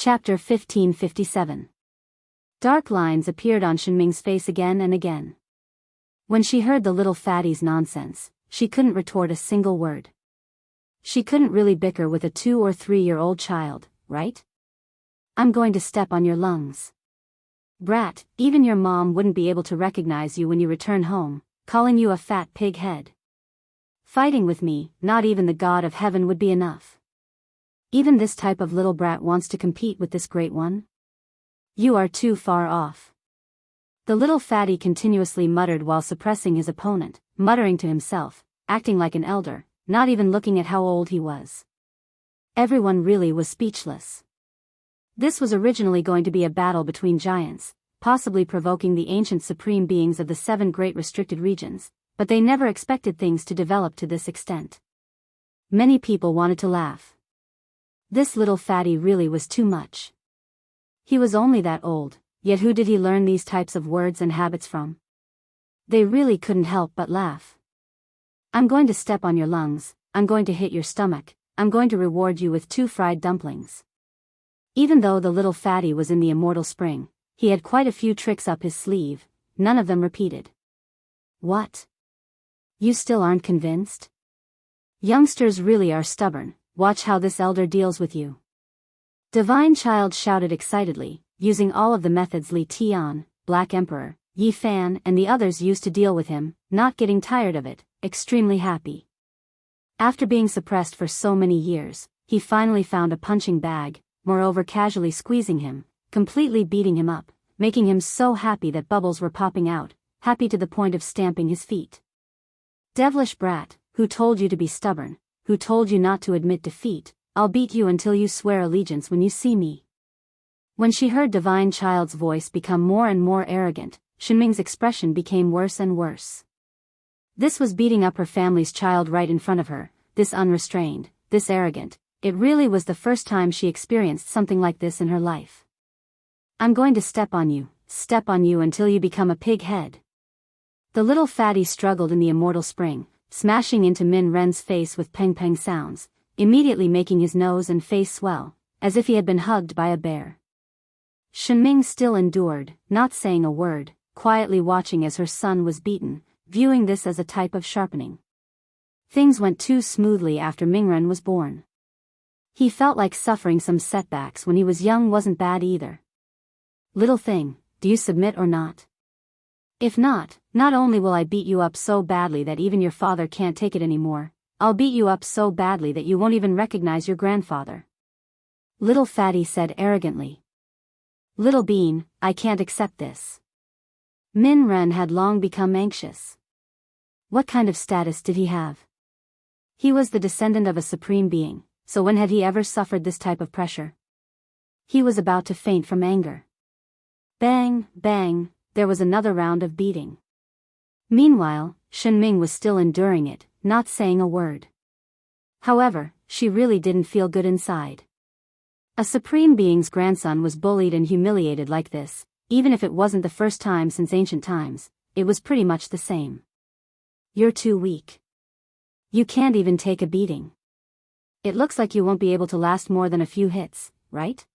Chapter 1557. Dark lines appeared on Shenming's face again and again. When she heard the little fatty's nonsense, she couldn't retort a single word. She couldn't really bicker with a 2 or 3-year-old child, right? I'm going to step on your lungs. Brat, even your mom wouldn't be able to recognize you when you return home, calling you a fat pig head. Fighting with me, not even the God of heaven would be enough. Even this type of little brat wants to compete with this great one? You are too far off. The little fatty continuously muttered while suppressing his opponent, muttering to himself, acting like an elder, not even looking at how old he was. Everyone really was speechless. This was originally going to be a battle between giants, possibly provoking the ancient supreme beings of the 7 great restricted regions, but they never expected things to develop to this extent. Many people wanted to laugh. This little fatty really was too much. He was only that old, yet who did he learn these types of words and habits from? They really couldn't help but laugh. I'm going to step on your lungs, I'm going to hit your stomach, I'm going to reward you with 2 fried dumplings. Even though the little fatty was in the immortal spring, he had quite a few tricks up his sleeve, none of them repeated. What? You still aren't convinced? Youngsters really are stubborn. Watch how this elder deals with you. Divine Child shouted excitedly, using all of the methods Li Tian, Black Emperor, Yi Fan and the others used to deal with him, not getting tired of it, extremely happy. After being suppressed for so many years, he finally found a punching bag, moreover casually squeezing him, completely beating him up, making him so happy that bubbles were popping out, happy to the point of stamping his feet. Devilish brat, who told you to be stubborn? Who told you not to admit defeat? I'll beat you until you swear allegiance when you see me. When she heard Divine Child's voice become more and more arrogant, Shenming's expression became worse and worse. This was beating up her family's child right in front of her, this unrestrained, this arrogant. It really was the first time she experienced something like this in her life. I'm going to step on you until you become a pig head. The little fatty struggled in the immortal spring, smashing into Min Ren's face with peng-peng sounds, immediately making his nose and face swell, as if he had been hugged by a bear. Shenming still endured, not saying a word, quietly watching as her son was beaten, viewing this as a type of sharpening. Things went too smoothly after Mingren was born. He felt like suffering some setbacks when he was young wasn't bad either. Little thing, do you submit or not? If not, not only will I beat you up so badly that even your father can't take it anymore, I'll beat you up so badly that you won't even recognize your grandfather. Little fatty said arrogantly. Little bean, I can't accept this. Min Ren had long become anxious. What kind of status did he have? He was the descendant of a supreme being, so when had he ever suffered this type of pressure? He was about to faint from anger. Bang, bang. There was another round of beating. Meanwhile, Shenming was still enduring it, not saying a word. However, she really didn't feel good inside. A supreme being's grandson was bullied and humiliated like this, even if it wasn't the first time since ancient times, it was pretty much the same. You're too weak. You can't even take a beating. It looks like you won't be able to last more than a few hits, right?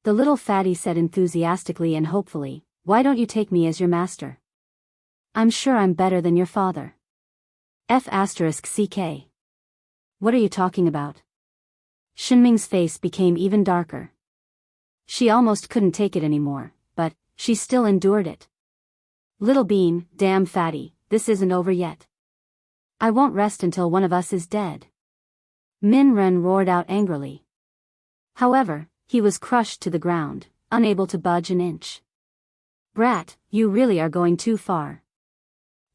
The little fatty said enthusiastically and hopefully, why don't you take me as your master? I'm sure I'm better than your father. F***CK. What are you talking about? Shenming's face became even darker. She almost couldn't take it anymore, but she still endured it. Little bean, damn fatty, this isn't over yet. I won't rest until one of us is dead. Min Ren roared out angrily. However, he was crushed to the ground, unable to budge an inch. Brat, you really are going too far.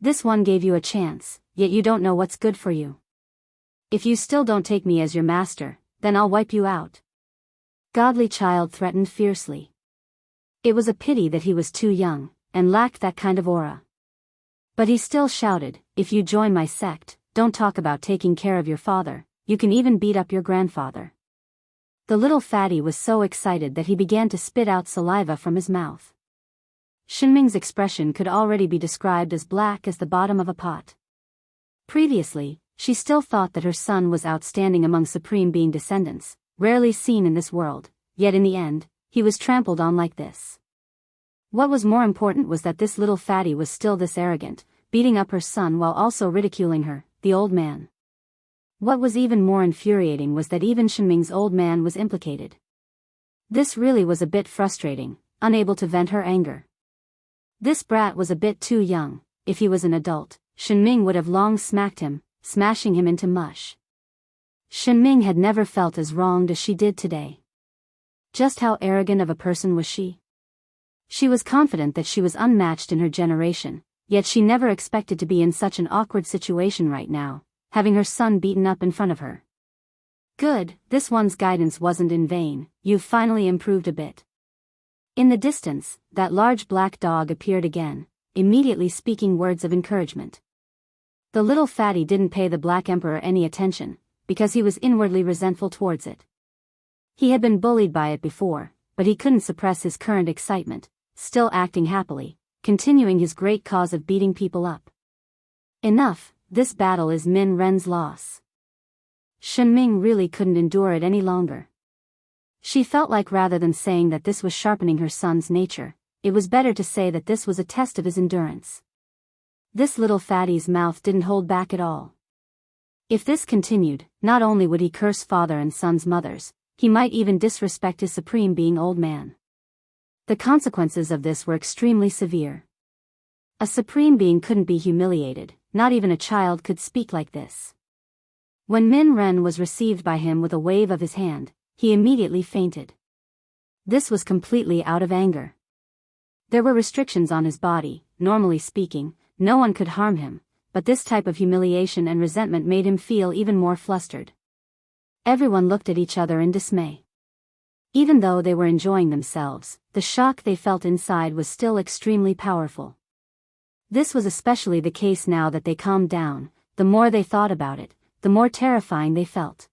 This one gave you a chance, yet you don't know what's good for you. If you still don't take me as your master, then I'll wipe you out. Godly Child threatened fiercely. It was a pity that he was too young, and lacked that kind of aura. But he still shouted, if you join my sect, don't talk about taking care of your father, you can even beat up your grandfather. The little fatty was so excited that he began to spit out saliva from his mouth. Shenming's expression could already be described as black as the bottom of a pot. Previously, she still thought that her son was outstanding among supreme being descendants, rarely seen in this world, yet in the end, he was trampled on like this. What was more important was that this little fatty was still this arrogant, beating up her son while also ridiculing her, the old man. What was even more infuriating was that even Shenming's old man was implicated. This really was a bit frustrating, unable to vent her anger. This brat was a bit too young. If he was an adult, Shenming would have long smacked him, smashing him into mush. Shenming had never felt as wronged as she did today. Just how arrogant of a person was she? She was confident that she was unmatched in her generation, yet she never expected to be in such an awkward situation right now, having her son beaten up in front of her. Good, this one's guidance wasn't in vain, you've finally improved a bit. In the distance, that large black dog appeared again, immediately speaking words of encouragement. The little fatty didn't pay the Black Emperor any attention, because he was inwardly resentful towards it. He had been bullied by it before, but he couldn't suppress his current excitement, still acting happily, continuing his great cause of beating people up. Enough, this battle is Min Ren's loss. Shenming really couldn't endure it any longer. She felt like rather than saying that this was sharpening her son's nature, it was better to say that this was a test of his endurance. This little fatty's mouth didn't hold back at all. If this continued, not only would he curse father and son's mothers, he might even disrespect his supreme being old man. The consequences of this were extremely severe. A supreme being couldn't be humiliated, not even a child could speak like this. When Min Ren was received by him with a wave of his hand, he immediately fainted. This was completely out of anger. There were restrictions on his body, normally speaking, no one could harm him, but this type of humiliation and resentment made him feel even more flustered. Everyone looked at each other in dismay. Even though they were enjoying themselves, the shock they felt inside was still extremely powerful. This was especially the case now that they calmed down. The more they thought about it, the more terrifying they felt.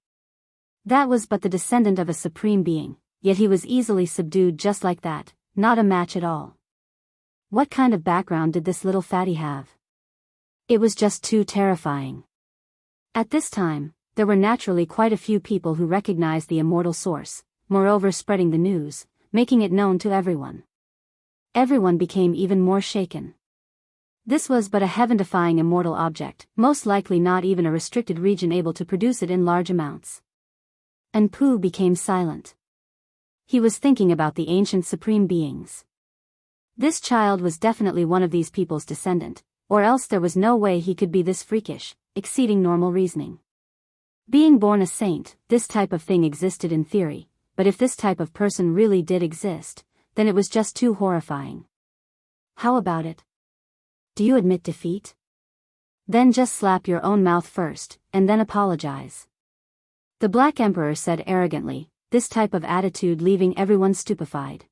That was but the descendant of a supreme being, yet he was easily subdued just like that, not a match at all. What kind of background did this little fatty have? It was just too terrifying. At this time, there were naturally quite a few people who recognized the immortal source, moreover spreading the news, making it known to everyone. Everyone became even more shaken. This was but a heaven-defying immortal object, most likely not even a restricted region able to produce it in large amounts. And Pooh became silent. He was thinking about the ancient supreme beings. This child was definitely one of these people's descendant, or else there was no way he could be this freakish, exceeding normal reasoning. Being born a saint, this type of thing existed in theory, but if this type of person really did exist, then it was just too horrifying. How about it? Do you admit defeat? Then just slap your own mouth first, and then apologize. The Black Emperor said arrogantly, this type of attitude leaving everyone stupefied.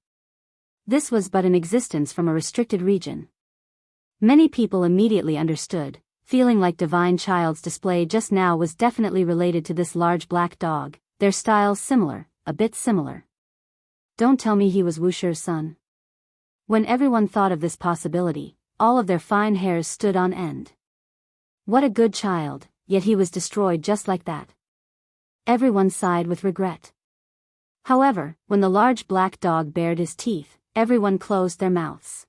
This was but an existence from a restricted region. Many people immediately understood, feeling like Divine Child's display just now was definitely related to this large black dog, their styles similar, a bit similar. Don't tell me he was Wusher's son. When everyone thought of this possibility, all of their fine hairs stood on end. What a good child, yet he was destroyed just like that. Everyone sighed with regret. However, when the large black dog bared his teeth, everyone closed their mouths.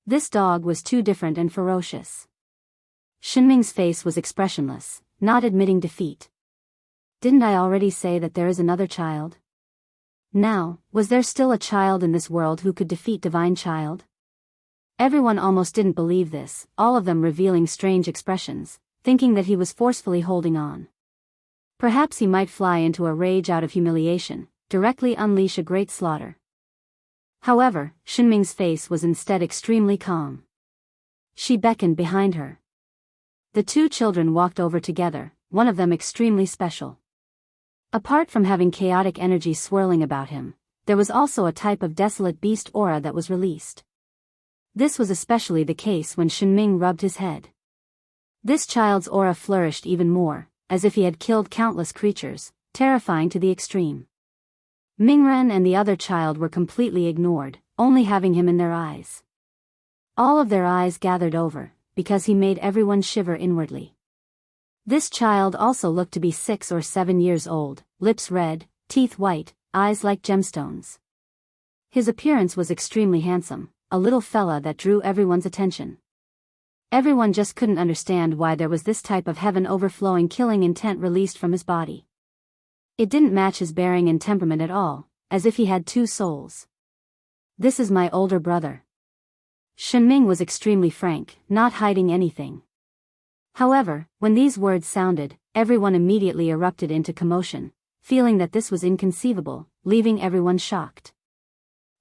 This dog was too different and ferocious. Shenming's face was expressionless, not admitting defeat. Didn't I already say that there is another child? Now, was there still a child in this world who could defeat Divine Child? Everyone almost didn't believe this, all of them revealing strange expressions, thinking that he was forcefully holding on. Perhaps he might fly into a rage out of humiliation, directly unleash a great slaughter. However, Shenming's face was instead extremely calm. She beckoned behind her. The two children walked over together, one of them extremely special. Apart from having chaotic energy swirling about him, there was also a type of desolate beast aura that was released. This was especially the case when Shenming rubbed his head. This child's aura flourished even more, as if he had killed countless creatures, terrifying to the extreme. Mingren and the other child were completely ignored, only having him in their eyes. All of their eyes gathered over, because he made everyone shiver inwardly. This child also looked to be 6 or 7 years old, lips red, teeth white, eyes like gemstones. His appearance was extremely handsome, a little fella that drew everyone's attention. Everyone just couldn't understand why there was this type of heaven-overflowing killing intent released from his body. It didn't match his bearing and temperament at all, as if he had two souls. "This is my older brother." Shenming was extremely frank, not hiding anything. However, when these words sounded, everyone immediately erupted into commotion, feeling that this was inconceivable, leaving everyone shocked.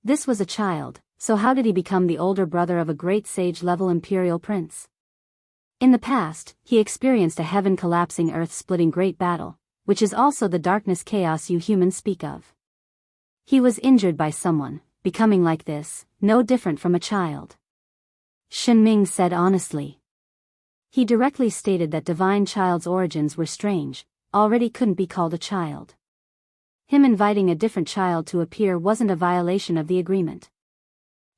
This was a child, so how did he become the older brother of a great sage-level imperial prince? In the past, he experienced a heaven-collapsing earth-splitting great battle, which is also the darkness chaos you humans speak of. He was injured by someone, becoming like this, no different from a child. Shenming said honestly. He directly stated that divine child's origins were strange, already couldn't be called a child. Him inviting a different child to appear wasn't a violation of the agreement.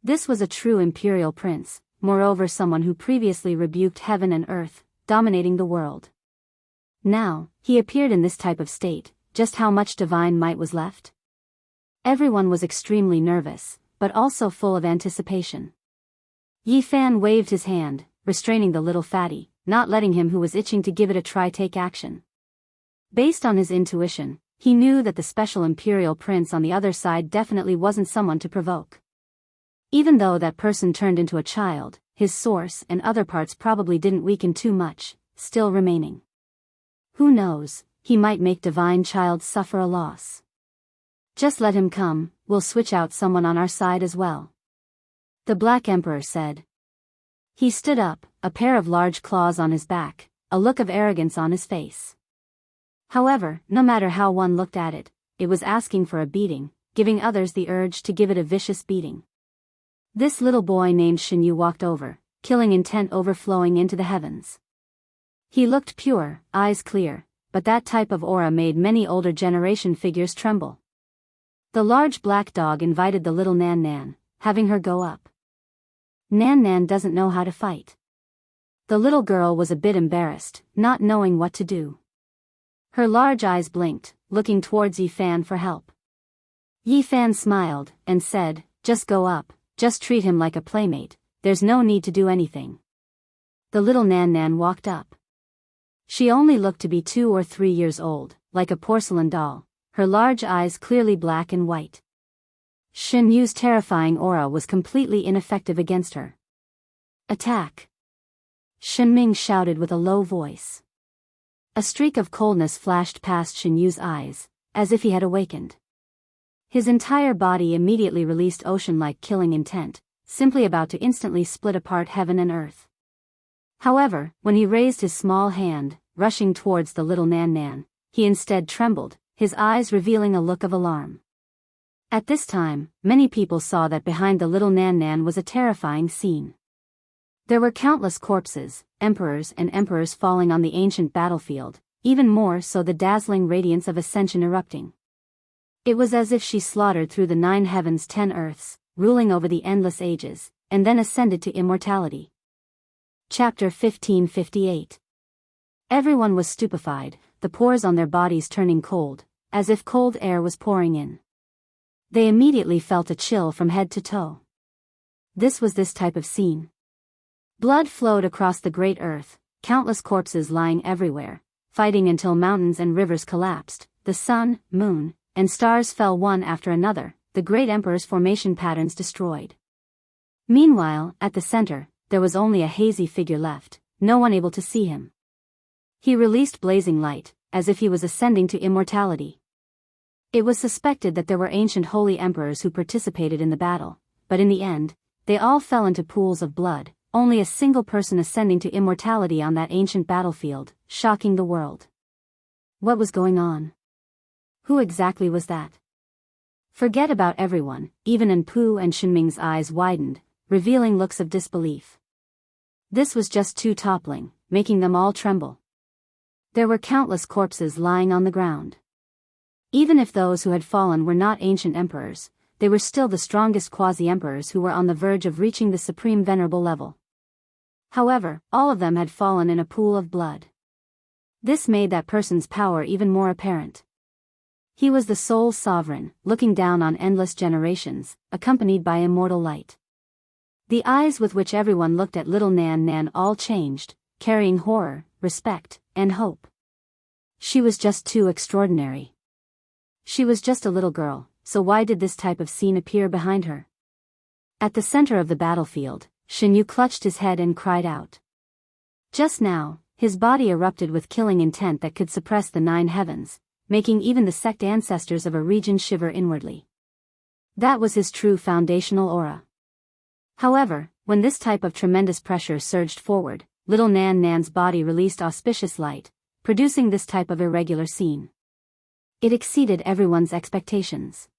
This was a true imperial prince, moreover someone who previously rebuked heaven and earth, dominating the world. Now, he appeared in this type of state, just how much divine might was left? Everyone was extremely nervous, but also full of anticipation. Yi Fan waved his hand, restraining the little fatty, not letting him who was itching to give it a try take action. Based on his intuition, he knew that the special imperial prince on the other side definitely wasn't someone to provoke. Even though that person turned into a child, his source and other parts probably didn't weaken too much, still remaining. Who knows, he might make divine child suffer a loss. Just let him come, we'll switch out someone on our side as well. The Black Emperor said. He stood up, a pair of large claws on his back, a look of arrogance on his face. However, no matter how one looked at it, it was asking for a beating, giving others the urge to give it a vicious beating. This little boy named Shinyu walked over, killing intent overflowing into the heavens. He looked pure, eyes clear, but that type of aura made many older generation figures tremble. The large black dog invited the little Nan Nan, having her go up. Nan Nan doesn't know how to fight. The little girl was a bit embarrassed, not knowing what to do. Her large eyes blinked, looking towards Yi Fan for help. Yi Fan smiled, and said, just go up, just treat him like a playmate, there's no need to do anything. The little Nan Nan walked up. She only looked to be 2 or 3 years old, like a porcelain doll, her large eyes clearly black and white. Shin Yu's terrifying aura was completely ineffective against her. Attack! Shin Ming shouted with a low voice. A streak of coldness flashed past Shin Yu's eyes, as if he had awakened. His entire body immediately released ocean-like killing intent, simply about to instantly split apart heaven and earth. However, when he raised his small hand, rushing towards the little Nan Nan, he instead trembled, his eyes revealing a look of alarm. At this time, many people saw that behind the little Nan Nan was a terrifying scene. There were countless corpses, emperors and emperors falling on the ancient battlefield, even more so the dazzling radiance of ascension erupting. It was as if she slaughtered through the 9 heavens 10 earths, ruling over the endless ages, and then ascended to immortality. Chapter 1558. Everyone was stupefied, the pores on their bodies turning cold, as if cold air was pouring in. They immediately felt a chill from head to toe. This was this type of scene. Blood flowed across the great earth, countless corpses lying everywhere, fighting until mountains and rivers collapsed, the sun, moon, and stars fell one after another, the great emperor's formation patterns destroyed. Meanwhile, at the center, there was only a hazy figure left, no one able to see him. He released blazing light, as if he was ascending to immortality. It was suspected that there were ancient holy emperors who participated in the battle, but in the end, they all fell into pools of blood, only a single person ascending to immortality on that ancient battlefield, shocking the world. What was going on? Who exactly was that? Forget about everyone, even Enpu and Shinming's eyes widened, revealing looks of disbelief. This was just too toppling, making them all tremble. There were countless corpses lying on the ground. Even if those who had fallen were not ancient emperors, they were still the strongest quasi-emperors who were on the verge of reaching the supreme venerable level. However, all of them had fallen in a pool of blood. This made that person's power even more apparent. He was the sole sovereign, looking down on endless generations, accompanied by immortal light. The eyes with which everyone looked at little Nan Nan all changed, carrying horror, respect, and hope. She was just too extraordinary. She was just a little girl, so why did this type of scene appear behind her? At the center of the battlefield, Shin Yu clutched his head and cried out. Just now, his body erupted with killing intent that could suppress the 9 heavens, making even the sect ancestors of a region shiver inwardly. That was his true foundational aura. However, when this type of tremendous pressure surged forward, little Nan Nan's body released auspicious light, producing this type of irregular scene. It exceeded everyone's expectations.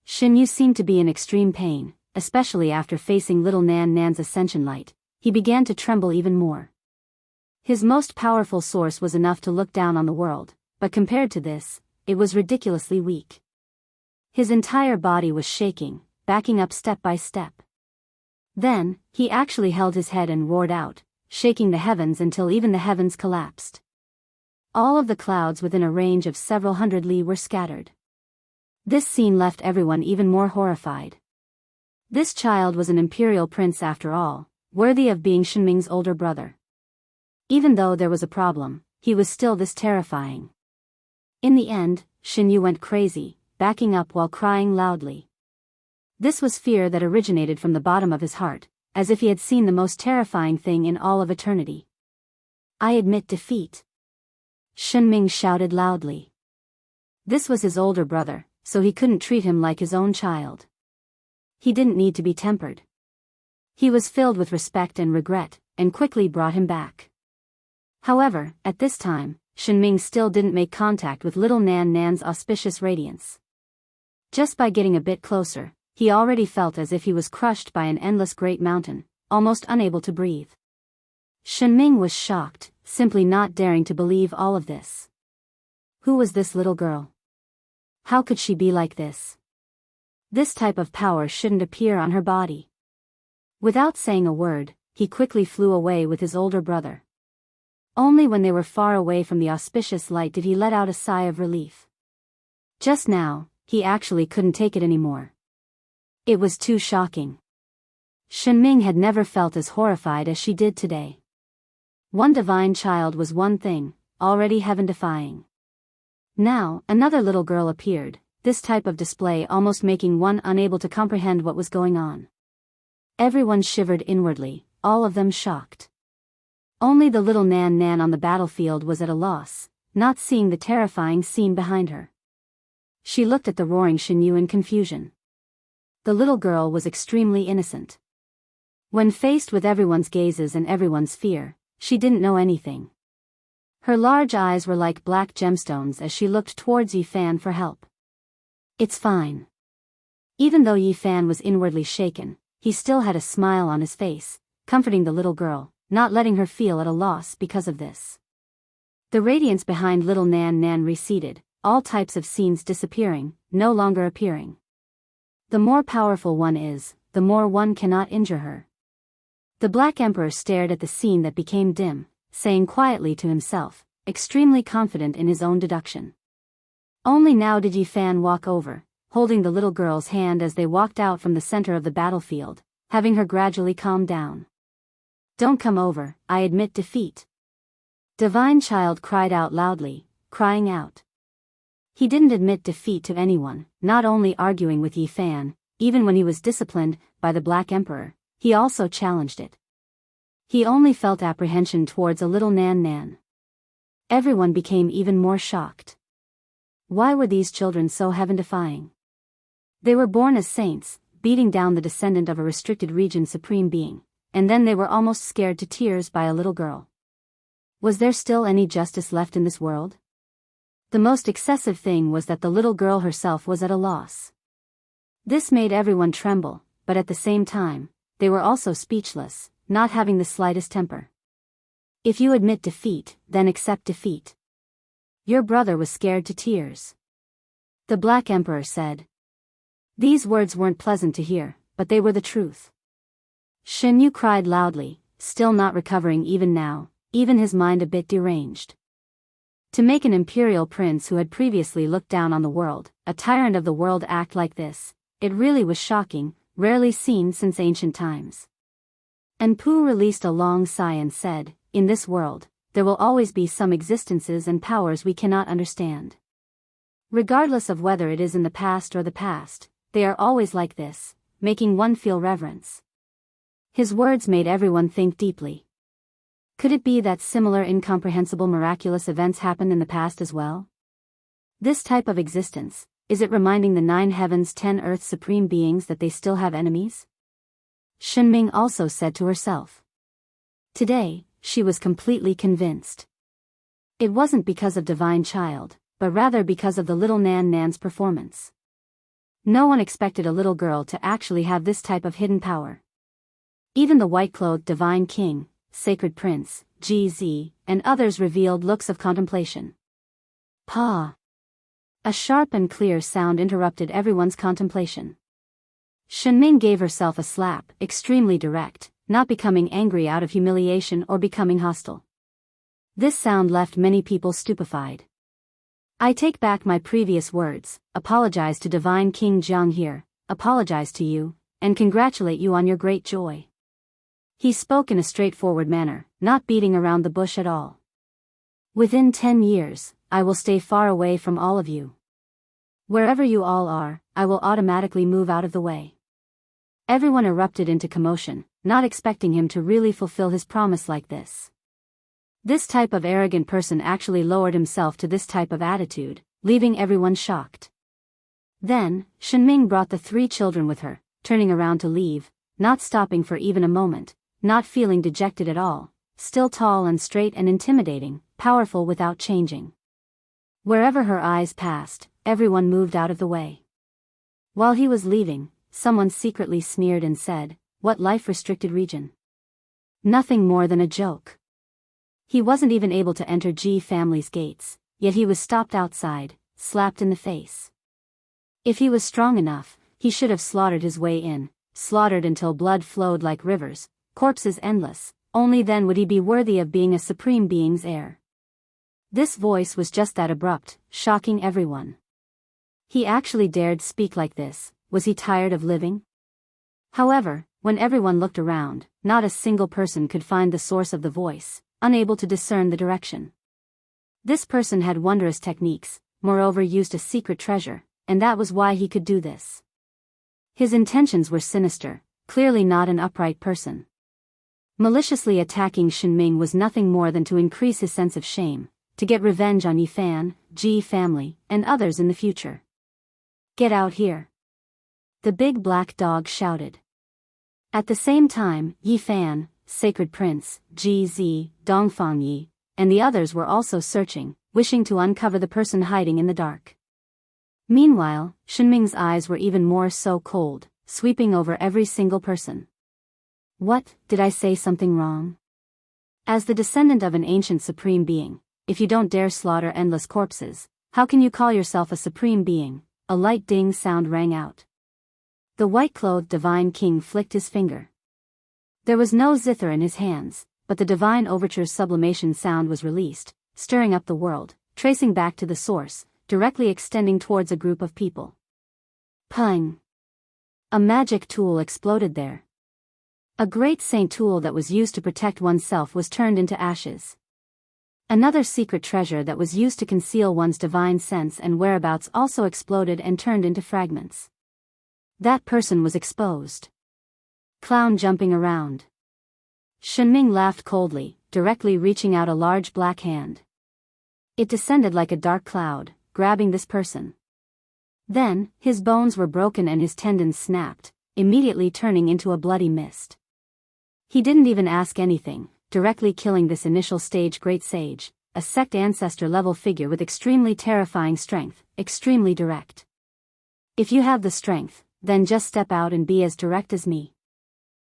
Shin Yu seemed to be in extreme pain, especially after facing little Nan Nan's ascension light. He began to tremble even more. His most powerful source was enough to look down on the world, but compared to this, it was ridiculously weak. His entire body was shaking, backing up step by step. Then, he actually held his head and roared out, shaking the heavens until even the heavens collapsed. All of the clouds within a range of several hundred li were scattered. This scene left everyone even more horrified. This child was an imperial prince after all, worthy of being Shinming's older brother. Even though there was a problem, he was still this terrifying. In the end, Shin Yu went crazy, backing up while crying loudly. This was fear that originated from the bottom of his heart, as if he had seen the most terrifying thing in all of eternity. I admit defeat. Shinming shouted loudly. This was his older brother, so he couldn't treat him like his own child. He didn't need to be tempered. He was filled with respect and regret, and quickly brought him back. However, at this time, Shinming still didn't make contact with little Nan Nan's auspicious radiance. Just by getting a bit closer, he already felt as if he was crushed by an endless great mountain, almost unable to breathe. Shinming was shocked, simply not daring to believe all of this. Who was this little girl? How could she be like this? This type of power shouldn't appear on her body. Without saying a word, he quickly flew away with his older brother. Only when they were far away from the auspicious light did he let out a sigh of relief. Just now, he actually couldn't take it anymore. It was too shocking. Shinming had never felt as horrified as she did today. One divine child was one thing, already heaven-defying. Now, another little girl appeared, this type of display almost making one unable to comprehend what was going on. Everyone shivered inwardly, all of them shocked. Only the little Nan Nan on the battlefield was at a loss, not seeing the terrifying scene behind her. She looked at the roaring Shin Yu in confusion. The little girl was extremely innocent. When faced with everyone's gazes and everyone's fear, she didn't know anything. Her large eyes were like black gemstones as she looked towards Yi Fan for help. It's fine. Even though Yi Fan was inwardly shaken, he still had a smile on his face, comforting the little girl, not letting her feel at a loss because of this. The radiance behind little Nan Nan receded, all types of scenes disappearing, no longer appearing. The more powerful one is, the more one cannot injure her. The Black Emperor stared at the scene that became dim, saying quietly to himself, extremely confident in his own deduction. Only now did Yi Fan walk over, holding the little girl's hand as they walked out from the center of the battlefield, having her gradually calm down. Don't come over, I admit defeat. Divine Child cried out loudly, crying out. He didn't admit defeat to anyone, not only arguing with Yi Fan, even when he was disciplined by the Black Emperor, he also challenged it. He only felt apprehension towards a little Nan Nan. Everyone became even more shocked. Why were these children so heaven-defying? They were born as saints, beating down the descendant of a restricted region supreme being, and then they were almost scared to tears by a little girl. Was there still any justice left in this world? The most excessive thing was that the little girl herself was at a loss. This made everyone tremble, but at the same time, they were also speechless, not having the slightest temper. If you admit defeat, then accept defeat. Your brother was scared to tears. The Black Emperor said. These words weren't pleasant to hear, but they were the truth. Shin Yu cried loudly, still not recovering even now, even his mind a bit deranged. To make an imperial prince who had previously looked down on the world, a tyrant of the world, act like this, it really was shocking, rarely seen since ancient times. And Pooh released a long sigh and said, "In this world, there will always be some existences and powers we cannot understand. Regardless of whether it is in the past or the past, they are always like this, making one feel reverence." His words made everyone think deeply. Could it be that similar incomprehensible miraculous events happened in the past as well? This type of existence, is it reminding the 9 heavens 10 earths supreme beings that they still have enemies? Shenming also said to herself. Today, she was completely convinced. It wasn't because of Divine Child, but rather because of the little Nan's performance. No one expected a little girl to actually have this type of hidden power. Even the white-clothed Divine King, Sacred Prince, GZ, and others revealed looks of contemplation. Pa! A sharp and clear sound interrupted everyone's contemplation. Shenming gave herself a slap, extremely direct, not becoming angry out of humiliation or becoming hostile. This sound left many people stupefied. I take back my previous words, apologize to Divine King Jiang here, apologize to you, and congratulate you on your great joy. He spoke in a straightforward manner, not beating around the bush at all. Within 10 years, I will stay far away from all of you. Wherever you all are, I will automatically move out of the way. Everyone erupted into commotion, not expecting him to really fulfill his promise like this. This type of arrogant person actually lowered himself to this type of attitude, leaving everyone shocked. Then, Shenming brought the 3 children with her, turning around to leave, not stopping for even a moment, not feeling dejected at all, still tall and straight and intimidating, powerful without changing. Wherever her eyes passed, everyone moved out of the way. While he was leaving, someone secretly sneered and said, "What life-restricted region?" Nothing more than a joke. He wasn't even able to enter G family's gates, yet he was stopped outside, slapped in the face. If he was strong enough, he should have slaughtered his way in, slaughtered until blood flowed like rivers, corpses endless, only then would he be worthy of being a supreme being's heir. This voice was just that abrupt, shocking everyone. He actually dared speak like this. Was he tired of living? However, when everyone looked around, not a single person could find the source of the voice, unable to discern the direction. This person had wondrous techniques, moreover used a secret treasure, and that was why he could do this. His intentions were sinister, clearly not an upright person. Maliciously attacking Shenming was nothing more than to increase his sense of shame, to get revenge on Yifan, Ji family, and others in the future. "Get out here!" the big black dog shouted. At the same time, Yifan, Sacred Prince, GZ, Dongfangyi, and the others were also searching, wishing to uncover the person hiding in the dark. Meanwhile, Shenming's eyes were even more so cold, sweeping over every single person. What, did I say something wrong? As the descendant of an ancient supreme being, if you don't dare slaughter endless corpses, how can you call yourself a supreme being? A light ding sound rang out. The white-clothed Divine King flicked his finger. There was no zither in his hands, but the Divine Overture's sublimation sound was released, stirring up the world, tracing back to the source, directly extending towards a group of people. Pung! A magic tool exploded there. A great saint tool that was used to protect oneself was turned into ashes. Another secret treasure that was used to conceal one's divine sense and whereabouts also exploded and turned into fragments. That person was exposed. Clown jumping around. Shenming laughed coldly, directly reaching out a large black hand. It descended like a dark cloud, grabbing this person. Then, his bones were broken and his tendons snapped, immediately turning into a bloody mist. He didn't even ask anything, directly killing this initial stage great sage, a sect ancestor-level figure with extremely terrifying strength, extremely direct. If you have the strength, then just step out and be as direct as me.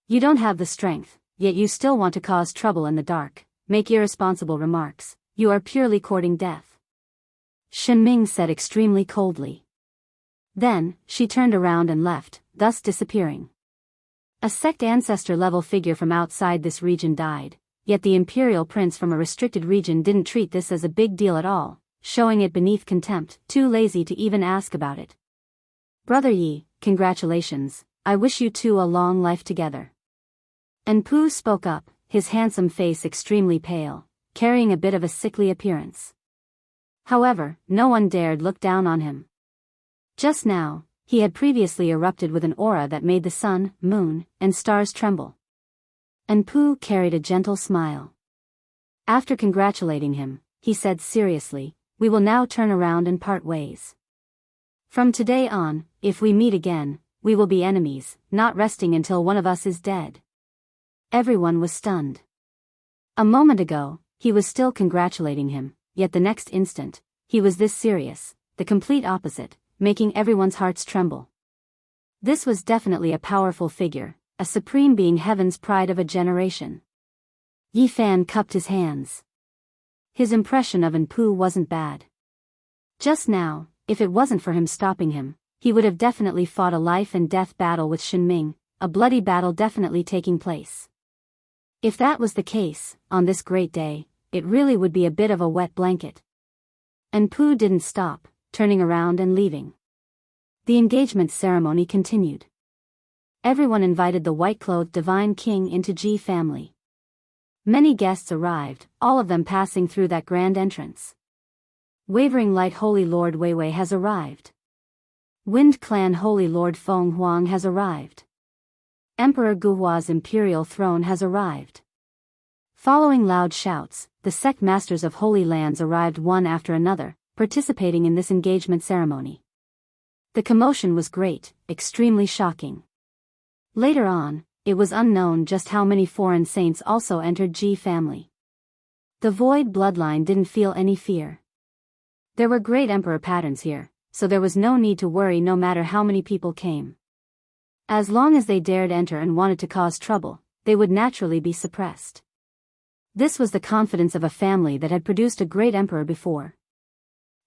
You don't have the strength, yet you still want to cause trouble in the dark, make irresponsible remarks, you are purely courting death. Shenming said extremely coldly. Then, she turned around and left, thus disappearing. A sect ancestor-level figure from outside this region died, yet the imperial prince from a restricted region didn't treat this as a big deal at all, showing it beneath contempt, too lazy to even ask about it. Brother Yi, congratulations, I wish you two a long life together. Enpu spoke up, his handsome face extremely pale, carrying a bit of a sickly appearance. However, no one dared look down on him. Just now, he had previously erupted with an aura that made the sun, moon, and stars tremble. Enpu carried a gentle smile. After congratulating him, he said seriously, "We will now turn around and part ways. From today on, if we meet again, we will be enemies, not resting until one of us is dead." Everyone was stunned. A moment ago, he was still congratulating him, yet the next instant, he was this serious, the complete opposite, making everyone's hearts tremble. This was definitely a powerful figure, a supreme being, heaven's pride of a generation. Yi Fan cupped his hands. His impression of Enpu wasn't bad. Just now, if it wasn't for him stopping him, he would have definitely fought a life and death battle with Shinming, a bloody battle definitely taking place. If that was the case, on this great day, it really would be a bit of a wet blanket. Enpu didn't stop, turning around and leaving. The engagement ceremony continued. Everyone invited the white-clothed divine king into Ji family. Many guests arrived, all of them passing through that grand entrance. Wavering Light Holy Lord Weiwei has arrived. Wind Clan Holy Lord Feng Huang has arrived. Emperor Guhua's imperial throne has arrived. Following loud shouts, the sect masters of holy lands arrived one after another, participating in this engagement ceremony. The commotion was great, extremely shocking. Later on, it was unknown just how many foreign saints also entered Ji family. The void bloodline didn't feel any fear. There were great emperor patterns here, so there was no need to worry no matter how many people came. As long as they dared enter and wanted to cause trouble, they would naturally be suppressed. This was the confidence of a family that had produced a great emperor before.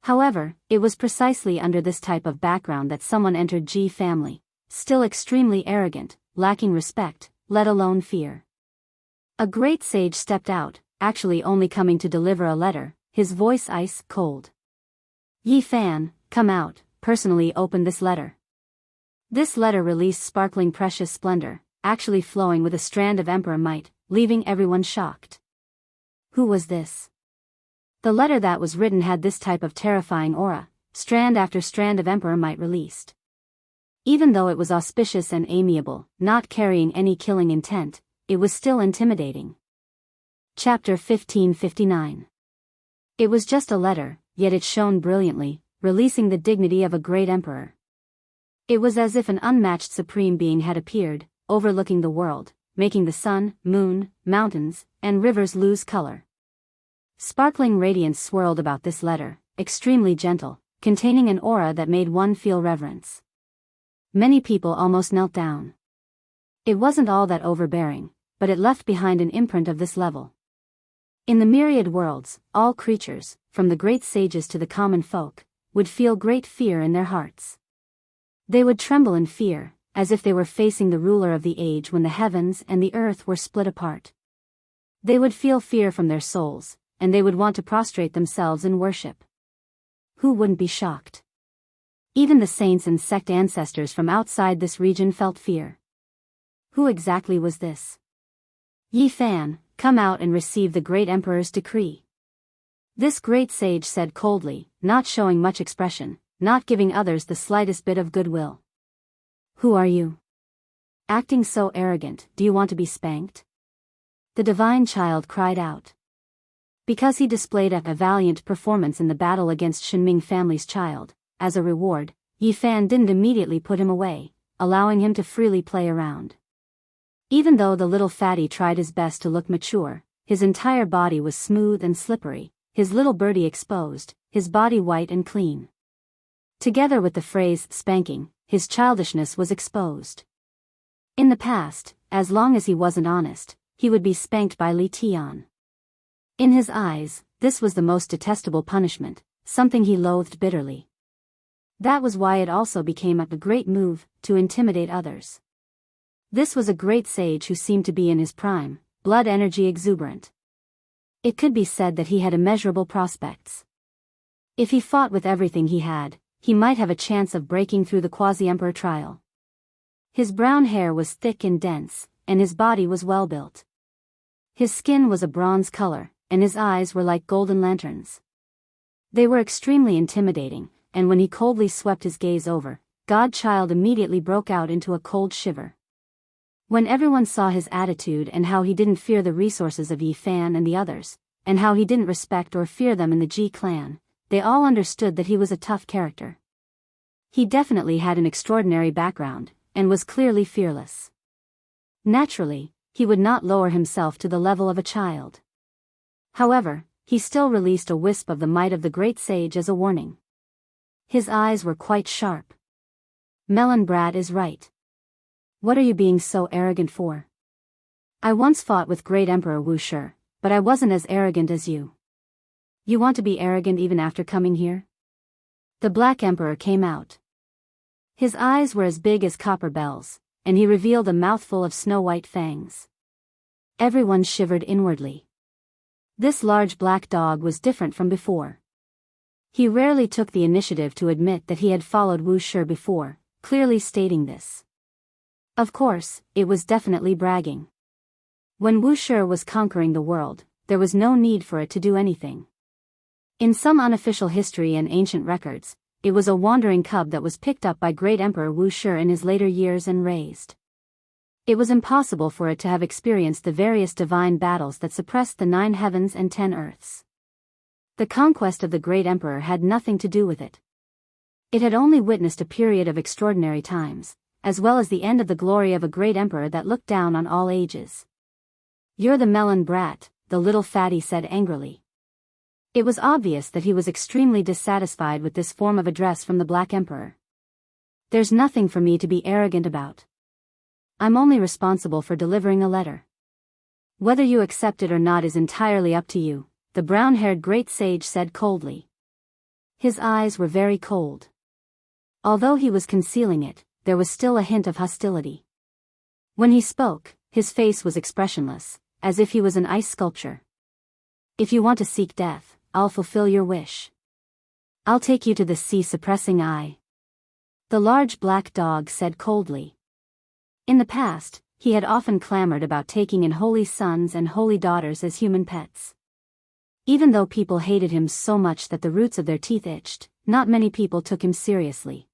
However, it was precisely under this type of background that someone entered Ji family, still extremely arrogant, lacking respect, let alone fear. A great sage stepped out, actually only coming to deliver a letter, his voice ice cold. Yi Fan, come out, personally open this letter. This letter released sparkling precious splendor, actually flowing with a strand of emperor might, leaving everyone shocked. Who was this? The letter that was written had this type of terrifying aura, strand after strand of emperor might released. Even though it was auspicious and amiable, not carrying any killing intent, it was still intimidating. Chapter 1559. It was just a letter, yet it shone brilliantly, releasing the dignity of a great emperor. It was as if an unmatched supreme being had appeared, overlooking the world, making the sun, moon, mountains, and rivers lose color. Sparkling radiance swirled about this letter, extremely gentle, containing an aura that made one feel reverence. Many people almost knelt down. It wasn't all that overbearing, but it left behind an imprint of this level. In the myriad worlds, all creatures, from the great sages to the common folk, would feel great fear in their hearts. They would tremble in fear, as if they were facing the ruler of the age when the heavens and the earth were split apart. They would feel fear from their souls, and they would want to prostrate themselves in worship. Who wouldn't be shocked? Even the saints and sect ancestors from outside this region felt fear. Who exactly was this? Yi Fan, come out and receive the great emperor's decree. This great sage said coldly, not showing much expression, not giving others the slightest bit of goodwill. Who are you? Acting so arrogant, do you want to be spanked? The divine child cried out. Because he displayed a valiant performance in the battle against Shinming family's child, as a reward, Yi Fan didn't immediately put him away, allowing him to freely play around. Even though the little fatty tried his best to look mature, his entire body was smooth and slippery, his little birdie exposed, his body white and clean. Together with the phrase spanking, his childishness was exposed. In the past, as long as he wasn't honest, he would be spanked by Li Tian. In his eyes, this was the most detestable punishment, something he loathed bitterly. That was why it also became a great move, to intimidate others. This was a great sage who seemed to be in his prime, blood energy exuberant. It could be said that he had immeasurable prospects. If he fought with everything he had, he might have a chance of breaking through the quasi-emperor trial. His brown hair was thick and dense, and his body was well built. His skin was a bronze color, and his eyes were like golden lanterns. They were extremely intimidating, and when he coldly swept his gaze over, Godchild immediately broke out into a cold shiver. When everyone saw his attitude and how he didn't fear the resources of Yi Fan and the others, and how he didn't respect or fear them in the Ji clan, they all understood that he was a tough character. He definitely had an extraordinary background, and was clearly fearless. Naturally, he would not lower himself to the level of a child. However, he still released a wisp of the might of the great sage as a warning. His eyes were quite sharp. Melon Brat is right. What are you being so arrogant for? I once fought with Great Emperor Wu Shi, but I wasn't as arrogant as you. You want to be arrogant even after coming here? The Black Emperor came out. His eyes were as big as copper bells, and he revealed a mouthful of snow-white fangs. Everyone shivered inwardly. This large black dog was different from before. He rarely took the initiative to admit that he had followed Wu Shi before, clearly stating this. Of course, it was definitely bragging. When Wu Shi was conquering the world, there was no need for it to do anything. In some unofficial history and ancient records, it was a wandering cub that was picked up by Great Emperor Wu Shi in his later years and raised. It was impossible for it to have experienced the various divine battles that suppressed the 9 heavens and 10 earths. The conquest of the Great Emperor had nothing to do with it. It had only witnessed a period of extraordinary times, as well as the end of the glory of a great emperor that looked down on all ages. You're the melon brat, the little fatty said angrily. It was obvious that he was extremely dissatisfied with this form of address from the Black Emperor. There's nothing for me to be arrogant about. I'm only responsible for delivering a letter. Whether you accept it or not is entirely up to you, the brown-haired great sage said coldly. His eyes were very cold. Although he was concealing it, there was still a hint of hostility. When he spoke, his face was expressionless, as if he was an ice sculpture. If you want to seek death, I'll fulfill your wish. I'll take you to the sea suppressing eye. The large black dog said coldly. In the past, he had often clamored about taking in holy sons and holy daughters as human pets. Even though people hated him so much that the roots of their teeth itched, not many people took him seriously.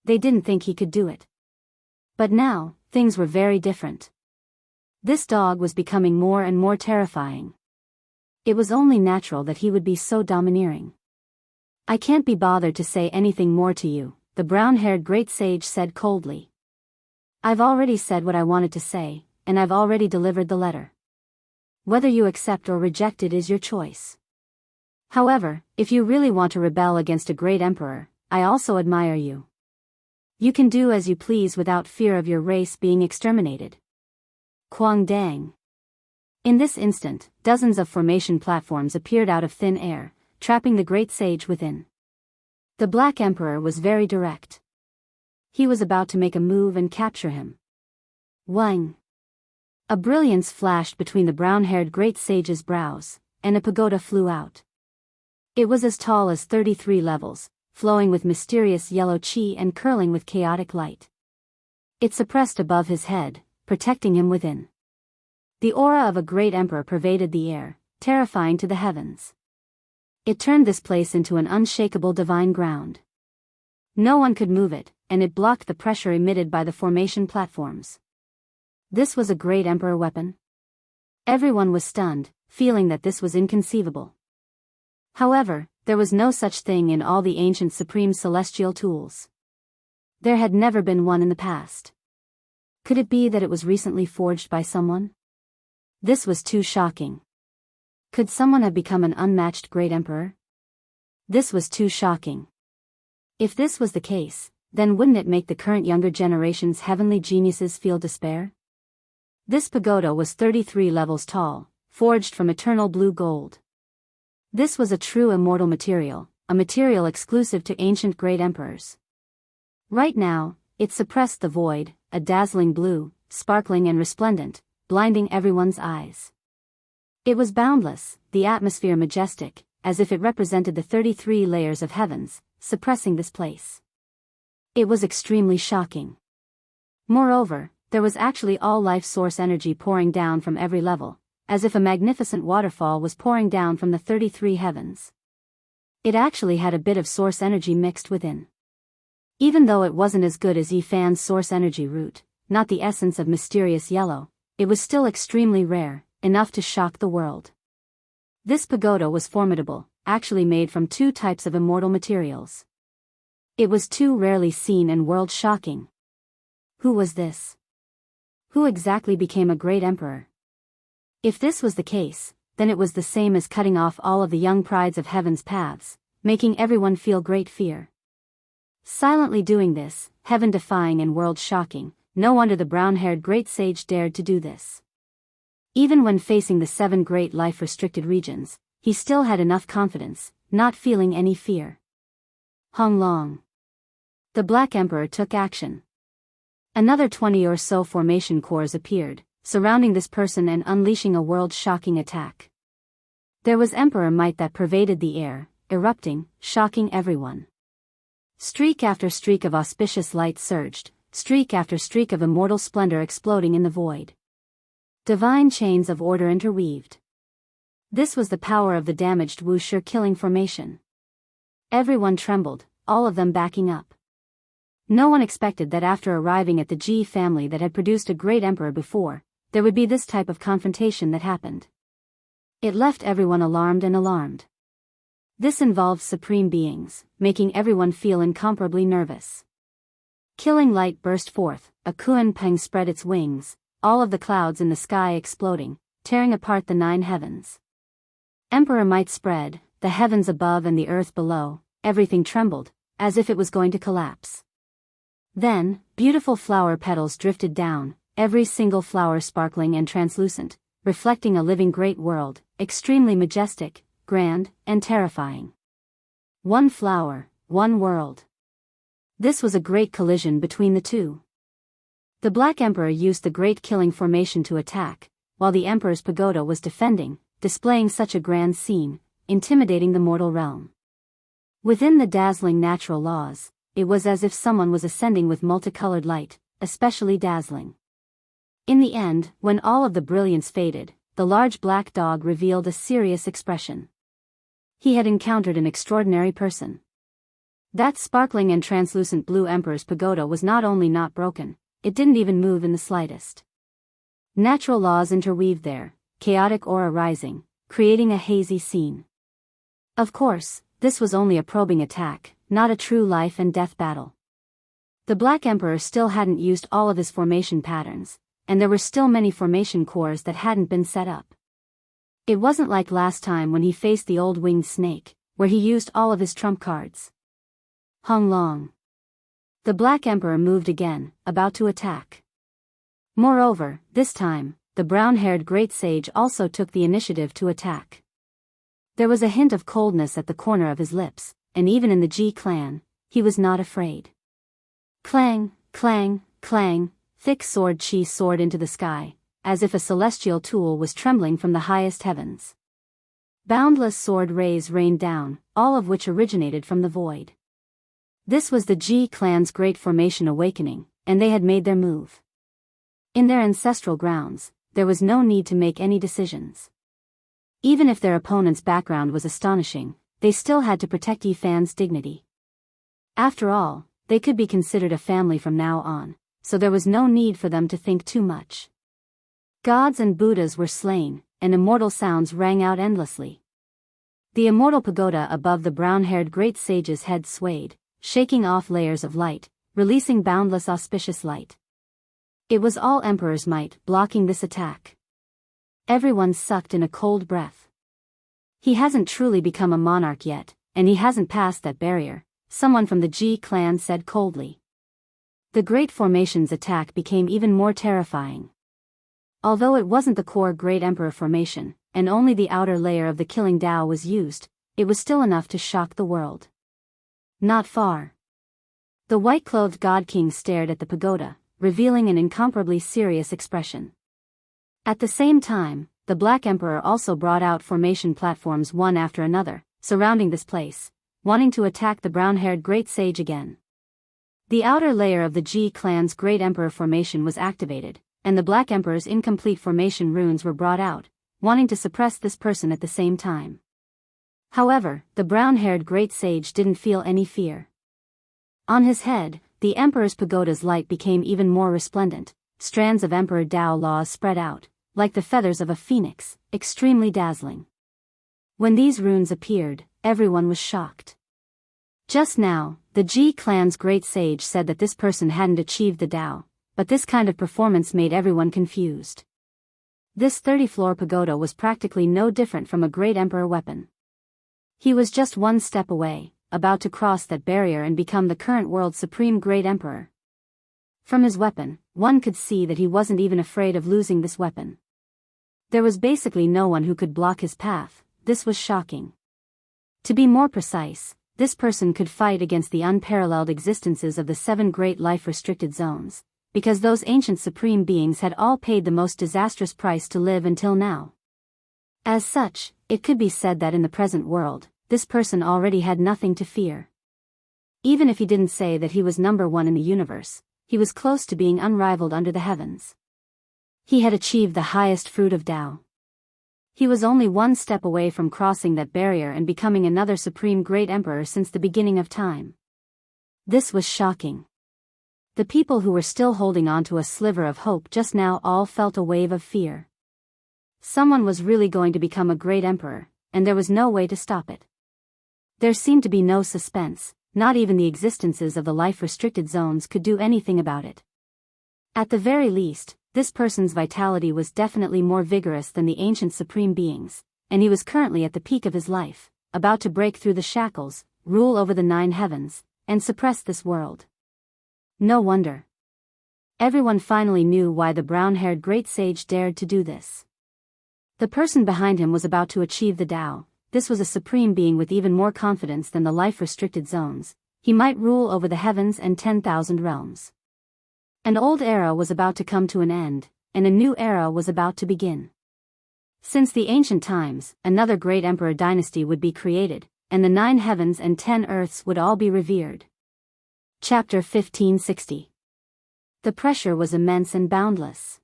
They didn't think he could do it. But now, things were very different. This dog was becoming more and more terrifying. It was only natural that he would be so domineering. I can't be bothered to say anything more to you, the brown-haired great sage said coldly. I've already said what I wanted to say, and I've already delivered the letter. Whether you accept or reject it is your choice. However, if you really want to rebel against a great emperor, I also admire you. You can do as you please without fear of your race being exterminated. Quang Dang. In this instant, dozens of formation platforms appeared out of thin air, trapping the great sage within. The Black Emperor was very direct. He was about to make a move and capture him. Wang. A brilliance flashed between the brown-haired great sage's brows, and a pagoda flew out. It was as tall as 33 levels, flowing with mysterious yellow chi and curling with chaotic light. It suppressed above his head, protecting him within. The aura of a great emperor pervaded the air, terrifying to the heavens. It turned this place into an unshakable divine ground. No one could move it, and it blocked the pressure emitted by the formation platforms. This was a great emperor weapon? Everyone was stunned, feeling that this was inconceivable. However, there was no such thing in all the ancient supreme celestial tools. There had never been one in the past. Could it be that it was recently forged by someone? This was too shocking. Could someone have become an unmatched great emperor? This was too shocking. If this was the case, then wouldn't it make the current younger generation's heavenly geniuses feel despair? This pagoda was 33 levels tall, forged from eternal blue gold. This was a true immortal material, a material exclusive to ancient great emperors. Right now, it suppressed the void, a dazzling blue, sparkling and resplendent, blinding everyone's eyes. It was boundless, the atmosphere majestic, as if it represented the 33 layers of heavens, suppressing this place. It was extremely shocking. Moreover, there was actually all life source energy pouring down from every level, as if a magnificent waterfall was pouring down from the 33 heavens. It actually had a bit of source energy mixed within. Even though it wasn't as good as Yifan's source energy root, not the essence of mysterious yellow, it was still extremely rare, enough to shock the world. This pagoda was formidable, actually made from 2 types of immortal materials. It was too rarely seen and world-shocking. Who was this? Who exactly became a great emperor? If this was the case, then it was the same as cutting off all of the young prides of heaven's paths, making everyone feel great fear. Silently doing this, heaven-defying and world-shocking, no wonder the brown-haired great sage dared to do this. Even when facing the 7 great life-restricted regions, he still had enough confidence, not feeling any fear. Hung Long. The Black Emperor took action. Another 20 or so formation cores appeared, surrounding this person and unleashing a world-shocking attack. There was emperor might that pervaded the air, erupting, shocking everyone. Streak after streak of auspicious light surged, streak after streak of immortal splendor exploding in the void. Divine chains of order interweaved. This was the power of the damaged Wuxia killing formation. Everyone trembled, all of them backing up. No one expected that after arriving at the Ji family that had produced a great emperor before, there would be this type of confrontation that happened. It left everyone alarmed. This involved supreme beings, making everyone feel incomparably nervous. Killing light burst forth, a Kuan Peng spread its wings, all of the clouds in the sky exploding, tearing apart the 9 heavens. Emperor might spread, the heavens above and the earth below, everything trembled, as if it was going to collapse. Then, beautiful flower petals drifted down, every single flower sparkling and translucent, reflecting a living great world, extremely majestic, grand, and terrifying. One flower, one world. This was a great collision between the two. The Black Emperor used the Great Killing Formation to attack, while the Emperor's pagoda was defending, displaying such a grand scene, intimidating the mortal realm. Within the dazzling natural laws, it was as if someone was ascending with multicolored light, especially dazzling. In the end, when all of the brilliance faded, the large black dog revealed a serious expression. He had encountered an extraordinary person. That sparkling and translucent blue Emperor's pagoda was not only not broken, it didn't even move in the slightest. Natural laws interweaved there, chaotic aura rising, creating a hazy scene. Of course, this was only a probing attack, not a true life and death battle. The Black Emperor still hadn't used all of his formation patterns, and there were still many formation cores that hadn't been set up. It wasn't like last time when he faced the old winged snake, where he used all of his trump cards. Hung Long. The Black Emperor moved again, about to attack. Moreover, this time, the brown-haired great sage also took the initiative to attack. There was a hint of coldness at the corner of his lips, and even in the Ji clan, he was not afraid. Clang, clang, clang, thick sword chi soared into the sky, as if a celestial tool was trembling from the highest heavens. Boundless sword rays rained down, all of which originated from the void. This was the Ji clan's great formation awakening, and they had made their move. In their ancestral grounds, there was no need to make any decisions. Even if their opponent's background was astonishing, they still had to protect Yifan's dignity. After all, they could be considered a family from now on, so there was no need for them to think too much. Gods and Buddhas were slain, and immortal sounds rang out endlessly. The immortal pagoda above the brown-haired great sage's head swayed, shaking off layers of light, releasing boundless auspicious light. It was all Emperor's might blocking this attack. Everyone sucked in a cold breath. He hasn't truly become a monarch yet, and he hasn't passed that barrier, someone from the Ji clan said coldly. The Great Formation's attack became even more terrifying. Although it wasn't the core Great Emperor formation, and only the outer layer of the killing Tao was used, it was still enough to shock the world. Not far. The white-clothed God King stared at the pagoda, revealing an incomparably serious expression. At the same time, the Black Emperor also brought out formation platforms one after another, surrounding this place, wanting to attack the brown-haired Great Sage again. The outer layer of the G clan's Great Emperor formation was activated, and the Black Emperor's incomplete formation runes were brought out, wanting to suppress this person at the same time. However, the brown-haired Great Sage didn't feel any fear. On his head, the Emperor's pagoda's light became even more resplendent. Strands of Emperor Dao laws spread out, like the feathers of a phoenix, extremely dazzling. When these runes appeared, everyone was shocked. Just now, the G clan's Great Sage said that this person hadn't achieved the Dao, but this kind of performance made everyone confused. This 30-floor pagoda was practically no different from a Great Emperor weapon. He was just one step away, about to cross that barrier and become the current world's supreme Great Emperor. From his weapon, one could see that he wasn't even afraid of losing this weapon. There was basically no one who could block his path. This was shocking. To be more precise, this person could fight against the unparalleled existences of the 7 great life-restricted zones, because those ancient supreme beings had all paid the most disastrous price to live until now. As such, it could be said that in the present world, this person already had nothing to fear. Even if he didn't say that he was number 1 in the universe, he was close to being unrivaled under the heavens. He had achieved the highest fruit of Tao. He was only one step away from crossing that barrier and becoming another supreme Great Emperor since the beginning of time. This was shocking. The people who were still holding on to a sliver of hope just now all felt a wave of fear. Someone was really going to become a Great Emperor, and there was no way to stop it. There seemed to be no suspense, not even the existences of the life-restricted zones could do anything about it. At the very least, this person's vitality was definitely more vigorous than the ancient supreme beings, and he was currently at the peak of his life, about to break through the shackles, rule over the 9 heavens, and suppress this world. No wonder. Everyone finally knew why the brown-haired Great Sage dared to do this. The person behind him was about to achieve the Tao. This was a supreme being with even more confidence than the life-restricted zones. He might rule over the heavens and 10,000 realms. An old era was about to come to an end, and a new era was about to begin. Since the ancient times, another great emperor dynasty would be created, and the 9 heavens and 10 earths would all be revered. Chapter 1560. The pressure was immense and boundless.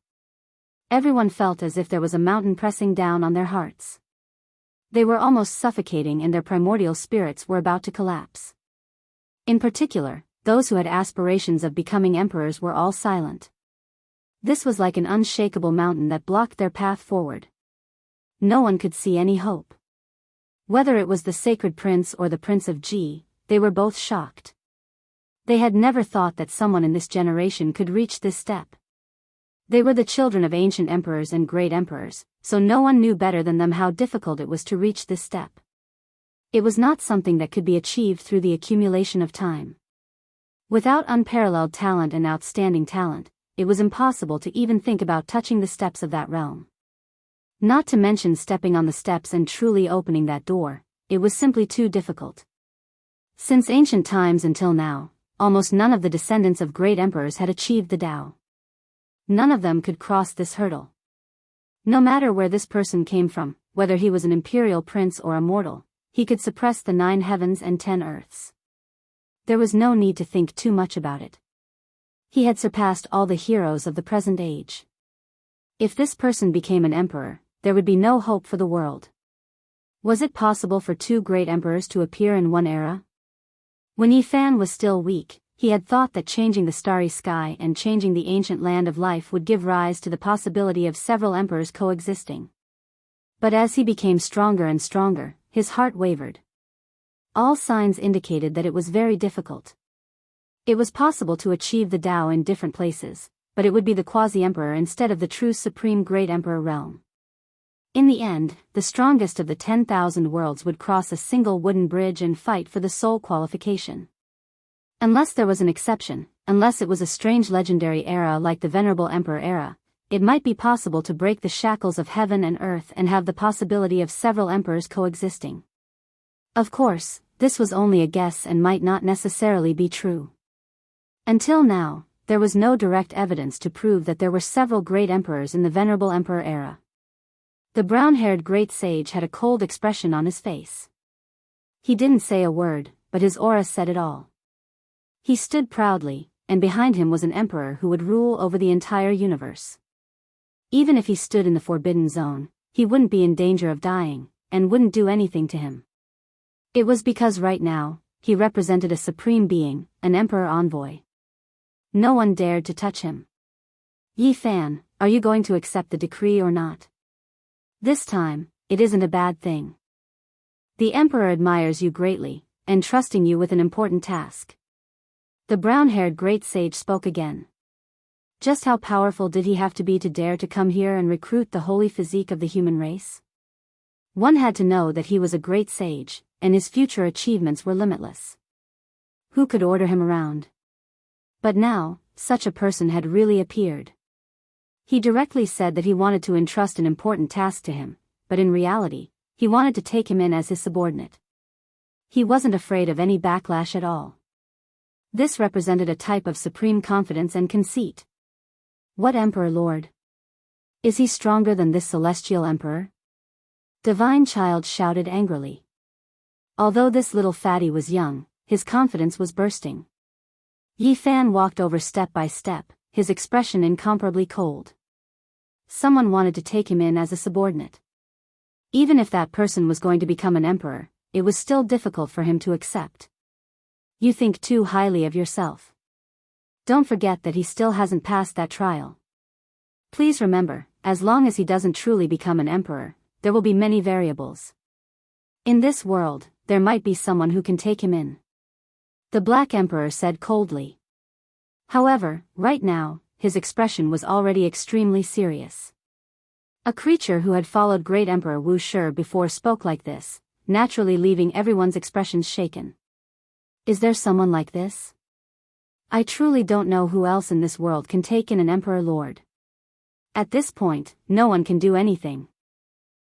Everyone felt as if there was a mountain pressing down on their hearts. They were almost suffocating and their primordial spirits were about to collapse. In particular, those who had aspirations of becoming emperors were all silent. This was like an unshakable mountain that blocked their path forward. No one could see any hope. Whether it was the sacred prince or the Prince of G, they were both shocked. They had never thought that someone in this generation could reach this step. They were the children of ancient emperors and great emperors, so no one knew better than them how difficult it was to reach this step. It was not something that could be achieved through the accumulation of time. Without unparalleled talent and outstanding talent, it was impossible to even think about touching the steps of that realm. Not to mention stepping on the steps and truly opening that door, it was simply too difficult. Since ancient times until now, almost none of the descendants of great emperors had achieved the Tao. None of them could cross this hurdle. No matter where this person came from, whether he was an imperial prince or a mortal, he could suppress the 9 heavens and 10 earths. There was no need to think too much about it. He had surpassed all the heroes of the present age. If this person became an emperor, there would be no hope for the world. Was it possible for 2 great emperors to appear in one era? When Yifan was still weak, he had thought that changing the starry sky and changing the ancient land of life would give rise to the possibility of several emperors coexisting. But as he became stronger and stronger, his heart wavered. All signs indicated that it was very difficult. It was possible to achieve the Tao in different places, but it would be the quasi-emperor instead of the true supreme great emperor realm. In the end, the strongest of the 10,000 worlds would cross a single wooden bridge and fight for the sole qualification. Unless there was an exception, unless it was a strange legendary era like the Venerable Emperor era, it might be possible to break the shackles of heaven and earth and have the possibility of several emperors coexisting. Of course, this was only a guess and might not necessarily be true. Until now, there was no direct evidence to prove that there were several great emperors in the venerable emperor era. The brown-haired great sage had a cold expression on his face. He didn't say a word, but his aura said it all. He stood proudly, and behind him was an emperor who would rule over the entire universe. Even if he stood in the forbidden zone, he wouldn't be in danger of dying, and wouldn't do anything to him. It was because right now, he represented a supreme being, an emperor envoy. No one dared to touch him. Yi Fan, are you going to accept the decree or not? This time, it isn't a bad thing. The emperor admires you greatly, entrusting you with an important task. The brown-haired great sage spoke again. Just how powerful did he have to be to dare to come here and recruit the holy physique of the human race? One had to know that he was a great sage, and his future achievements were limitless. Who could order him around? But now, such a person had really appeared. He directly said that he wanted to entrust an important task to him, but in reality, he wanted to take him in as his subordinate. He wasn't afraid of any backlash at all. This represented a type of supreme confidence and conceit. What emperor lord? Is he stronger than this celestial emperor? Divine Child shouted angrily. Although this little fatty was young, his confidence was bursting. Yi Fan walked over step by step, his expression incomparably cold. Someone wanted to take him in as a subordinate. Even if that person was going to become an emperor, it was still difficult for him to accept. You think too highly of yourself. Don't forget that he still hasn't passed that trial. Please remember, as long as he doesn't truly become an emperor, there will be many variables. In this world, there might be someone who can take him in. The Black Emperor said coldly. However, right now, his expression was already extremely serious. A creature who had followed Great Emperor Wu Shi before spoke like this, naturally leaving everyone's expressions shaken. Is there someone like this? I truly don't know who else in this world can take in an emperor lord. At this point, no one can do anything.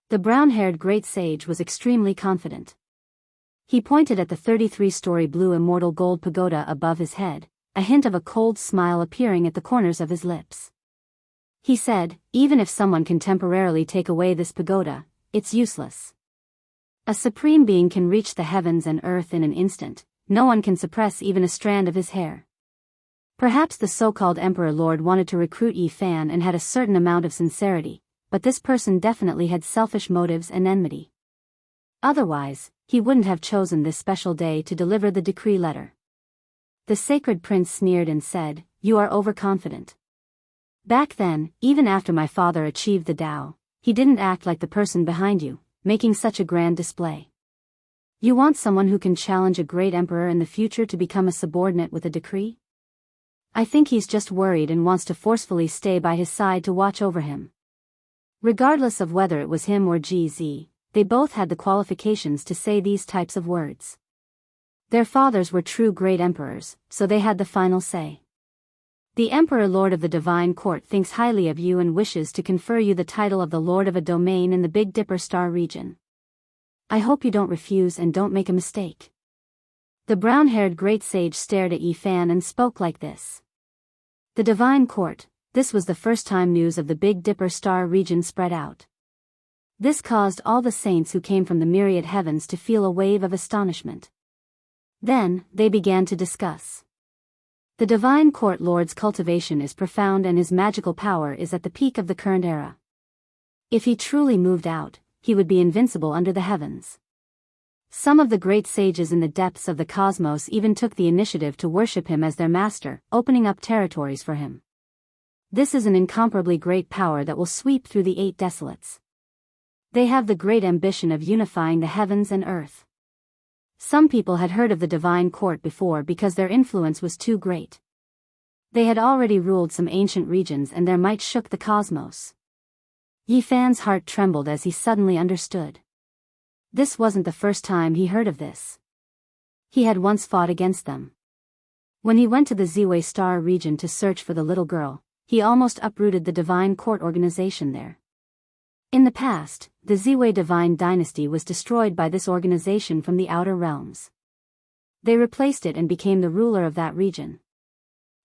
The brown-haired great sage was extremely confident. He pointed at the 33-story blue immortal gold pagoda above his head, a hint of a cold smile appearing at the corners of his lips. He said, even if someone can temporarily take away this pagoda, it's useless. A supreme being can reach the heavens and earth in an instant. No one can suppress even a strand of his hair. Perhaps the so-called Emperor Lord wanted to recruit Yi Fan and had a certain amount of sincerity, but this person definitely had selfish motives and enmity. Otherwise, he wouldn't have chosen this special day to deliver the decree letter. The sacred prince sneered and said, "You are overconfident. Back then, even after my father achieved the Tao, he didn't act like the person behind you, making such a grand display. You want someone who can challenge a great emperor in the future to become a subordinate with a decree? I think he's just worried and wants to forcefully stay by his side to watch over him." Regardless of whether it was him or GZ, they both had the qualifications to say these types of words. Their fathers were true great emperors, so they had the final say. The Emperor Lord of the Divine Court thinks highly of you and wishes to confer you the title of the Lord of a domain in the Big Dipper Star region. I hope you don't refuse and don't make a mistake. The brown-haired great sage stared at Yi Fan and spoke like this. The Divine Court, this was the first time news of the Big Dipper Star region spread out. This caused all the saints who came from the myriad heavens to feel a wave of astonishment. Then, they began to discuss. The Divine Court Lord's cultivation is profound and his magical power is at the peak of the current era. If he truly moved out, he would be invincible under the heavens. Some of the great sages in the depths of the cosmos even took the initiative to worship him as their master, opening up territories for him. This is an incomparably great power that will sweep through the 8 desolates. They have the great ambition of unifying the heavens and earth. Some people had heard of the Divine Court before because their influence was too great. They had already ruled some ancient regions and their might shook the cosmos. Yi Fan's heart trembled as he suddenly understood. This wasn't the first time he heard of this. He had once fought against them. When he went to the Ziwei Star region to search for the little girl, he almost uprooted the Divine Court organization there. In the past, the Ziwei Divine Dynasty was destroyed by this organization from the outer realms. They replaced it and became the ruler of that region.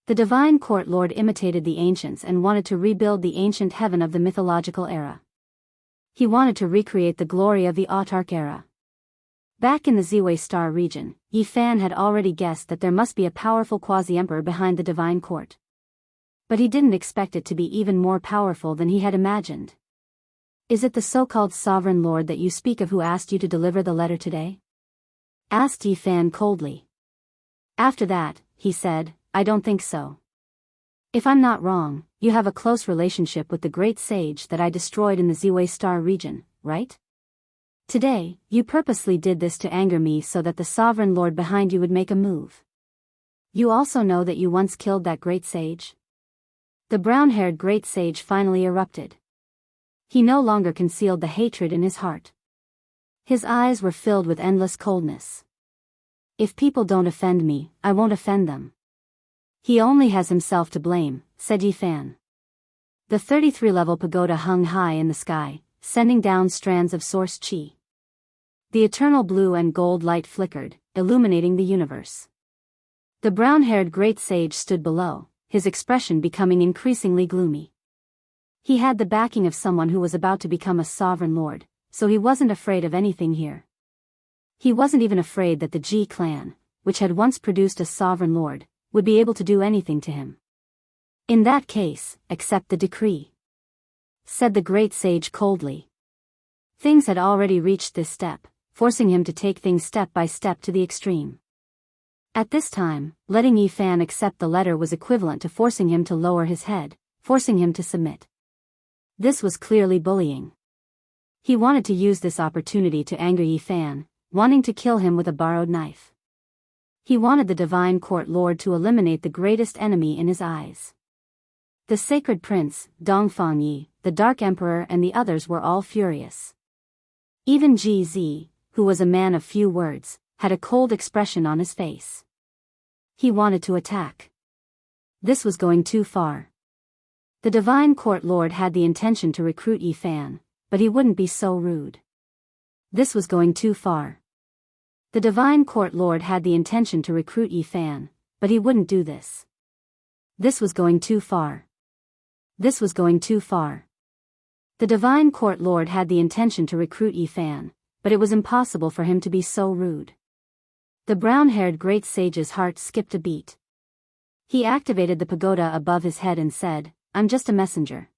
The divine court lord imitated the ancients and wanted to rebuild the ancient heaven of the mythological era. He wanted to recreate the glory of the autarch era. Back in the Ziwei Star region, Yi Fan had already guessed that there must be a powerful quasi-emperor behind the divine court. But he didn't expect it to be even more powerful than he had imagined. Is it the so-called sovereign lord that you speak of who asked you to deliver the letter today? Asked Yi Fan coldly. After that, he said, I don't think so. If I'm not wrong, you have a close relationship with the great sage that I destroyed in the Ziwei Star region, right? Today, you purposely did this to anger me so that the sovereign lord behind you would make a move. You also know that you once killed that great sage? The brown-haired great sage finally erupted. He no longer concealed the hatred in his heart. His eyes were filled with endless coldness. If people don't offend me, I won't offend them. He only has himself to blame, said Yi Fan. The 33-level pagoda hung high in the sky, sending down strands of source chi. The eternal blue and gold light flickered, illuminating the universe. The brown-haired great sage stood below, his expression becoming increasingly gloomy. He had the backing of someone who was about to become a sovereign lord, so he wasn't afraid of anything here. He wasn't even afraid that the Ji clan, which had once produced a sovereign lord, would be able to do anything to him. In that case, accept the decree, said the great sage coldly. Things had already reached this step, forcing him to take things step by step to the extreme. At this time, letting Yi Fan accept the letter was equivalent to forcing him to lower his head, forcing him to submit. This was clearly bullying. He wanted to use this opportunity to anger Yi Fan, wanting to kill him with a borrowed knife. He wanted the divine court lord to eliminate the greatest enemy in his eyes. The sacred prince, Dongfang Yi, the dark emperor and the others were all furious. Even Ji Zi, who was a man of few words, had a cold expression on his face. He wanted to attack. This was going too far. The divine court lord had the intention to recruit Yi Fan, but he wouldn't be so rude. This was going too far. The divine court lord had the intention to recruit Yi Fan, but he wouldn't do this. This was going too far. This was going too far. The divine court lord had the intention to recruit Yi Fan, but it was impossible for him to be so rude. The brown-haired great sage's heart skipped a beat. He activated the pagoda above his head and said, I'm just a messenger.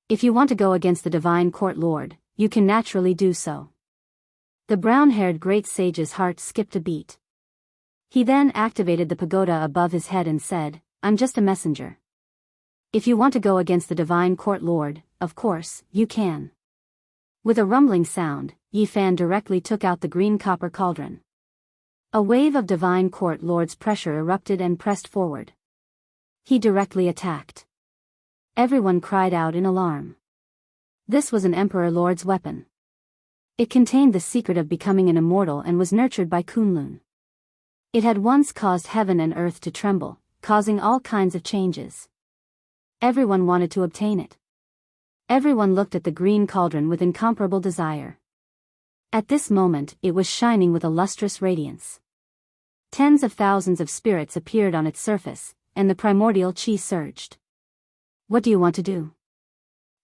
If you want to go against the divine court lord, you can naturally do so. The brown-haired great sage's heart skipped a beat. He then activated the pagoda above his head and said, I'm just a messenger. If you want to go against the divine court lord, of course, you can. With a rumbling sound, Yi Fan directly took out the green copper cauldron. A wave of divine court lord's pressure erupted and pressed forward. He directly attacked. Everyone cried out in alarm. This was an emperor lord's weapon. It contained the secret of becoming an immortal and was nurtured by Kunlun. It had once caused heaven and earth to tremble, causing all kinds of changes. Everyone wanted to obtain it. Everyone looked at the green cauldron with incomparable desire. At this moment, it was shining with a lustrous radiance. Tens of thousands of spirits appeared on its surface, and the primordial chi surged. What do you want to do?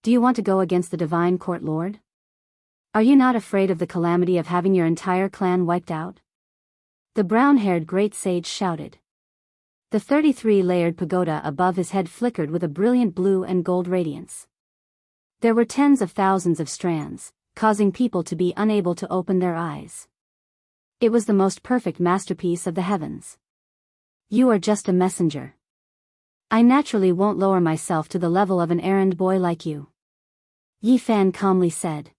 Do you want to go against the divine court lord? Are you not afraid of the calamity of having your entire clan wiped out? The brown-haired great sage shouted. The 33-layered pagoda above his head flickered with a brilliant blue and gold radiance. There were tens of thousands of strands, causing people to be unable to open their eyes. It was the most perfect masterpiece of the heavens. You are just a messenger. I naturally won't lower myself to the level of an errand boy like you. Yi Fan calmly said.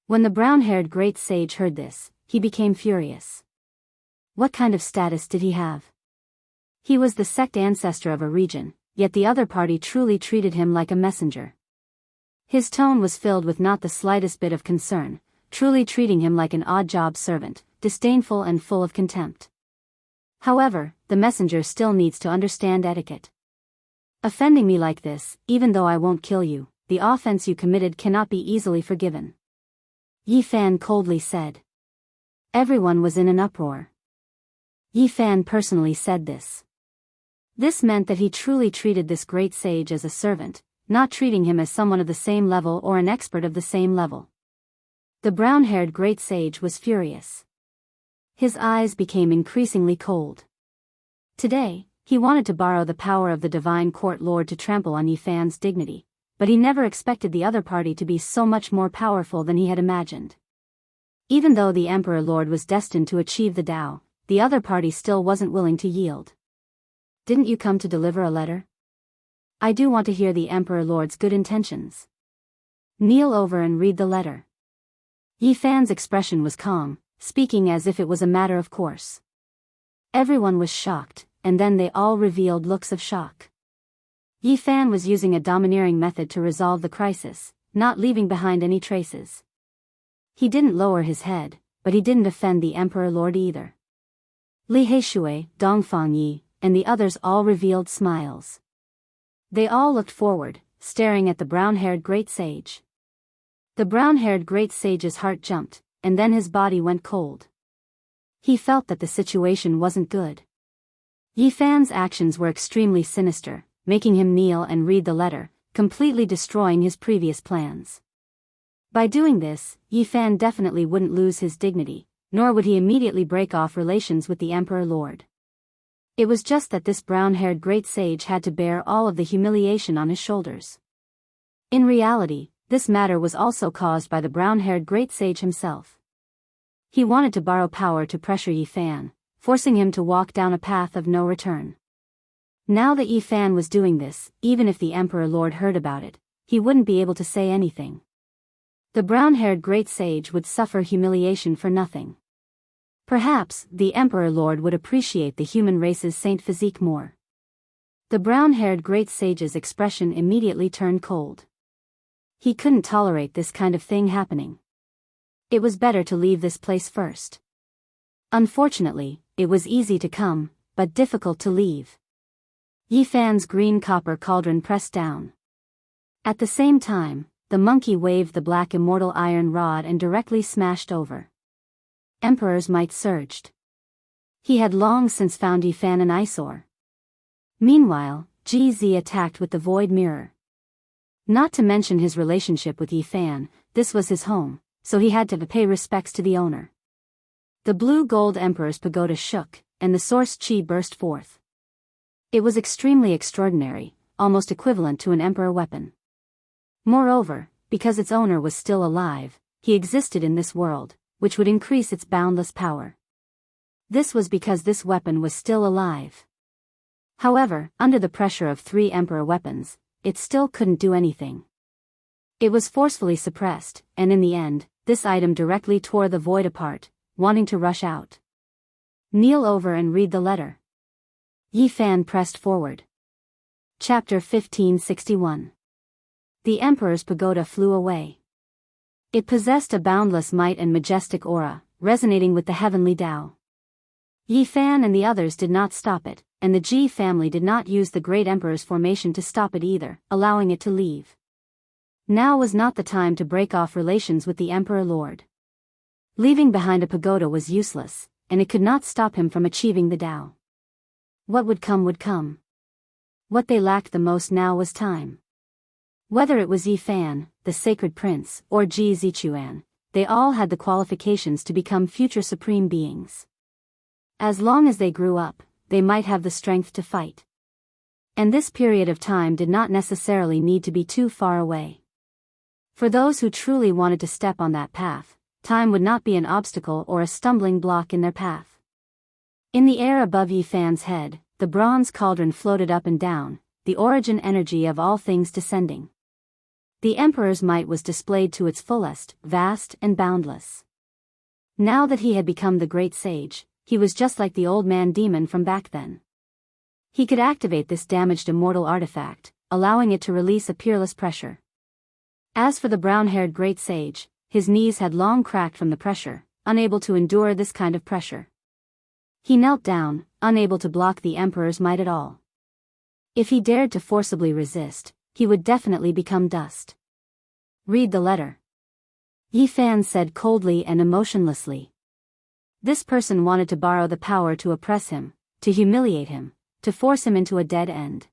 When the brown-haired great sage heard this, he became furious. What kind of status did he have? He was the sect ancestor of a region, yet the other party truly treated him like a messenger. His tone was filled with not the slightest bit of concern, truly treating him like an odd-job servant, disdainful and full of contempt. However, the messenger still needs to understand etiquette. Offending me like this, even though I won't kill you, the offense you committed cannot be easily forgiven. Yi Fan coldly said. Everyone was in an uproar. Yi Fan personally said this. This meant that he truly treated this great sage as a servant, not treating him as someone of the same level or an expert of the same level. The brown-haired great sage was furious. His eyes became increasingly cold. Today, he wanted to borrow the power of the divine court lord to trample on Yi Fan's dignity, but he never expected the other party to be so much more powerful than he had imagined. Even though the Emperor Lord was destined to achieve the Tao, the other party still wasn't willing to yield. Didn't you come to deliver a letter? I do want to hear the Emperor Lord's good intentions. Kneel over and read the letter. Yi Fan's expression was calm, speaking as if it was a matter of course. Everyone was shocked, and then they all revealed looks of shock. Yi Fan was using a domineering method to resolve the crisis, not leaving behind any traces. He didn't lower his head, but he didn't offend the Emperor Lord either. Li Heishui, Dongfang Yi, and the others all revealed smiles. They all looked forward, staring at the brown-haired great sage. The brown-haired great sage's heart jumped, and then his body went cold. He felt that the situation wasn't good. Yi Fan's actions were extremely sinister, making him kneel and read the letter, completely destroying his previous plans. By doing this, Yi Fan definitely wouldn't lose his dignity, nor would he immediately break off relations with the Emperor Lord. It was just that this brown-haired great sage had to bear all of the humiliation on his shoulders. In reality, this matter was also caused by the brown-haired great sage himself. He wanted to borrow power to pressure Yi Fan, forcing him to walk down a path of no return. Now that Yi Fan was doing this, even if the Emperor Lord heard about it, he wouldn't be able to say anything. The brown-haired great sage would suffer humiliation for nothing. Perhaps, the Emperor Lord would appreciate the human race's saint physique more. The brown-haired great sage's expression immediately turned cold. He couldn't tolerate this kind of thing happening. It was better to leave this place first. Unfortunately, it was easy to come, but difficult to leave. Yi Fan's green copper cauldron pressed down. At the same time, the monkey waved the black immortal iron rod and directly smashed over. Emperor's might surged. He had long since found Yi Fan an eyesore. Meanwhile, GZ attacked with the void mirror. Not to mention his relationship with Yi Fan, this was his home, so he had to pay respects to the owner. The blue-gold Emperor's pagoda shook, and the source chi burst forth. It was extremely extraordinary, almost equivalent to an emperor weapon. Moreover, because its owner was still alive, he existed in this world, which would increase its boundless power. This was because this weapon was still alive. However, under the pressure of 3 emperor weapons, it still couldn't do anything. It was forcefully suppressed, and in the end, this item directly tore the void apart, wanting to rush out. Kneel over and read the letter. Yi Fan pressed forward. Chapter 1561. The Emperor's pagoda flew away. It possessed a boundless might and majestic aura, resonating with the heavenly Tao. Yi Fan and the others did not stop it, and the Ji family did not use the Great Emperor's formation to stop it either, allowing it to leave. Now was not the time to break off relations with the Emperor Lord. Leaving behind a pagoda was useless, and it could not stop him from achieving the Tao. What would come would come. What they lacked the most now was time. Whether it was Yi Fan, the Sacred Prince, or Ji Zichuan, they all had the qualifications to become future supreme beings. As long as they grew up, they might have the strength to fight. And this period of time did not necessarily need to be too far away. For those who truly wanted to step on that path, time would not be an obstacle or a stumbling block in their path. In the air above Yi Fan's head, the bronze cauldron floated up and down, the origin energy of all things descending. The Emperor's might was displayed to its fullest, vast and boundless. Now that he had become the great sage, he was just like the old man demon from back then. He could activate this damaged immortal artifact, allowing it to release a peerless pressure. As for the brown-haired great sage, his knees had long cracked from the pressure, unable to endure this kind of pressure. He knelt down, unable to block the Emperor's might at all. If he dared to forcibly resist, he would definitely become dust. Read the letter. Yi Fan said coldly and emotionlessly. This person wanted to borrow the power to oppress him, to humiliate him, to force him into a dead end.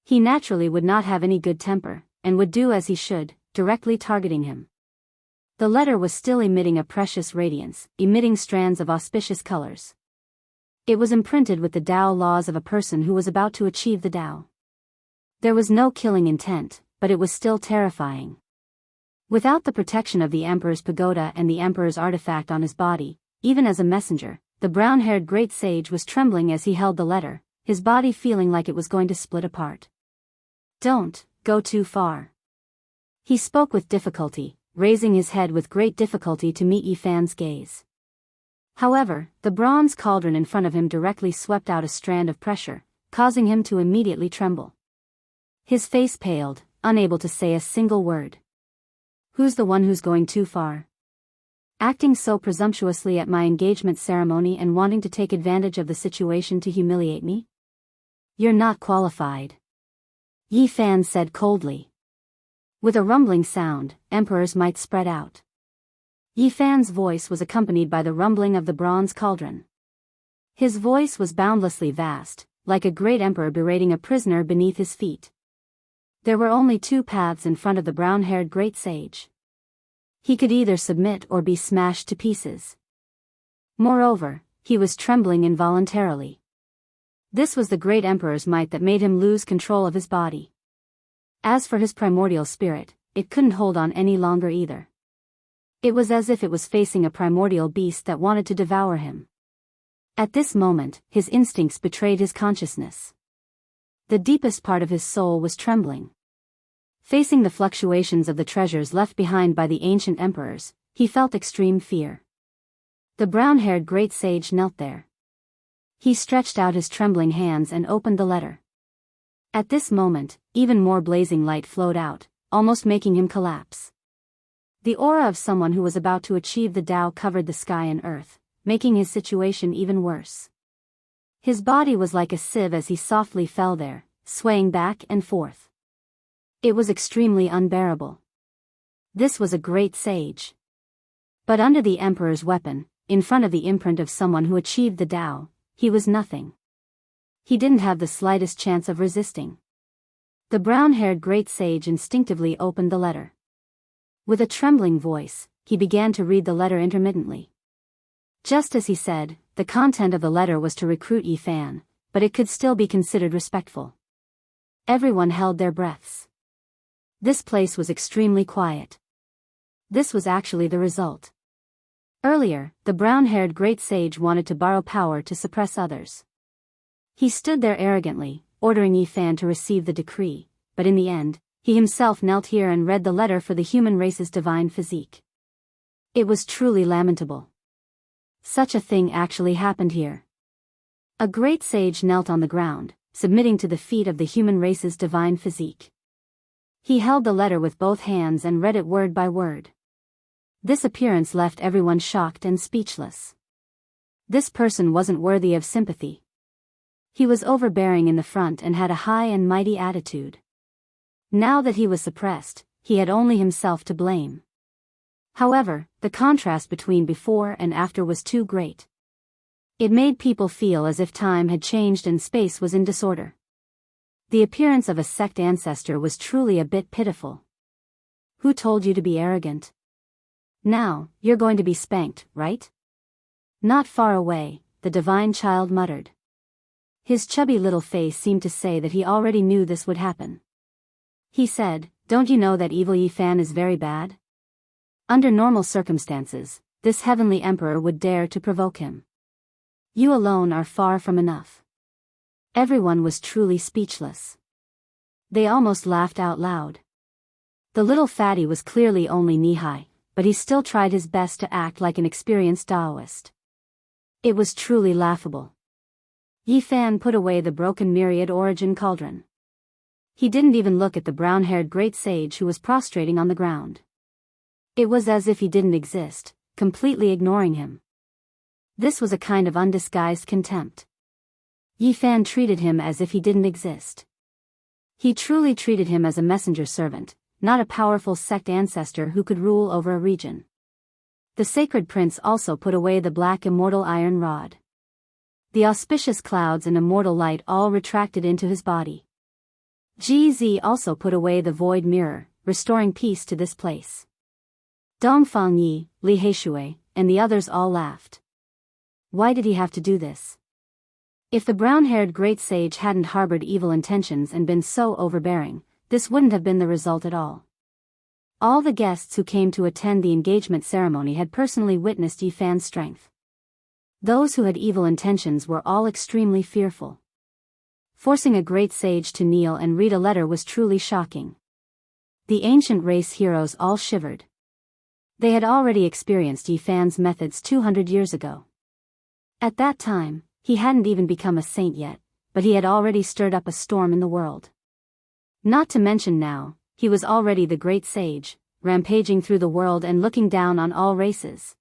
He naturally would not have any good temper, and would do as he should, directly targeting him. The letter was still emitting a precious radiance, emitting strands of auspicious colors. It was imprinted with the Tao laws of a person who was about to achieve the Tao. There was no killing intent, but it was still terrifying. Without the protection of the Emperor's pagoda and the Emperor's artifact on his body, even as a messenger, the brown-haired great sage was trembling as he held the letter, his body feeling like it was going to split apart. "Don't go too far." He spoke with difficulty, raising his head with great difficulty to meet Yi Fan's gaze. However, the bronze cauldron in front of him directly swept out a strand of pressure, causing him to immediately tremble. His face paled, unable to say a single word. "Who's the one who's going too far? Acting so presumptuously at my engagement ceremony and wanting to take advantage of the situation to humiliate me? You're not qualified," Yi Fan said coldly. With a rumbling sound, emperors might spread out. Yi Fan's voice was accompanied by the rumbling of the bronze cauldron. His voice was boundlessly vast, like a great emperor berating a prisoner beneath his feet. There were only two paths in front of the brown-haired great sage. He could either submit or be smashed to pieces. Moreover, he was trembling involuntarily. This was the great emperor's might that made him lose control of his body. As for his primordial spirit, it couldn't hold on any longer either. It was as if it was facing a primordial beast that wanted to devour him. At this moment, his instincts betrayed his consciousness. The deepest part of his soul was trembling. Facing the fluctuations of the treasures left behind by the ancient emperors, he felt extreme fear. The brown-haired great sage knelt there. He stretched out his trembling hands and opened the letter. At this moment, even more blazing light flowed out, almost making him collapse. The aura of someone who was about to achieve the Tao covered the sky and earth, making his situation even worse. His body was like a sieve as he softly fell there, swaying back and forth. It was extremely unbearable. This was a great sage. But under the Emperor's weapon, in front of the imprint of someone who achieved the Tao, he was nothing. He didn't have the slightest chance of resisting. The brown-haired great sage instinctively opened the letter. With a trembling voice, he began to read the letter intermittently. Just as he said, the content of the letter was to recruit Yi Fan, but it could still be considered respectful. Everyone held their breaths. This place was extremely quiet. This was actually the result. Earlier, the brown-haired great sage wanted to borrow power to suppress others. He stood there arrogantly, ordering Yi Fan to receive the decree, but in the end, he himself knelt here and read the letter for the human race's divine physique. It was truly lamentable. Such a thing actually happened here. A great sage knelt on the ground, submitting to the feet of the human race's divine physique. He held the letter with both hands and read it word by word. This appearance left everyone shocked and speechless. This person wasn't worthy of sympathy. He was overbearing in the front and had a high and mighty attitude. Now that he was suppressed, he had only himself to blame. However, the contrast between before and after was too great. It made people feel as if time had changed and space was in disorder. The appearance of a sect ancestor was truly a bit pitiful. Who told you to be arrogant? Now, you're going to be spanked, right? Not far away, the divine child muttered. His chubby little face seemed to say that he already knew this would happen. He said, "Don't you know that evil Yi Fan is very bad? Under normal circumstances, this heavenly emperor would dare to provoke him. You alone are far from enough." Everyone was truly speechless. They almost laughed out loud. The little fatty was clearly only knee-high, but he still tried his best to act like an experienced Taoist. It was truly laughable. Yi Fan put away the broken myriad origin cauldron. He didn't even look at the brown-haired great sage who was prostrating on the ground. It was as if he didn't exist, completely ignoring him. This was a kind of undisguised contempt. Yi Fan treated him as if he didn't exist. He truly treated him as a messenger servant, not a powerful sect ancestor who could rule over a region. The sacred prince also put away the black immortal iron rod. The auspicious clouds and immortal light all retracted into his body. GZ also put away the void mirror, restoring peace to this place. Dongfang Yi, Li Heishui, and the others all laughed. Why did he have to do this? If the brown-haired great sage hadn't harbored evil intentions and been so overbearing, this wouldn't have been the result at all. All the guests who came to attend the engagement ceremony had personally witnessed Yi Fan's strength. Those who had evil intentions were all extremely fearful. Forcing a great sage to kneel and read a letter was truly shocking. The ancient race heroes all shivered. They had already experienced Yi Fan's methods 200 years ago. At that time, he hadn't even become a saint yet, but he had already stirred up a storm in the world. Not to mention now, he was already the great sage, rampaging through the world and looking down on all races.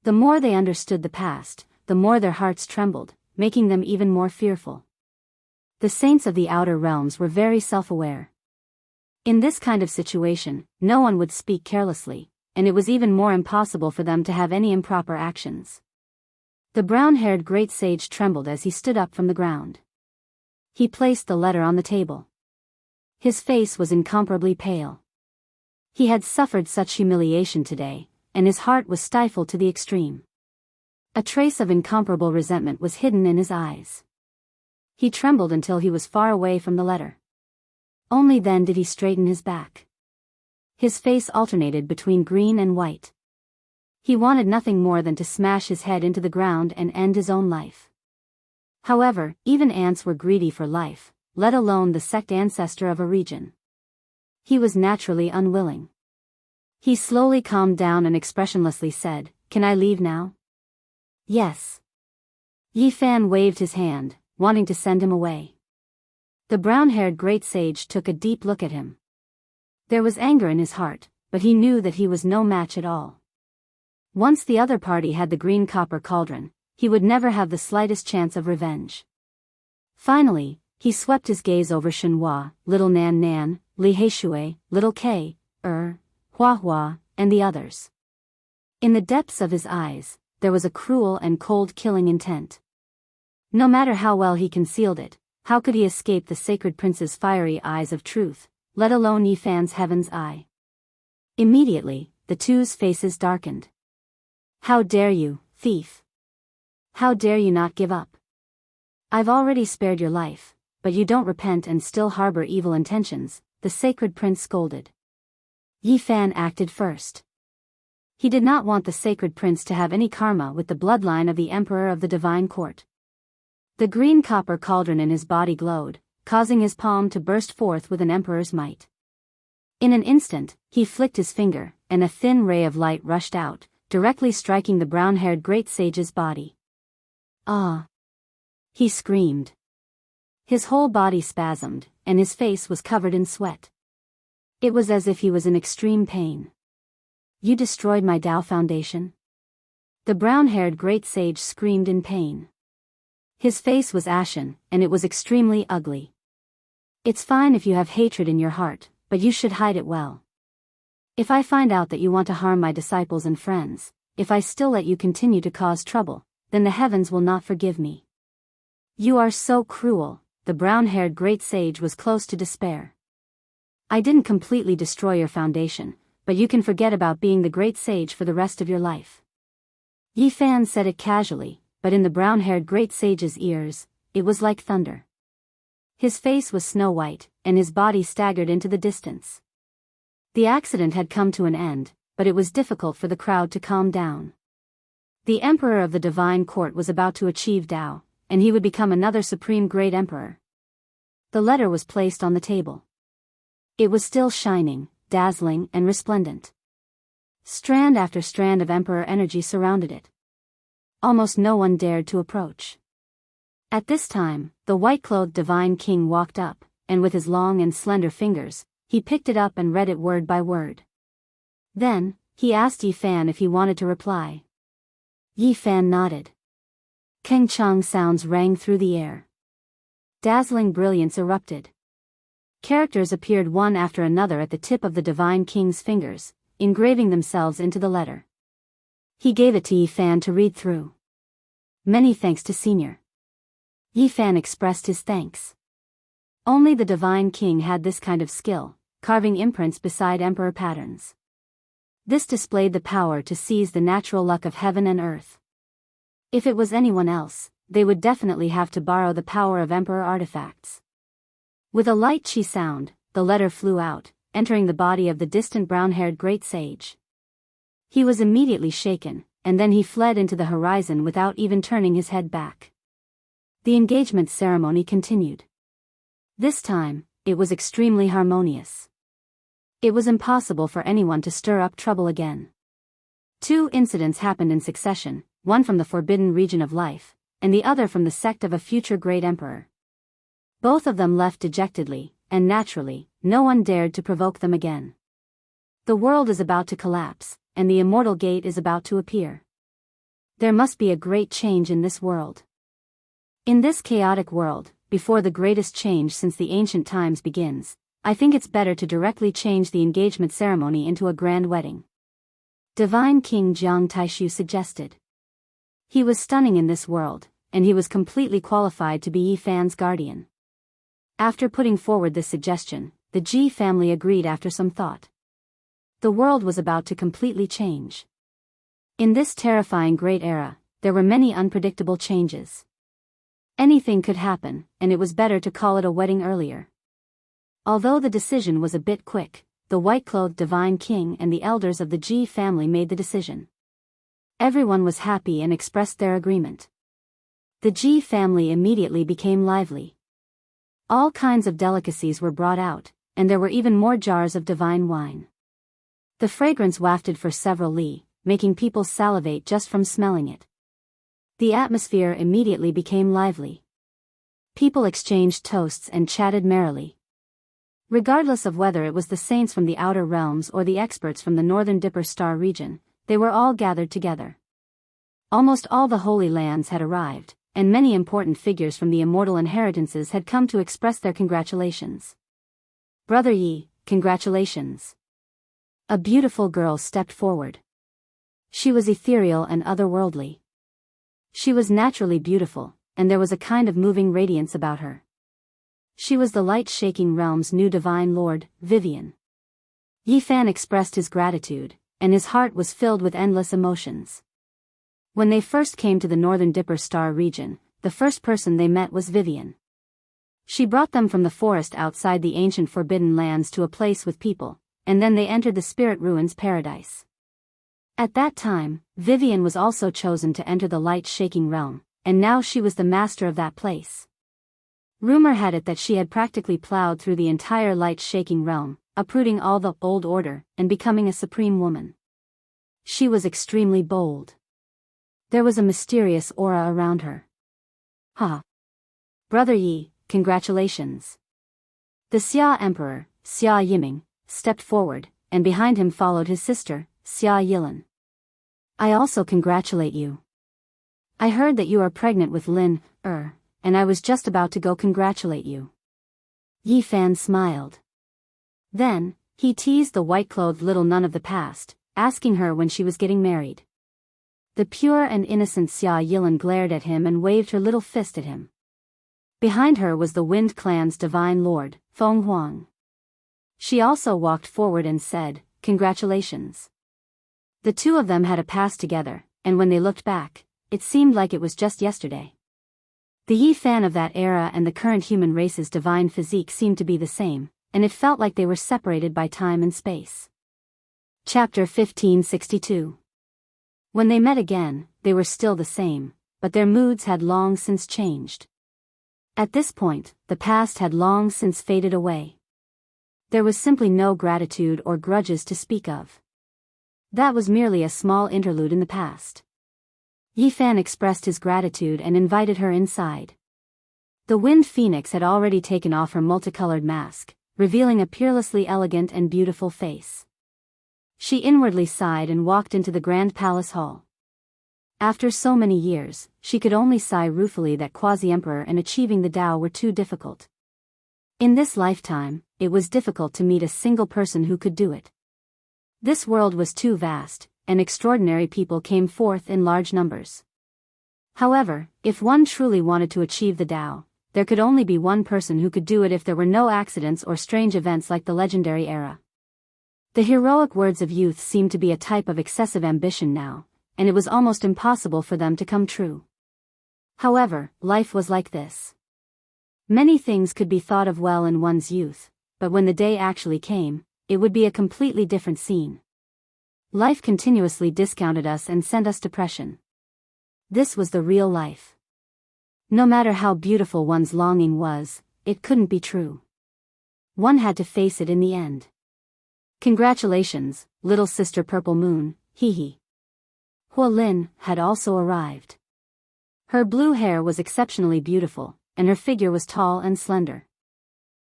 The more they understood the past, the more their hearts trembled, making them even more fearful. The saints of the outer realms were very self-aware. In this kind of situation, no one would speak carelessly, and it was even more impossible for them to have any improper actions. The brown-haired great sage trembled as he stood up from the ground. He placed the letter on the table. His face was incomparably pale. He had suffered such humiliation today, and his heart was stifled to the extreme. A trace of incomparable resentment was hidden in his eyes. He trembled until he was far away from the letter. Only then did he straighten his back. His face alternated between green and white. He wanted nothing more than to smash his head into the ground and end his own life. However, even ants were greedy for life, let alone the sect ancestor of a region. He was naturally unwilling. He slowly calmed down and expressionlessly said, "Can I leave now?" "Yes." Yi Fan waved his hand, wanting to send him away. The brown-haired great sage took a deep look at him. There was anger in his heart, but he knew that he was no match at all. Once the other party had the green copper cauldron, he would never have the slightest chance of revenge. Finally, he swept his gaze over Shenhua, Little Nan Nan, Li Heishui, Little K, Hua Hua, and the others. In the depths of his eyes, there was a cruel and cold-killing intent. No matter how well he concealed it, how could he escape the sacred prince's fiery eyes of truth, let alone Yi Fan's heaven's eye? Immediately, the two's faces darkened. "How dare you, thief! How dare you not give up? I've already spared your life, but you don't repent and still harbor evil intentions," the sacred prince scolded. Yi Fan acted first. He did not want the sacred prince to have any karma with the bloodline of the emperor of the divine court. The green copper cauldron in his body glowed, causing his palm to burst forth with an emperor's might. In an instant, he flicked his finger, and a thin ray of light rushed out, directly striking the brown-haired great sage's body. "Ah!" he screamed. His whole body spasmed, and his face was covered in sweat. It was as if he was in extreme pain. "You destroyed my Tao foundation?" The brown-haired great sage screamed in pain. His face was ashen, and it was extremely ugly. "It's fine if you have hatred in your heart, but you should hide it well. If I find out that you want to harm my disciples and friends, if I still let you continue to cause trouble, then the heavens will not forgive me." "You are so cruel," the brown-haired great sage was close to despair. "I didn't completely destroy your foundation, but you can forget about being the great sage for the rest of your life." Yi Fan said it casually, but in the brown-haired great sage's ears, it was like thunder. His face was snow-white, and his body staggered into the distance. The accident had come to an end, but it was difficult for the crowd to calm down. The emperor of the divine court was about to achieve Tao, and he would become another supreme great emperor. The letter was placed on the table. It was still shining, dazzling, and resplendent. Strand after strand of emperor energy surrounded it. Almost no one dared to approach. At this time, the white-clothed divine king walked up, and with his long and slender fingers, he picked it up and read it word by word. Then, he asked Yi Fan if he wanted to reply. Yi Fan nodded. Keng Chang sounds rang through the air. Dazzling brilliance erupted. Characters appeared one after another at the tip of the divine king's fingers, engraving themselves into the letter. He gave it to Yi Fan to read through. Many thanks to Senior. Yi Fan expressed his thanks. Only the Divine King had this kind of skill, carving imprints beside emperor patterns. This displayed the power to seize the natural luck of heaven and earth. If it was anyone else, they would definitely have to borrow the power of emperor artifacts. With a light chi sound, the letter flew out, entering the body of the distant brown-haired great sage. He was immediately shaken, and then he fled into the horizon without even turning his head back. The engagement ceremony continued. This time, it was extremely harmonious. It was impossible for anyone to stir up trouble again. 2 incidents happened in succession, one from the forbidden region of life, and the other from the sect of a future great emperor. Both of them left dejectedly, and naturally, no one dared to provoke them again. The world is about to collapse, and the immortal gate is about to appear. There must be a great change in this world. In this chaotic world, before the greatest change since the ancient times begins, I think it's better to directly change the engagement ceremony into a grand wedding. Divine King Jiang Taishu suggested. He was stunning in this world, and he was completely qualified to be Yi Fan's guardian. After putting forward this suggestion, the Ji family agreed after some thought. The world was about to completely change. In this terrifying great era, there were many unpredictable changes. Anything could happen, and it was better to call it a wedding earlier. Although the decision was a bit quick, the white-clothed Divine King and the elders of the Ji family made the decision. Everyone was happy and expressed their agreement. The Ji family immediately became lively. All kinds of delicacies were brought out, and there were even more jars of divine wine. The fragrance wafted for several li, making people salivate just from smelling it. The atmosphere immediately became lively. People exchanged toasts and chatted merrily. Regardless of whether it was the saints from the outer realms or the experts from the northern Dipper Star region, they were all gathered together. Almost all the Holy Lands had arrived, and many important figures from the immortal inheritances had come to express their congratulations. Brother Yi, congratulations. A beautiful girl stepped forward. She was ethereal and otherworldly. She was naturally beautiful, and there was a kind of moving radiance about her. She was the light-shaking realm's new divine lord, Vivian. Yi Fan expressed his gratitude, and his heart was filled with endless emotions. When they first came to the northern Dipper Star region, the first person they met was Vivian. She brought them from the forest outside the ancient Forbidden Lands to a place with people, and then they entered the Spirit Ruins Paradise. At that time, Vivian was also chosen to enter the light-shaking realm, and now she was the master of that place. Rumor had it that she had practically plowed through the entire light-shaking realm, uprooting all the old order and becoming a supreme woman. She was extremely bold. There was a mysterious aura around her. Ha! Brother Yi, congratulations. The Xia Emperor, Xia Yiming, stepped forward, and behind him followed his sister, Xia Yilan. I also congratulate you. I heard that you are pregnant with Lin, and I was just about to go congratulate you. Yi Fan smiled. Then, he teased the white-clothed little nun of the past, asking her when she was getting married. The pure and innocent Xia Yilan glared at him and waved her little fist at him. Behind her was the Wind Clan's divine lord, Feng Huang. She also walked forward and said, congratulations. The two of them had a past together, and when they looked back, it seemed like it was just yesterday. The Yi Fan of that era and the current human race's divine physique seemed to be the same, and it felt like they were separated by time and space. Chapter 1562. When they met again, they were still the same, but their moods had long since changed. At this point, the past had long since faded away. There was simply no gratitude or grudges to speak of. That was merely a small interlude in the past. Yi Fan expressed his gratitude and invited her inside. The Wind Phoenix had already taken off her multicolored mask, revealing a peerlessly elegant and beautiful face. She inwardly sighed and walked into the grand palace hall. After so many years, she could only sigh ruefully that Quasi-Emperor and achieving the Tao were too difficult. In this lifetime, it was difficult to meet a single person who could do it. This world was too vast, and extraordinary people came forth in large numbers. However, if one truly wanted to achieve the Tao, there could only be one person who could do it if there were no accidents or strange events like the legendary era. The heroic words of youth seemed to be a type of excessive ambition now, and it was almost impossible for them to come true. However, life was like this. Many things could be thought of well in one's youth, but when the day actually came, it would be a completely different scene. Life continuously discounted us and sent us depression. This was the real life. No matter how beautiful one's longing was, it couldn't be true. One had to face it in the end. Congratulations, little sister Purple Moon, hee. Hua Lin had also arrived. Her blue hair was exceptionally beautiful, and her figure was tall and slender.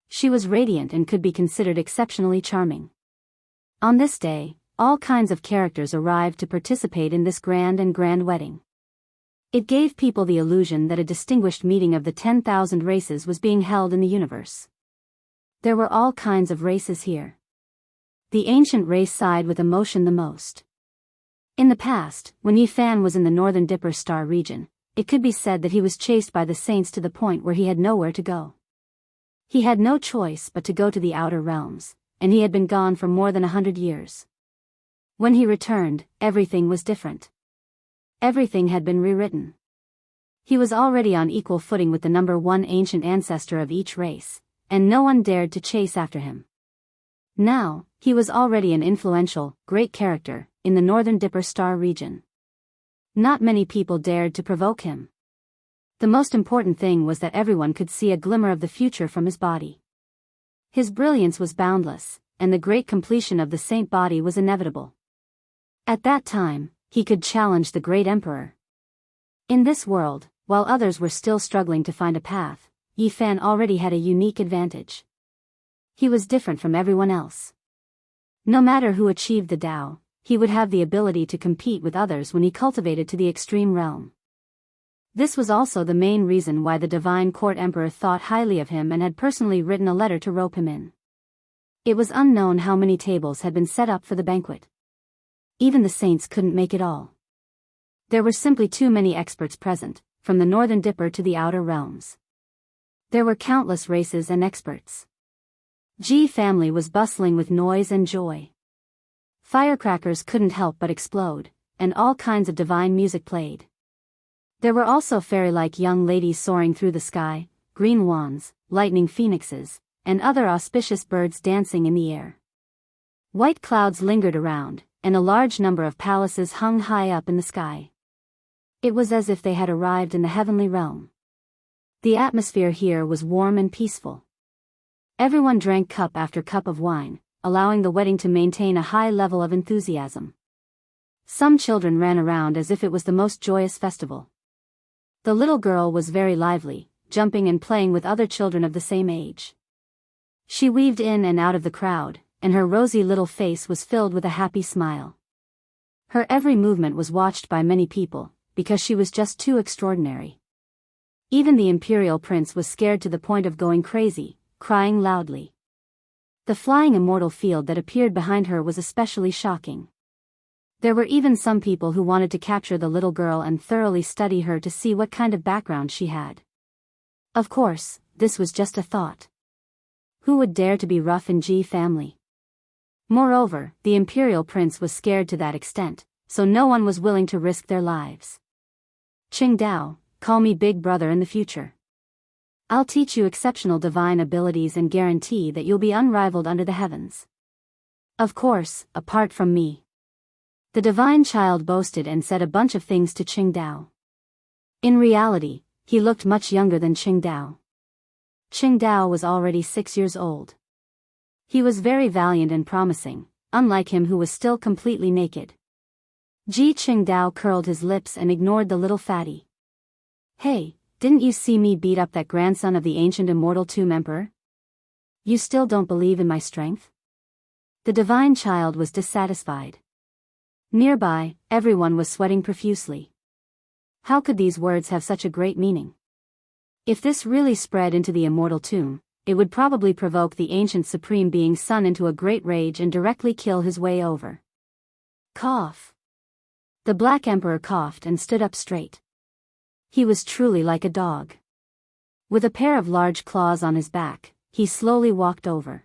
She was radiant and could be considered exceptionally charming. On this day, all kinds of characters arrived to participate in this grand wedding. It gave people the illusion that a distinguished meeting of the 10,000 races was being held in the universe. There were all kinds of races here. The ancient race sighed with emotion the most. In the past, when Yi Fan was in the Northern Dipper Star region, it could be said that he was chased by the saints to the point where he had nowhere to go. He had no choice but to go to the outer realms, and he had been gone for more than 100 years. When he returned, everything was different. Everything had been rewritten. He was already on equal footing with the number one ancient ancestor of each race, and no one dared to chase after him. Now, he was already an influential, great character in the Northern Dipper Star region. Not many people dared to provoke him. The most important thing was that everyone could see a glimmer of the future from his body. His brilliance was boundless, and the great completion of the saint body was inevitable. At that time, he could challenge the great emperor. In this world, while others were still struggling to find a path, Yi Fan already had a unique advantage. He was different from everyone else. No matter who achieved the Tao, he would have the ability to compete with others when he cultivated to the extreme realm. This was also the main reason why the Divine Court Emperor thought highly of him and had personally written a letter to rope him in. It was unknown how many tables had been set up for the banquet. Even the saints couldn't make it all. There were simply too many experts present, from the Northern Dipper to the outer realms. There were countless races and experts. Ji family was bustling with noise and joy. Firecrackers couldn't help but explode, and all kinds of divine music played. There were also fairy-like young ladies soaring through the sky, green wands, lightning phoenixes, and other auspicious birds dancing in the air. White clouds lingered around, and a large number of palaces hung high up in the sky. It was as if they had arrived in the heavenly realm. The atmosphere here was warm and peaceful. Everyone drank cup after cup of wine, allowing the wedding to maintain a high level of enthusiasm. Some children ran around as if it was the most joyous festival. The little girl was very lively, jumping and playing with other children of the same age. She weaved in and out of the crowd, and her rosy little face was filled with a happy smile. Her every movement was watched by many people, because she was just too extraordinary. Even the imperial prince was scared to the point of going crazy, crying loudly. The flying immortal field that appeared behind her was especially shocking. There were even some people who wanted to capture the little girl and thoroughly study her to see what kind of background she had. Of course, this was just a thought. Who would dare to be rough in Ji family? Moreover, the imperial prince was scared to that extent, so no one was willing to risk their lives. Qingdao, call me big brother in the future. I'll teach you exceptional divine abilities and guarantee that you'll be unrivaled under the heavens. Of course, apart from me. The divine child boasted and said a bunch of things to Qingdao. In reality, he looked much younger than Qingdao. Qingdao was already 6 years old. He was very valiant and promising, unlike him who was still completely naked. Ji Qingdao curled his lips and ignored the little fatty. Hey, didn't you see me beat up that grandson of the ancient immortal Tomb Emperor? You still don't believe in my strength? The divine child was dissatisfied. Nearby, everyone was sweating profusely. How could these words have such a great meaning? If this really spread into the immortal tomb, it would probably provoke the ancient supreme being's son into a great rage and directly kill his way over. Cough. The Black Emperor coughed and stood up straight. He was truly like a dog. With a pair of large claws on his back, he slowly walked over.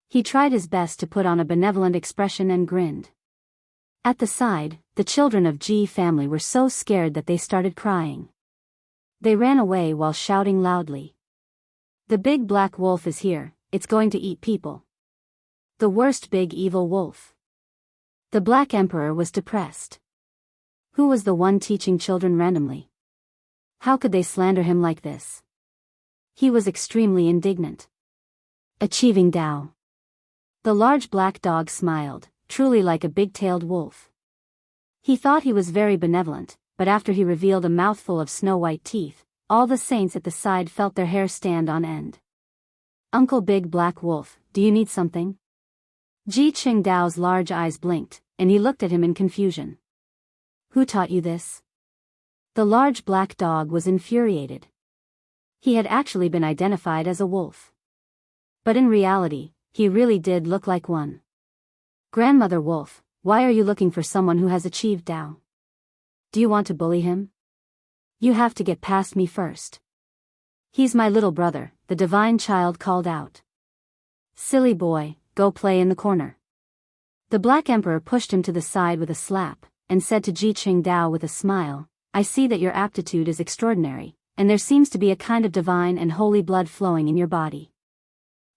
He tried his best to put on a benevolent expression and grinned. At the side, the children of G family were so scared that they started crying. They ran away while shouting loudly. The big black wolf is here, it's going to eat people. The worst big evil wolf. The Black Emperor was depressed. Who was the one teaching children randomly? How could they slander him like this? He was extremely indignant. Achieving Tao. The large black dog smiled, truly like a big-tailed wolf. He thought he was very benevolent, but after he revealed a mouthful of snow-white teeth, all the saints at the side felt their hair stand on end. Uncle Big Black Wolf, do you need something? Ji Qingdao's large eyes blinked, and he looked at him in confusion. Who taught you this? The large black dog was infuriated. He had actually been identified as a wolf. But in reality, he really did look like one. Grandmother Wolf, why are you looking for someone who has achieved Tao? Do you want to bully him? You have to get past me first. He's my little brother, the divine child called out. Silly boy, go play in the corner. The Black Emperor pushed him to the side with a slap, and said to Ji Qingdao with a smile, I see that your aptitude is extraordinary, and there seems to be a kind of divine and holy blood flowing in your body.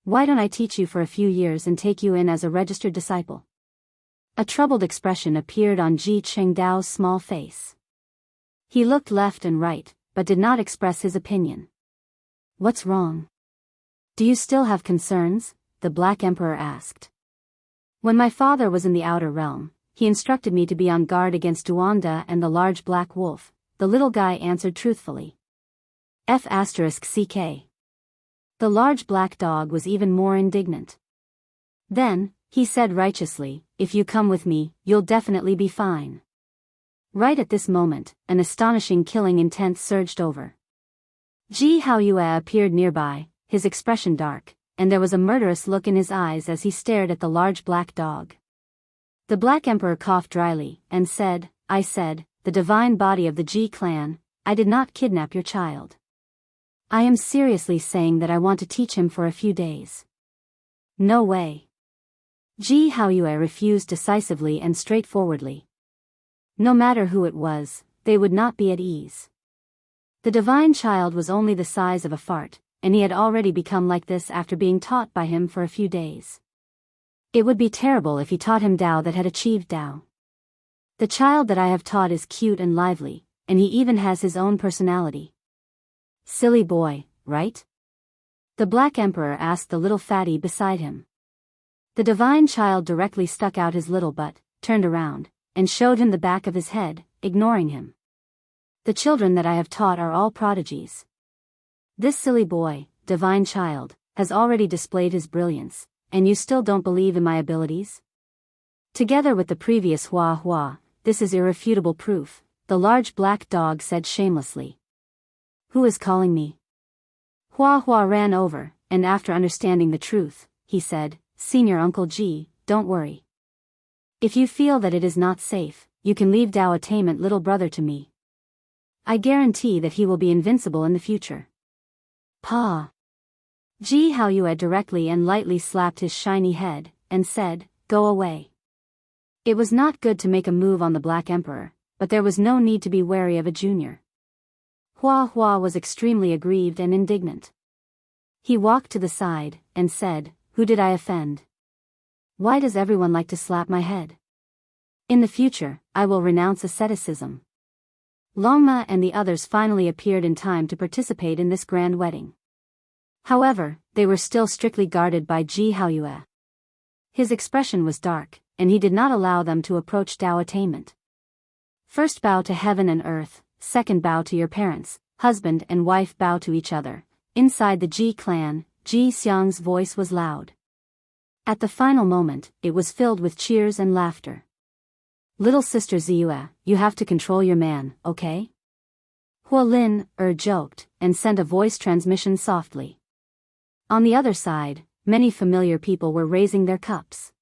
Why don't I teach you for a few years and take you in as a registered disciple? A troubled expression appeared on Ji Qingdao's small face. He looked left and right, but did not express his opinion. What's wrong? Do you still have concerns? The Black Emperor asked. When my father was in the outer realm, he instructed me to be on guard against Duanda and the large black wolf, the little guy answered truthfully. F***ck. The large black dog was even more indignant. Then, he said righteously, if you come with me, you'll definitely be fine. Right at this moment, an astonishing killing intent surged over. Ji Haoyue appeared nearby, his expression dark, and there was a murderous look in his eyes as he stared at the large black dog. The Black Emperor coughed dryly, and said, I said, the divine body of the Ji clan, I did not kidnap your child. I am seriously saying that I want to teach him for a few days. No way. Ji Haoyue refused decisively and straightforwardly. No matter who it was, they would not be at ease. The divine child was only the size of a fart, and he had already become like this after being taught by him for a few days. It would be terrible if he taught him Tao that had achieved Tao. The child that I have taught is cute and lively, and he even has his own personality. Silly boy, right? The Black Emperor asked the little fatty beside him. The divine child directly stuck out his little butt, turned around, and showed him the back of his head, ignoring him. The children that I have taught are all prodigies. This silly boy, divine child, has already displayed his brilliance, and you still don't believe in my abilities? Together with the previous Hua Hua, this is irrefutable proof, the large black dog said shamelessly. Who is calling me? Hua Hua ran over, and after understanding the truth, he said, Senior Uncle Ji, don't worry. If you feel that it is not safe, you can leave Tao attainment little brother to me. I guarantee that he will be invincible in the future. Pa. Ji Haoyue directly and lightly slapped his shiny head, and said, Go away. It was not good to make a move on the Black Emperor, but there was no need to be wary of a junior. Hua Hua was extremely aggrieved and indignant. He walked to the side, and said, Who did I offend? Why does everyone like to slap my head? In the future, I will renounce asceticism. Longma and the others finally appeared in time to participate in this grand wedding. However, they were still strictly guarded by Ji Haoyue. His expression was dark, and he did not allow them to approach Tao attainment. First bow to heaven and earth, second bow to your parents, husband and wife bow to each other. Inside the Ji clan, Ji Xiang's voice was loud. At the final moment, it was filled with cheers and laughter. Little sister Ziyue, you have to control your man, okay? Hua Lin, joked, and sent a voice transmission softly. On the other side, many familiar people were raising their cups.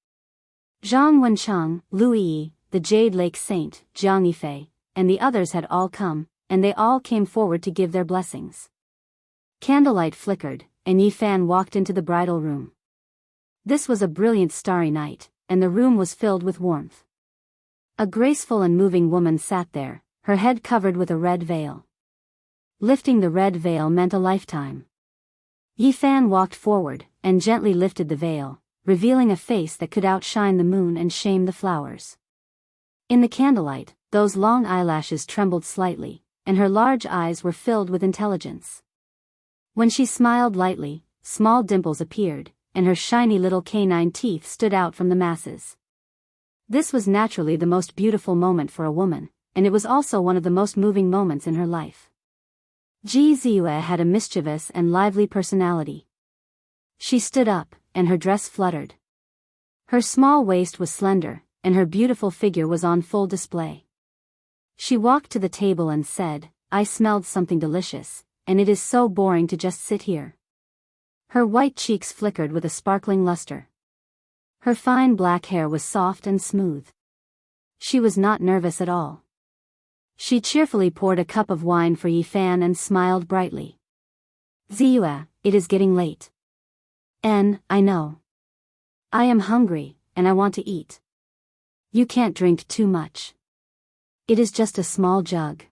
Zhang Wencheng, Lu Yi, the Jade Lake Saint, Jiang Yifei, and the others had all come, and they all came forward to give their blessings. Candlelight flickered, and Yi Fan walked into the bridal room. This was a brilliant starry night, and the room was filled with warmth. A graceful and moving woman sat there, her head covered with a red veil. Lifting the red veil meant a lifetime. Yi Fan walked forward, and gently lifted the veil, revealing a face that could outshine the moon and shame the flowers. In the candlelight, those long eyelashes trembled slightly, and her large eyes were filled with intelligence. When she smiled lightly, small dimples appeared, and her shiny little canine teeth stood out from the masses. This was naturally the most beautiful moment for a woman, and it was also one of the most moving moments in her life. Ji Ziyue had a mischievous and lively personality. She stood up, and her dress fluttered. Her small waist was slender, and her beautiful figure was on full display. She walked to the table and said, "I smelled something delicious, and it is so boring to just sit here." Her white cheeks flickered with a sparkling luster. Her fine black hair was soft and smooth. She was not nervous at all. She cheerfully poured a cup of wine for Yi Fan and smiled brightly. "Ziyue, it is getting late." I know. I am hungry, and I want to eat." "You can't drink too much. It is just a small jug."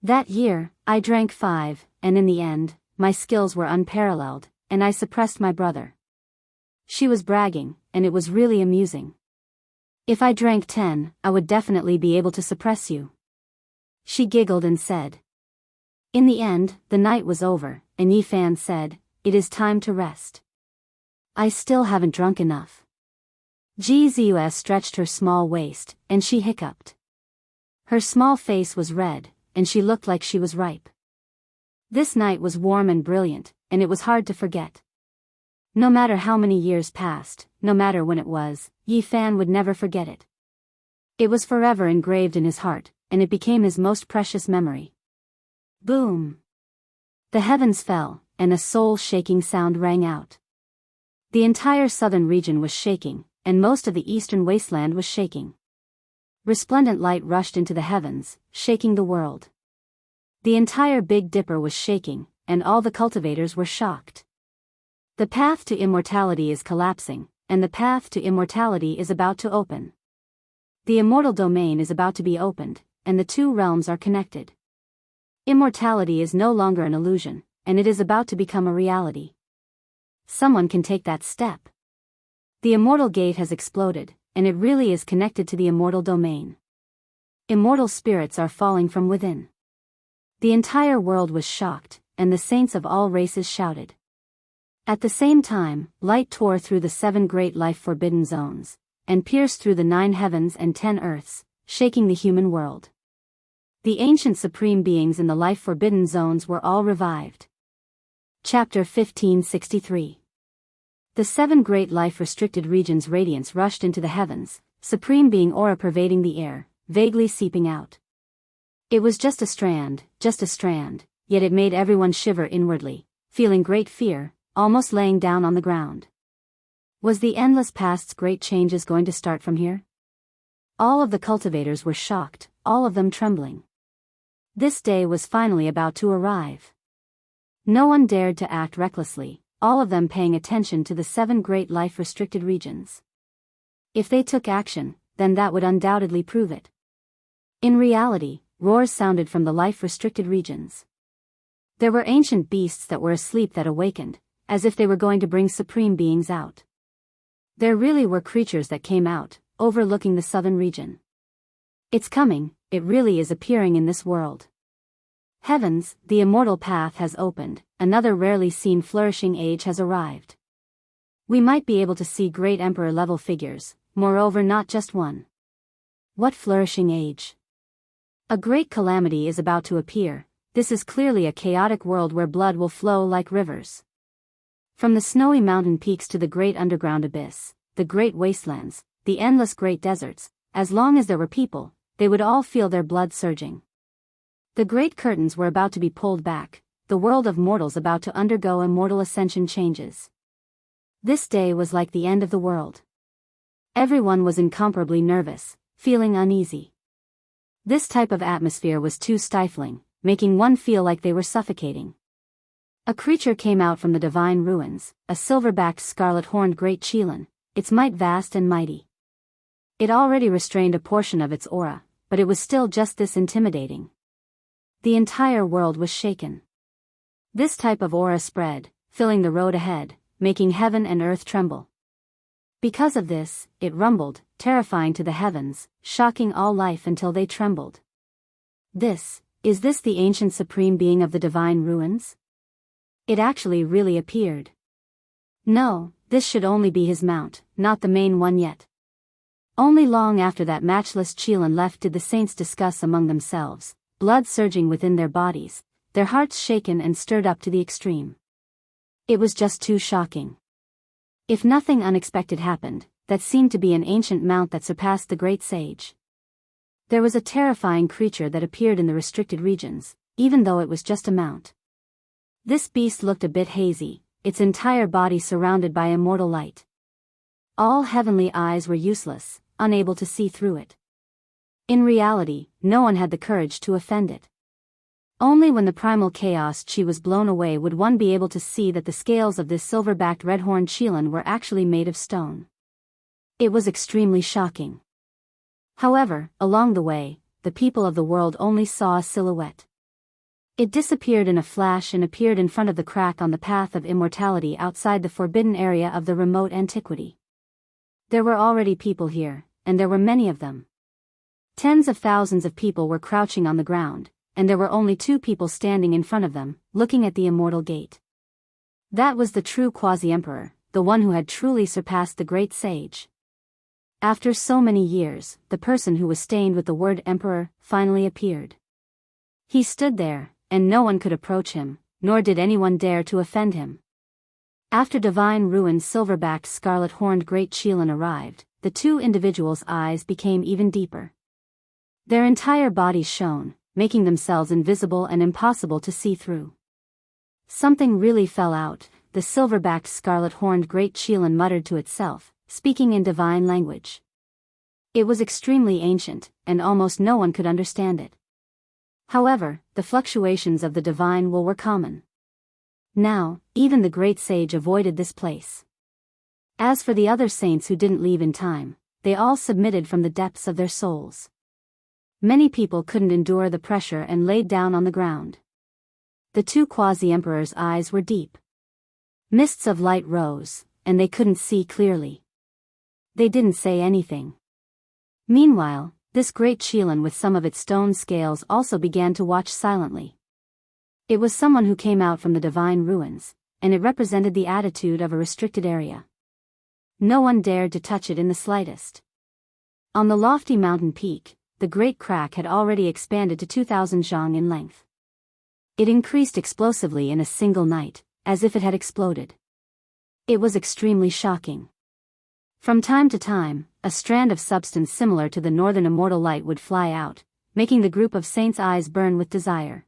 That year, I drank 5, and in the end, my skills were unparalleled, and I suppressed my brother. She was bragging, and it was really amusing. "If I drank 10, I would definitely be able to suppress you." She giggled and said. In the end, the night was over, and Yi Fan said, "It is time to rest. I still haven't drunk enough." Ji Ziyue stretched her small waist, and she hiccuped. Her small face was red, and she looked like she was ripe. This night was warm and brilliant, and it was hard to forget. No matter how many years passed, no matter when it was, Yi Fan would never forget it. It was forever engraved in his heart, and it became his most precious memory. Boom! The heavens fell, and a soul-shaking sound rang out. The entire southern region was shaking, and most of the eastern wasteland was shaking. Resplendent light rushed into the heavens, shaking the world. The entire Big Dipper was shaking, and all the cultivators were shocked. The path to immortality is collapsing, and the path to immortality is about to open. The immortal domain is about to be opened, and the two realms are connected. Immortality is no longer an illusion, and it is about to become a reality. Someone can take that step. The immortal gate has exploded, and it really is connected to the immortal domain. Immortal spirits are falling from within. The entire world was shocked, and the saints of all races shouted. At the same time, light tore through the 7 great life-forbidden zones, and pierced through the 9 heavens and 10 earths, shaking the human world. The ancient supreme beings in the life-forbidden zones were all revived. Chapter 1563. The 7 great life-restricted regions' radiance rushed into the heavens, supreme being aura pervading the air, vaguely seeping out. It was just a strand, yet it made everyone shiver inwardly, feeling great fear, almost laying down on the ground. Was the endless past's great changes going to start from here? All of the cultivators were shocked, all of them trembling. This day was finally about to arrive. No one dared to act recklessly, all of them paying attention to the 7 great life-restricted regions. If they took action, then that would undoubtedly prove it. In reality, roars sounded from the life-restricted regions. There were ancient beasts that were asleep that awakened, as if they were going to bring supreme beings out. There really were creatures that came out, overlooking the southern region. It's coming, it really is appearing in this world. Heavens, the immortal path has opened, another rarely seen flourishing age has arrived. We might be able to see great emperor-level figures, moreover not just one. What flourishing age? A great calamity is about to appear. This is clearly a chaotic world where blood will flow like rivers. From the snowy mountain peaks to the great underground abyss, the great wastelands, the endless great deserts, as long as there were people, they would all feel their blood surging. The great curtains were about to be pulled back, the world of mortals about to undergo immortal ascension changes. This day was like the end of the world. Everyone was incomparably nervous, feeling uneasy. This type of atmosphere was too stifling, making one feel like they were suffocating. A creature came out from the divine ruins, a silver-backed scarlet-horned great chelan, its might vast and mighty. It already restrained a portion of its aura, but it was still just this intimidating. The entire world was shaken. This type of aura spread, filling the road ahead, making heaven and earth tremble. Because of this, it rumbled, terrifying to the heavens, shocking all life until they trembled. Is this the ancient supreme being of the divine ruins? It actually really appeared. No, this should only be his mount, not the main one yet. Only long after that matchless chelan left did the saints discuss among themselves, blood surging within their bodies, their hearts shaken and stirred up to the extreme. It was just too shocking. If nothing unexpected happened, that seemed to be an ancient mount that surpassed the great sage. There was a terrifying creature that appeared in the restricted regions, even though it was just a mount. This beast looked a bit hazy, its entire body surrounded by immortal light. All heavenly eyes were useless, unable to see through it. In reality, no one had the courage to offend it. Only when the primal chaos chi was blown away would one be able to see that the scales of this silver-backed red-horned chelan were actually made of stone. It was extremely shocking. However, along the way, the people of the world only saw a silhouette. It disappeared in a flash and appeared in front of the crack on the path of immortality outside the forbidden area of the remote antiquity. There were already people here, and there were many of them. Tens of thousands of people were crouching on the ground, and there were only 2 people standing in front of them, looking at the immortal gate. That was the true quasi-emperor, the one who had truly surpassed the great sage. After so many years, the person who was stained with the word emperor finally appeared. He stood there, and no one could approach him, nor did anyone dare to offend him. After divine ruin's silver-backed scarlet-horned great chelan arrived, the 2 individuals' eyes became even deeper. Their entire bodies shone, making themselves invisible and impossible to see through. Something really fell out, the silver-backed scarlet-horned great chelan muttered to itself, speaking in divine language. It was extremely ancient, and almost no one could understand it. However, the fluctuations of the divine will were common. Now, even the great sage avoided this place. As for the other saints who didn't leave in time, they all submitted from the depths of their souls. Many people couldn't endure the pressure and laid down on the ground. The 2 quasi-emperors' eyes were deep. Mists of light rose, and they couldn't see clearly. They didn't say anything. Meanwhile, this great chelan with some of its stone scales also began to watch silently. It was someone who came out from the divine ruins, and it represented the attitude of a restricted area. No one dared to touch it in the slightest. On the lofty mountain peak, the great crack had already expanded to 2,000 zhang in length. It increased explosively in a single night, as if it had exploded. It was extremely shocking. From time to time, a strand of substance similar to the northern immortal light would fly out, making the group of saints' eyes burn with desire.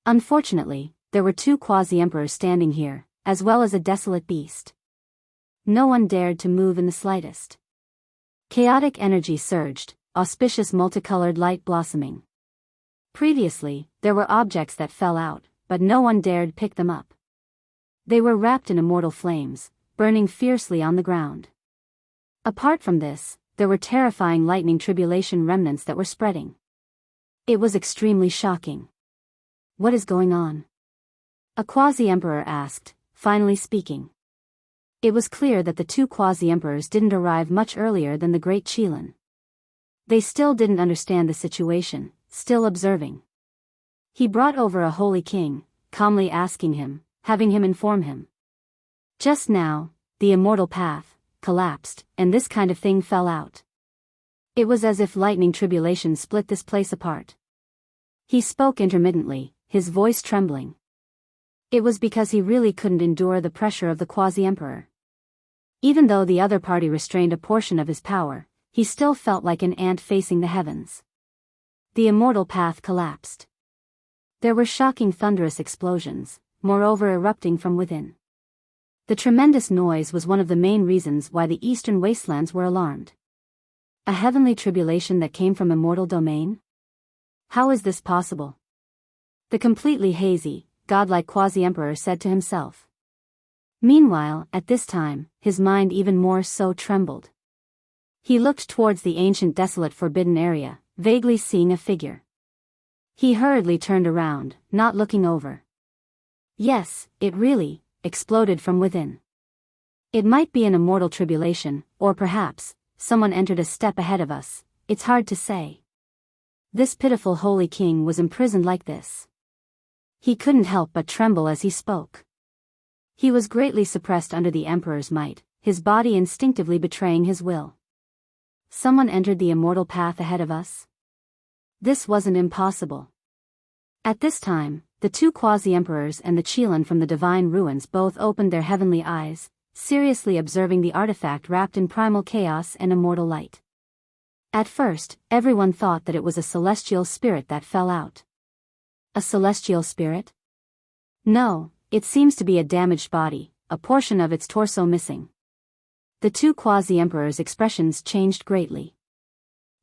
Unfortunately, there were 2 quasi-emperors standing here, as well as a desolate beast. No one dared to move in the slightest. Chaotic energy surged, auspicious multicolored light blossoming. Previously, there were objects that fell out, but no one dared pick them up. They were wrapped in immortal flames, burning fiercely on the ground. Apart from this, there were terrifying lightning tribulation remnants that were spreading. It was extremely shocking. What is going on? A quasi-emperor asked, finally speaking. It was clear that the 2 quasi-emperors didn't arrive much earlier than the great chelan. They still didn't understand the situation, still observing. He brought over a holy king, calmly asking him, having him inform him. Just now, the immortal path collapsed, and this kind of thing fell out. It was as if lightning tribulation split this place apart. He spoke intermittently, his voice trembling. It was because he really couldn't endure the pressure of the quasi-emperor. Even though the other party restrained a portion of his power, he still felt like an ant facing the heavens. The immortal path collapsed. There were shocking thunderous explosions, moreover erupting from within. The tremendous noise was one of the main reasons why the eastern wastelands were alarmed. A heavenly tribulation that came from immortal domain? How is this possible? The completely hazy, godlike quasi-emperor said to himself. Meanwhile, at this time, his mind even more so trembled. He looked towards the ancient desolate forbidden area, vaguely seeing a figure. He hurriedly turned around, not looking over. Yes, it really exploded from within. It might be an immortal tribulation, or perhaps someone entered a step ahead of us, it's hard to say. This pitiful holy king was imprisoned like this. He couldn't help but tremble as he spoke. He was greatly suppressed under the emperor's might, his body instinctively betraying his will. Someone entered the immortal path ahead of us? This wasn't impossible. At this time, the two quasi-emperors and the Qilin from the divine ruins both opened their heavenly eyes, seriously observing the artifact wrapped in primal chaos and immortal light. At first, everyone thought that it was a celestial spirit that fell out. A celestial spirit? No, it seems to be a damaged body, a portion of its torso missing. The two quasi-emperors' expressions changed greatly.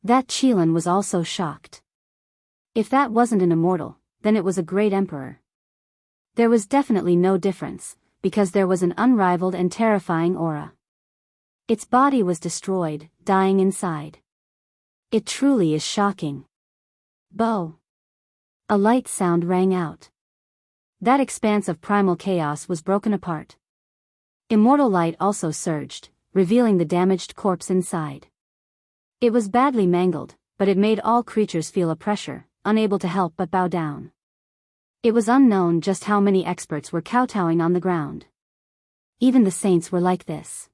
That Qilin was also shocked. If that wasn't an immortal, then it was a great emperor. There was definitely no difference, because there was an unrivaled and terrifying aura. Its body was destroyed, dying inside. It truly is shocking. Bo! A light sound rang out. That expanse of primal chaos was broken apart. Immortal light also surged, revealing the damaged corpse inside. It was badly mangled, but it made all creatures feel a pressure, unable to help but bow down. It was unknown just how many experts were kowtowing on the ground. Even the saints were like this.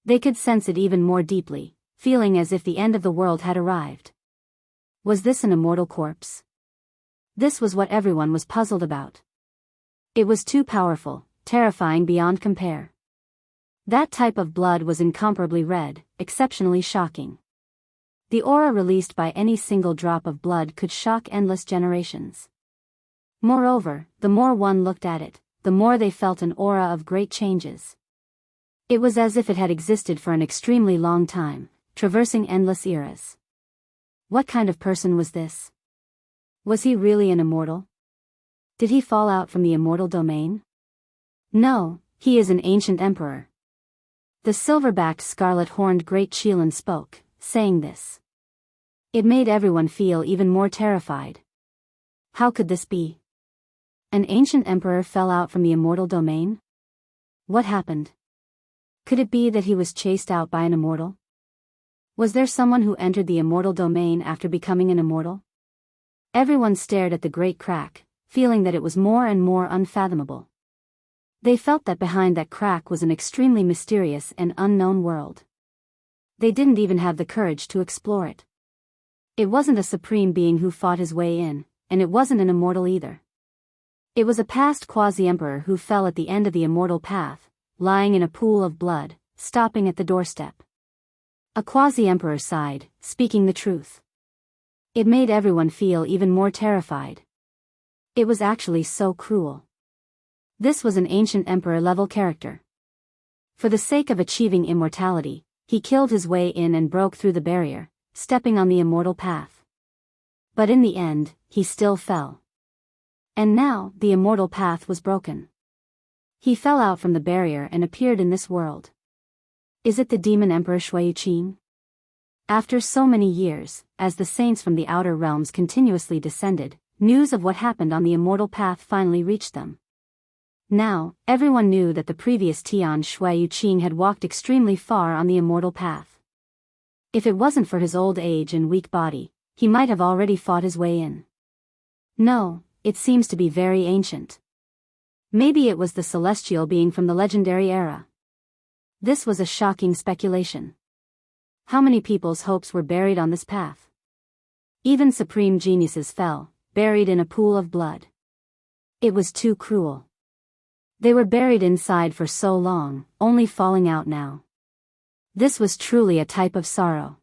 They could sense it even more deeply, feeling as if the end of the world had arrived. Was this an immortal corpse? This was what everyone was puzzled about. It was too powerful, terrifying beyond compare. That type of blood was incomparably red, exceptionally shocking. The aura released by any single drop of blood could shock endless generations. Moreover, the more one looked at it, the more they felt an aura of great changes. It was as if it had existed for an extremely long time, traversing endless eras. What kind of person was this? Was he really an immortal? Did he fall out from the immortal domain? No, he is an ancient emperor. The silver-backed scarlet-horned great Qilin spoke, saying this. It made everyone feel even more terrified. How could this be? An ancient emperor fell out from the immortal domain? What happened? Could it be that he was chased out by an immortal? Was there someone who entered the immortal domain after becoming an immortal? Everyone stared at the great crack, feeling that it was more and more unfathomable. They felt that behind that crack was an extremely mysterious and unknown world. They didn't even have the courage to explore it. It wasn't a supreme being who fought his way in, and it wasn't an immortal either. It was a past quasi-emperor who fell at the end of the immortal path, lying in a pool of blood, stopping at the doorstep. A quasi-emperor sighed, speaking the truth. It made everyone feel even more terrified. It was actually so cruel. This was an ancient emperor-level character. For the sake of achieving immortality, he killed his way in and broke through the barrier, stepping on the immortal path. But in the end, he still fell. And now, the immortal path was broken. He fell out from the barrier and appeared in this world. Is it the demon emperor Shuiqing? After so many years, as the saints from the outer realms continuously descended, news of what happened on the immortal path finally reached them. Now, everyone knew that the previous Tian Shuiqing had walked extremely far on the immortal path. If it wasn't for his old age and weak body, he might have already fought his way in. No, it seems to be very ancient. Maybe it was the celestial being from the legendary era. This was a shocking speculation. How many people's hopes were buried on this path? Even supreme geniuses fell, buried in a pool of blood. It was too cruel. They were buried inside for so long, only falling out now. This was truly a type of sorrow.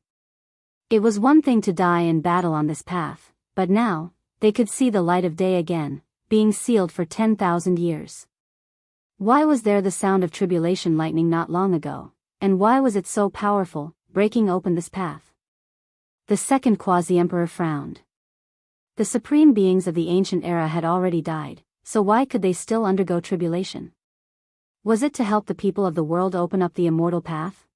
It was one thing to die in battle on this path, but now, they could see the light of day again, being sealed for 10,000 years. Why was there the sound of tribulation lightning not long ago, and why was it so powerful, breaking open this path? The second quasi-emperor frowned. The supreme beings of the ancient era had already died, so why could they still undergo tribulation? Was it to help the people of the world open up the immortal path?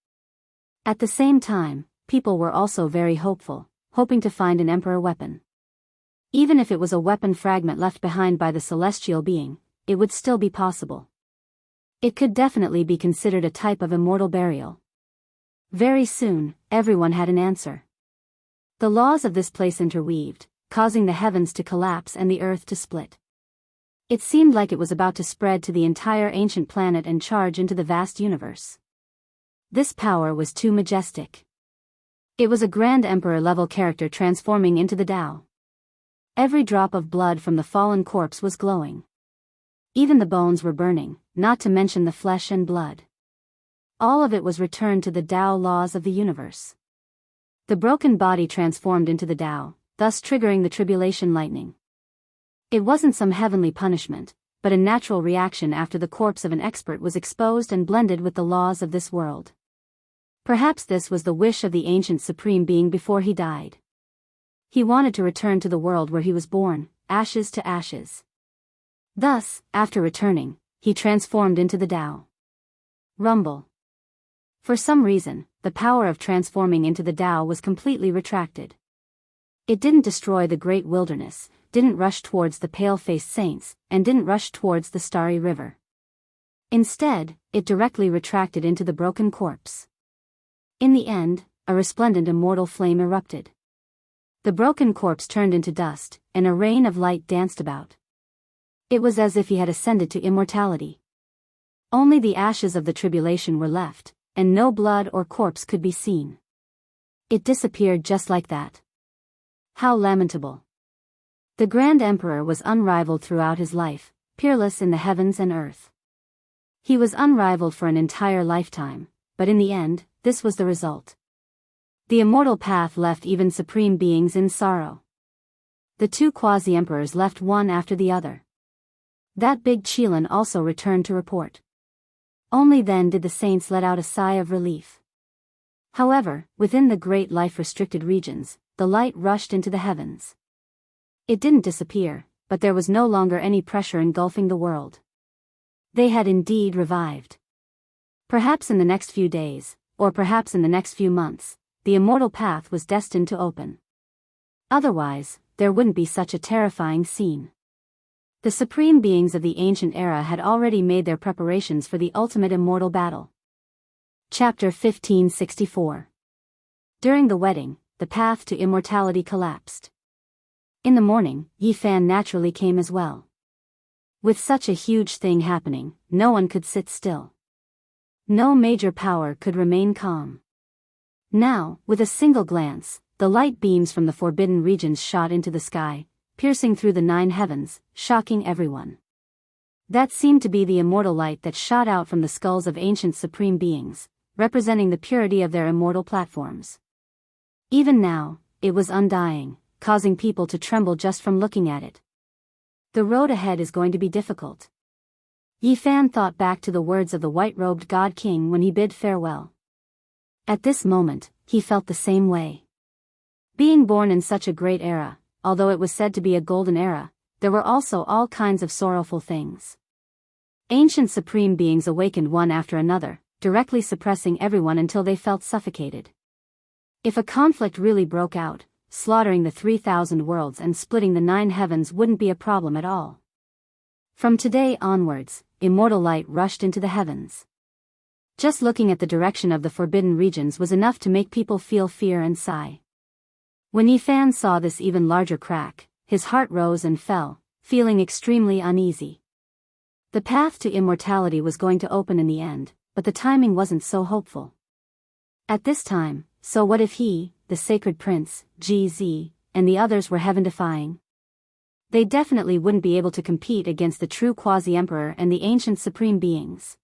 At the same time, people were also very hopeful, hoping to find an emperor weapon. Even if it was a weapon fragment left behind by the celestial being, it would still be possible. It could definitely be considered a type of immortal burial. Very soon, everyone had an answer. The laws of this place interweaved, causing the heavens to collapse and the earth to split. It seemed like it was about to spread to the entire ancient planet and charge into the vast universe. This power was too majestic. It was a grand emperor-level character transforming into the Tao. Every drop of blood from the fallen corpse was glowing. Even the bones were burning, not to mention the flesh and blood. All of it was returned to the Tao laws of the universe. The broken body transformed into the Tao, thus triggering the tribulation lightning. It wasn't some heavenly punishment, but a natural reaction after the corpse of an expert was exposed and blended with the laws of this world. Perhaps this was the wish of the ancient supreme being before he died. He wanted to return to the world where he was born, ashes to ashes. Thus, after returning, he transformed into the Tao. Rumble. For some reason, the power of transforming into the Tao was completely retracted. It didn't destroy the great wilderness, didn't rush towards the pale-faced saints, and didn't rush towards the starry river. Instead, it directly retracted into the broken corpse. In the end, a resplendent immortal flame erupted. The broken corpse turned into dust, and a rain of light danced about. It was as if he had ascended to immortality. Only the ashes of the tribulation were left, and no blood or corpse could be seen. It disappeared just like that. How lamentable. The Grand Emperor was unrivaled throughout his life, peerless in the heavens and earth. He was unrivaled for an entire lifetime, but in the end, this was the result. The immortal path left even supreme beings in sorrow. The two quasi-emperors left one after the other. That big Qilin also returned to report. Only then did the saints let out a sigh of relief. However, within the great life-restricted regions, the light rushed into the heavens. It didn't disappear, but there was no longer any pressure engulfing the world. They had indeed revived. Perhaps in the next few days, or perhaps in the next few months, the immortal path was destined to open. Otherwise, there wouldn't be such a terrifying scene. The supreme beings of the ancient era had already made their preparations for the ultimate immortal battle. Chapter 1564. During the wedding, the path to immortality collapsed. In the morning, Yi Fan naturally came as well. With such a huge thing happening, no one could sit still. No major power could remain calm. Now, with a single glance, the light beams from the forbidden regions shot into the sky, piercing through the 9 heavens, shocking everyone. That seemed to be the immortal light that shot out from the skulls of ancient supreme beings, representing the purity of their immortal platforms. Even now, it was undying, causing people to tremble just from looking at it. The road ahead is going to be difficult. Yi Fan thought back to the words of the white-robed God King when he bid farewell. At this moment, he felt the same way. Being born in such a great era, although it was said to be a golden era, there were also all kinds of sorrowful things. Ancient supreme beings awakened one after another, directly suppressing everyone until they felt suffocated. If a conflict really broke out, slaughtering the 3,000 worlds and splitting the 9 heavens wouldn't be a problem at all. From today onwards, immortal light rushed into the heavens. Just looking at the direction of the forbidden regions was enough to make people feel fear and sigh. When Yi Fan saw this even larger crack, his heart rose and fell, feeling extremely uneasy. The path to immortality was going to open in the end, but the timing wasn't so hopeful. At this time, so what if he, the sacred prince, GZ, and the others were heaven-defying? They definitely wouldn't be able to compete against the true quasi-emperor and the ancient supreme beings.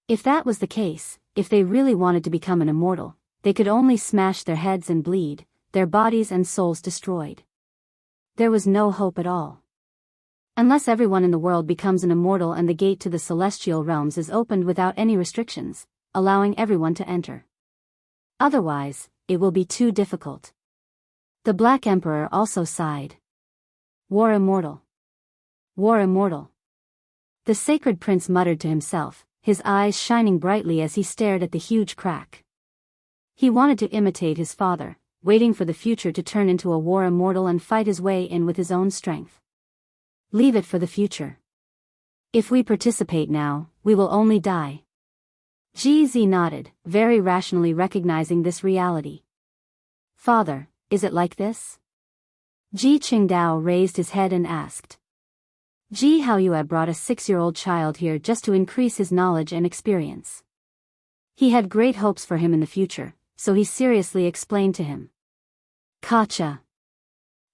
If that was the case, if they really wanted to become an immortal, they could only smash their heads and bleed, their bodies and souls destroyed. There was no hope at all. Unless everyone in the world becomes an immortal and the gate to the celestial realms is opened without any restrictions, allowing everyone to enter. Otherwise, it will be too difficult. The Black Emperor also sighed. War immortal. War immortal. The sacred prince muttered to himself, his eyes shining brightly as he stared at the huge crack. He wanted to imitate his father, waiting for the future to turn into a war immortal and fight his way in with his own strength. Leave it for the future. If we participate now, we will only die. GZ nodded, very rationally recognizing this reality. Father, is it like this? Ji Qingdao raised his head and asked. Ji Haoyue brought a 6-year-old child here just to increase his knowledge and experience. He had great hopes for him in the future, so he seriously explained to him. Gotcha.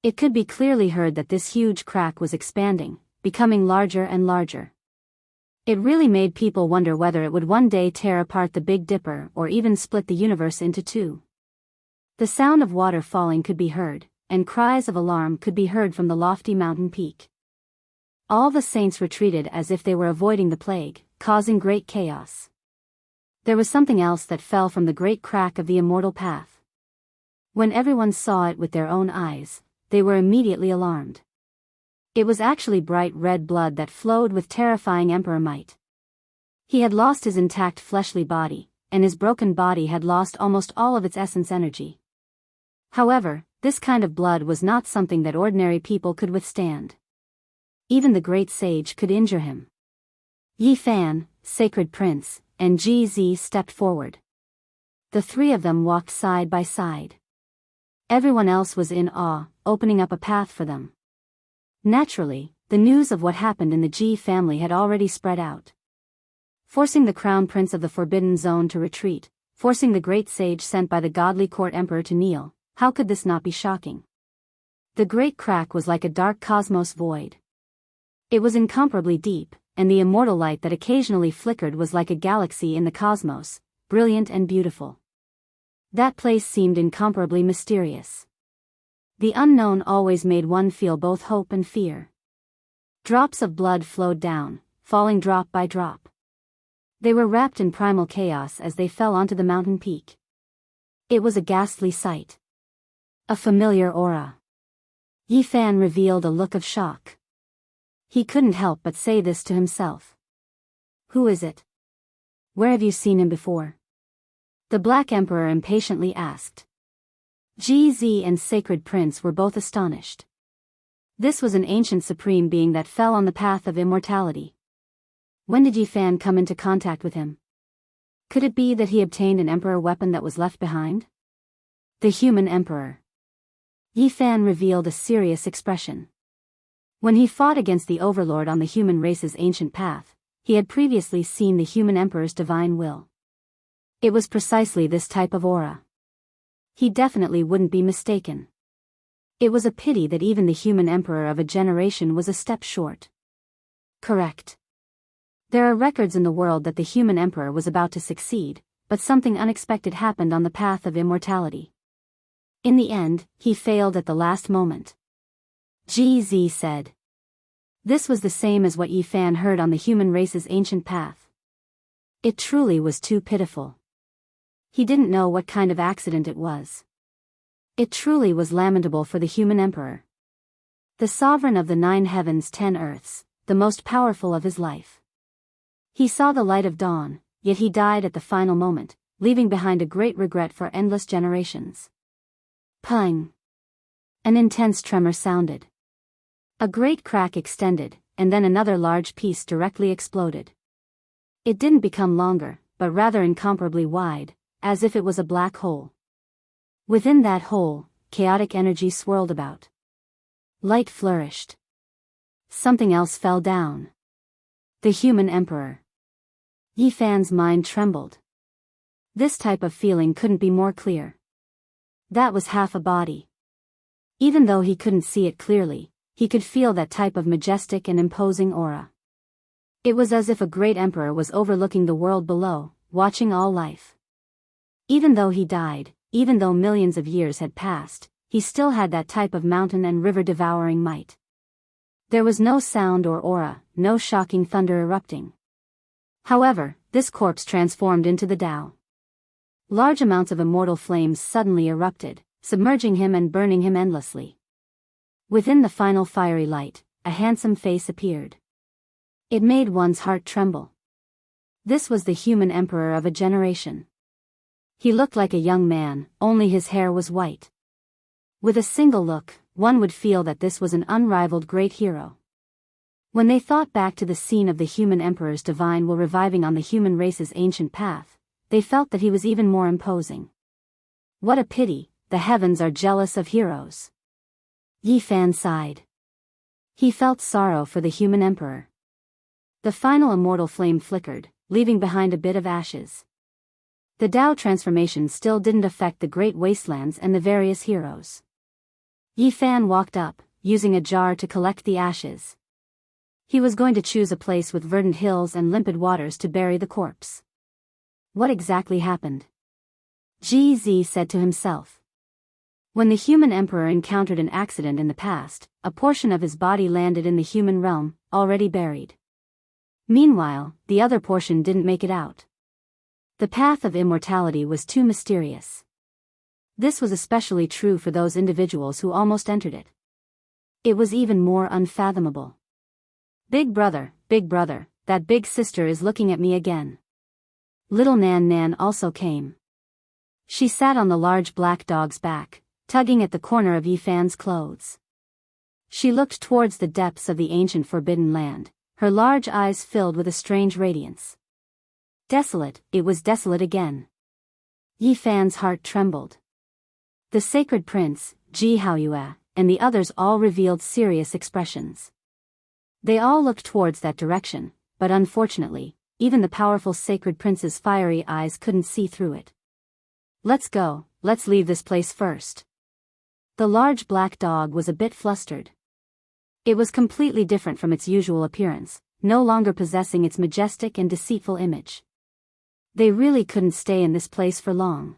It could be clearly heard that this huge crack was expanding, becoming larger and larger. It really made people wonder whether it would one day tear apart the Big Dipper or even split the universe into two. The sound of water falling could be heard, and cries of alarm could be heard from the lofty mountain peak. All the saints retreated as if they were avoiding the plague, causing great chaos. There was something else that fell from the great crack of the immortal path. When everyone saw it with their own eyes, they were immediately alarmed. It was actually bright red blood that flowed with terrifying emperor might. He had lost his intact fleshly body, and his broken body had lost almost all of its essence energy. However, this kind of blood was not something that ordinary people could withstand. Even the great sage could injure him. Yi Fan, sacred prince, and GZ stepped forward. The three of them walked side by side. Everyone else was in awe, opening up a path for them. Naturally, the news of what happened in the Ji family had already spread out. Forcing the crown prince of the Forbidden Zone to retreat, forcing the great sage sent by the godly court emperor to kneel, how could this not be shocking? The great crack was like a dark cosmos void. It was incomparably deep, and the immortal light that occasionally flickered was like a galaxy in the cosmos, brilliant and beautiful. That place seemed incomparably mysterious. The unknown always made one feel both hope and fear. Drops of blood flowed down, falling drop by drop. They were wrapped in primal chaos as they fell onto the mountain peak. It was a ghastly sight. A familiar aura. Yi Fan revealed a look of shock. He couldn't help but say this to himself. Who is it? Where have you seen him before? The Black Emperor impatiently asked. GZ and Sacred Prince were both astonished. This was an ancient supreme being that fell on the path of immortality. When did Yi Fan come into contact with him? Could it be that he obtained an emperor weapon that was left behind? The human emperor. Yi Fan revealed a serious expression. When he fought against the overlord on the human race's ancient path, he had previously seen the human emperor's divine will. It was precisely this type of aura. He definitely wouldn't be mistaken. It was a pity that even the human emperor of a generation was a step short. Correct. There are records in the world that the human emperor was about to succeed, but something unexpected happened on the path of immortality. In the end, he failed at the last moment. GZ said. This was the same as what Yi Fan heard on the human race's ancient path. It truly was too pitiful. He didn't know what kind of accident it was. It truly was lamentable for the human emperor. The sovereign of the 9 heavens 10 earths, the most powerful of his life. He saw the light of dawn, yet he died at the final moment, leaving behind a great regret for endless generations. Pung. An intense tremor sounded. A great crack extended, and then another large piece directly exploded. It didn't become longer, but rather incomparably wide, as if it was a black hole. Within that hole, chaotic energy swirled about. Light flourished. Something else fell down. The human emperor. Yi Fan's mind trembled. This type of feeling couldn't be more clear. That was half a body. Even though he couldn't see it clearly, he could feel that type of majestic and imposing aura. It was as if a great emperor was overlooking the world below, watching all life. Even though he died, even though millions of years had passed, he still had that type of mountain and river devouring might. There was no sound or aura, no shocking thunder erupting. However, this corpse transformed into the Tao. Large amounts of immortal flames suddenly erupted, submerging him and burning him endlessly. Within the final fiery light, a handsome face appeared. It made one's heart tremble. This was the human emperor of a generation. He looked like a young man, only his hair was white. With a single look, one would feel that this was an unrivaled great hero. When they thought back to the scene of the human emperor's divine will reviving on the human race's ancient path, they felt that he was even more imposing. What a pity, the heavens are jealous of heroes. Yi Fan sighed. He felt sorrow for the human emperor. The final immortal flame flickered, leaving behind a bit of ashes. The Tao transformation still didn't affect the great wastelands and the various heroes. Yi Fan walked up, using a jar to collect the ashes. He was going to choose a place with verdant hills and limpid waters to bury the corpse. What exactly happened? GZ said to himself. When the human emperor encountered an accident in the past, a portion of his body landed in the human realm, already buried. Meanwhile, the other portion didn't make it out. The path of immortality was too mysterious. This was especially true for those individuals who almost entered it. It was even more unfathomable. Big brother, that big sister is looking at me again. Little Nan Nan also came. She sat on the large black dog's back, tugging at the corner of Yi Fan's clothes. She looked towards the depths of the ancient forbidden land, her large eyes filled with a strange radiance. Desolate, it was desolate again. Yi Fan's heart trembled. The sacred prince, Ji Haoyue, and the others all revealed serious expressions. They all looked towards that direction, but unfortunately, even the powerful sacred prince's fiery eyes couldn't see through it. Let's go, let's leave this place first. The large black dog was a bit flustered. It was completely different from its usual appearance, no longer possessing its majestic and deceitful image. They really couldn't stay in this place for long.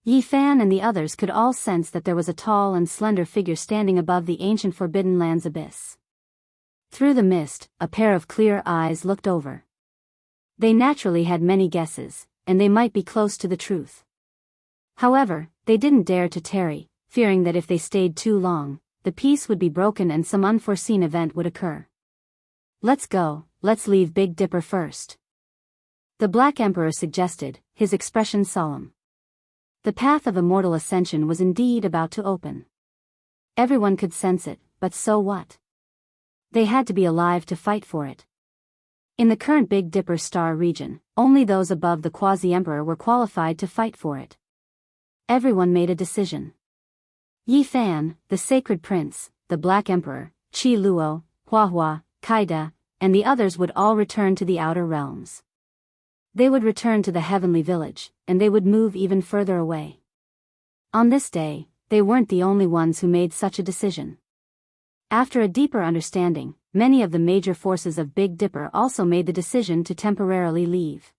Yi Fan and the others could all sense that there was a tall and slender figure standing above the ancient forbidden land's abyss. Through the mist, a pair of clear eyes looked over. They naturally had many guesses, and they might be close to the truth. However, they didn't dare to tarry, fearing that if they stayed too long, the peace would be broken and some unforeseen event would occur. Let's go, let's leave Big Dipper first. The Black Emperor suggested, his expression solemn. The path of immortal ascension was indeed about to open. Everyone could sense it, but so what? They had to be alive to fight for it. In the current Big Dipper star region, only those above the Quasi-Emperor were qualified to fight for it. Everyone made a decision. Yi Fan, the Sacred Prince, the Black Emperor, Qi Luo, Huahua, Kaida, and the others would all return to the outer realms. They would return to the heavenly village, and they would move even further away. On this day, they weren't the only ones who made such a decision. After a deeper understanding, many of the major forces of Big Dipper also made the decision to temporarily leave.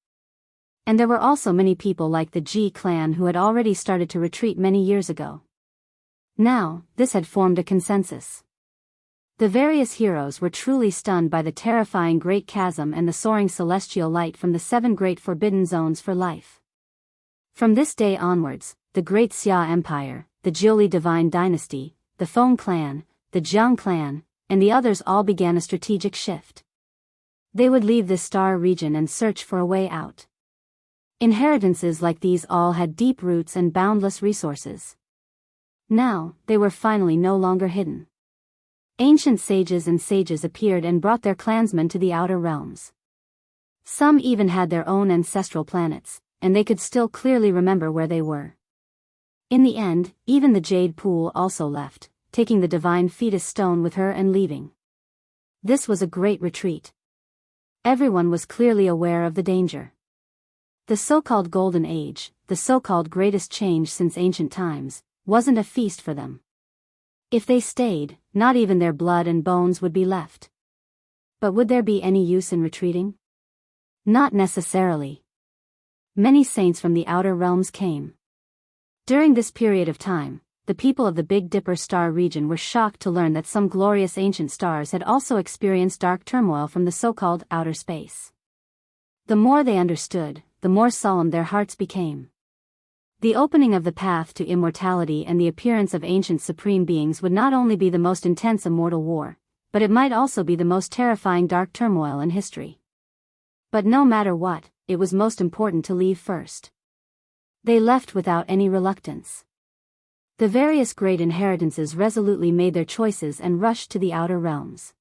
And there were also many people like the Ji clan who had already started to retreat many years ago. Now, this had formed a consensus. The various heroes were truly stunned by the terrifying Great Chasm and the soaring celestial light from the 7 great forbidden zones for life. From this day onwards, the Great Xia Empire, the Jiuli Divine Dynasty, the Feng Clan, the Jiang Clan, and the others all began a strategic shift. They would leave this star region and search for a way out. Inheritances like these all had deep roots and boundless resources. Now, they were finally no longer hidden. Ancient sages and sages appeared and brought their clansmen to the outer realms. Some even had their own ancestral planets, and they could still clearly remember where they were. In the end, even the Jade Pool also left, taking the divine fetus stone with her and leaving. This was a great retreat. Everyone was clearly aware of the danger. The so-called Golden Age, the so-called greatest change since ancient times, wasn't a feast for them. If they stayed, not even their blood and bones would be left. But would there be any use in retreating? Not necessarily. Many saints from the outer realms came. During this period of time, the people of the Big Dipper star region were shocked to learn that some glorious ancient stars had also experienced dark turmoil from the so-called outer space. The more they understood, the more solemn their hearts became. The opening of the path to immortality and the appearance of ancient supreme beings would not only be the most intense immortal war, but it might also be the most terrifying dark turmoil in history. But no matter what, it was most important to leave first. They left without any reluctance. The various great inheritances resolutely made their choices and rushed to the outer realms.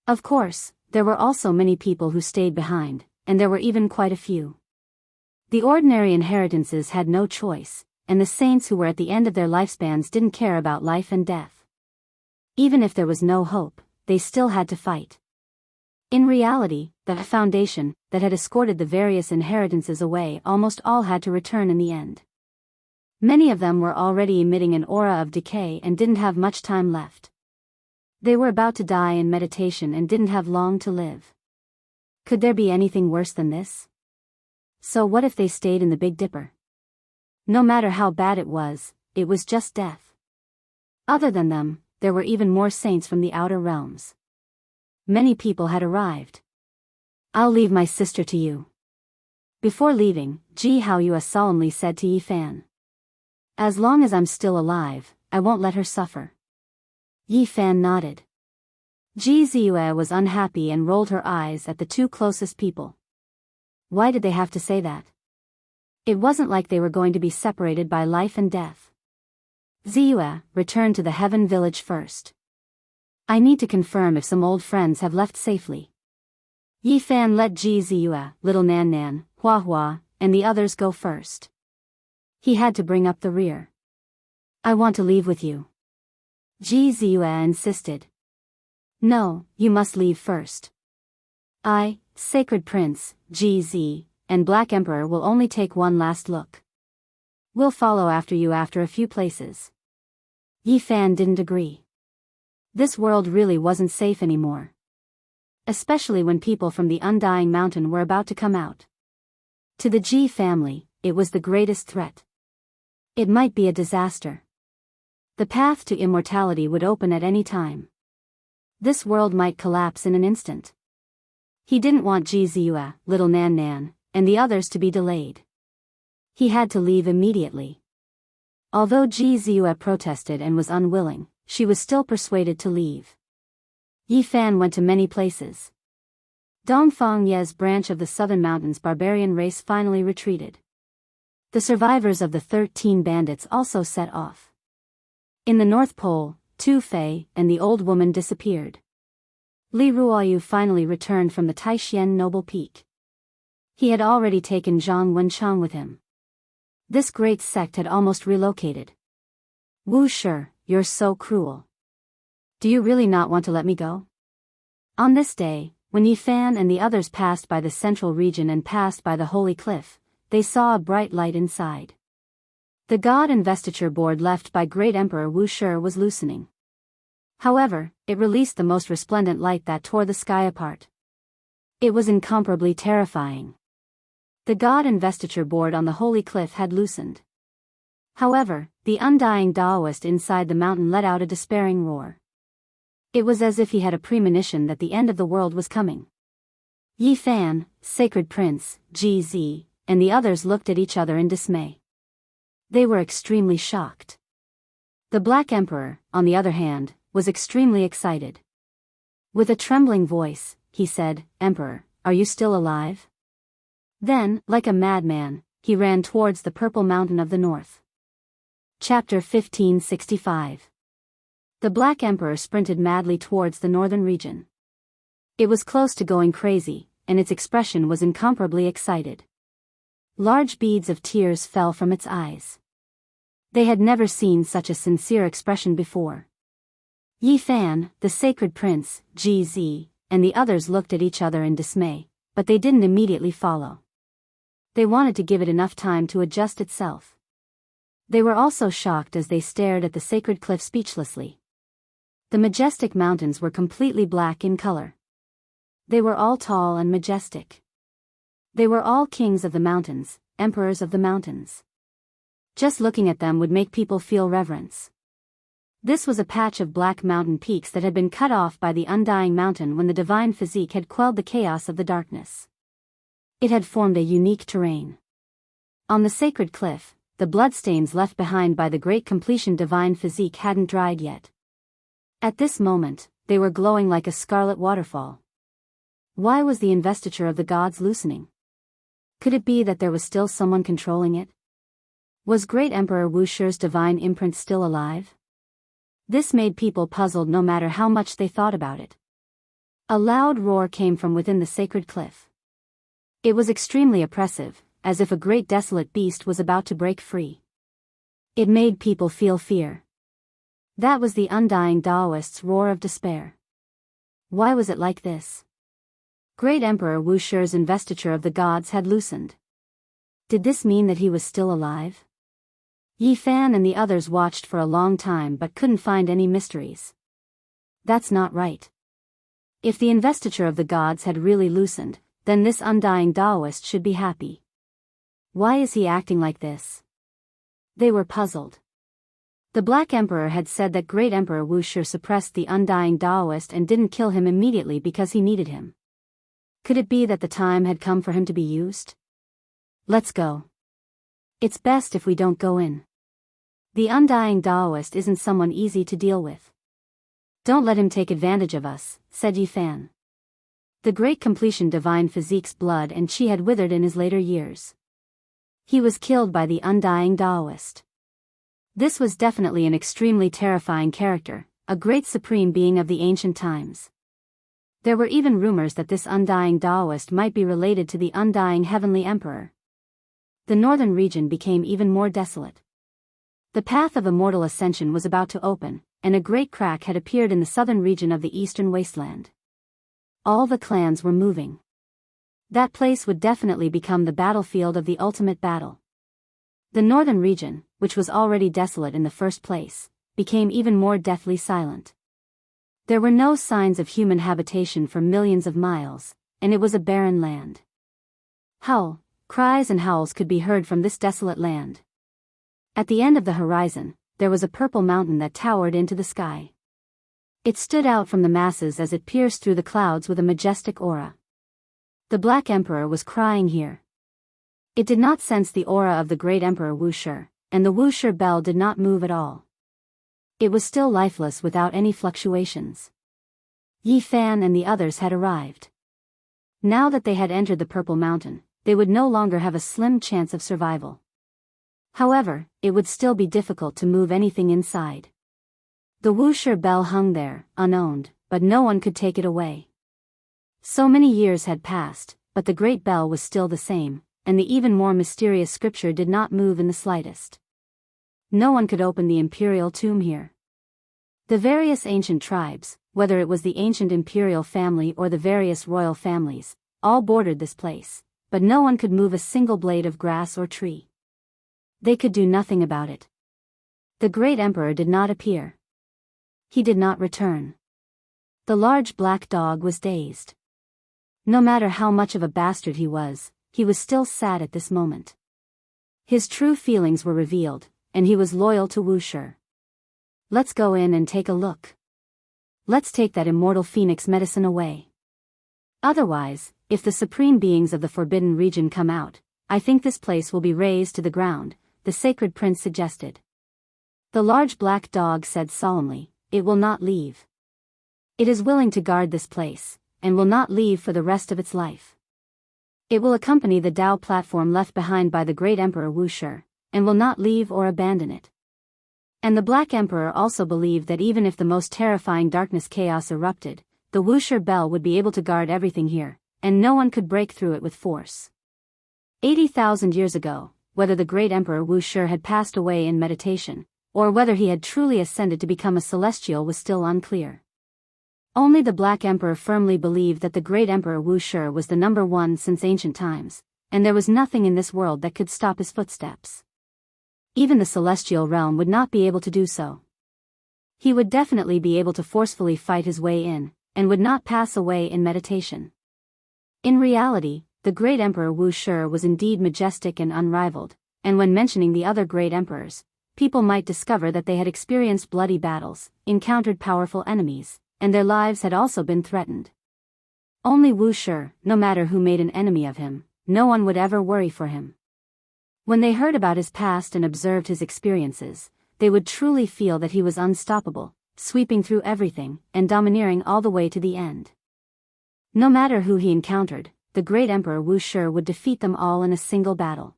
Of course, there were also many people who stayed behind, and there were even quite a few. The ordinary inheritances had no choice, and the saints who were at the end of their lifespans didn't care about life and death. Even if there was no hope, they still had to fight. In reality, the foundation that had escorted the various inheritances away almost all had to return in the end. Many of them were already emitting an aura of decay and didn't have much time left. They were about to die in meditation and didn't have long to live. Could there be anything worse than this? So what if they stayed in the Big Dipper? No matter how bad it was just death. Other than them, there were even more saints from the outer realms. Many people had arrived. "I'll leave my sister to you." Before leaving, Ji Haoyue solemnly said to Yi Fan. "As long as I'm still alive, I won't let her suffer." Yi Fan nodded. Ji Ziyue was unhappy and rolled her eyes at the two closest people. Why did they have to say that? It wasn't like they were going to be separated by life and death. "Ziyue, return to the Heaven Village first. I need to confirm if some old friends have left safely." Yi Fan let Ji Ziyue, Little Nan Nan, Hua Hua, and the others go first. He had to bring up the rear. "I want to leave with you." Ji Ziyue insisted. "No, you must leave first. I, Sacred Prince, Ji, and Black Emperor will only take one last look. We'll follow after you after a few places." Yi Fan didn't agree. This world really wasn't safe anymore. Especially when people from the Undying Mountain were about to come out. To the Ji family, it was the greatest threat. It might be a disaster. The path to immortality would open at any time. This world might collapse in an instant. He didn't want Ji Ziyue, Little Nan Nan, and the others to be delayed. He had to leave immediately. Although Ji Ziyue protested and was unwilling, she was still persuaded to leave. Yi Fan went to many places. Dongfang Ye's branch of the Southern Mountains barbarian race finally retreated. The survivors of the 13 bandits also set off. In the North Pole, Tu Fei and the old woman disappeared. Li Ruoyu finally returned from the Taishan Noble Peak. He had already taken Zhang Wenchang with him. This great sect had almost relocated. "Wu Shi, you're so cruel. Do you really not want to let me go?" On this day, when Yi Fan and the others passed by the central region and passed by the Holy Cliff, they saw a bright light inside. The God Investiture Board left by Great Emperor Wu Shi was loosening. However, it released the most resplendent light that tore the sky apart. It was incomparably terrifying. The God Investiture Board on the Holy Cliff had loosened. However, the undying Taoist inside the mountain let out a despairing roar. It was as if he had a premonition that the end of the world was coming. Yi Fan, Sacred Prince, Ji, and the others looked at each other in dismay. They were extremely shocked. The Black Emperor, on the other hand, was extremely excited. With a trembling voice, he said, "Emperor, are you still alive?" Then, like a madman, he ran towards the Purple Mountain of the North. Chapter 1565. The Black Emperor sprinted madly towards the northern region. It was close to going crazy, and its expression was incomparably excited. Large beads of tears fell from its eyes. They had never seen such a sincere expression before. Yi Fan, the Sacred Prince, Ji, and the others looked at each other in dismay, but they didn't immediately follow. They wanted to give it enough time to adjust itself. They were also shocked as they stared at the sacred cliff speechlessly. The majestic mountains were completely black in color. They were all tall and majestic. They were all kings of the mountains, emperors of the mountains. Just looking at them would make people feel reverence. This was a patch of black mountain peaks that had been cut off by the Undying Mountain when the divine physique had quelled the chaos of the darkness. It had formed a unique terrain. On the sacred cliff, the bloodstains left behind by the great completion divine physique hadn't dried yet. At this moment, they were glowing like a scarlet waterfall. Why was the investiture of the gods loosening? Could it be that there was still someone controlling it? Was Great Emperor Wushu's divine imprint still alive? This made people puzzled no matter how much they thought about it. A loud roar came from within the sacred cliff. It was extremely oppressive, as if a great desolate beast was about to break free. It made people feel fear. That was the undying Taoist's roar of despair. Why was it like this? Great Emperor Wushu's investiture of the gods had loosened. Did this mean that he was still alive? Yi Fan and the others watched for a long time but couldn't find any mysteries. That's not right. If the investiture of the gods had really loosened, then this undying Taoist should be happy. Why is he acting like this? They were puzzled. The Black Emperor had said that Great Emperor Wushu suppressed the undying Taoist and didn't kill him immediately because he needed him. Could it be that the time had come for him to be used? Let's go. It's best if we don't go in. The undying Taoist isn't someone easy to deal with. Don't let him take advantage of us, said Yi Fan. The great completion divine physique's blood and chi had withered in his later years. He was killed by the undying Taoist. This was definitely an extremely terrifying character, a great supreme being of the ancient times. There were even rumors that this undying Taoist might be related to the undying heavenly emperor. The northern region became even more desolate. The path of immortal ascension was about to open, and a great crack had appeared in the southern region of the eastern wasteland. All the clans were moving. That place would definitely become the battlefield of the ultimate battle. The northern region, which was already desolate in the first place, became even more deathly silent. There were no signs of human habitation for millions of miles, and it was a barren land. Cries and howls could be heard from this desolate land. At the end of the horizon, there was a purple mountain that towered into the sky. It stood out from the masses as it pierced through the clouds with a majestic aura. The Black Emperor was crying here. It did not sense the aura of the Great Emperor Wushu, and the Wushu bell did not move at all. It was still lifeless without any fluctuations. Yi Fan and the others had arrived. Now that they had entered the Purple Mountain, they would no longer have a slim chance of survival. However, it would still be difficult to move anything inside. The Wushu bell hung there, unowned, but no one could take it away. So many years had passed, but the great bell was still the same, and the even more mysterious scripture did not move in the slightest. No one could open the imperial tomb here. The various ancient tribes, whether it was the ancient imperial family or the various royal families, all bordered this place, but no one could move a single blade of grass or tree. They could do nothing about it. The great emperor did not appear. He did not return. The large black dog was dazed. No matter how much of a bastard he was still sad at this moment. His true feelings were revealed, and he was loyal to Wushu. Let's go in and take a look. Let's take that immortal phoenix medicine away. Otherwise, if the supreme beings of the forbidden region come out, I think this place will be razed to the ground, the sacred prince suggested. The large black dog said solemnly, it will not leave. It is willing to guard this place, and will not leave for the rest of its life. It will accompany the Tao platform left behind by the great Emperor Wushu, and will not leave or abandon it. And the Black Emperor also believed that even if the most terrifying darkness chaos erupted, the Wushu bell would be able to guard everything here, and no one could break through it with force. 80,000 years ago, whether the great Emperor Wushu had passed away in meditation, or whether he had truly ascended to become a celestial was still unclear. Only the Black Emperor firmly believed that the great Emperor Wushu was the number one since ancient times, and there was nothing in this world that could stop his footsteps. Even the celestial realm would not be able to do so. He would definitely be able to forcefully fight his way in, and would not pass away in meditation. In reality, the great Emperor Wushu was indeed majestic and unrivaled, and when mentioning the other great emperors, people might discover that they had experienced bloody battles, encountered powerful enemies, and their lives had also been threatened. Only Wushu, no matter who made an enemy of him, no one would ever worry for him. When they heard about his past and observed his experiences, they would truly feel that he was unstoppable, sweeping through everything and domineering all the way to the end. No matter who he encountered, the great Emperor Wu Shi would defeat them all in a single battle.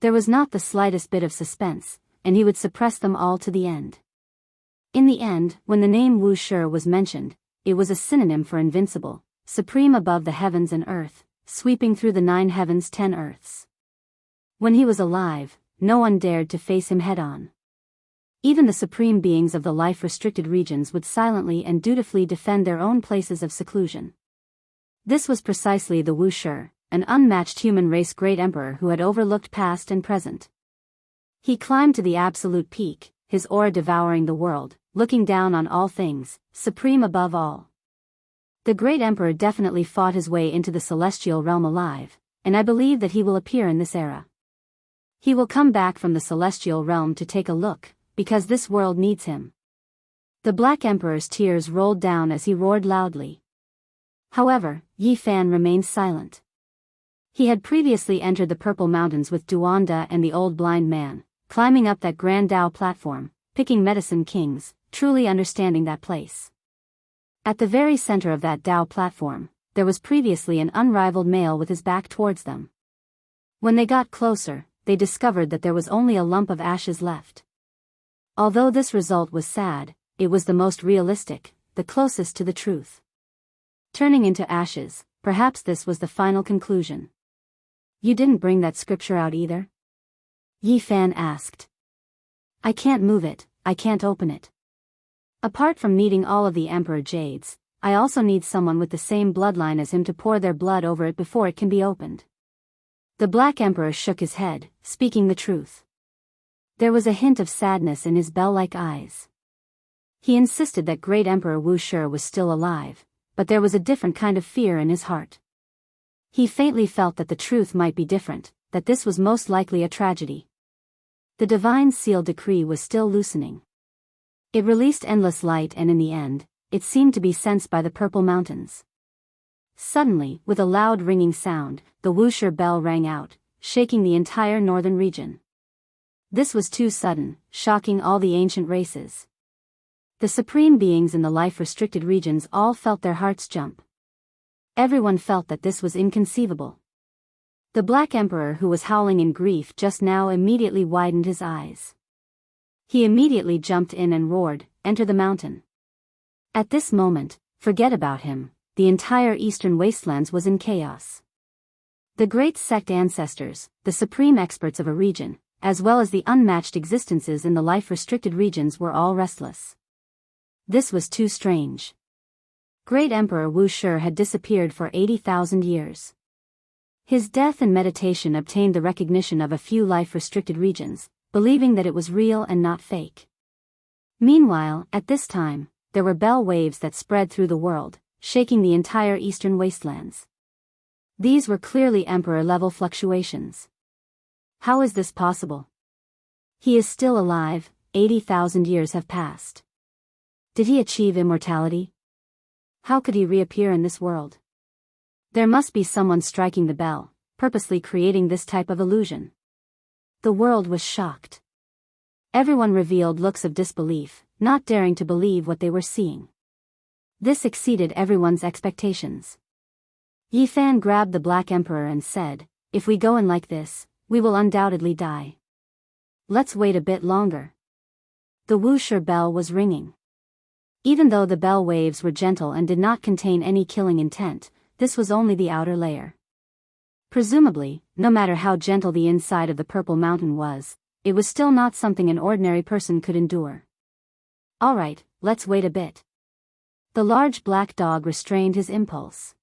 There was not the slightest bit of suspense, and he would suppress them all to the end. In the end, when the name Wu Shi was mentioned, it was a synonym for invincible, supreme above the heavens and earth, sweeping through the 9 heavens 10 earths. When he was alive, no one dared to face him head-on. Even the supreme beings of the life-restricted regions would silently and dutifully defend their own places of seclusion. This was precisely the Wu Shi, an unmatched human race great emperor who had overlooked past and present. He climbed to the absolute peak, his aura devouring the world, looking down on all things, supreme above all. The great emperor definitely fought his way into the celestial realm alive, and I believe that he will appear in this era. He will come back from the celestial realm to take a look, because this world needs him. The Black Emperor's tears rolled down as he roared loudly. However, Yi Fan remained silent. He had previously entered the Purple Mountains with Duanda and the old blind man, climbing up that grand Dao platform, picking medicine kings, truly understanding that place. At the very center of that Dao platform, there was previously an unrivaled male with his back towards them. When they got closer, they discovered that there was only a lump of ashes left. Although this result was sad, it was the most realistic, the closest to the truth. Turning into ashes, perhaps this was the final conclusion. You didn't bring that scripture out either? Yi Fan asked. I can't move it, I can't open it. Apart from needing all of the Emperor Jades, I also need someone with the same bloodline as him to pour their blood over it before it can be opened. The Black Emperor shook his head, speaking the truth. There was a hint of sadness in his bell-like eyes. He insisted that great Emperor Wu Shi was still alive, but there was a different kind of fear in his heart. He faintly felt that the truth might be different, that this was most likely a tragedy. The divine sealed decree was still loosening. It released endless light and in the end, it seemed to be sensed by the Purple Mountains. Suddenly, with a loud ringing sound, the Wu Shi bell rang out, shaking the entire northern region. This was too sudden, shocking all the ancient races. The supreme beings in the life-restricted regions all felt their hearts jump. Everyone felt that this was inconceivable. The Black Emperor, who was howling in grief just now, immediately widened his eyes. He immediately jumped in and roared, "Enter the mountain." At this moment, forget about him, the entire eastern wastelands was in chaos. The great sect ancestors, the supreme experts of a region, as well as the unmatched existences in the life-restricted regions were all restless. This was too strange. Great Emperor Wu Shi had disappeared for 80,000 years. His death and meditation obtained the recognition of a few life-restricted regions, believing that it was real and not fake. Meanwhile, at this time, there were bell waves that spread through the world, shaking the entire eastern wastelands. These were clearly emperor-level fluctuations. How is this possible? He is still alive, 80,000 years have passed. Did he achieve immortality? How could he reappear in this world? There must be someone striking the bell, purposely creating this type of illusion. The world was shocked. Everyone revealed looks of disbelief, not daring to believe what they were seeing. This exceeded everyone's expectations. Yi Fan grabbed the Black Emperor and said, "If we go in like this, we will undoubtedly die. Let's wait a bit longer." The Wu Shi bell was ringing. Even though the bell waves were gentle and did not contain any killing intent, this was only the outer layer. Presumably, no matter how gentle the inside of the Purple Mountain was, it was still not something an ordinary person could endure. All right, let's wait a bit. The large black dog restrained his impulse.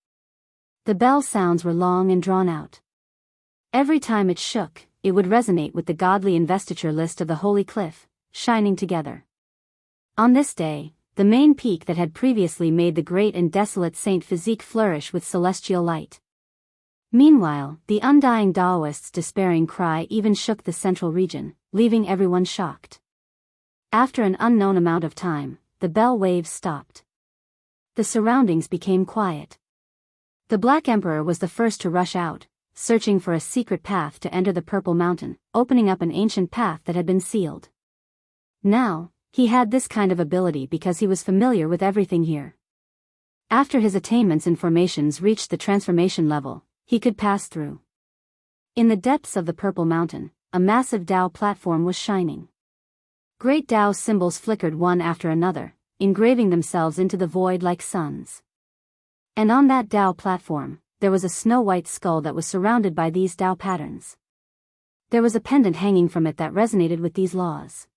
The bell sounds were long and drawn out. Every time it shook, it would resonate with the godly investiture list of the holy cliff, shining together. On this day, the main peak that had previously made the great and desolate Saint Physique flourish with celestial light. Meanwhile, the undying Taoist's despairing cry even shook the central region, leaving everyone shocked. After an unknown amount of time, the bell waves stopped. The surroundings became quiet. The Black Emperor was the first to rush out, searching for a secret path to enter the Purple Mountain, opening up an ancient path that had been sealed. Now, he had this kind of ability because he was familiar with everything here. After his attainments and formations reached the transformation level, he could pass through. In the depths of the Purple Mountain, a massive Tao platform was shining. Great Tao symbols flickered one after another, engraving themselves into the void like suns. And on that Tao platform, there was a snow-white skull that was surrounded by these Tao patterns. There was a pendant hanging from it that resonated with these laws.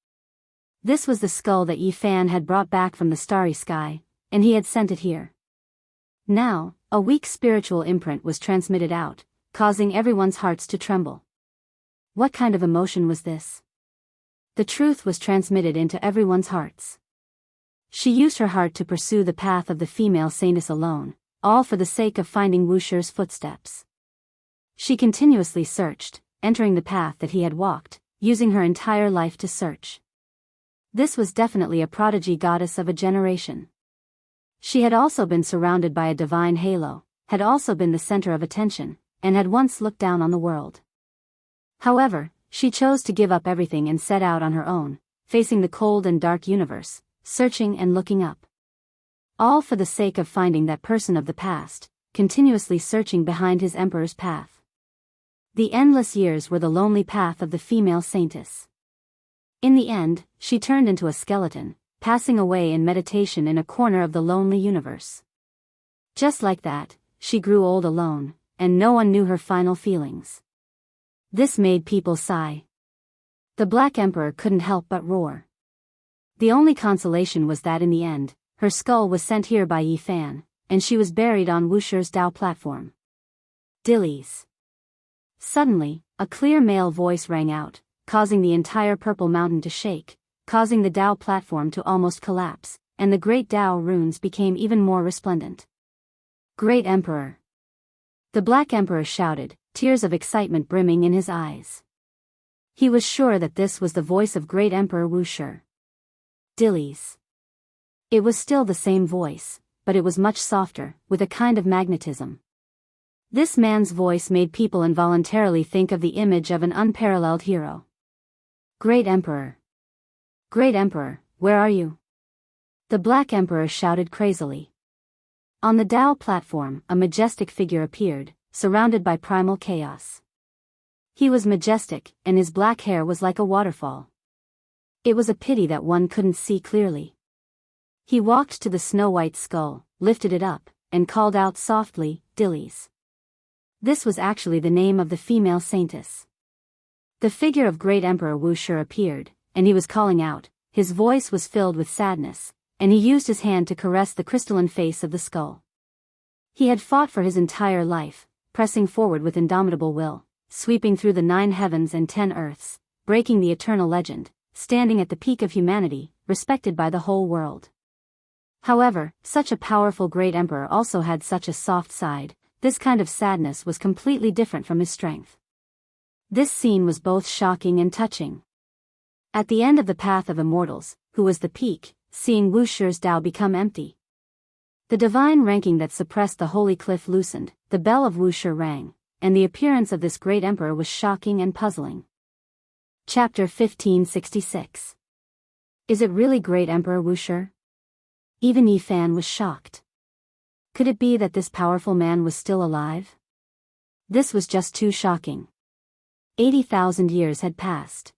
This was the skull that Yi Fan had brought back from the starry sky, and he had sent it here. Now, a weak spiritual imprint was transmitted out, causing everyone's hearts to tremble. What kind of emotion was this? The truth was transmitted into everyone's hearts. She used her heart to pursue the path of the female saintess alone, all for the sake of finding Wusher's footsteps. She continuously searched, entering the path that he had walked, using her entire life to search. This was definitely a prodigy goddess of a generation. She had also been surrounded by a divine halo, had also been the center of attention, and had once looked down on the world. However, she chose to give up everything and set out on her own, facing the cold and dark universe, searching and looking up. All for the sake of finding that person of the past, continuously searching behind his emperor's path. The endless years were the lonely path of the female saintess. In the end, she turned into a skeleton, passing away in meditation in a corner of the lonely universe. Just like that, she grew old alone, and no one knew her final feelings. This made people sigh. The Black Emperor couldn't help but roar. The only consolation was that in the end, her skull was sent here by Yi Fan, and she was buried on Wusher's Tao platform. Dillies. Suddenly, a clear male voice rang out, causing the entire Purple Mountain to shake, causing the Tao platform to almost collapse, and the great Tao runes became even more resplendent. Great Emperor. The Black Emperor shouted, tears of excitement brimming in his eyes. He was sure that this was the voice of Great Emperor Wusher. Dillies. It was still the same voice, but it was much softer, with a kind of magnetism. This man's voice made people involuntarily think of the image of an unparalleled hero. Great Emperor. Great Emperor, where are you? The Black Emperor shouted crazily. On the Tao platform, a majestic figure appeared, surrounded by primal chaos. He was majestic, and his black hair was like a waterfall. It was a pity that one couldn't see clearly. He walked to the snow-white skull, lifted it up, and called out softly, Dillies. This was actually the name of the female saintess. The figure of Great Emperor Wusher appeared, and he was calling out. His voice was filled with sadness, and he used his hand to caress the crystalline face of the skull. He had fought for his entire life, pressing forward with indomitable will, sweeping through the 9 heavens and 10 earths, breaking the eternal legend, standing at the peak of humanity, respected by the whole world. However, such a powerful great emperor also had such a soft side. This kind of sadness was completely different from his strength. This scene was both shocking and touching. At the end of the path of immortals, who was the peak, seeing Wusher's Tao become empty. The divine ranking that suppressed the holy cliff loosened, the bell of Wusher rang, and the appearance of this great emperor was shocking and puzzling. Chapter 1566. Is it really Great Emperor Wusher? Even Yi Fan was shocked. Could it be that this powerful man was still alive? This was just too shocking. 80,000 years had passed.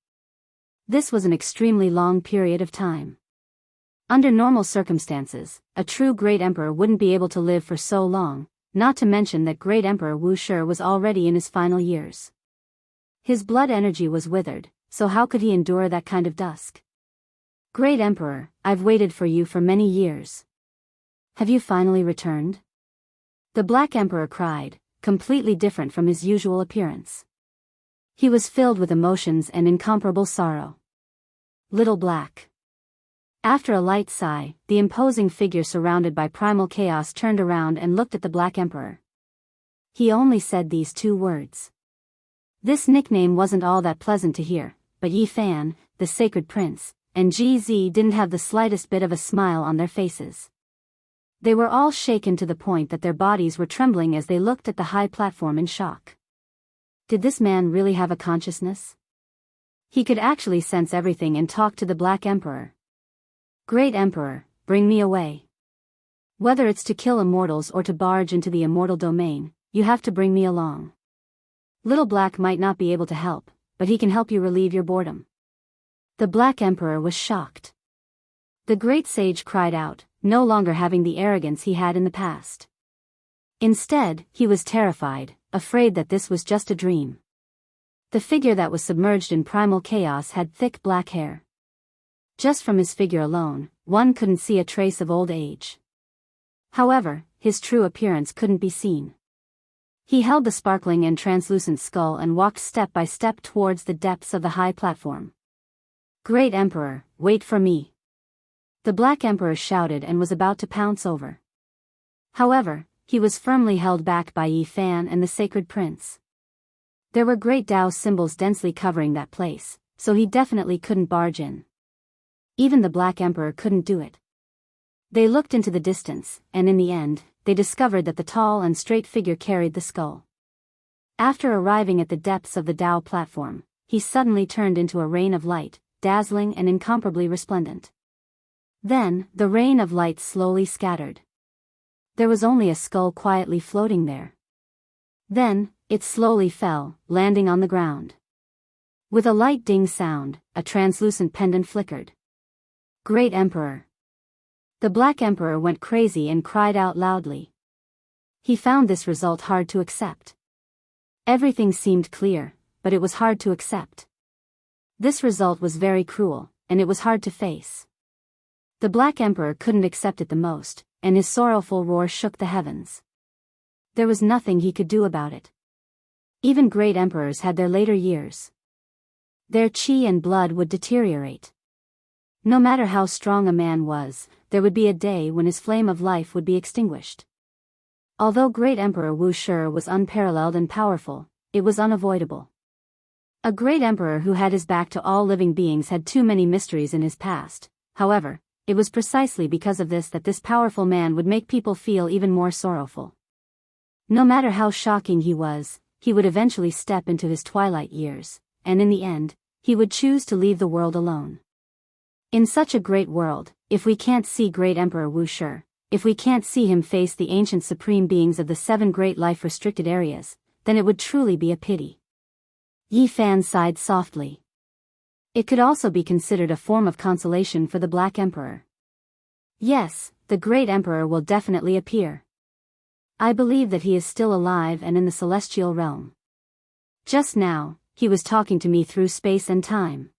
This was an extremely long period of time. Under normal circumstances, a true great emperor wouldn't be able to live for so long, not to mention that Great Emperor Wusher was already in his final years. His blood energy was withered, so how could he endure that kind of dusk? Great Emperor, I've waited for you for many years. Have you finally returned? The Black Emperor cried, completely different from his usual appearance. He was filled with emotions and incomparable sorrow. Little Black. After a light sigh, the imposing figure surrounded by primal chaos turned around and looked at the Black Emperor. He only said these 2 words. This nickname wasn't all that pleasant to hear, but Yi Fan, the sacred prince, and GZ didn't have the slightest bit of a smile on their faces. They were all shaken to the point that their bodies were trembling as they looked at the high platform in shock. Did this man really have a consciousness? He could actually sense everything and talk to the Black Emperor. Great Emperor, bring me away. Whether it's to kill immortals or to barge into the immortal domain, you have to bring me along. Little Black might not be able to help, but he can help you relieve your boredom. The Black Emperor was shocked. The great sage cried out, no longer having the arrogance he had in the past. Instead, he was terrified, afraid that this was just a dream. The figure that was submerged in primal chaos had thick black hair. Just from his figure alone, one couldn't see a trace of old age. However, his true appearance couldn't be seen. He held the sparkling and translucent skull and walked step by step towards the depths of the high platform. Great Emperor, wait for me. The Black Emperor shouted and was about to pounce over. However, he was firmly held back by Yi Fan and the Sacred Prince. There were great Tao symbols densely covering that place, so he definitely couldn't barge in. Even the Black Emperor couldn't do it. They looked into the distance, and in the end, they discovered that the tall and straight figure carried the skull. After arriving at the depths of the Tao platform, he suddenly turned into a rain of light, dazzling and incomparably resplendent. Then, the rain of light slowly scattered. There was only a skull quietly floating there. Then, it slowly fell, landing on the ground. With a light ding sound, a translucent pendant flickered. Great Emperor. The Black Emperor went crazy and cried out loudly. He found this result hard to accept. Everything seemed clear, but it was hard to accept. This result was very cruel, and it was hard to face. The Black Emperor couldn't accept it the most, and his sorrowful roar shook the heavens. There was nothing he could do about it. Even great emperors had their later years. Their chi and blood would deteriorate. No matter how strong a man was, there would be a day when his flame of life would be extinguished. Although great Emperor Wu Shi was unparalleled and powerful, it was unavoidable. A great emperor who had his back to all living beings had too many mysteries in his past. However, it was precisely because of this that this powerful man would make people feel even more sorrowful. No matter how shocking he would eventually step into his twilight years, and in the end, he would choose to leave the world alone. In such a great world, if we can't see great Emperor Wu Shi, if we can't see him face the ancient supreme beings of the 7 great life-restricted areas, then it would truly be a pity. Yi Fan sighed softly. It could also be considered a form of consolation for the Black Emperor. Yes, the great Emperor will definitely appear. I believe that he is still alive and in the celestial realm. Just now, he was talking to me through space and time.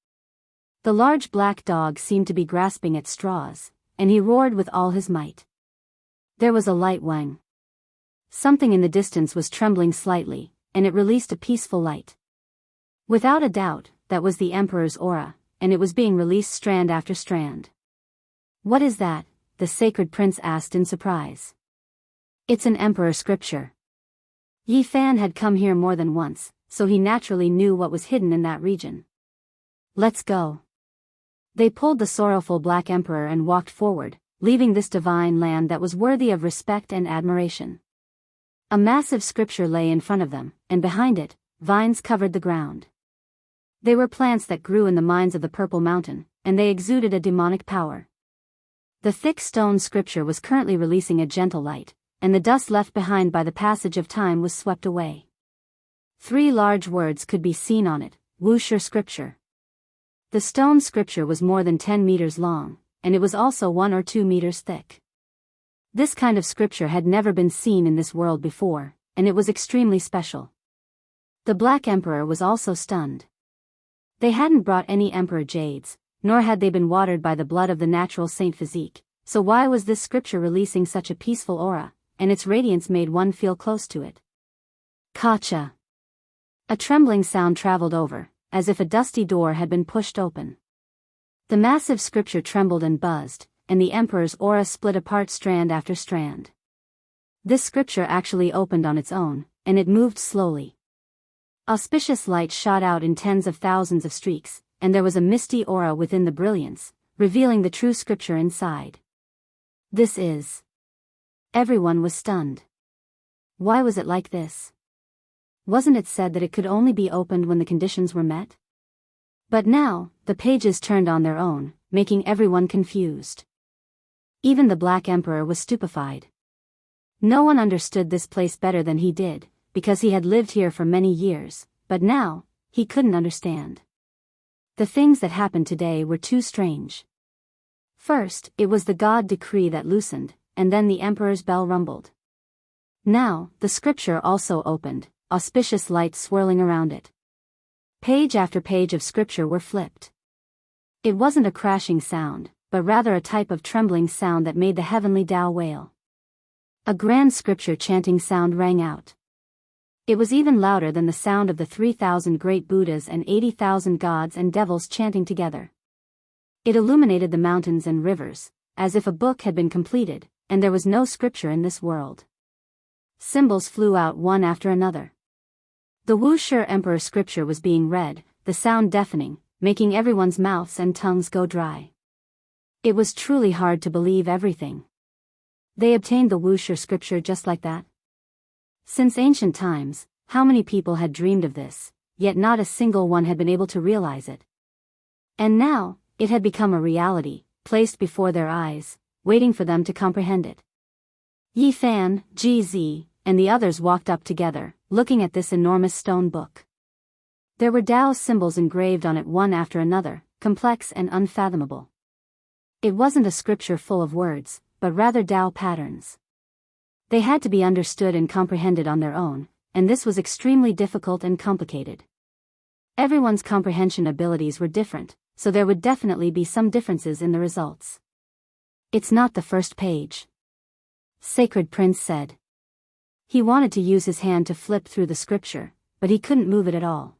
The large black dog seemed to be grasping at straws, and he roared with all his might. There was a light wang. Something in the distance was trembling slightly, and it released a peaceful light. Without a doubt, that was the Emperor's aura, and it was being released strand after strand. What is that? The Sacred Prince asked in surprise. It's an Emperor scripture. Yi Fan had come here more than once, so he naturally knew what was hidden in that region. Let's go. They pulled the sorrowful Black Emperor and walked forward, leaving this divine land that was worthy of respect and admiration. A massive scripture lay in front of them, and behind it, vines covered the ground. They were plants that grew in the mines of the Purple Mountain, and they exuded a demonic power. The thick stone scripture was currently releasing a gentle light, and the dust left behind by the passage of time was swept away. 3 large words could be seen on it: Wu Shi Scripture. The stone scripture was more than 10 meters long, and it was also 1 or 2 meters thick. This kind of scripture had never been seen in this world before, and it was extremely special. The Black Emperor was also stunned. They hadn't brought any Emperor Jades, nor had they been watered by the blood of the natural saint physique, so why was this scripture releasing such a peaceful aura, and its radiance made one feel close to it? Kacha! A trembling sound traveled over, as if a dusty door had been pushed open. The massive scripture trembled and buzzed, and the Emperor's aura split apart strand after strand. This scripture actually opened on its own, and it moved slowly. Auspicious light shot out in tens of thousands of streaks, and there was a misty aura within the brilliance, revealing the true scripture inside. This is... Everyone was stunned. Why was it like this? Wasn't it said that it could only be opened when the conditions were met? But now, the pages turned on their own, making everyone confused. Even the Black Emperor was stupefied. No one understood this place better than he did, because he had lived here for many years, but now, he couldn't understand. The things that happened today were too strange. First, it was the God decree that loosened, and then the Emperor's bell rumbled. Now, the scripture also opened, auspicious light swirling around it. Page after page of scripture were flipped. It wasn't a crashing sound, but rather a type of trembling sound that made the heavenly Tao wail. A grand scripture chanting sound rang out. It was even louder than the sound of the 3,000 great Buddhas and 80,000 gods and devils chanting together. It illuminated the mountains and rivers, as if a book had been completed, and there was no scripture in this world. Symbols flew out one after another. The Wuxia Emperor scripture was being read, the sound deafening, making everyone's mouths and tongues go dry. It was truly hard to believe everything. They obtained the Wuxia scripture just like that? Since ancient times, how many people had dreamed of this, yet not a single one had been able to realize it. And now, it had become a reality, placed before their eyes, waiting for them to comprehend it. Yi Fan, GZ, and the others walked up together, looking at this enormous stone book. There were Tao symbols engraved on it one after another, complex and unfathomable. It wasn't a scripture full of words, but rather Tao patterns. They had to be understood and comprehended on their own, and this was extremely difficult and complicated. Everyone's comprehension abilities were different, so there would definitely be some differences in the results. It's not the first page, Sacred Prince said. He wanted to use his hand to flip through the scripture, but he couldn't move it at all.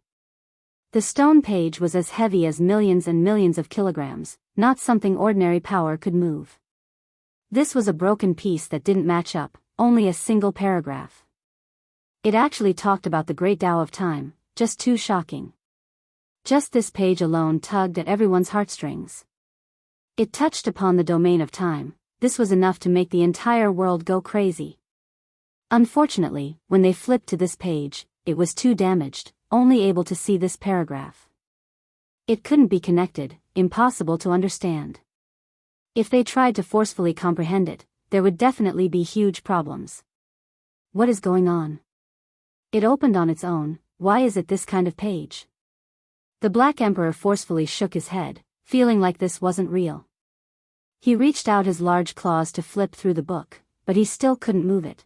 The stone page was as heavy as millions and millions of kilograms, not something ordinary power could move. This was a broken piece that didn't match up, only a single paragraph. It actually talked about the great Tao of time, just too shocking. Just this page alone tugged at everyone's heartstrings. It touched upon the domain of time. This was enough to make the entire world go crazy. Unfortunately, when they flipped to this page, it was too damaged, only able to see this paragraph. It couldn't be connected, impossible to understand. If they tried to forcefully comprehend it, there would definitely be huge problems. What is going on? It opened on its own. Why is it this kind of page? The Black Emperor forcefully shook his head, feeling like this wasn't real. He reached out his large claws to flip through the book, but he still couldn't move it.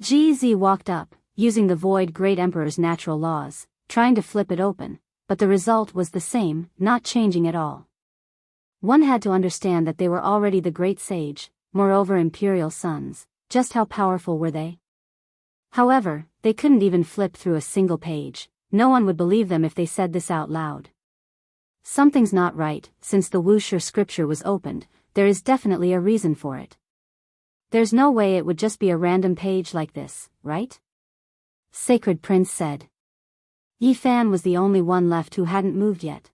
GZ walked up, using the Void Great Emperor's natural laws, trying to flip it open, but the result was the same, not changing at all. One had to understand that they were already the great sage, moreover imperial sons. Just how powerful were they? However, they couldn't even flip through a single page. No one would believe them if they said this out loud. Something's not right. Since the Wuxia scripture was opened, there is definitely a reason for it. There's no way it would just be a random page like this, right? Sacred Prince said. Yi Fan was the only one left who hadn't moved yet.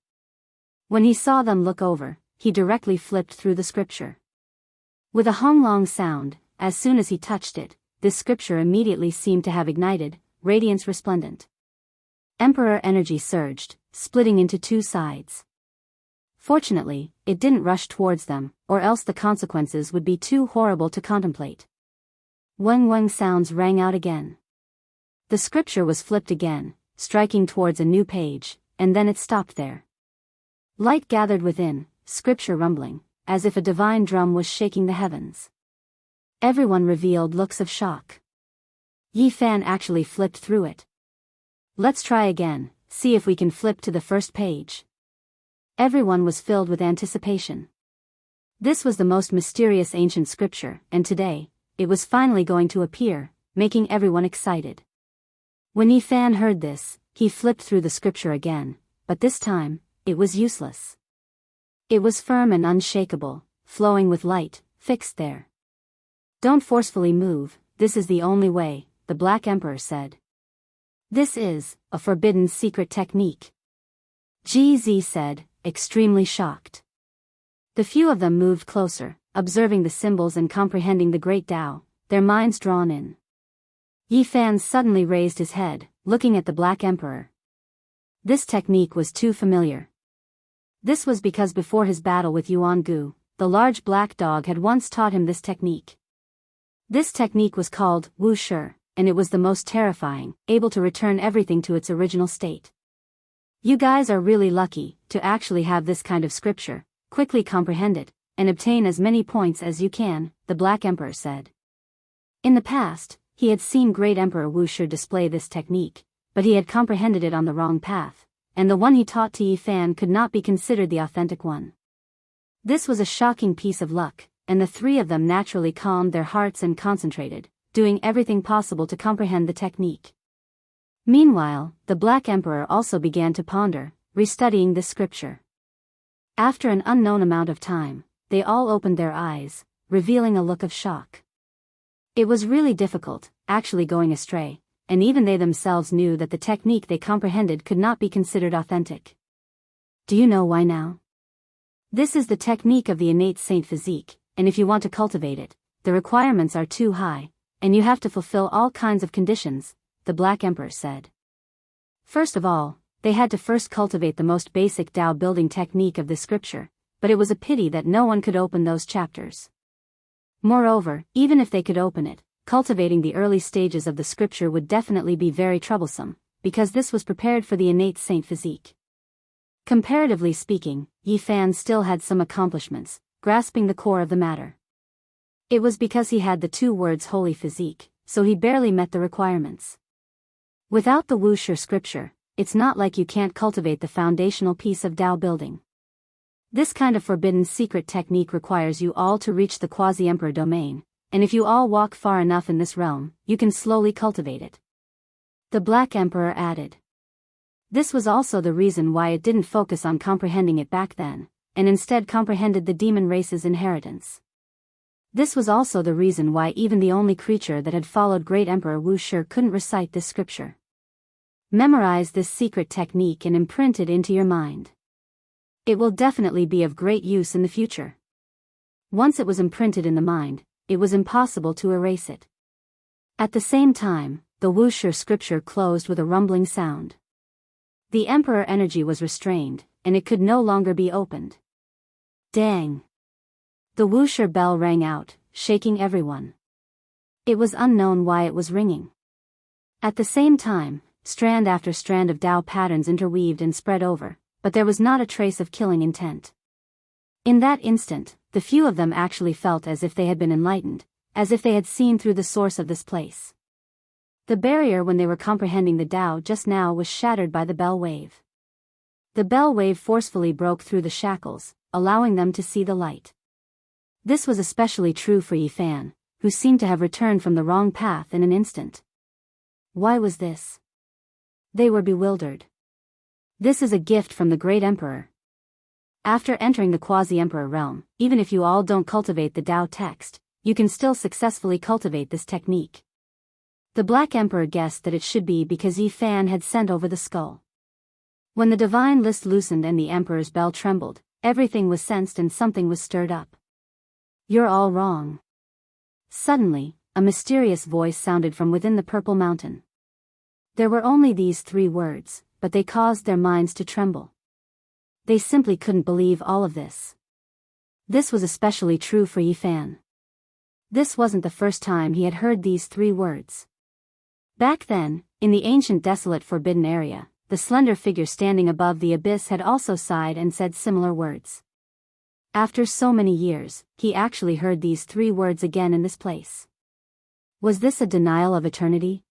When he saw them look over, he directly flipped through the scripture. With a hung-long sound, as soon as he touched it, this scripture immediately seemed to have ignited, radiance resplendent. Emperor energy surged, splitting into two sides. Fortunately, it didn't rush towards them, or else the consequences would be too horrible to contemplate. Weng sounds rang out again. The scripture was flipped again, striking towards a new page, and then it stopped there. Light gathered within, scripture rumbling, as if a divine drum was shaking the heavens. Everyone revealed looks of shock. Yi Fan actually flipped through it. Let's try again, see if we can flip to the first page. Everyone was filled with anticipation. This was the most mysterious ancient scripture, and today, it was finally going to appear, making everyone excited. When Yi Fan heard this, he flipped through the scripture again, but this time, it was useless. It was firm and unshakable, flowing with light, fixed there. Don't forcefully move, this is the only way, the Black Emperor said. This is a forbidden secret technique. GZ said, extremely shocked. The few of them moved closer, observing the symbols and comprehending the great Tao, their minds drawn in. Yi Fan suddenly raised his head, looking at the Black Emperor. This technique was too familiar. This was because before his battle with Yuan Gu, the large black dog had once taught him this technique. This technique was called Wu Shi, and it was the most terrifying, able to return everything to its original state. You guys are really lucky to actually have this kind of scripture, quickly comprehend it, and obtain as many points as you can, the Black Emperor said. In the past, he had seen Great Emperor Wu Shi display this technique, but he had comprehended it on the wrong path, and the one he taught to Yi Fan could not be considered the authentic one. This was a shocking piece of luck, and the three of them naturally calmed their hearts and concentrated, doing everything possible to comprehend the technique. Meanwhile, the Black Emperor also began to ponder, restudying this scripture. After an unknown amount of time, they all opened their eyes, revealing a look of shock. It was really difficult, actually going astray, and even they themselves knew that the technique they comprehended could not be considered authentic. Do you know why now? This is the technique of the innate saint physique, and if you want to cultivate it, the requirements are too high, and you have to fulfill all kinds of conditions, the Black Emperor said. First of all, they had to first cultivate the most basic Tao building technique of this scripture, but it was a pity that no one could open those chapters. Moreover, even if they could open it, cultivating the early stages of the scripture would definitely be very troublesome, because this was prepared for the innate saint physique. Comparatively speaking, Yi Fan still had some accomplishments, grasping the core of the matter. It was because he had the two words holy physique, so he barely met the requirements. Without the Wu Shi scripture, it's not like you can't cultivate the foundational piece of Tao building. This kind of forbidden secret technique requires you all to reach the quasi-emperor domain, and if you all walk far enough in this realm, you can slowly cultivate it. The Black Emperor added. This was also the reason why it didn't focus on comprehending it back then, and instead comprehended the demon race's inheritance. This was also the reason why even the only creature that had followed Great Emperor Wu Shi couldn't recite this scripture. Memorize this secret technique and imprint it into your mind. It will definitely be of great use in the future. Once it was imprinted in the mind, it was impossible to erase it. At the same time, the Wu Shi scripture closed with a rumbling sound. The emperor energy was restrained, and it could no longer be opened. Dang! The Wu Shi bell rang out, shaking everyone. It was unknown why it was ringing. At the same time, strand after strand of Tao patterns interweaved and spread over, but there was not a trace of killing intent. In that instant, the few of them actually felt as if they had been enlightened, as if they had seen through the source of this place. The barrier when they were comprehending the Tao just now was shattered by the bell wave. The bell wave forcefully broke through the shackles, allowing them to see the light. This was especially true for Yi Fan, who seemed to have returned from the wrong path in an instant. Why was this? They were bewildered. This is a gift from the Great Emperor. After entering the quasi-emperor realm, even if you all don't cultivate the Tao text, you can still successfully cultivate this technique. The Black Emperor guessed that it should be because Yi Fan had sent over the skull. When the divine list loosened and the emperor's bell trembled, everything was sensed and something was stirred up. You're all wrong. Suddenly, a mysterious voice sounded from within the purple mountain. There were only these 3 words, but they caused their minds to tremble. They simply couldn't believe all of this. This was especially true for Yi Fan. This wasn't the first time he had heard these 3 words. Back then, in the ancient desolate forbidden area, the slender figure standing above the abyss had also sighed and said similar words. After so many years, he actually heard these 3 words again in this place. Was this a denial of eternity?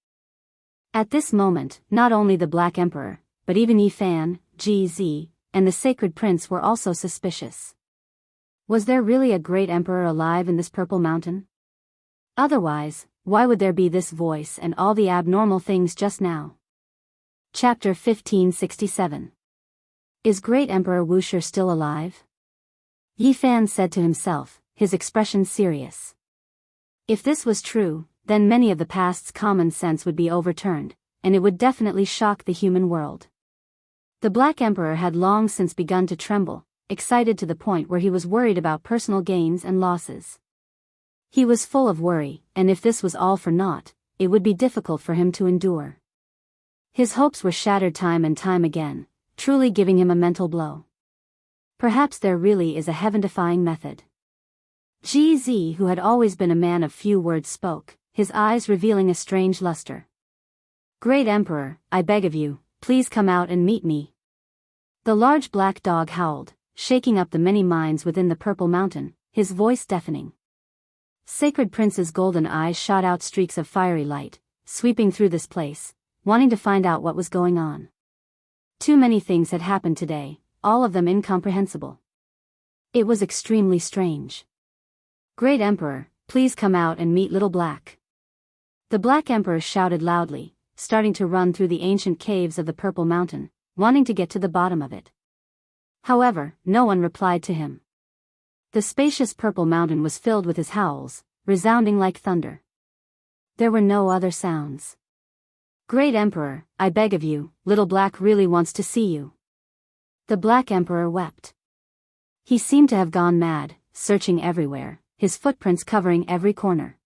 At this moment, not only the Black Emperor, but even Yi Fan, GZ, and the Sacred Prince were also suspicious. Was there really a great emperor alive in this purple mountain? Otherwise, why would there be this voice and all the abnormal things just now? Chapter 1567. Is Great Emperor Wu Shi still alive? Yi Fan said to himself, his expression serious. If this was true, then many of the past's common sense would be overturned, and it would definitely shock the human world. The Black Emperor had long since begun to tremble, excited to the point where he was worried about personal gains and losses. He was full of worry, and if this was all for naught, it would be difficult for him to endure. His hopes were shattered time and time again, truly giving him a mental blow. Perhaps there really is a heaven-defying method. GZ, who had always been a man of few words, spoke, his eyes revealing a strange luster. "Great Emperor, I beg of you, please come out and meet me." The large black dog howled, shaking up the many minds within the Purple Mountain, his voice deafening. Sacred Prince's golden eyes shot out streaks of fiery light, sweeping through this place, wanting to find out what was going on. Too many things had happened today, all of them incomprehensible. It was extremely strange. "Great Emperor, please come out and meet Little Black." The Black Emperor shouted loudly, starting to run through the ancient caves of the Purple Mountain, wanting to get to the bottom of it. However, no one replied to him. The spacious Purple Mountain was filled with his howls, resounding like thunder. There were no other sounds. "Great Emperor, I beg of you, Little Black really wants to see you." The Black Emperor wept. He seemed to have gone mad, searching everywhere, his footprints covering every corner.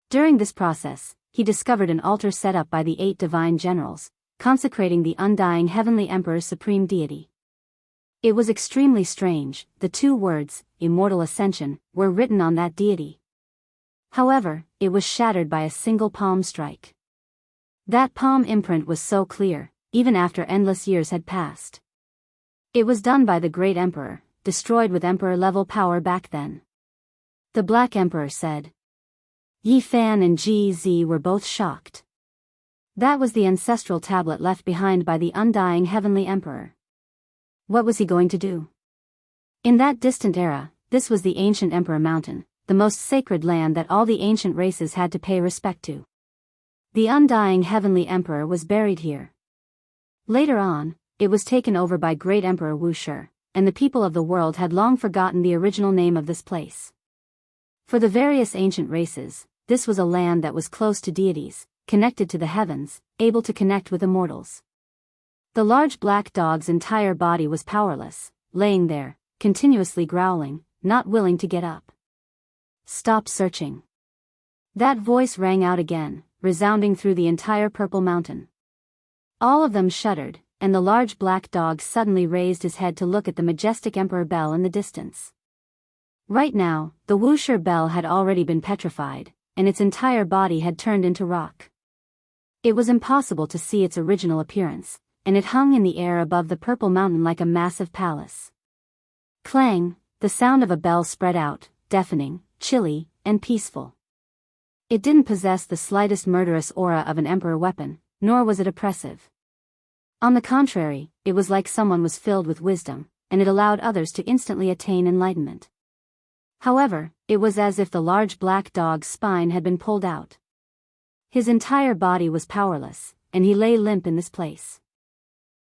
During this process, he discovered an altar set up by the 8 divine generals, consecrating the undying Heavenly Emperor's supreme deity. It was extremely strange, the 2 words, immortal ascension, were written on that deity. However, it was shattered by a single palm strike. That palm imprint was so clear, even after endless years had passed. It was done by the Great Emperor, destroyed with Emperor-level power back then. The Black Emperor said. Yi Fan and GZ were both shocked. That was the ancestral tablet left behind by the undying Heavenly Emperor. What was he going to do? In that distant era, this was the ancient Emperor Mountain, the most sacred land that all the ancient races had to pay respect to. The undying Heavenly Emperor was buried here. Later on, it was taken over by Great Emperor Wu Shi, and the people of the world had long forgotten the original name of this place. For the various ancient races, this was a land that was close to deities, connected to the heavens, able to connect with immortals. The large black dog's entire body was powerless, laying there, continuously growling, not willing to get up. Stop searching. That voice rang out again, resounding through the entire Purple Mountain. All of them shuddered, and the large black dog suddenly raised his head to look at the majestic Emperor Bell in the distance. Right now, the Wu Shi Bell had already been petrified, and its entire body had turned into rock. It was impossible to see its original appearance, and it hung in the air above the Purple Mountain like a massive palace. Clang, the sound of a bell spread out, deafening, chilly, and peaceful. It didn't possess the slightest murderous aura of an emperor weapon, nor was it oppressive. On the contrary, it was like someone was filled with wisdom, and it allowed others to instantly attain enlightenment. However, it was as if the large black dog's spine had been pulled out. His entire body was powerless, and he lay limp in this place.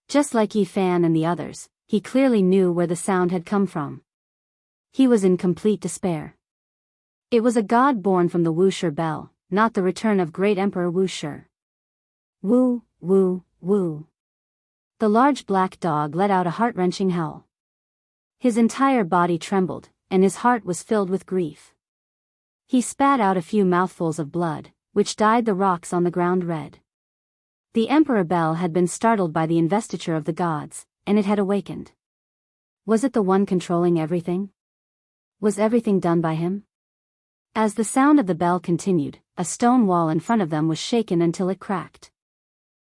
Just like Yi Fan and the others, he clearly knew where the sound had come from. He was in complete despair. It was a god born from the Wu Shi Bell, not the return of Great Emperor Wu Shi. Woo, woo, woo. The large black dog let out a heart-wrenching howl. His entire body trembled, and his heart was filled with grief. He spat out a few mouthfuls of blood, which dyed the rocks on the ground red. The Emperor Bell had been startled by the investiture of the gods, and it had awakened. Was it the one controlling everything? Was everything done by him? As the sound of the bell continued, a stone wall in front of them was shaken until it cracked.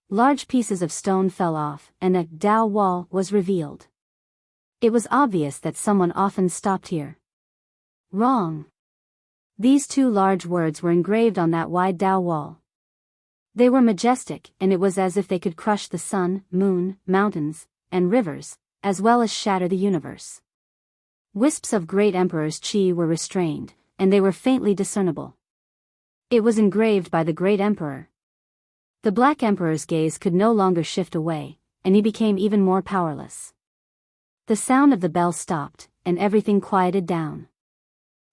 Large pieces of stone fell off, and a Dao wall was revealed. It was obvious that someone often stopped here. Wrong. These 2 large words were engraved on that wide Dao wall. They were majestic, and it was as if they could crush the sun, moon, mountains, and rivers, as well as shatter the universe. Wisps of Great Emperor's chi were restrained, and they were faintly discernible. It was engraved by the Great Emperor. The Black Emperor's gaze could no longer shift away, and he became even more powerless. The sound of the bell stopped, and everything quieted down.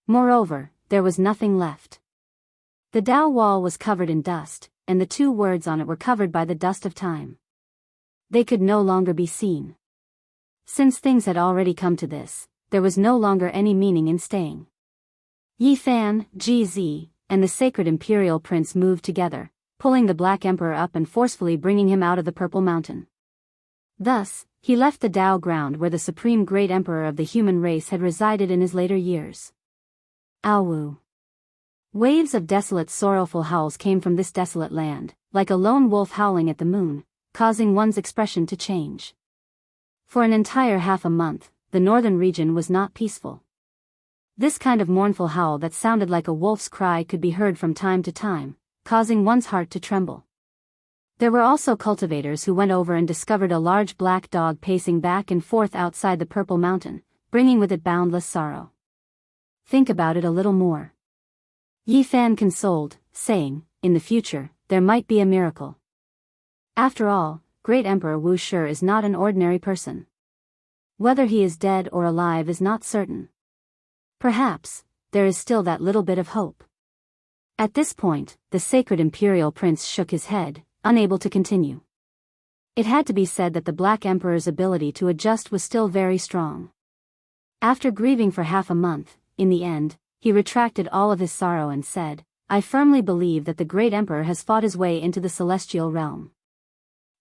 Moreover, there was nothing left. The Dao wall was covered in dust, and the 2 words on it were covered by the dust of time. They could no longer be seen. Since things had already come to this, there was no longer any meaning in staying. Yi Fan, GZ, and the sacred imperial prince moved together, pulling the Black Emperor up and forcefully bringing him out of the Purple Mountain. Thus, he left the Tao ground where the supreme great emperor of the human race had resided in his later years. Awu. Waves of desolate sorrowful howls came from this desolate land, like a lone wolf howling at the moon, causing one's expression to change. For an entire half a month, the northern region was not peaceful. This kind of mournful howl that sounded like a wolf's cry could be heard from time to time, causing one's heart to tremble. There were also cultivators who went over and discovered a large black dog pacing back and forth outside the Purple Mountain, bringing with it boundless sorrow. Think about it a little more. Yi Fan consoled, saying, in the future, there might be a miracle. After all, Great Emperor Wu Shi is not an ordinary person. Whether he is dead or alive is not certain. Perhaps, there is still that little bit of hope. At this point, the sacred imperial prince shook his head, unable to continue. It had to be said that the Black Emperor's ability to adjust was still very strong. After grieving for half a month, in the end, he retracted all of his sorrow and said, I firmly believe that the great emperor has fought his way into the celestial realm.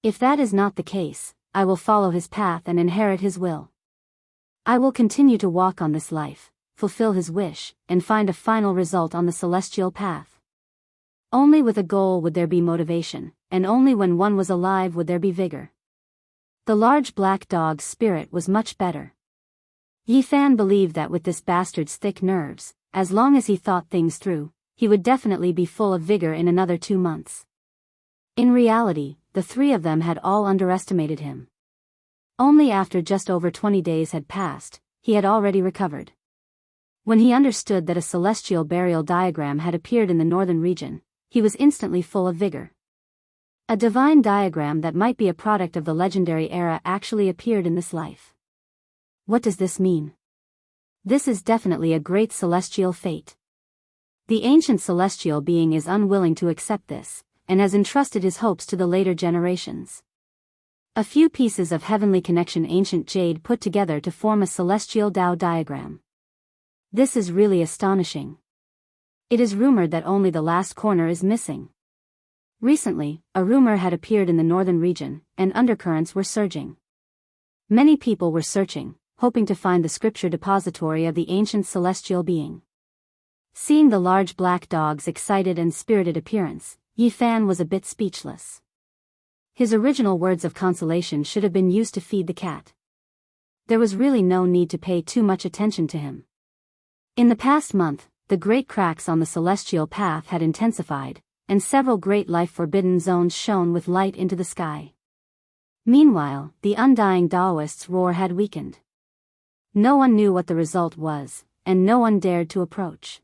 If that is not the case, I will follow his path and inherit his will. I will continue to walk on this life, fulfill his wish, and find a final result on the celestial path. Only with a goal would there be motivation, and only when one was alive would there be vigor. The large black dog's spirit was much better. Yi Fan believed that with this bastard's thick nerves, as long as he thought things through, he would definitely be full of vigor in another 2 months. In reality, the three of them had all underestimated him. Only after just over 20 days had passed, he had already recovered. When he understood that a celestial burial diagram had appeared in the northern region, he was instantly full of vigor. A divine diagram that might be a product of the legendary era actually appeared in this life. What does this mean? This is definitely a great celestial fate. The ancient celestial being is unwilling to accept this, and has entrusted his hopes to the later generations. A few pieces of heavenly connection ancient jade put together to form a celestial Tao diagram. This is really astonishing. It is rumored that only the last corner is missing. Recently, a rumor had appeared in the northern region, and undercurrents were surging. Many people were searching, hoping to find the scripture depository of the ancient celestial being. Seeing the large black dog's excited and spirited appearance, Yi Fan was a bit speechless. His original words of consolation should have been used to feed the cat. There was really no need to pay too much attention to him. In the past month, the great cracks on the celestial path had intensified, and several great life-forbidden zones shone with light into the sky. Meanwhile, the undying Taoist's roar had weakened. No one knew what the result was, and no one dared to approach.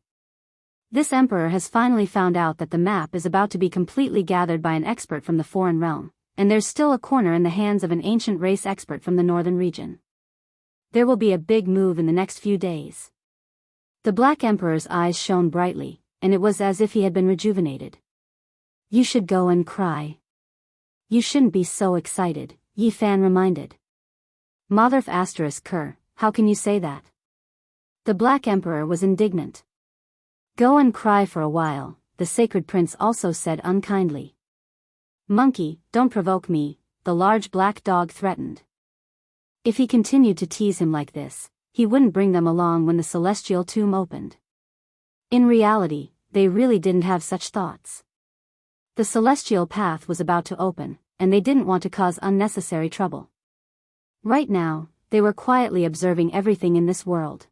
This emperor has finally found out that the map is about to be completely gathered by an expert from the foreign realm, and there's still a corner in the hands of an ancient race expert from the northern region. There will be a big move in the next few days. The Black Emperor's eyes shone brightly, and it was as if he had been rejuvenated. You should go and cry. You shouldn't be so excited, Yi Fan reminded. Motherf ***, how can you say that? The Black Emperor was indignant. Go and cry for a while, the sacred prince also said unkindly. Monkey, don't provoke me, the large black dog threatened. If he continued to tease him like this, he wouldn't bring them along when the celestial tomb opened. In reality, they really didn't have such thoughts. The celestial path was about to open, and they didn't want to cause unnecessary trouble. Right now, they were quietly observing everything in this world.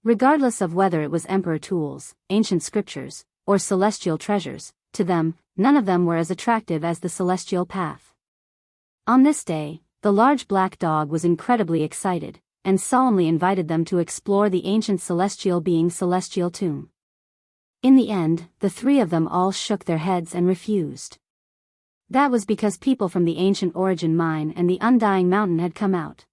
Regardless of whether it was emperor tools, ancient scriptures, or celestial treasures, to them, none of them were as attractive as the celestial path. On this day, the large black dog was incredibly excited, and solemnly invited them to explore the ancient celestial being's celestial tomb. In the end, the three of them all shook their heads and refused. That was because people from the ancient origin mine and the undying mountain had come out.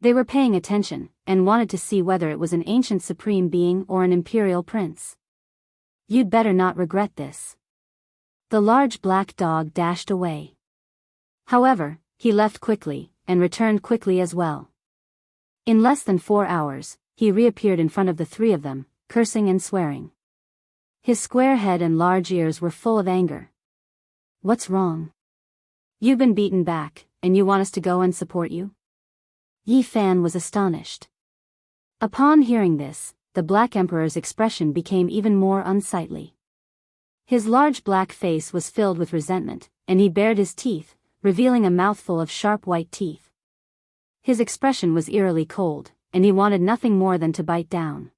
They were paying attention, and wanted to see whether it was an ancient supreme being or an imperial prince. You'd better not regret this. The large black dog dashed away. However, he left quickly, and returned quickly as well. In less than 4 hours, he reappeared in front of the three of them, cursing and swearing. His square head and large ears were full of anger. What's wrong? You've been beaten back, and you want us to go and support you? Yi Fan was astonished. Upon hearing this, the Black Emperor's expression became even more unsightly. His large black face was filled with resentment, and he bared his teeth, revealing a mouthful of sharp white teeth. His expression was eerily cold, and he wanted nothing more than to bite down.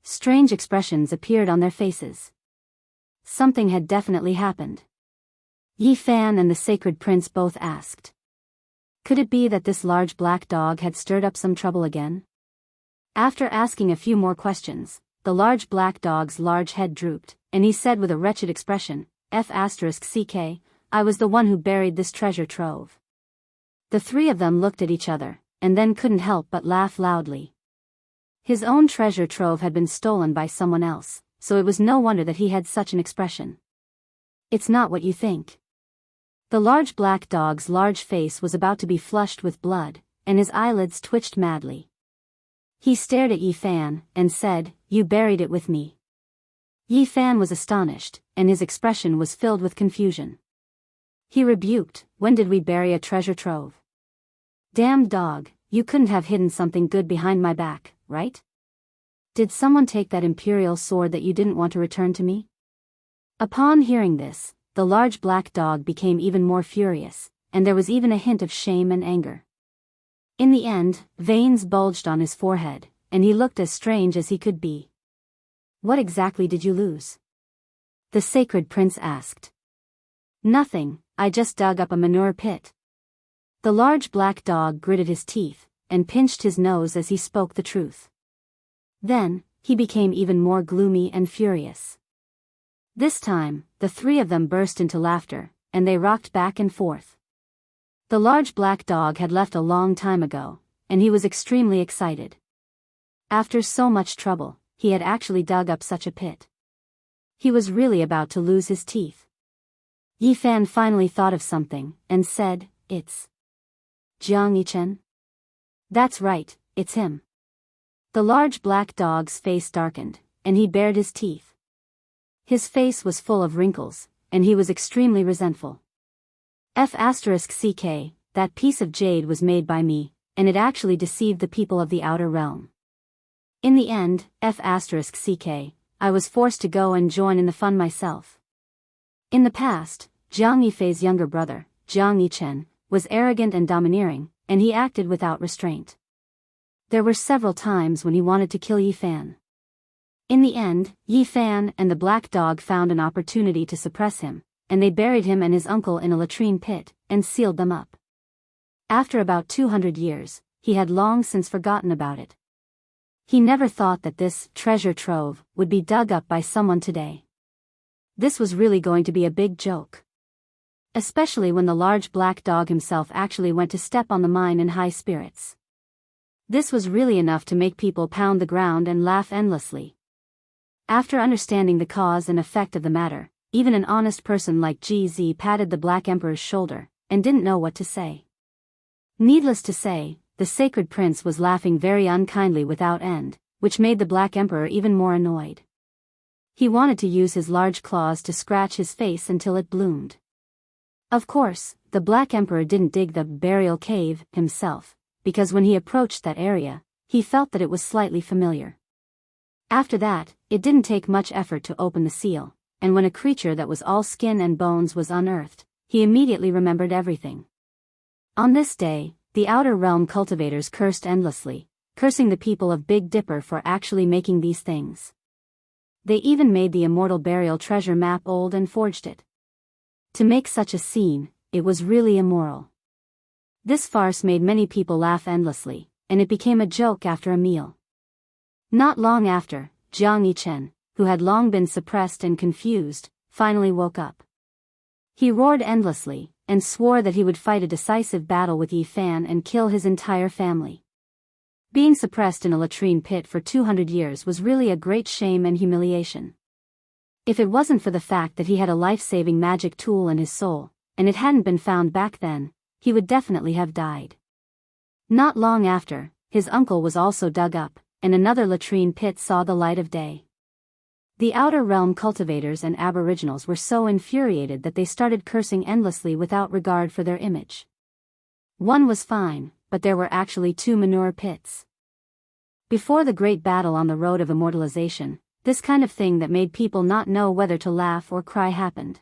Strange expressions appeared on their faces. Something had definitely happened. Yi Fan and the Sacred Prince both asked. Could it be that this large black dog had stirred up some trouble again? After asking a few more questions, the large black dog's large head drooped, and he said with a wretched expression, F***ck, I was the one who buried this treasure trove. The three of them looked at each other, and then couldn't help but laugh loudly. His own treasure trove had been stolen by someone else, so it was no wonder that he had such an expression. It's not what you think. The large black dog's large face was about to be flushed with blood, and his eyelids twitched madly. He stared at Yi Fan, and said, You buried it with me. Yi Fan was astonished, and his expression was filled with confusion. He rebuked, When did we bury a treasure trove? Damned dog, you couldn't have hidden something good behind my back, right? Did someone take that imperial sword that you didn't want to return to me? Upon hearing this, the large black dog became even more furious, and there was even a hint of shame and anger. In the end, veins bulged on his forehead, and he looked as strange as he could be. What exactly did you lose? The Sacred Prince asked. Nothing, I just dug up a manure pit. The large black dog gritted his teeth, and pinched his nose as he spoke the truth. Then, he became even more gloomy and furious. This time, the three of them burst into laughter, and they rocked back and forth. The large black dog had left a long time ago, and he was extremely excited. After so much trouble, he had actually dug up such a pit. He was really about to lose his teeth. Yi Fan finally thought of something, and said, It's Jiang Yichen? That's right, it's him. The large black dog's face darkened, and he bared his teeth. His face was full of wrinkles, and he was extremely resentful. F***ck, that piece of jade was made by me, and it actually deceived the people of the outer realm. In the end, F***ck, I was forced to go and join in the fun myself. In the past, Jiang Yifei's younger brother, Jiang Yichen, was arrogant and domineering, and he acted without restraint. There were several times when he wanted to kill Yi Fan. In the end, Yi Fan and the black dog found an opportunity to suppress him, and they buried him and his uncle in a latrine pit, and sealed them up. After about 200 years, he had long since forgotten about it. He never thought that this treasure trove would be dug up by someone today. This was really going to be a big joke. Especially when the large black dog himself actually went to step on the mine in high spirits. This was really enough to make people pound the ground and laugh endlessly. After understanding the cause and effect of the matter, even an honest person like GZ patted the Black Emperor's shoulder, and didn't know what to say. Needless to say, the Sacred Prince was laughing very unkindly without end, which made the Black Emperor even more annoyed. He wanted to use his large claws to scratch his face until it bloomed. Of course, the Black Emperor didn't dig the burial cave himself, because when he approached that area, he felt that it was slightly familiar. After that, it didn't take much effort to open the seal, and when a creature that was all skin and bones was unearthed, he immediately remembered everything. On this day, the Outer Realm cultivators cursed endlessly, cursing the people of Big Dipper for actually making these things. They even made the immortal burial treasure map old and forged it. To make such a scene, it was really immoral. This farce made many people laugh endlessly, and it became a joke after a meal. Not long after, Jiang Yichen, who had long been suppressed and confused, finally woke up. He roared endlessly, and swore that he would fight a decisive battle with Yi Fan and kill his entire family. Being suppressed in a latrine pit for 200 years was really a great shame and humiliation. If it wasn't for the fact that he had a life-saving magic tool in his soul, and it hadn't been found back then, he would definitely have died. Not long after, his uncle was also dug up, and another latrine pit saw the light of day. The outer realm cultivators and aboriginals were so infuriated that they started cursing endlessly without regard for their image. One was fine, but there were actually two manure pits. Before the great battle on the road of immortalization, this kind of thing that made people not know whether to laugh or cry happened.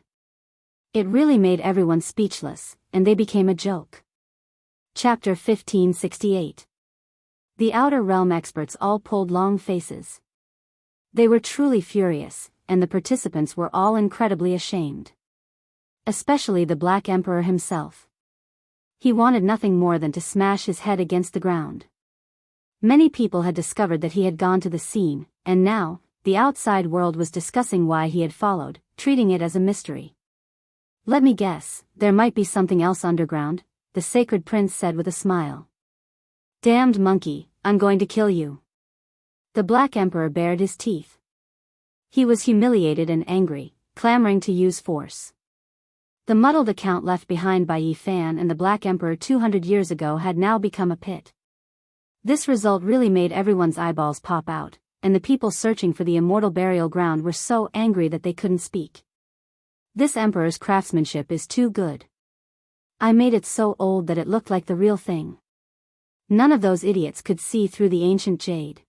It really made everyone speechless, and they became a joke. Chapter 1568. The outer realm experts all pulled long faces. They were truly furious, and the participants were all incredibly ashamed. Especially the Black Emperor himself. He wanted nothing more than to smash his head against the ground. Many people had discovered that he had gone to the scene, and now, the outside world was discussing why he had followed, treating it as a mystery. "Let me guess, there might be something else underground," the sacred prince said with a smile. "Damned monkey, I'm going to kill you." The Black Emperor bared his teeth. He was humiliated and angry, clamoring to use force. The muddled account left behind by Yi Fan and the Black Emperor 200 years ago had now become a pit. This result really made everyone's eyeballs pop out, and the people searching for the immortal burial ground were so angry that they couldn't speak. "This emperor's craftsmanship is too good. I made it so old that it looked like the real thing. None of those idiots could see through the ancient jade."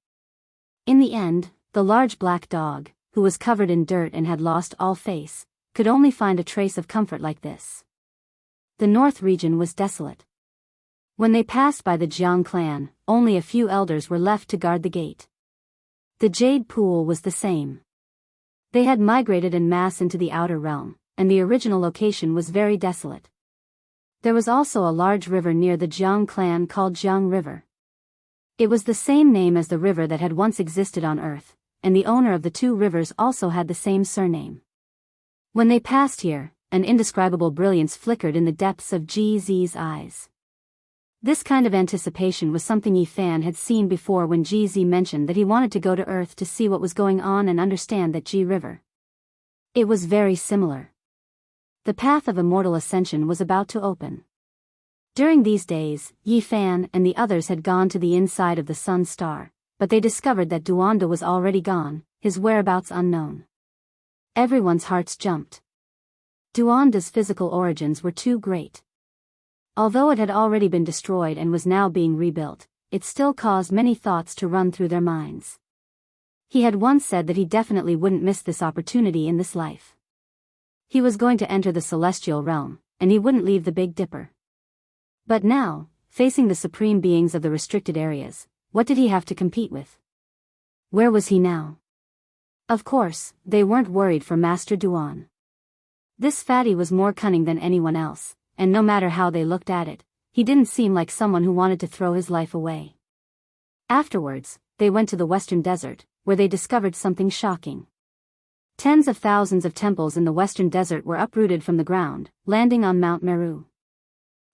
In the end, the large black dog, who was covered in dirt and had lost all face, could only find a trace of comfort like this. The north region was desolate. When they passed by the Jiang clan, only a few elders were left to guard the gate. The jade pool was the same. They had migrated en masse into the outer realm, and the original location was very desolate. There was also a large river near the Jiang clan called Jiang River. It was the same name as the river that had once existed on Earth, and the owner of the two rivers also had the same surname. When they passed here, an indescribable brilliance flickered in the depths of GZ's eyes. This kind of anticipation was something Yi Fan had seen before when GZ mentioned that he wanted to go to Earth to see what was going on and understand that G River. It was very similar. The path of immortal ascension was about to open. During these days, Yi Fan and the others had gone to the inside of the Sun Star, but they discovered that Duanda was already gone, his whereabouts unknown. Everyone's hearts jumped. Duanda's physical origins were too great. Although it had already been destroyed and was now being rebuilt, it still caused many thoughts to run through their minds. He had once said that he definitely wouldn't miss this opportunity in this life. He was going to enter the celestial realm, and he wouldn't leave the Big Dipper. But now, facing the supreme beings of the restricted areas, what did he have to compete with? Where was he now? Of course, they weren't worried for Master Duan. This fatty was more cunning than anyone else, and no matter how they looked at it, he didn't seem like someone who wanted to throw his life away. Afterwards, they went to the Western Desert, where they discovered something shocking. Tens of thousands of temples in the Western Desert were uprooted from the ground, landing on Mount Meru.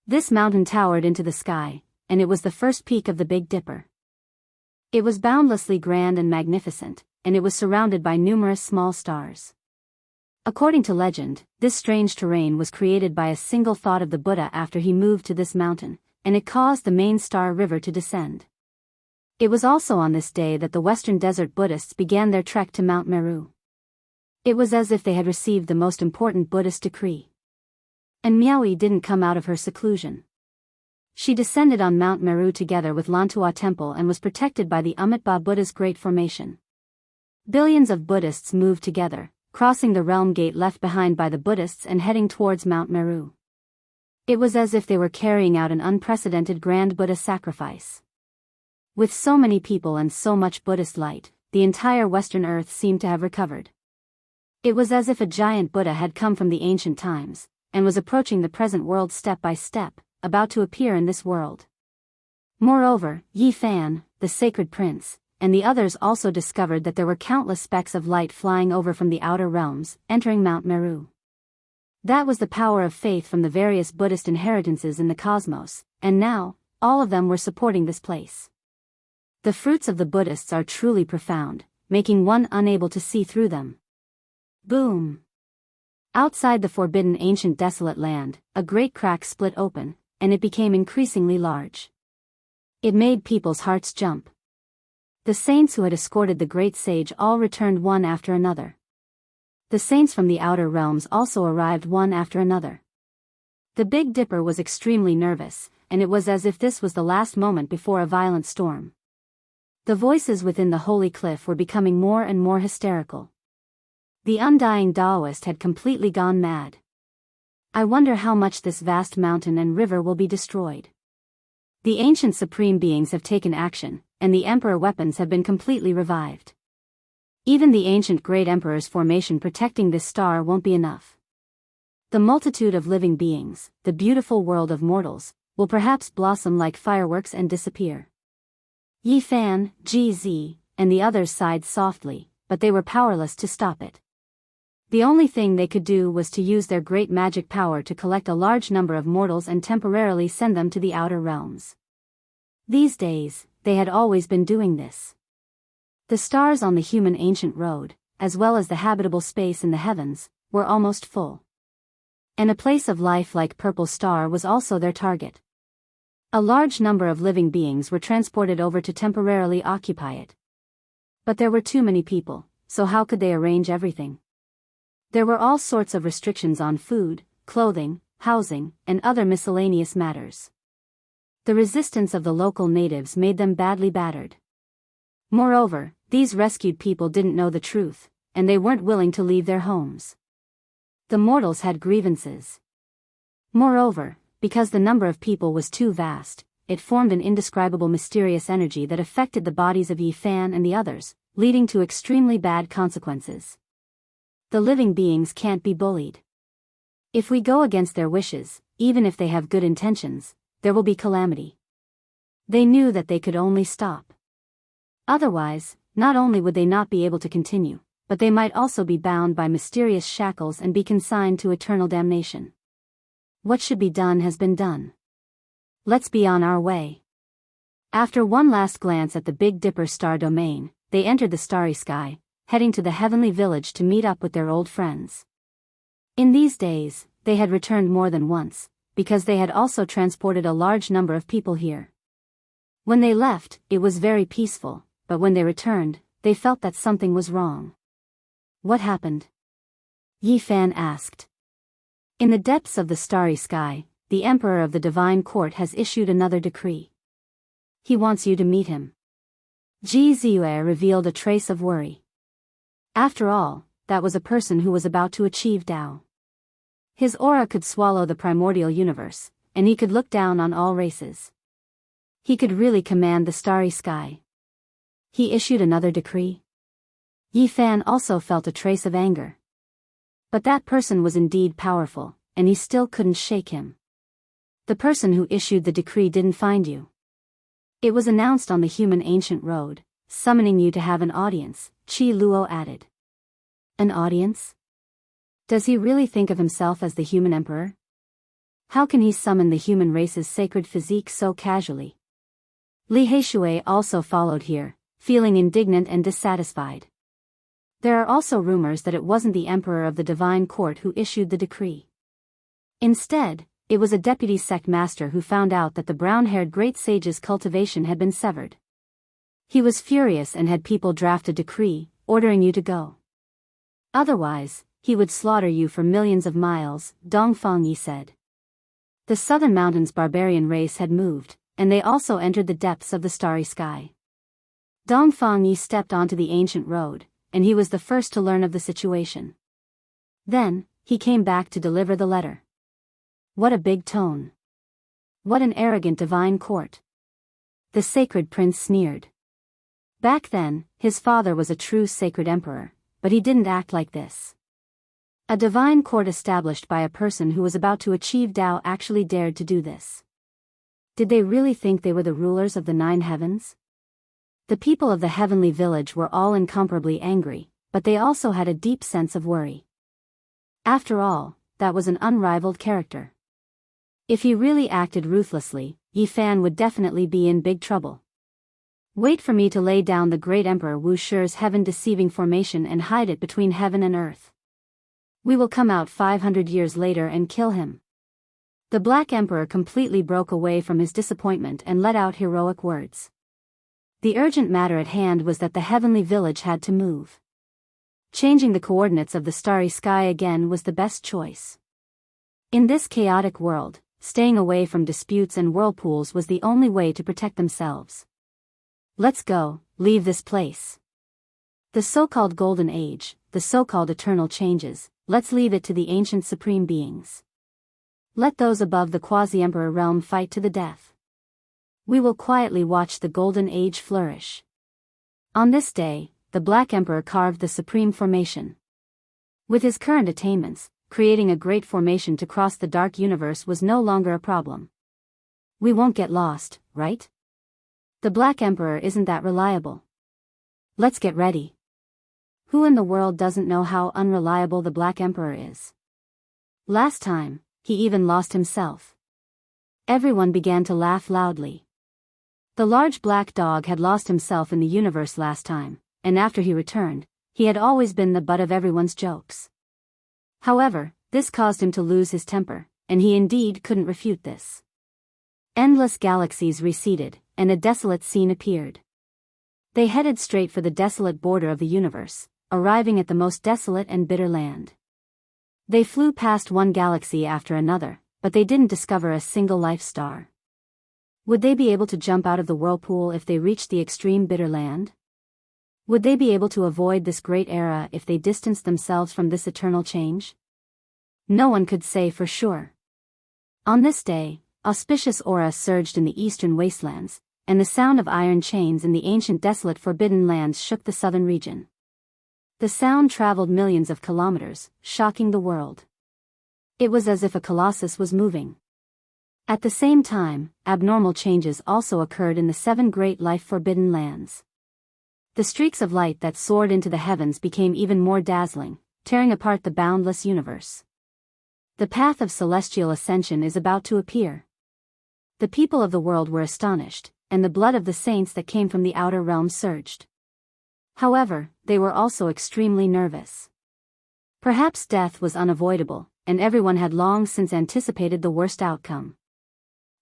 This mountain towered into the sky, and it was the first peak of the Big Dipper. It was boundlessly grand and magnificent, and it was surrounded by numerous small stars. According to legend, this strange terrain was created by a single thought of the Buddha after he moved to this mountain, and it caused the main star river to descend. It was also on this day that the Western Desert Buddhists began their trek to Mount Meru. It was as if they had received the most important Buddhist decree. And Miaoi didn't come out of her seclusion. She descended on Mount Meru together with Lantua Temple and was protected by the Amitabha Buddha's Great Formation. Billions of Buddhists moved together, crossing the realm gate left behind by the Buddhists and heading towards Mount Meru. It was as if they were carrying out an unprecedented grand Buddha sacrifice. With so many people and so much Buddhist light, the entire Western Earth seemed to have recovered. It was as if a giant Buddha had come from the ancient times, and was approaching the present world step by step, about to appear in this world. Moreover, Yi Fan, the sacred prince, and the others also discovered that there were countless specks of light flying over from the outer realms, entering Mount Meru. That was the power of faith from the various Buddhist inheritances in the cosmos, and now, all of them were supporting this place. The fruits of the Buddhists are truly profound, making one unable to see through them. Boom! Outside the forbidden ancient desolate land, a great crack split open, and it became increasingly large. It made people's hearts jump. The saints who had escorted the great sage all returned one after another. The saints from the outer realms also arrived one after another. The Big Dipper was extremely nervous, and it was as if this was the last moment before a violent storm. The voices within the holy cliff were becoming more and more hysterical. The undying Taoist had completely gone mad. I wonder how much this vast mountain and river will be destroyed. The ancient supreme beings have taken action, and the emperor weapons have been completely revived. Even the ancient great emperor's formation protecting this star won't be enough. The multitude of living beings, the beautiful world of mortals, will perhaps blossom like fireworks and disappear. Yi Fan, GZ, and the others sighed softly, but they were powerless to stop it. The only thing they could do was to use their great magic power to collect a large number of mortals and temporarily send them to the outer realms. These days, they had always been doing this. The stars on the human ancient road, as well as the habitable space in the heavens, were almost full. And a place of life like Purple Star was also their target. A large number of living beings were transported over to temporarily occupy it. But there were too many people, so how could they arrange everything? There were all sorts of restrictions on food, clothing, housing, and other miscellaneous matters. The resistance of the local natives made them badly battered. Moreover, these rescued people didn't know the truth, and they weren't willing to leave their homes. The mortals had grievances. Moreover, because the number of people was too vast, it formed an indescribable mysterious energy that affected the bodies of Yi Fan and the others, leading to extremely bad consequences. The living beings can't be bullied. If we go against their wishes, even if they have good intentions, there will be calamity. They knew that they could only stop. Otherwise, not only would they not be able to continue, but they might also be bound by mysterious shackles and be consigned to eternal damnation. What should be done has been done. Let's be on our way. After one last glance at the Big Dipper star domain, they entered the starry sky, heading to the heavenly village to meet up with their old friends. In these days, they had returned more than once, because they had also transported a large number of people here. When they left, it was very peaceful, but when they returned, they felt that something was wrong. What happened? Yi Fan asked. In the depths of the starry sky, the Emperor of the Divine Court has issued another decree. He wants you to meet him. Ji Ziyue revealed a trace of worry. After all, that was a person who was about to achieve Tao. His aura could swallow the primordial universe, and he could look down on all races. He could really command the starry sky. He issued another decree. Yi Fan also felt a trace of anger. But that person was indeed powerful, and he still couldn't shake him. The person who issued the decree didn't find you. It was announced on the human ancient road, summoning you to have an audience, Qi Luo added. An audience? Does he really think of himself as the human emperor? How can he summon the human race's sacred physique so casually? Li Heishui also followed here, feeling indignant and dissatisfied. There are also rumors that it wasn't the emperor of the divine court who issued the decree. Instead, it was a deputy sect master who found out that the brown-haired great sage's cultivation had been severed. He was furious and had people draft a decree, ordering you to go. Otherwise, he would slaughter you for millions of miles, Dongfang Yi said. The southern mountains barbarian race had moved, and they also entered the depths of the starry sky. Dongfang Yi stepped onto the ancient road, and he was the first to learn of the situation. Then, he came back to deliver the letter. What a big tone. What an arrogant divine court. The sacred prince sneered. Back then, his father was a true sacred emperor, but he didn't act like this. A divine court established by a person who was about to achieve Tao actually dared to do this. Did they really think they were the rulers of the 9 heavens? The people of the heavenly village were all incomparably angry, but they also had a deep sense of worry. After all, that was an unrivaled character. If he really acted ruthlessly, Yi Fan would definitely be in big trouble. Wait for me to lay down the great Emperor Wu Shi's heaven-deceiving formation and hide it between heaven and earth. We will come out 500 years later and kill him. The Black Emperor completely broke away from his disappointment and let out heroic words. The urgent matter at hand was that the heavenly village had to move. Changing the coordinates of the starry sky again was the best choice. In this chaotic world, staying away from disputes and whirlpools was the only way to protect themselves. Let's go, leave this place. The so-called Golden Age, the so-called eternal changes, let's leave it to the ancient supreme beings. Let those above the quasi-emperor realm fight to the death. We will quietly watch the Golden Age flourish. On this day, the Black Emperor carved the supreme formation. With his current attainments, creating a great formation to cross the dark universe was no longer a problem. We won't get lost, right? The Black Emperor isn't that reliable. Let's get ready. Who in the world doesn't know how unreliable the Black Emperor is? Last time, he even lost himself. Everyone began to laugh loudly. The large black dog had lost himself in the universe last time, and after he returned, he had always been the butt of everyone's jokes. However, this caused him to lose his temper, and he indeed couldn't refute this. Endless galaxies receded, and a desolate scene appeared. They headed straight for the desolate border of the universe, arriving at the most desolate and bitter land. They flew past one galaxy after another, but they didn't discover a single life star. Would they be able to jump out of the whirlpool if they reached the extreme bitter land? Would they be able to avoid this great era if they distanced themselves from this eternal change? No one could say for sure. On this day, auspicious aura surged in the eastern wastelands, and the sound of iron chains in the ancient desolate forbidden lands shook the southern region. The sound traveled millions of kilometers, shocking the world. It was as if a colossus was moving. At the same time, abnormal changes also occurred in the 7 great life-forbidden lands. The streaks of light that soared into the heavens became even more dazzling, tearing apart the boundless universe. The path of celestial ascension is about to appear. The people of the world were astonished, and the blood of the saints that came from the outer realm surged. However, they were also extremely nervous. Perhaps death was unavoidable, and everyone had long since anticipated the worst outcome.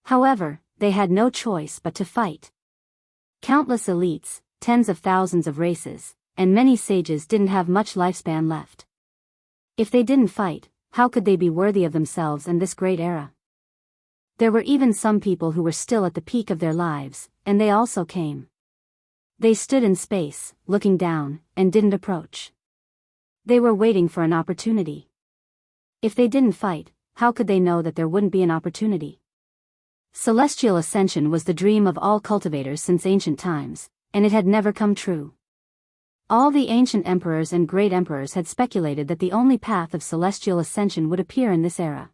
However, they had no choice but to fight. Countless elites, tens of thousands of races, and many sages didn't have much lifespan left. If they didn't fight, how could they be worthy of themselves in this great era? There were even some people who were still at the peak of their lives, and they also came. They stood in space, looking down, and didn't approach. They were waiting for an opportunity. If they didn't fight, how could they know that there wouldn't be an opportunity? Celestial ascension was the dream of all cultivators since ancient times, and it had never come true. All the ancient emperors and great emperors had speculated that the only path of celestial ascension would appear in this era.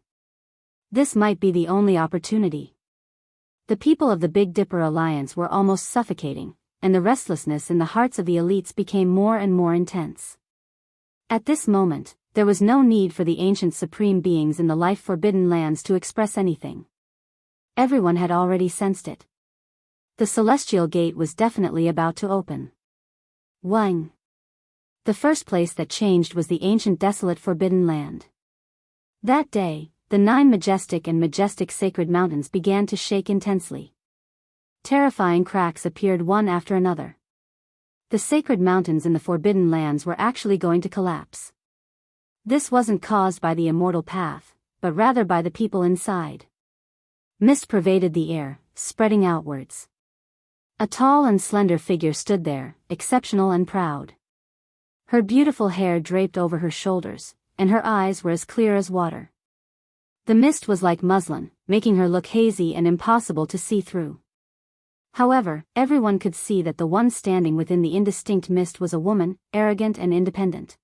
This might be the only opportunity. The people of the Big Dipper Alliance were almost suffocating, and the restlessness in the hearts of the elites became more and more intense. At this moment, there was no need for the ancient supreme beings in the life-forbidden lands to express anything. Everyone had already sensed it. The celestial gate was definitely about to open. 1. The first place that changed was the ancient desolate forbidden land. That day, the 9 majestic and majestic sacred mountains began to shake intensely. Terrifying cracks appeared one after another. The sacred mountains in the forbidden lands were actually going to collapse. This wasn't caused by the immortal path, but rather by the people inside. Mist pervaded the air, spreading outwards. A tall and slender figure stood there, exceptional and proud. Her beautiful hair draped over her shoulders, and her eyes were as clear as water. The mist was like muslin, making her look hazy and impossible to see through. However, everyone could see that the one standing within the indistinct mist was a woman, arrogant and independent.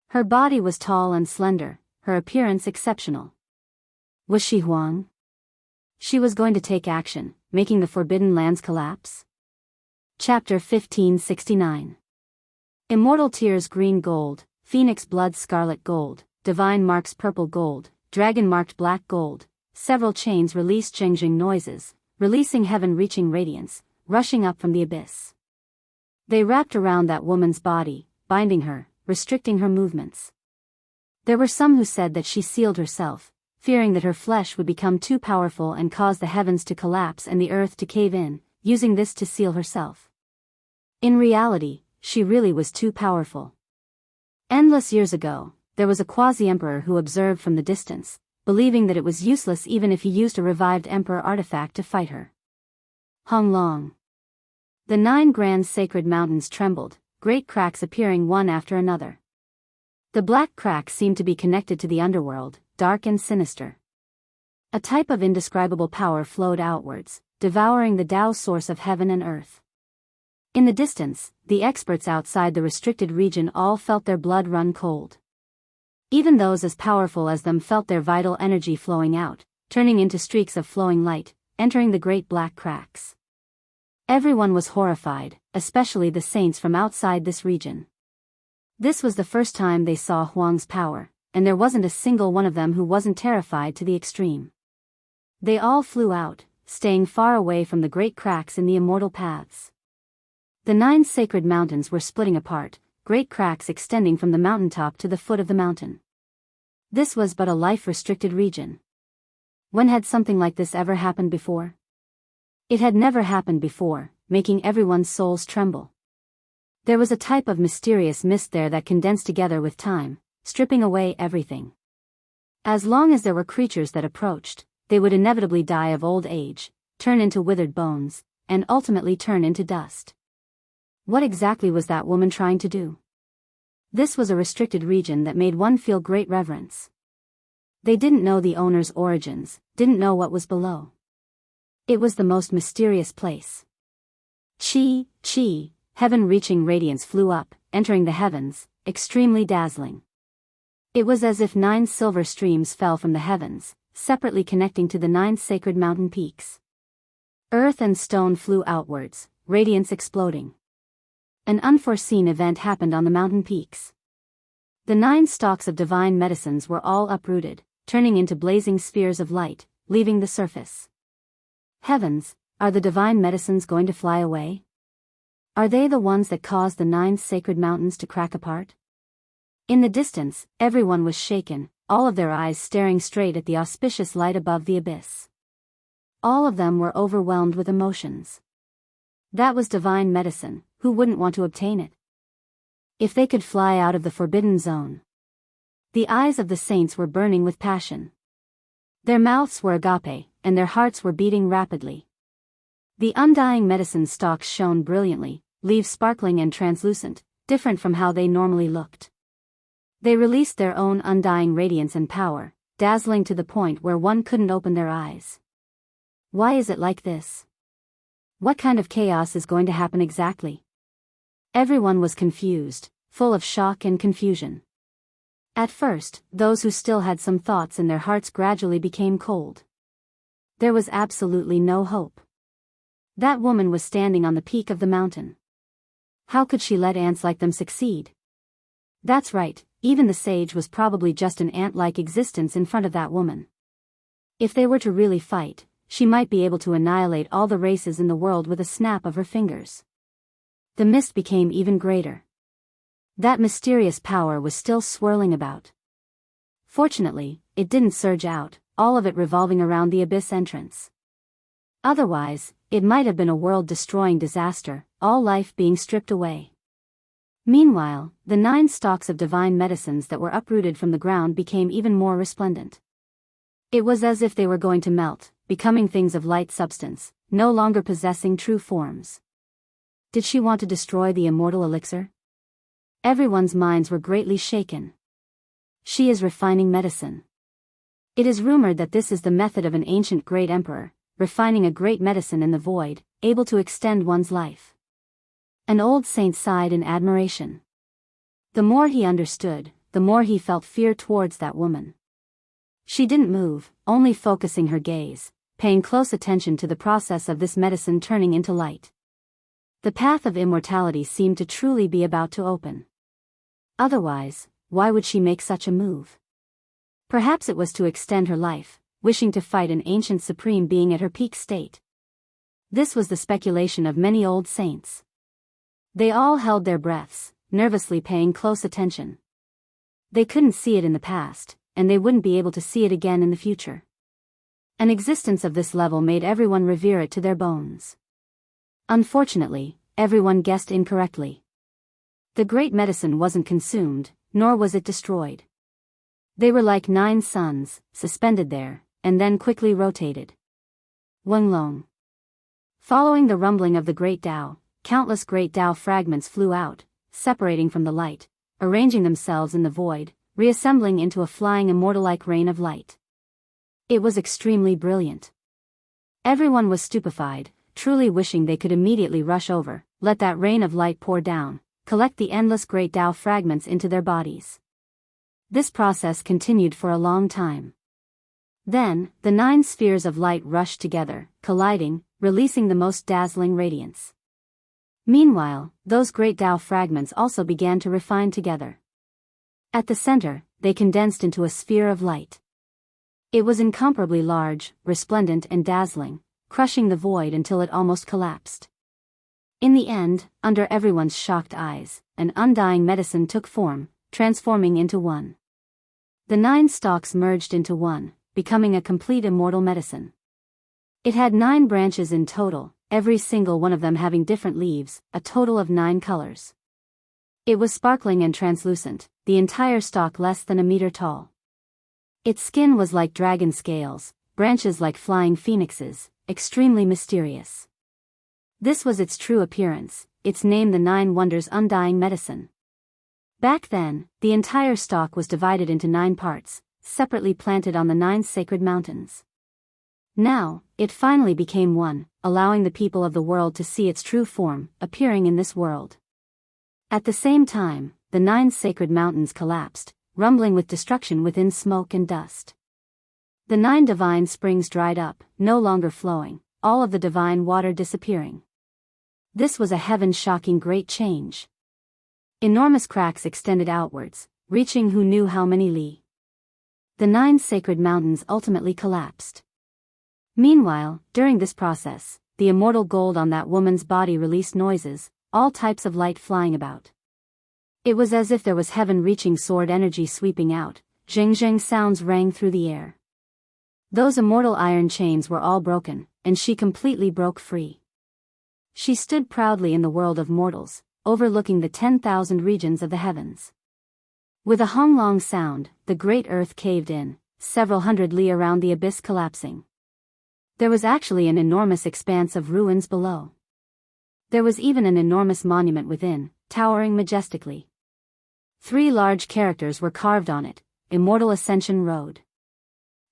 Her body was tall and slender, her appearance exceptional. Was she Huang? She was going to take action, making the forbidden lands collapse? Chapter 1569. Immortal tears green gold, phoenix blood scarlet gold, divine marks purple gold, dragon marked black gold, several chains released jing noises, releasing heaven-reaching radiance, rushing up from the abyss. They wrapped around that woman's body, binding her, restricting her movements. There were some who said that she sealed herself, fearing that her flesh would become too powerful and cause the heavens to collapse and the earth to cave in, using this to seal herself. In reality, she really was too powerful. Endless years ago, there was a quasi-emperor who observed from the distance, believing that it was useless even if he used a revived emperor artifact to fight her. Hung Long. The 9 grand sacred mountains trembled, great cracks appearing one after another. The black cracks seemed to be connected to the underworld, dark and sinister. A type of indescribable power flowed outwards, devouring the Tao source of heaven and earth. In the distance, the experts outside the restricted region all felt their blood run cold. Even those as powerful as them felt their vital energy flowing out, turning into streaks of flowing light, entering the great black cracks. Everyone was horrified, especially the saints from outside this region. This was the first time they saw Huang's power, and there wasn't a single one of them who wasn't terrified to the extreme. They all flew out, staying far away from the great cracks in the immortal paths. The 9 sacred mountains were splitting apart, great cracks extending from the mountaintop to the foot of the mountain. This was but a life-restricted region. When had something like this ever happened before? It had never happened before, making everyone's souls tremble. There was a type of mysterious mist there that condensed together with time, stripping away everything. As long as there were creatures that approached, they would inevitably die of old age, turn into withered bones, and ultimately turn into dust. What exactly was that woman trying to do? This was a restricted region that made one feel great reverence. They didn't know the owner's origins, didn't know what was below. It was the most mysterious place. Chi, heaven-reaching radiance flew up, entering the heavens, extremely dazzling. It was as if 9 silver streams fell from the heavens, separately connecting to the 9 sacred mountain peaks. Earth and stone flew outwards, radiance exploding. An unforeseen event happened on the mountain peaks. The 9 stalks of divine medicines were all uprooted, turning into blazing spheres of light, leaving the surface. Heavens, are the divine medicines going to fly away? Are they the ones that caused the 9 sacred mountains to crack apart? In the distance, everyone was shaken, all of their eyes staring straight at the auspicious light above the abyss. All of them were overwhelmed with emotions. That was divine medicine, who wouldn't want to obtain it? If they could fly out of the forbidden zone. The eyes of the saints were burning with passion. Their mouths were agape, and their hearts were beating rapidly. The undying medicine stalks shone brilliantly, leaves sparkling and translucent, different from how they normally looked. They released their own undying radiance and power, dazzling to the point where one couldn't open their eyes. Why is it like this? What kind of chaos is going to happen exactly? Everyone was confused, full of shock and confusion. At first, those who still had some thoughts in their hearts gradually became cold. There was absolutely no hope. That woman was standing on the peak of the mountain. How could she let ants like them succeed? That's right, even the sage was probably just an ant-like existence in front of that woman. If they were to really fight, she might be able to annihilate all the races in the world with a snap of her fingers. The mist became even greater. That mysterious power was still swirling about. Fortunately, it didn't surge out, all of it revolving around the abyss entrance. Otherwise, it might have been a world-destroying disaster, all life being stripped away. Meanwhile, the 9 stalks of divine medicines that were uprooted from the ground became even more resplendent. It was as if they were going to melt, becoming things of light substance, no longer possessing true forms. Did she want to destroy the immortal elixir? Everyone's minds were greatly shaken. She is refining medicine. It is rumored that this is the method of an ancient great emperor, refining a great medicine in the void, able to extend one's life. An old saint sighed in admiration. The more he understood, the more he felt fear towards that woman. She didn't move, only focusing her gaze, paying close attention to the process of this medicine turning into light. The path of immortality seemed to truly be about to open. Otherwise, why would she make such a move? Perhaps it was to extend her life, wishing to fight an ancient supreme being at her peak state. This was the speculation of many old saints. They all held their breaths, nervously paying close attention. They couldn't see it in the past, and they wouldn't be able to see it again in the future. An existence of this level made everyone revere it to their bones. Unfortunately, everyone guessed incorrectly. The great medicine wasn't consumed, nor was it destroyed. They were like 9 suns, suspended there, and then quickly rotated. Wenlong. Following the rumbling of the great Tao, countless great Tao fragments flew out, separating from the light, arranging themselves in the void, reassembling into a flying immortal-like rain of light. It was extremely brilliant. Everyone was stupefied, truly wishing they could immediately rush over, let that rain of light pour down, collect the endless great Tao fragments into their bodies. This process continued for a long time. Then, the 9 spheres of light rushed together, colliding, releasing the most dazzling radiance. Meanwhile, those great Tao fragments also began to refine together. At the center, they condensed into a sphere of light. It was incomparably large, resplendent and dazzling, crushing the void until it almost collapsed. In the end, under everyone's shocked eyes, an undying medicine took form, transforming into one. The 9 stalks merged into one, becoming a complete immortal medicine. It had 9 branches in total, every single one of them having different leaves, a total of 9 colors. It was sparkling and translucent, the entire stalk less than a meter tall. Its skin was like dragon scales, branches like flying phoenixes, extremely mysterious. This was its true appearance, its name the 9 Wonders Undying Medicine. Back then, the entire stalk was divided into 9 parts, separately planted on the 9 sacred mountains. Now, it finally became one, allowing the people of the world to see its true form, appearing in this world. At the same time, the 9 sacred mountains collapsed, rumbling with destruction within smoke and dust. The 9 divine springs dried up, no longer flowing, all of the divine water disappearing. This was a heaven-shocking great change. Enormous cracks extended outwards, reaching who knew how many li. The 9 sacred mountains ultimately collapsed. Meanwhile, during this process, the immortal gold on that woman's body released noises, all types of light flying about. It was as if there was heaven-reaching sword energy sweeping out, zheng-zheng sounds rang through the air. Those immortal iron chains were all broken, and she completely broke free. She stood proudly in the world of mortals, overlooking the 10,000 regions of the heavens. With a honglong sound, the great earth caved in, several hundred li around the abyss collapsing. There was actually an enormous expanse of ruins below. There was even an enormous monument within, towering majestically. 3 large characters were carved on it, Immortal Ascension Road.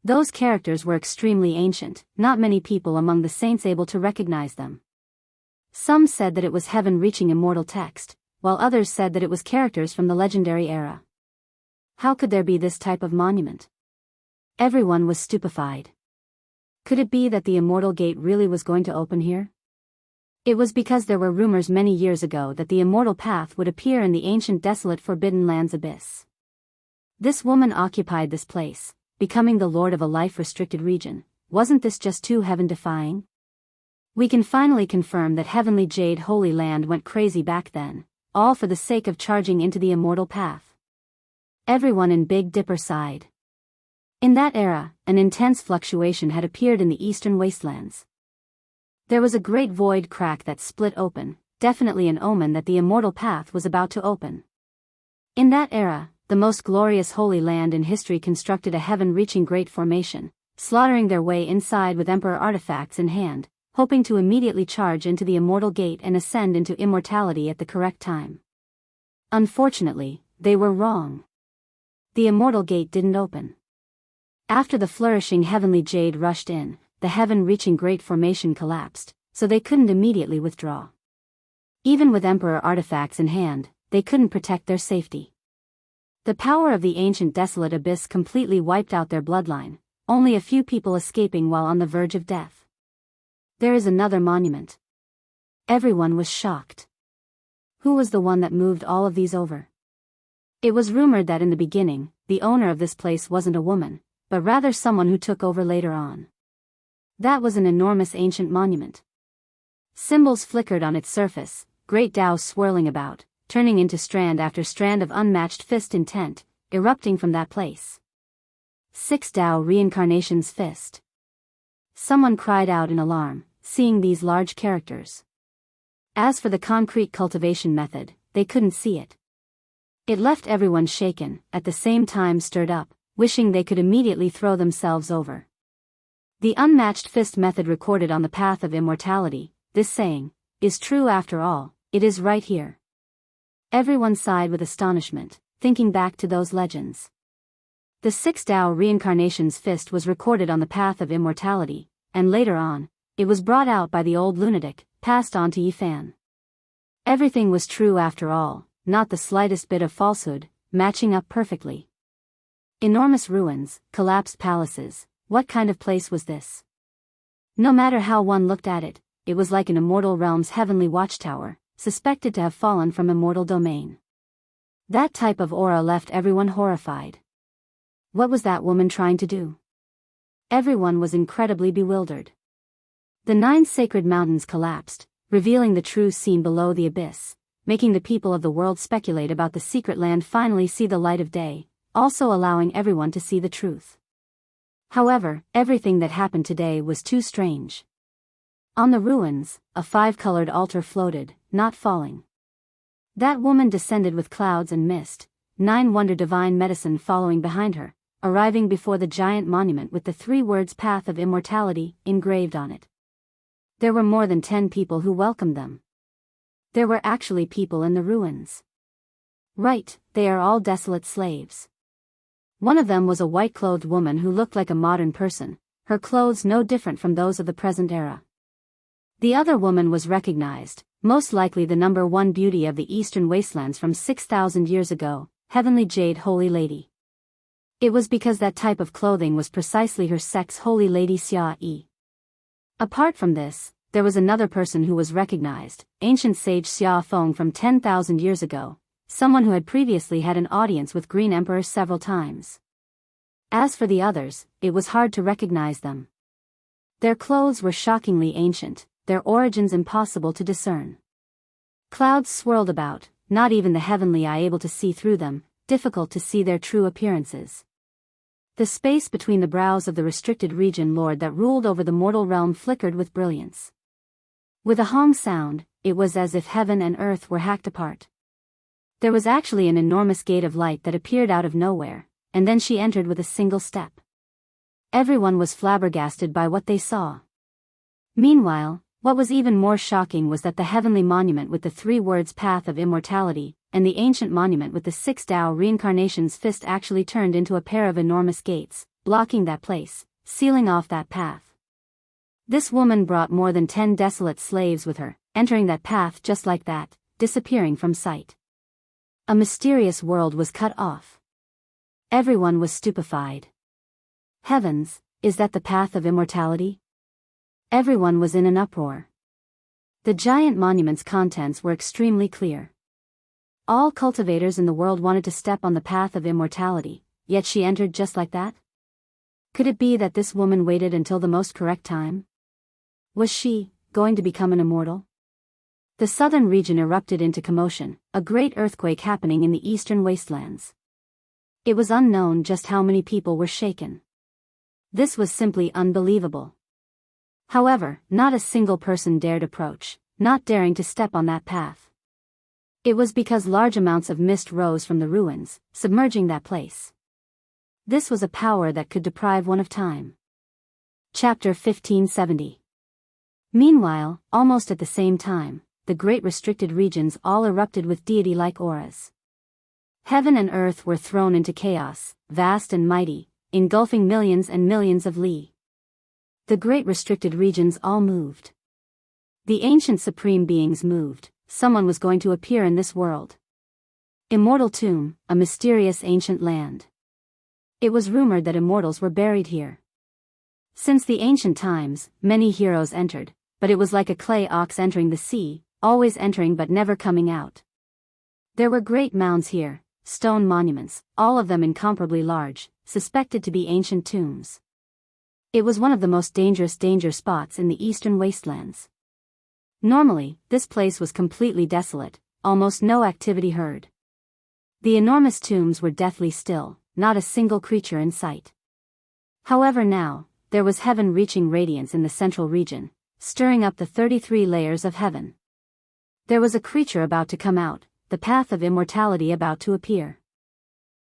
Those characters were extremely ancient, not many people among the saints able to recognize them. Some said that it was heaven-reaching immortal text, while others said that it was characters from the legendary era. How could there be this type of monument? Everyone was stupefied. Could it be that the immortal gate really was going to open here? It was because there were rumors many years ago that the immortal path would appear in the ancient desolate Forbidden Lands abyss. This woman occupied this place, becoming the lord of a life-restricted region. Wasn't this just too heaven-defying? We can finally confirm that heavenly Jade Holy Land went crazy back then, all for the sake of charging into the immortal path. Everyone in Big Dipper sighed. In that era, an intense fluctuation had appeared in the eastern wastelands. There was a great void crack that split open, definitely an omen that the immortal path was about to open. In that era, the most glorious Holy Land in history constructed a heaven-reaching great formation, slaughtering their way inside with Emperor artifacts in hand, hoping to immediately charge into the immortal gate and ascend into immortality at the correct time. Unfortunately, they were wrong. The immortal gate didn't open. After the flourishing heavenly jade rushed in, the heaven-reaching great formation collapsed, so they couldn't immediately withdraw. Even with Emperor artifacts in hand, they couldn't protect their safety. The power of the ancient desolate abyss completely wiped out their bloodline, only a few people escaping while on the verge of death. There is another monument. Everyone was shocked. Who was the one that moved all of these over? It was rumored that in the beginning, the owner of this place wasn't a woman, but rather someone who took over later on. That was an enormous ancient monument. Symbols flickered on its surface, great Taos swirling about, turning into strand after strand of unmatched fist intent, erupting from that place. 6 Tao Reincarnation's Fist. Someone cried out in alarm, seeing these large characters. As for the concrete cultivation method, they couldn't see it. It left everyone shaken, at the same time stirred up, wishing they could immediately throw themselves over. The unmatched fist method recorded on the path of immortality, this saying, is true after all, it is right here. Everyone sighed with astonishment, thinking back to those legends. The 6 Tao reincarnation's fist was recorded on the path of immortality, and later on, it was brought out by the old lunatic, passed on to Yifan. Everything was true after all, not the slightest bit of falsehood, matching up perfectly. Enormous ruins, collapsed palaces, what kind of place was this? No matter how one looked at it, it was like an immortal realm's heavenly watchtower, suspected to have fallen from immortal domain. That type of aura left everyone horrified. What was that woman trying to do? Everyone was incredibly bewildered. The 9 sacred mountains collapsed, revealing the true scene below the abyss, making the people of the world speculate about the secret land finally see the light of day, also allowing everyone to see the truth. However, everything that happened today was too strange. On the ruins, a 5-colored altar floated, not falling. That woman descended with clouds and mist, 9 wonder divine medicine following behind her, arriving before the giant monument with the 3 words Path of Immortality engraved on it. There were more than 10 people who welcomed them. There were actually people in the ruins. Right, they are all desolate slaves. One of them was a white-clothed woman who looked like a modern person, her clothes no different from those of the present era. The other woman was recognized, most likely the number 1 beauty of the eastern wastelands from 6,000 years ago, Heavenly Jade Holy Lady. It was because that type of clothing was precisely her sex, Holy Lady Xia. Apart from this, there was another person who was recognized, ancient sage Xia Feng from 10,000 years ago, someone who had previously had an audience with Green Emperor several times. As for the others, it was hard to recognize them. Their clothes were shockingly ancient, their origins impossible to discern. Clouds swirled about, not even the heavenly eye able to see through them, difficult to see their true appearances. The space between the brows of the restricted region lord that ruled over the mortal realm flickered with brilliance. With a hong sound, it was as if heaven and earth were hacked apart. There was actually an enormous gate of light that appeared out of nowhere, and then she entered with a single step. Everyone was flabbergasted by what they saw. Meanwhile, what was even more shocking was that the heavenly monument with the 3 words Path of Immortality, and the ancient monument with the 6 Tao reincarnation's fist actually turned into a pair of enormous gates, blocking that place, sealing off that path. This woman brought more than 10 desolate slaves with her, entering that path just like that, disappearing from sight. A mysterious world was cut off. Everyone was stupefied. Heavens, is that the path of immortality? Everyone was in an uproar. The giant monument's contents were extremely clear. All cultivators in the world wanted to step on the path of immortality, yet she entered just like that? Could it be that this woman waited until the most correct time? Was she going to become an immortal? The southern region erupted into commotion, a great earthquake happening in the eastern wastelands. It was unknown just how many people were shaken. This was simply unbelievable. However, not a single person dared approach, not daring to step on that path. It was because large amounts of mist rose from the ruins, submerging that place. This was a power that could deprive one of time. Chapter 1570. Meanwhile, almost at the same time, the great restricted regions all erupted with deity-like auras. Heaven and earth were thrown into chaos, vast and mighty, engulfing millions and millions of li. The great restricted regions all moved. The ancient supreme beings moved, someone was going to appear in this world. Immortal Tomb, a mysterious ancient land. It was rumored that immortals were buried here. Since the ancient times, many heroes entered, but it was like a clay ox entering the sea, always entering but never coming out. There were great mounds here, stone monuments, all of them incomparably large, suspected to be ancient tombs. It was one of the most dangerous danger spots in the eastern wastelands. Normally, this place was completely desolate, almost no activity heard. The enormous tombs were deathly still, not a single creature in sight. However now, there was heaven-reaching radiance in the central region, stirring up the 33 layers of heaven. There was a creature about to come out, the path of immortality about to appear.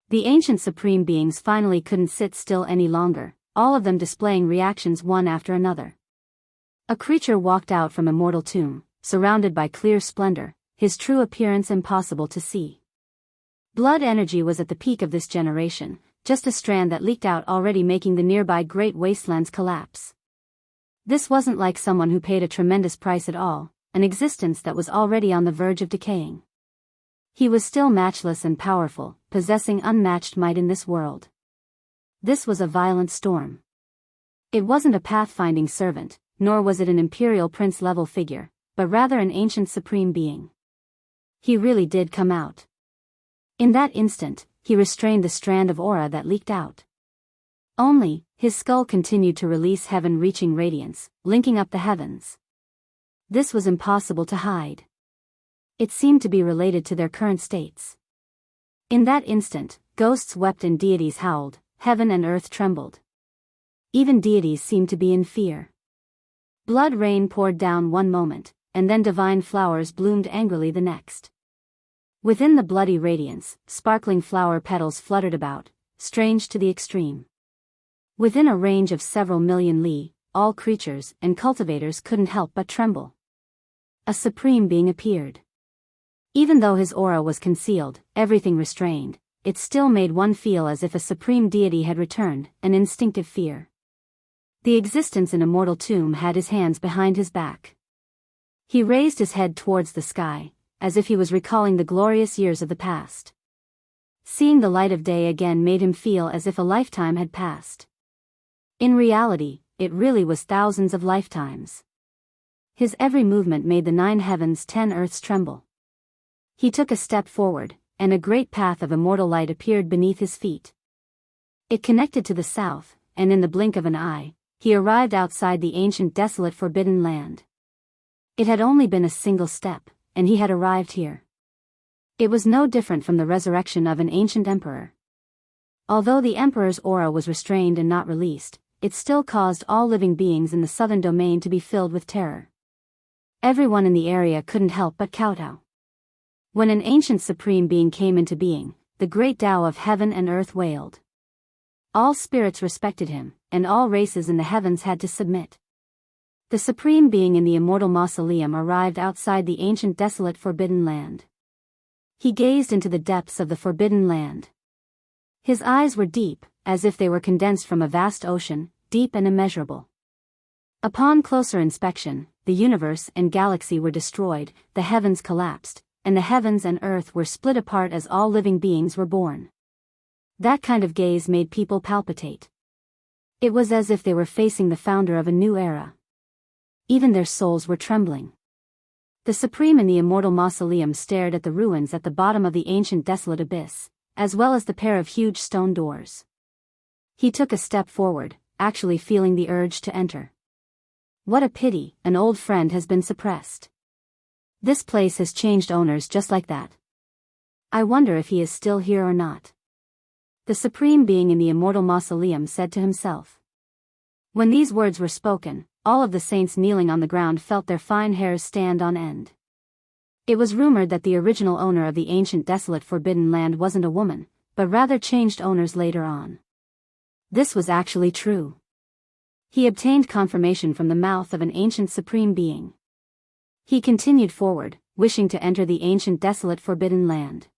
The ancient supreme beings finally couldn't sit still any longer, all of them displaying reactions one after another. A creature walked out from immortal tomb, surrounded by clear splendor, his true appearance impossible to see. Blood energy was at the peak of this generation, just a strand that leaked out already making the nearby great wastelands collapse. This wasn't like someone who paid a tremendous price at all, an existence that was already on the verge of decaying. He was still matchless and powerful, possessing unmatched might in this world. This was a violent storm. It wasn't a pathfinding servant, nor was it an imperial prince-level figure, but rather an ancient supreme being. He really did come out. In that instant, he restrained the strand of aura that leaked out. Only, his skull continued to release heaven-reaching radiance, linking up the heavens. This was impossible to hide. It seemed to be related to their current states. In that instant, ghosts wept and deities howled, heaven and earth trembled. Even deities seemed to be in fear. Blood rain poured down one moment, and then divine flowers bloomed angrily the next. Within the bloody radiance, sparkling flower petals fluttered about, strange to the extreme. Within a range of several million li, all creatures and cultivators couldn't help but tremble. A supreme being appeared. Even though his aura was concealed, everything restrained, it still made one feel as if a supreme deity had returned, an instinctive fear. The existence in immortal tomb had his hands behind his back. He raised his head towards the sky, as if he was recalling the glorious years of the past. Seeing the light of day again made him feel as if a lifetime had passed. In reality, it really was thousands of lifetimes. His every movement made the 9 heavens 10 earths tremble. He took a step forward, and a great path of immortal light appeared beneath his feet. It connected to the south, and in the blink of an eye, he arrived outside the ancient desolate forbidden land. It had only been a single step, and he had arrived here. It was no different from the resurrection of an ancient emperor. Although the emperor's aura was restrained and not released, it still caused all living beings in the southern domain to be filled with terror. Everyone in the area couldn't help but kowtow. When an ancient supreme being came into being, the great Tao of heaven and earth wailed. All spirits respected him, and all races in the heavens had to submit. The supreme being in the immortal mausoleum arrived outside the ancient desolate forbidden land. He gazed into the depths of the forbidden land. His eyes were deep, as if they were condensed from a vast ocean, deep and immeasurable. Upon closer inspection, the universe and galaxy were destroyed, the heavens collapsed, and the heavens and earth were split apart as all living beings were born. That kind of gaze made people palpitate. It was as if they were facing the founder of a new era. Even their souls were trembling. The Supreme in the immortal mausoleum stared at the ruins at the bottom of the ancient desolate abyss, as well as the pair of huge stone doors. He took a step forward, actually feeling the urge to enter. What a pity, an old friend has been suppressed. This place has changed owners just like that. I wonder if he is still here or not. The supreme being in the immortal mausoleum said to himself. When these words were spoken, all of the saints kneeling on the ground felt their fine hairs stand on end. It was rumored that the original owner of the ancient desolate forbidden land wasn't a woman, but rather changed owners later on. This was actually true. He obtained confirmation from the mouth of an ancient supreme being. He continued forward, wishing to enter the ancient desolate forbidden land.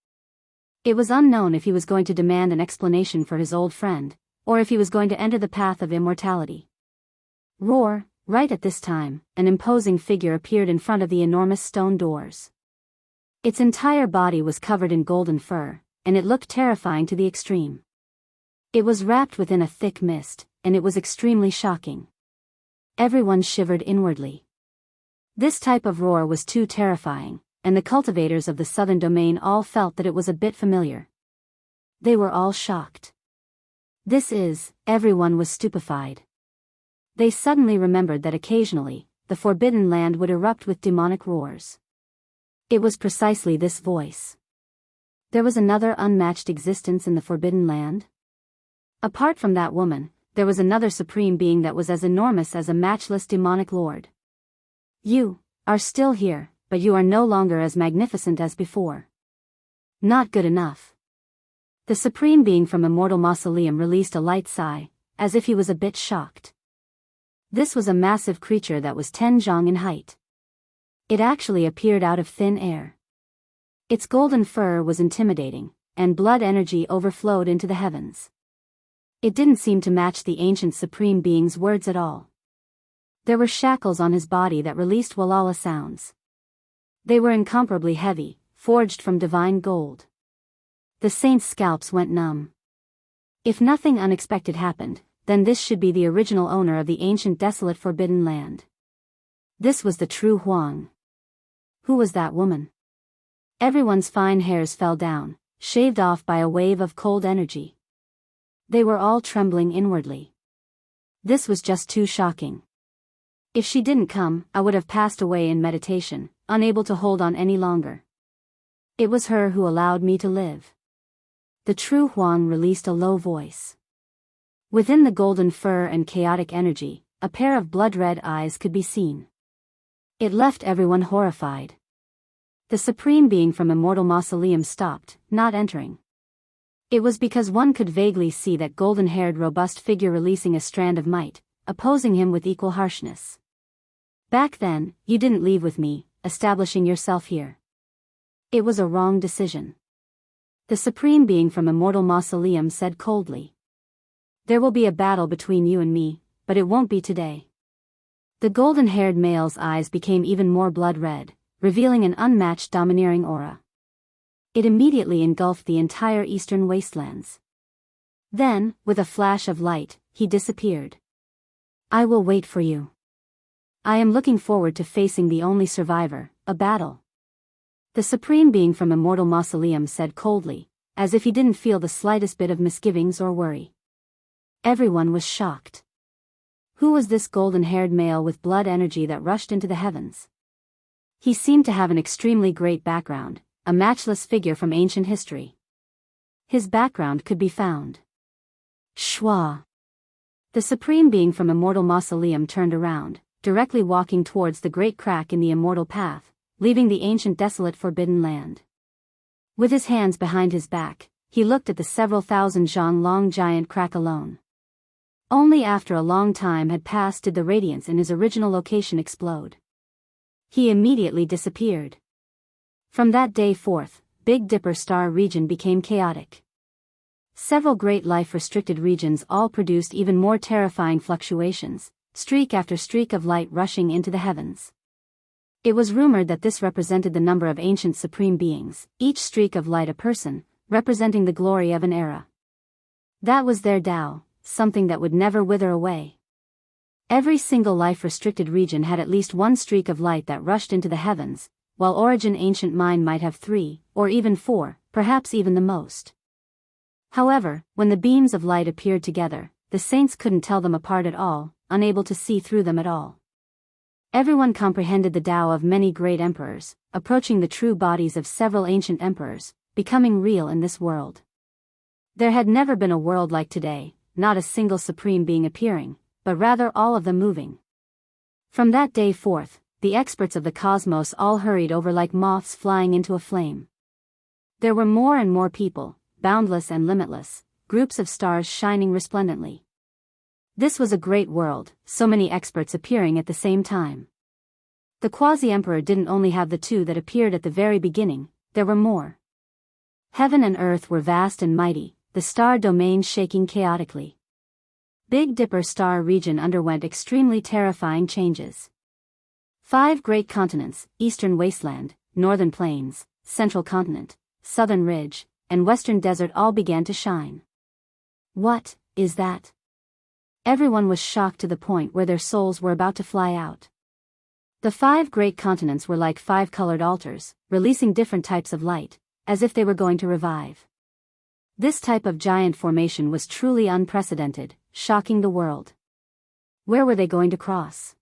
It was unknown if he was going to demand an explanation for his old friend, or if he was going to enter the path of immortality. Roar! Right at this time, an imposing figure appeared in front of the enormous stone doors. Its entire body was covered in golden fur, and it looked terrifying to the extreme. It was wrapped within a thick mist, and it was extremely shocking. Everyone shivered inwardly. This type of roar was too terrifying, and the cultivators of the southern domain all felt that it was a bit familiar. They were all shocked. Everyone was stupefied. They suddenly remembered that occasionally, the forbidden land would erupt with demonic roars. It was precisely this voice. There was another unmatched existence in the forbidden land? Apart from that woman, there was another supreme being that was as enormous as a matchless demonic lord. You are still here, but you are no longer as magnificent as before. Not good enough. The Supreme Being from Immortal Mausoleum released a light sigh, as if he was a bit shocked. This was a massive creature that was 10 zhang in height. It actually appeared out of thin air. Its golden fur was intimidating, and blood energy overflowed into the heavens. It didn't seem to match the ancient Supreme Being's words at all. There were shackles on his body that released walala sounds. They were incomparably heavy, forged from divine gold. The saints' scalps went numb. If nothing unexpected happened, then this should be the original owner of the ancient desolate forbidden land. This was the true Huang. Who was that woman? Everyone's fine hairs fell down, shaved off by a wave of cold energy. They were all trembling inwardly. This was just too shocking. If she didn't come, I would have passed away in meditation, unable to hold on any longer. It was her who allowed me to live. The true Huang released a low voice. Within the golden fur and chaotic energy, a pair of blood-red eyes could be seen. It left everyone horrified. The Supreme Being from Immortal Mausoleum stopped, not entering. It was because one could vaguely see that golden-haired robust figure releasing a strand of might, opposing him with equal harshness. Back then, you didn't leave with me, establishing yourself here. It was a wrong decision. The Supreme Being from Immortal Mausoleum said coldly. There will be a battle between you and me, but it won't be today. The golden-haired male's eyes became even more blood-red, revealing an unmatched domineering aura. It immediately engulfed the entire eastern wastelands. Then, with a flash of light, he disappeared. I will wait for you. I am looking forward to facing the only survivor, a battle. The Supreme Being from Immortal Mausoleum said coldly, as if he didn't feel the slightest bit of misgivings or worry. Everyone was shocked. Who was this golden-haired male with blood energy that rushed into the heavens? He seemed to have an extremely great background, a matchless figure from ancient history. His background could be found. Shwa. The Supreme Being from Immortal Mausoleum turned around, directly walking towards the great crack in the immortal path, leaving the ancient desolate forbidden land. With his hands behind his back, he looked at the several thousand zhang long giant crack alone. Only after a long time had passed did the radiance in his original location explode. He immediately disappeared. From that day forth, Big Dipper star region became chaotic. Several great life-restricted regions all produced even more terrifying fluctuations, streak after streak of light rushing into the heavens. It was rumored that this represented the number of ancient supreme beings, each streak of light a person, representing the glory of an era. That was their Tao, something that would never wither away. Every single life-restricted region had at least one streak of light that rushed into the heavens, while Origin Ancient Mind might have 3, or even 4, perhaps even the most. However, when the beams of light appeared together, the saints couldn't tell them apart at all, unable to see through them at all. Everyone comprehended the Tao of many great emperors, approaching the true bodies of several ancient emperors, becoming real in this world. There had never been a world like today, not a single supreme being appearing, but rather all of them moving. From that day forth, the experts of the cosmos all hurried over like moths flying into a flame. There were more and more people, boundless and limitless, groups of stars shining resplendently. This was a great world, so many experts appearing at the same time. The quasi-emperor didn't only have the 2 that appeared at the very beginning, there were more. Heaven and earth were vast and mighty, the star domain shaking chaotically. Big Dipper star region underwent extremely terrifying changes. 5 great continents, Eastern Wasteland, Northern Plains, Central Continent, Southern Ridge, and Western Desert all began to shine. What is that? Everyone was shocked to the point where their souls were about to fly out. The 5 great continents were like 5 colored altars, releasing different types of light, as if they were going to revive. This type of giant formation was truly unprecedented, shocking the world. Where were they going to cross?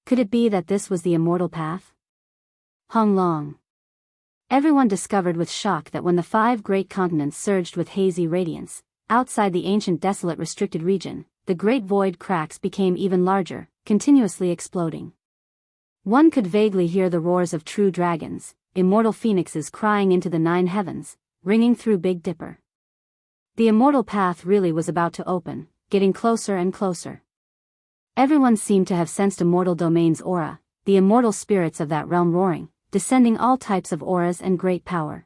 Could it be that this was the immortal path? Hong Long. Everyone discovered with shock that when the 5 great continents surged with hazy radiance, outside the ancient desolate restricted region, the great void cracks became even larger, continuously exploding. One could vaguely hear the roars of true dragons, immortal phoenixes crying into the 9 heavens, ringing through Big Dipper. The immortal path really was about to open, getting closer and closer. Everyone seemed to have sensed immortal domain's aura, the immortal spirits of that realm roaring, descending all types of auras and great power.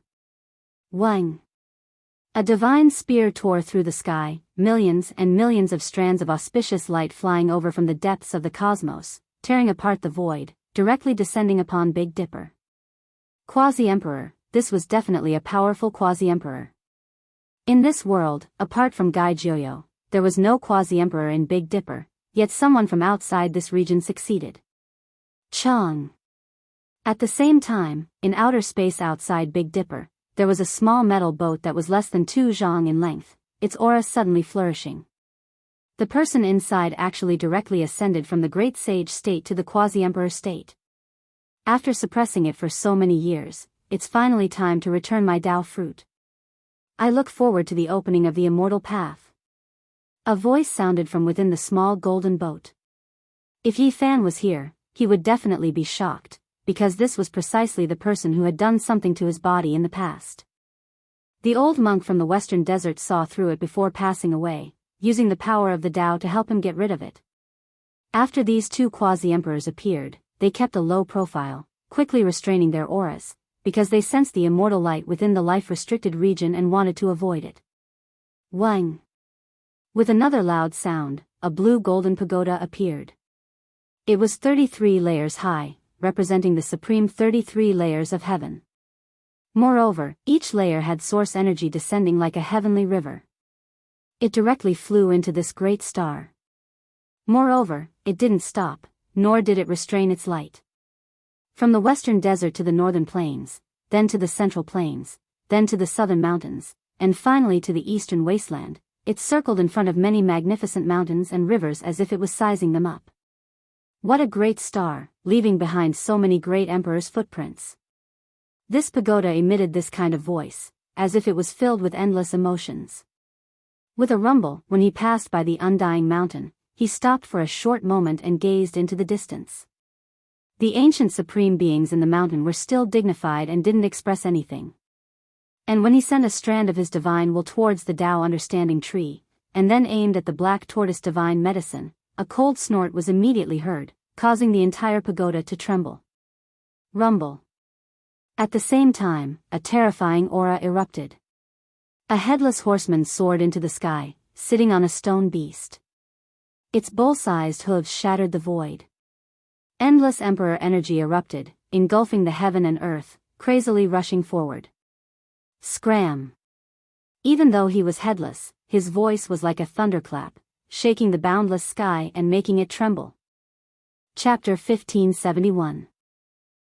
Wang! A divine spear tore through the sky, millions and millions of strands of auspicious light flying over from the depths of the cosmos, tearing apart the void, directly descending upon Big Dipper. Quasi-Emperor, this was definitely a powerful Quasi-Emperor. In this world, apart from Gai Joyo, there was no Quasi-Emperor in Big Dipper, yet someone from outside this region succeeded. Chang. At the same time, in outer space outside Big Dipper, there was a small metal boat that was less than 2 zhang in length, its aura suddenly flourishing. The person inside actually directly ascended from the Great Sage state to the Quasi-Emperor state. After suppressing it for so many years, it's finally time to return my Tao fruit. I look forward to the opening of the immortal path. A voice sounded from within the small golden boat. If Yi Fan was here, he would definitely be shocked, because this was precisely the person who had done something to his body in the past. The old monk from the western desert saw through it before passing away, using the power of the Tao to help him get rid of it. After these 2 quasi-emperors appeared, they kept a low profile, quickly restraining their auras, because they sensed the immortal light within the life-restricted region and wanted to avoid it. Wang! With another loud sound, a blue-golden pagoda appeared. It was 33 layers high, representing the supreme 33 layers of heaven. Moreover, each layer had source energy descending like a heavenly river. It directly flew into this great star. Moreover, it didn't stop, nor did it restrain its light. From the western desert to the northern plains, then to the central plains, then to the southern mountains, and finally to the eastern wasteland, it circled in front of many magnificent mountains and rivers as if it was sizing them up. What a great star, leaving behind so many great emperors' footprints. This pagoda emitted this kind of voice, as if it was filled with endless emotions. With a rumble, when he passed by the undying mountain, he stopped for a short moment and gazed into the distance. The ancient supreme beings in the mountain were still dignified and didn't express anything. And when he sent a strand of his divine will towards the Tao understanding tree, and then aimed at the black tortoise divine medicine, a cold snort was immediately heard, causing the entire pagoda to tremble. Rumble. At the same time, a terrifying aura erupted. A headless horseman soared into the sky, sitting on a stone beast. Its bull-sized hooves shattered the void. Endless emperor energy erupted, engulfing the heaven and earth, crazily rushing forward. Scram! Even though he was headless, his voice was like a thunderclap, shaking the boundless sky and making it tremble. Chapter 1571.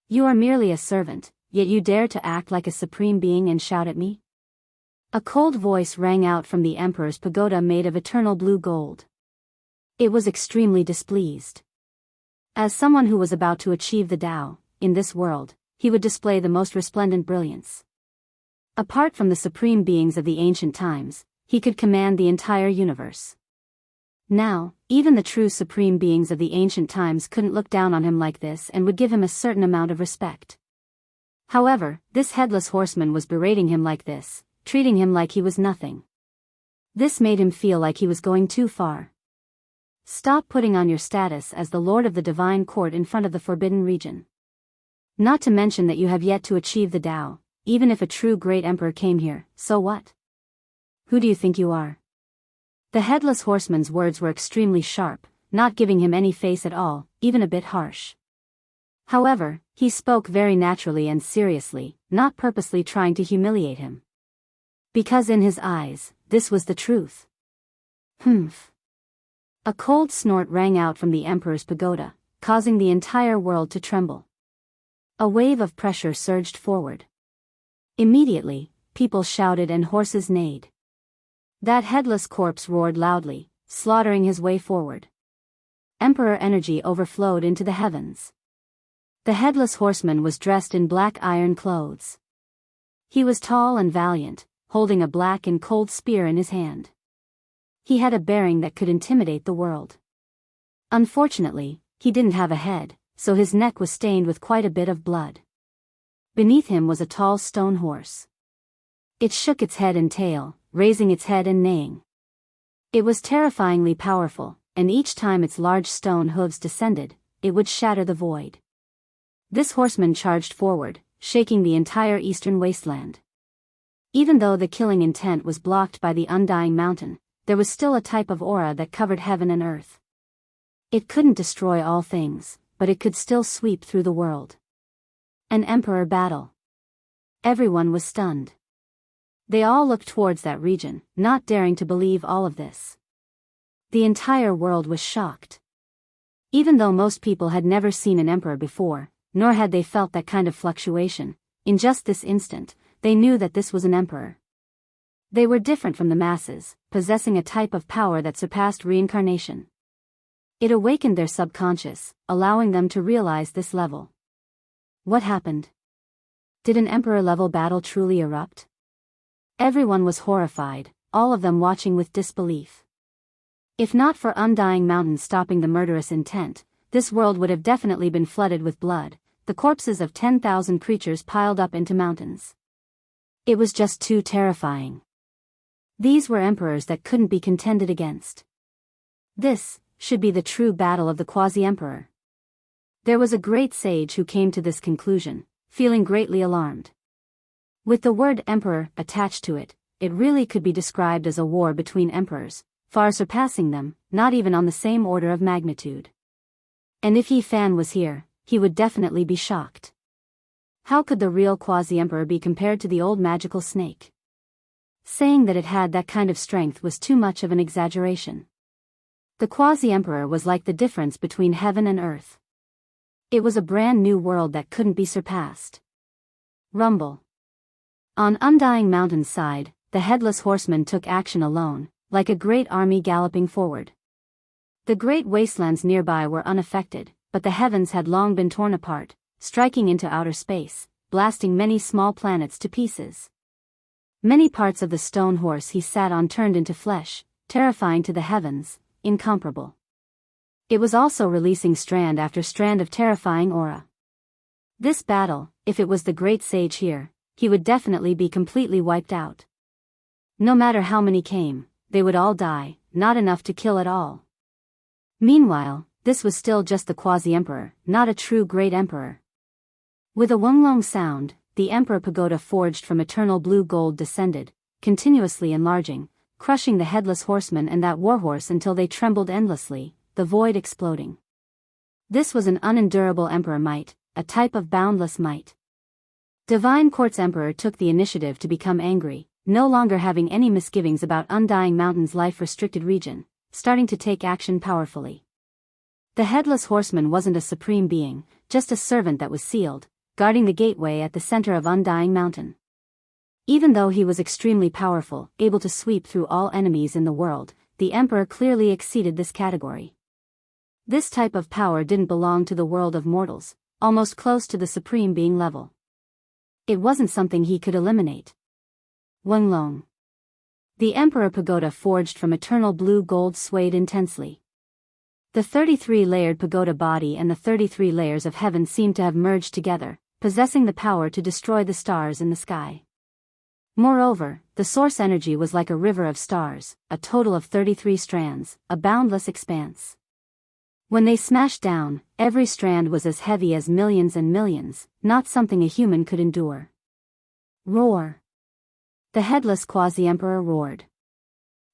You are merely a servant, yet you dare to act like a supreme being and shout at me? A cold voice rang out from the emperor's pagoda made of eternal blue gold. It was extremely displeased. As someone who was about to achieve the Tao, in this world, he would display the most resplendent brilliance. Apart from the supreme beings of the ancient times, he could command the entire universe. Now, even the true supreme beings of the ancient times couldn't look down on him like this and would give him a certain amount of respect. However, this headless horseman was berating him like this, treating him like he was nothing. This made him feel like he was going too far. Stop putting on your status as the Lord of the Divine Court in front of the Forbidden Region. Not to mention that you have yet to achieve the Tao, even if a true great emperor came here, so what? Who do you think you are? The headless horseman's words were extremely sharp, not giving him any face at all, even a bit harsh. However, he spoke very naturally and seriously, not purposely trying to humiliate him. Because in his eyes, this was the truth. Humph. A cold snort rang out from the emperor's pagoda, causing the entire world to tremble. A wave of pressure surged forward. Immediately, people shouted and horses neighed. That headless corpse roared loudly, slaughtering his way forward. Emperor energy overflowed into the heavens. The headless horseman was dressed in black iron clothes. He was tall and valiant, holding a black and cold spear in his hand. He had a bearing that could intimidate the world. Unfortunately, he didn't have a head, so his neck was stained with quite a bit of blood. Beneath him was a tall stone horse. It shook its head and tail, raising its head and neighing. It was terrifyingly powerful, and each time its large stone hooves descended, it would shatter the void. This horseman charged forward, shaking the entire eastern wasteland. Even though the killing intent was blocked by the undying mountain, there was still a type of aura that covered heaven and earth. It couldn't destroy all things, but it could still sweep through the world. An emperor battle. Everyone was stunned. They all looked towards that region, not daring to believe all of this. The entire world was shocked. Even though most people had never seen an emperor before, nor had they felt that kind of fluctuation, in just this instant, they knew that this was an emperor. They were different from the masses, possessing a type of power that surpassed reincarnation. It awakened their subconscious, allowing them to realize this level. What happened? Did an emperor-level battle truly erupt? Everyone was horrified, all of them watching with disbelief. If not for undying mountains stopping the murderous intent, this world would have definitely been flooded with blood, the corpses of 10,000 creatures piled up into mountains. It was just too terrifying. These were emperors that couldn't be contended against. This should be the true battle of the quasi-emperor. There was a great sage who came to this conclusion, feeling greatly alarmed. With the word emperor attached to it, it really could be described as a war between emperors, far surpassing them, not even on the same order of magnitude. And if Yi Fan was here, he would definitely be shocked. How could the real quasi-emperor be compared to the old magical snake? Saying that it had that kind of strength was too much of an exaggeration. The quasi-emperor was like the difference between heaven and earth. It was a brand new world that couldn't be surpassed. Rumble. On Undying Mountain's side, the headless horseman took action alone, like a great army galloping forward. The great wastelands nearby were unaffected, but the heavens had long been torn apart, striking into outer space, blasting many small planets to pieces. Many parts of the stone horse he sat on turned into flesh, terrifying to the heavens, incomparable. It was also releasing strand after strand of terrifying aura. This battle, if it was the great sage here, he would definitely be completely wiped out. No matter how many came, they would all die, not enough to kill at all. Meanwhile, this was still just the quasi-emperor, not a true great emperor. With a wonglong sound, the emperor pagoda forged from eternal blue gold descended, continuously enlarging, crushing the headless horseman and that warhorse until they trembled endlessly, the void exploding. This was an unendurable emperor might, a type of boundless might. Divine Court's emperor took the initiative to become angry, no longer having any misgivings about Undying Mountain's life-restricted region, starting to take action powerfully. The headless horseman wasn't a supreme being, just a servant that was sealed, guarding the gateway at the center of Undying Mountain. Even though he was extremely powerful, able to sweep through all enemies in the world, the emperor clearly exceeded this category. This type of power didn't belong to the world of mortals, almost close to the supreme being level. It wasn't something he could eliminate. Wenlong. The emperor pagoda forged from eternal blue gold swayed intensely. The 33-layered pagoda body and the 33 layers of heaven seemed to have merged together, possessing the power to destroy the stars in the sky. Moreover, the source energy was like a river of stars, a total of 33 strands, a boundless expanse. When they smashed down, every strand was as heavy as millions and millions, not something a human could endure. Roar. The headless quasi-emperor roared.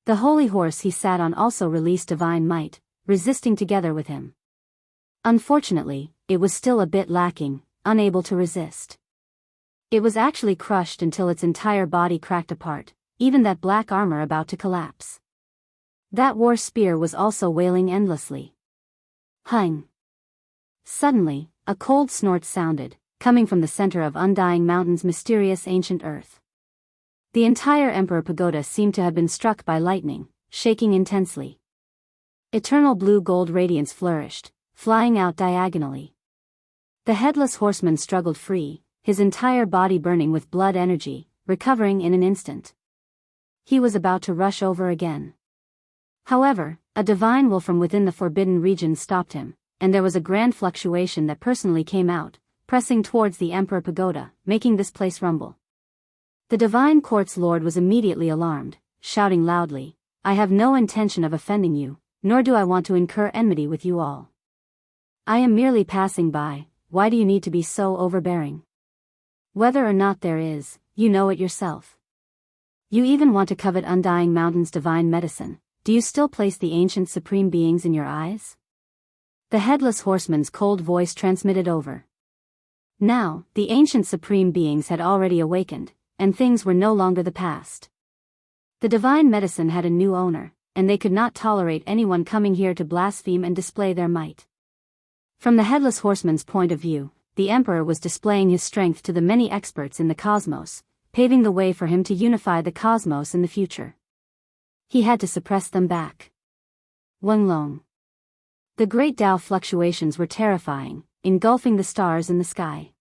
The holy horse he sat on also released divine might, resisting together with him. Unfortunately, it was still a bit lacking, unable to resist. It was actually crushed until its entire body cracked apart, even that black armor about to collapse. That war spear was also wailing endlessly. Hung. Suddenly, a cold snort sounded, coming from the center of Undying Mountain's mysterious ancient earth. The entire Emperor Pagoda seemed to have been struck by lightning, shaking intensely. Eternal blue gold radiance flourished, flying out diagonally. The headless horseman struggled free, his entire body burning with blood energy, recovering in an instant. He was about to rush over again. However, a divine will from within the forbidden region stopped him, and there was a grand fluctuation that personally came out, pressing towards the Emperor Pagoda, making this place rumble. The divine court's lord was immediately alarmed, shouting loudly, "I have no intention of offending you, nor do I want to incur enmity with you all. I am merely passing by, why do you need to be so overbearing? Whether or not there is, you know it yourself. You even want to covet Undying Mountain's divine medicine, do you still place the ancient supreme beings in your eyes?" The headless horseman's cold voice transmitted over. Now, the ancient supreme beings had already awakened, and things were no longer the past. The divine medicine had a new owner, and they could not tolerate anyone coming here to blaspheme and display their might. From the headless horseman's point of view, the emperor was displaying his strength to the many experts in the cosmos, paving the way for him to unify the cosmos in the future. He had to suppress them back. Wenlong. The great Tao fluctuations were terrifying, engulfing the stars in the sky.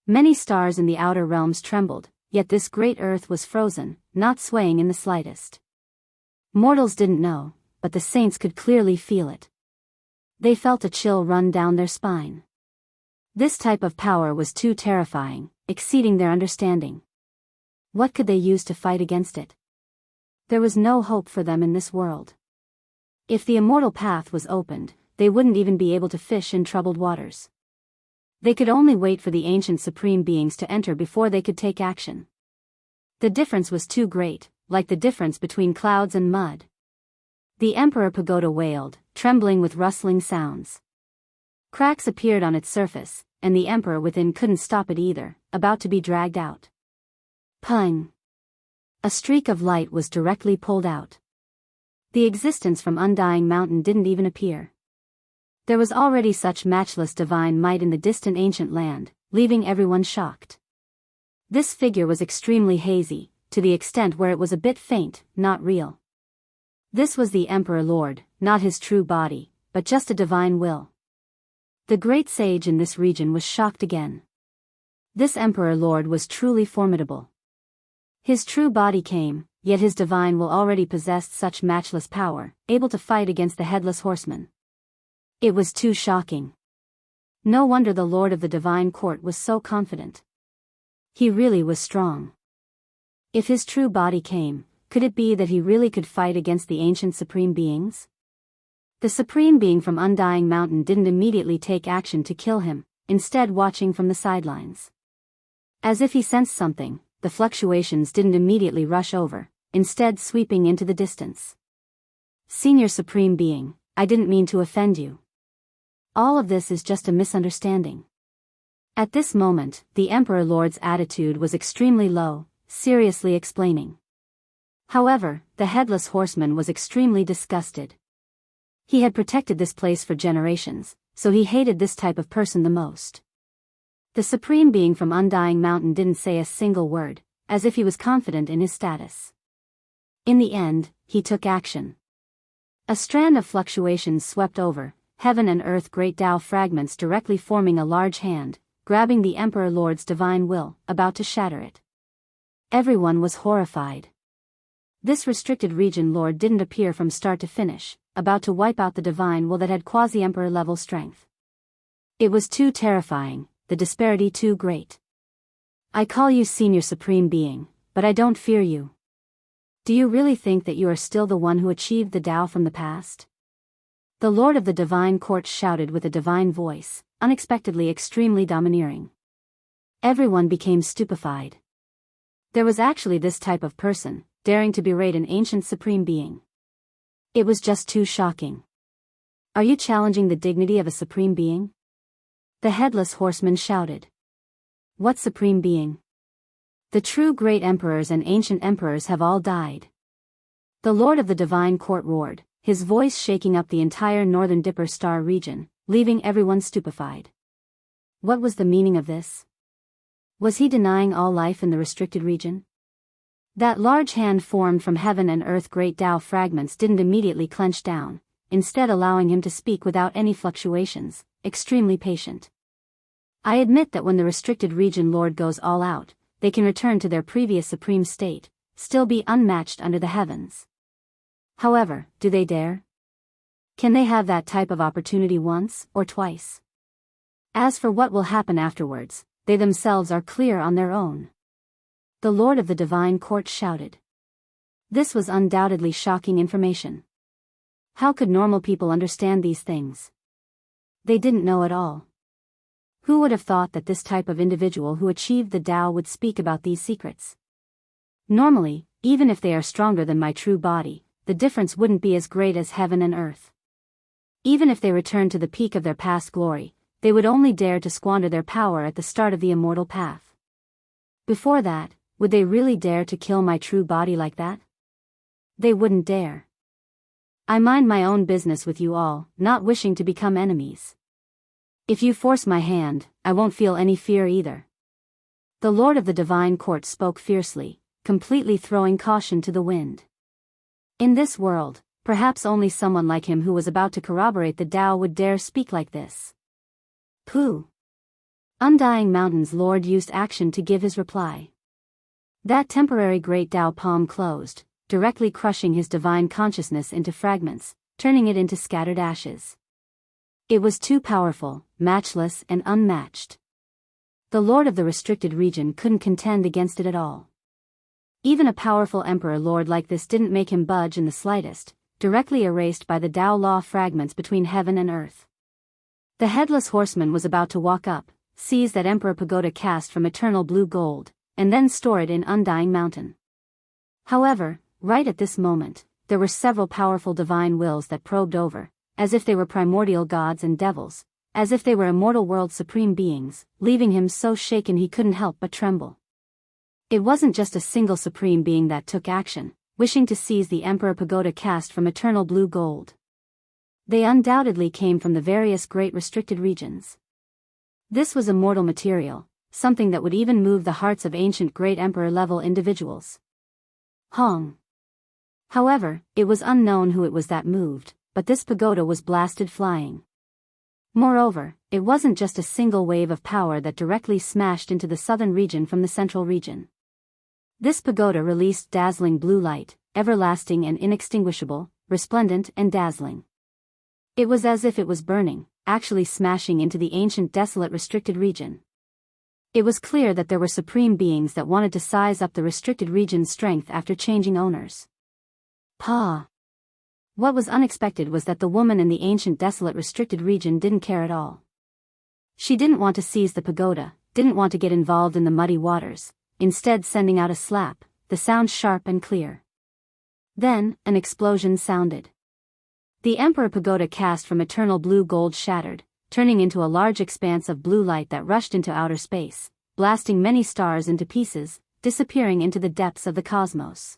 Many stars in the outer realms trembled, yet this great earth was frozen, not swaying in the slightest. Mortals didn't know, but the saints could clearly feel it. They felt a chill run down their spine. This type of power was too terrifying, exceeding their understanding. What could they use to fight against it? There was no hope for them in this world. If the immortal path was opened, they wouldn't even be able to fish in troubled waters. They could only wait for the ancient supreme beings to enter before they could take action. The difference was too great, like the difference between clouds and mud. The Emperor Pagoda wailed, trembling with rustling sounds. Cracks appeared on its surface, and the emperor within couldn't stop it either, about to be dragged out. Pung! A streak of light was directly pulled out. The existence from Undying Mountain didn't even appear. There was already such matchless divine might in the distant ancient land, leaving everyone shocked. This figure was extremely hazy, to the extent where it was a bit faint, not real. This was the Emperor Lord, not his true body, but just a divine will. The great sage in this region was shocked again. This Emperor Lord was truly formidable. His true body came, yet his divine will already possessed such matchless power, able to fight against the headless horseman. It was too shocking. No wonder the Lord of the Divine Court was so confident. He really was strong. If his true body came, could it be that he really could fight against the ancient supreme beings? The supreme being from Undying Mountain didn't immediately take action to kill him, instead watching from the sidelines. As if he sensed something, the fluctuations didn't immediately rush over, instead sweeping into the distance. Senior Supreme Being, I didn't mean to offend you. All of this is just a misunderstanding. At this moment, the Emperor Lord's attitude was extremely low, seriously explaining. However, the headless horseman was extremely disgusted. He had protected this place for generations, so he hated this type of person the most. The Supreme Being from Undying Mountain didn't say a single word, as if he was confident in his status. In the end, he took action. A strand of fluctuations swept over, heaven and earth great Tao fragments directly forming a large hand, grabbing the Emperor Lord's divine will, about to shatter it. Everyone was horrified. This restricted region Lord didn't appear from start to finish, about to wipe out the divine will that had quasi-emperor level strength. It was too terrifying, the disparity too great. I call you Senior Supreme Being, but I don't fear you. Do you really think that you are still the one who achieved the Tao from the past? The Lord of the Divine Court shouted with a divine voice, unexpectedly extremely domineering. Everyone became stupefied. There was actually this type of person, daring to berate an ancient Supreme Being. It was just too shocking. Are you challenging the dignity of a Supreme Being? The Headless Horseman shouted. What Supreme Being? The true great emperors and ancient emperors have all died. The Lord of the Divine Court roared, his voice shaking up the entire northern Dipper Star region, leaving everyone stupefied. What was the meaning of this? Was he denying all life in the restricted region? That large hand formed from heaven and earth great Tao fragments didn't immediately clench down, instead allowing him to speak without any fluctuations, extremely patient. I admit that when the restricted region Lord goes all out, they can return to their previous supreme state, still be unmatched under the heavens. However, do they dare? Can they have that type of opportunity once or twice? As for what will happen afterwards, they themselves are clear on their own. The Lord of the Divine Court shouted. This was undoubtedly shocking information. How could normal people understand these things? They didn't know at all. Who would have thought that this type of individual who achieved the Tao would speak about these secrets? Normally, even if they are stronger than my true body, the difference wouldn't be as great as heaven and earth. Even if they returned to the peak of their past glory, they would only dare to squander their power at the start of the immortal path. Before that, would they really dare to kill my true body like that? They wouldn't dare. I mind my own business with you all, not wishing to become enemies. If you force my hand, I won't feel any fear either. The Lord of the Divine Court spoke fiercely, completely throwing caution to the wind. In this world, perhaps only someone like him who was about to corroborate the Tao would dare speak like this. Pooh! Undying Mountain's Lord used action to give his reply. That temporary great Tao palm closed, directly crushing his divine consciousness into fragments, turning it into scattered ashes. It was too powerful, matchless and unmatched. The Lord of the restricted region couldn't contend against it at all. Even a powerful Emperor Lord like this didn't make him budge in the slightest, directly erased by the Tao law fragments between heaven and earth. The Headless Horseman was about to walk up, seize that Emperor Pagoda cast from eternal blue gold, and then store it in Undying Mountain. However, right at this moment, there were several powerful divine wills that probed over, as if they were primordial gods and devils, as if they were immortal world supreme beings, leaving him so shaken he couldn't help but tremble. It wasn't just a single supreme being that took action, wishing to seize the Emperor Pagoda cast from eternal blue gold. They undoubtedly came from the various great restricted regions. This was immortal material, something that would even move the hearts of ancient great emperor-level individuals. Hong. However, it was unknown who it was that moved, but this pagoda was blasted flying. Moreover, it wasn't just a single wave of power that directly smashed into the southern region from the central region. This pagoda released dazzling blue light, everlasting and inextinguishable, resplendent and dazzling. It was as if it was burning, actually smashing into the ancient desolate restricted region. It was clear that there were supreme beings that wanted to size up the restricted region's strength after changing owners. Pa! What was unexpected was that the woman in the ancient desolate restricted region didn't care at all. She didn't want to seize the pagoda, didn't want to get involved in the muddy waters, instead sending out a slap, the sound sharp and clear. Then, an explosion sounded. The Emperor Pagoda cast from eternal blue gold shattered, turning into a large expanse of blue light that rushed into outer space, blasting many stars into pieces, disappearing into the depths of the cosmos.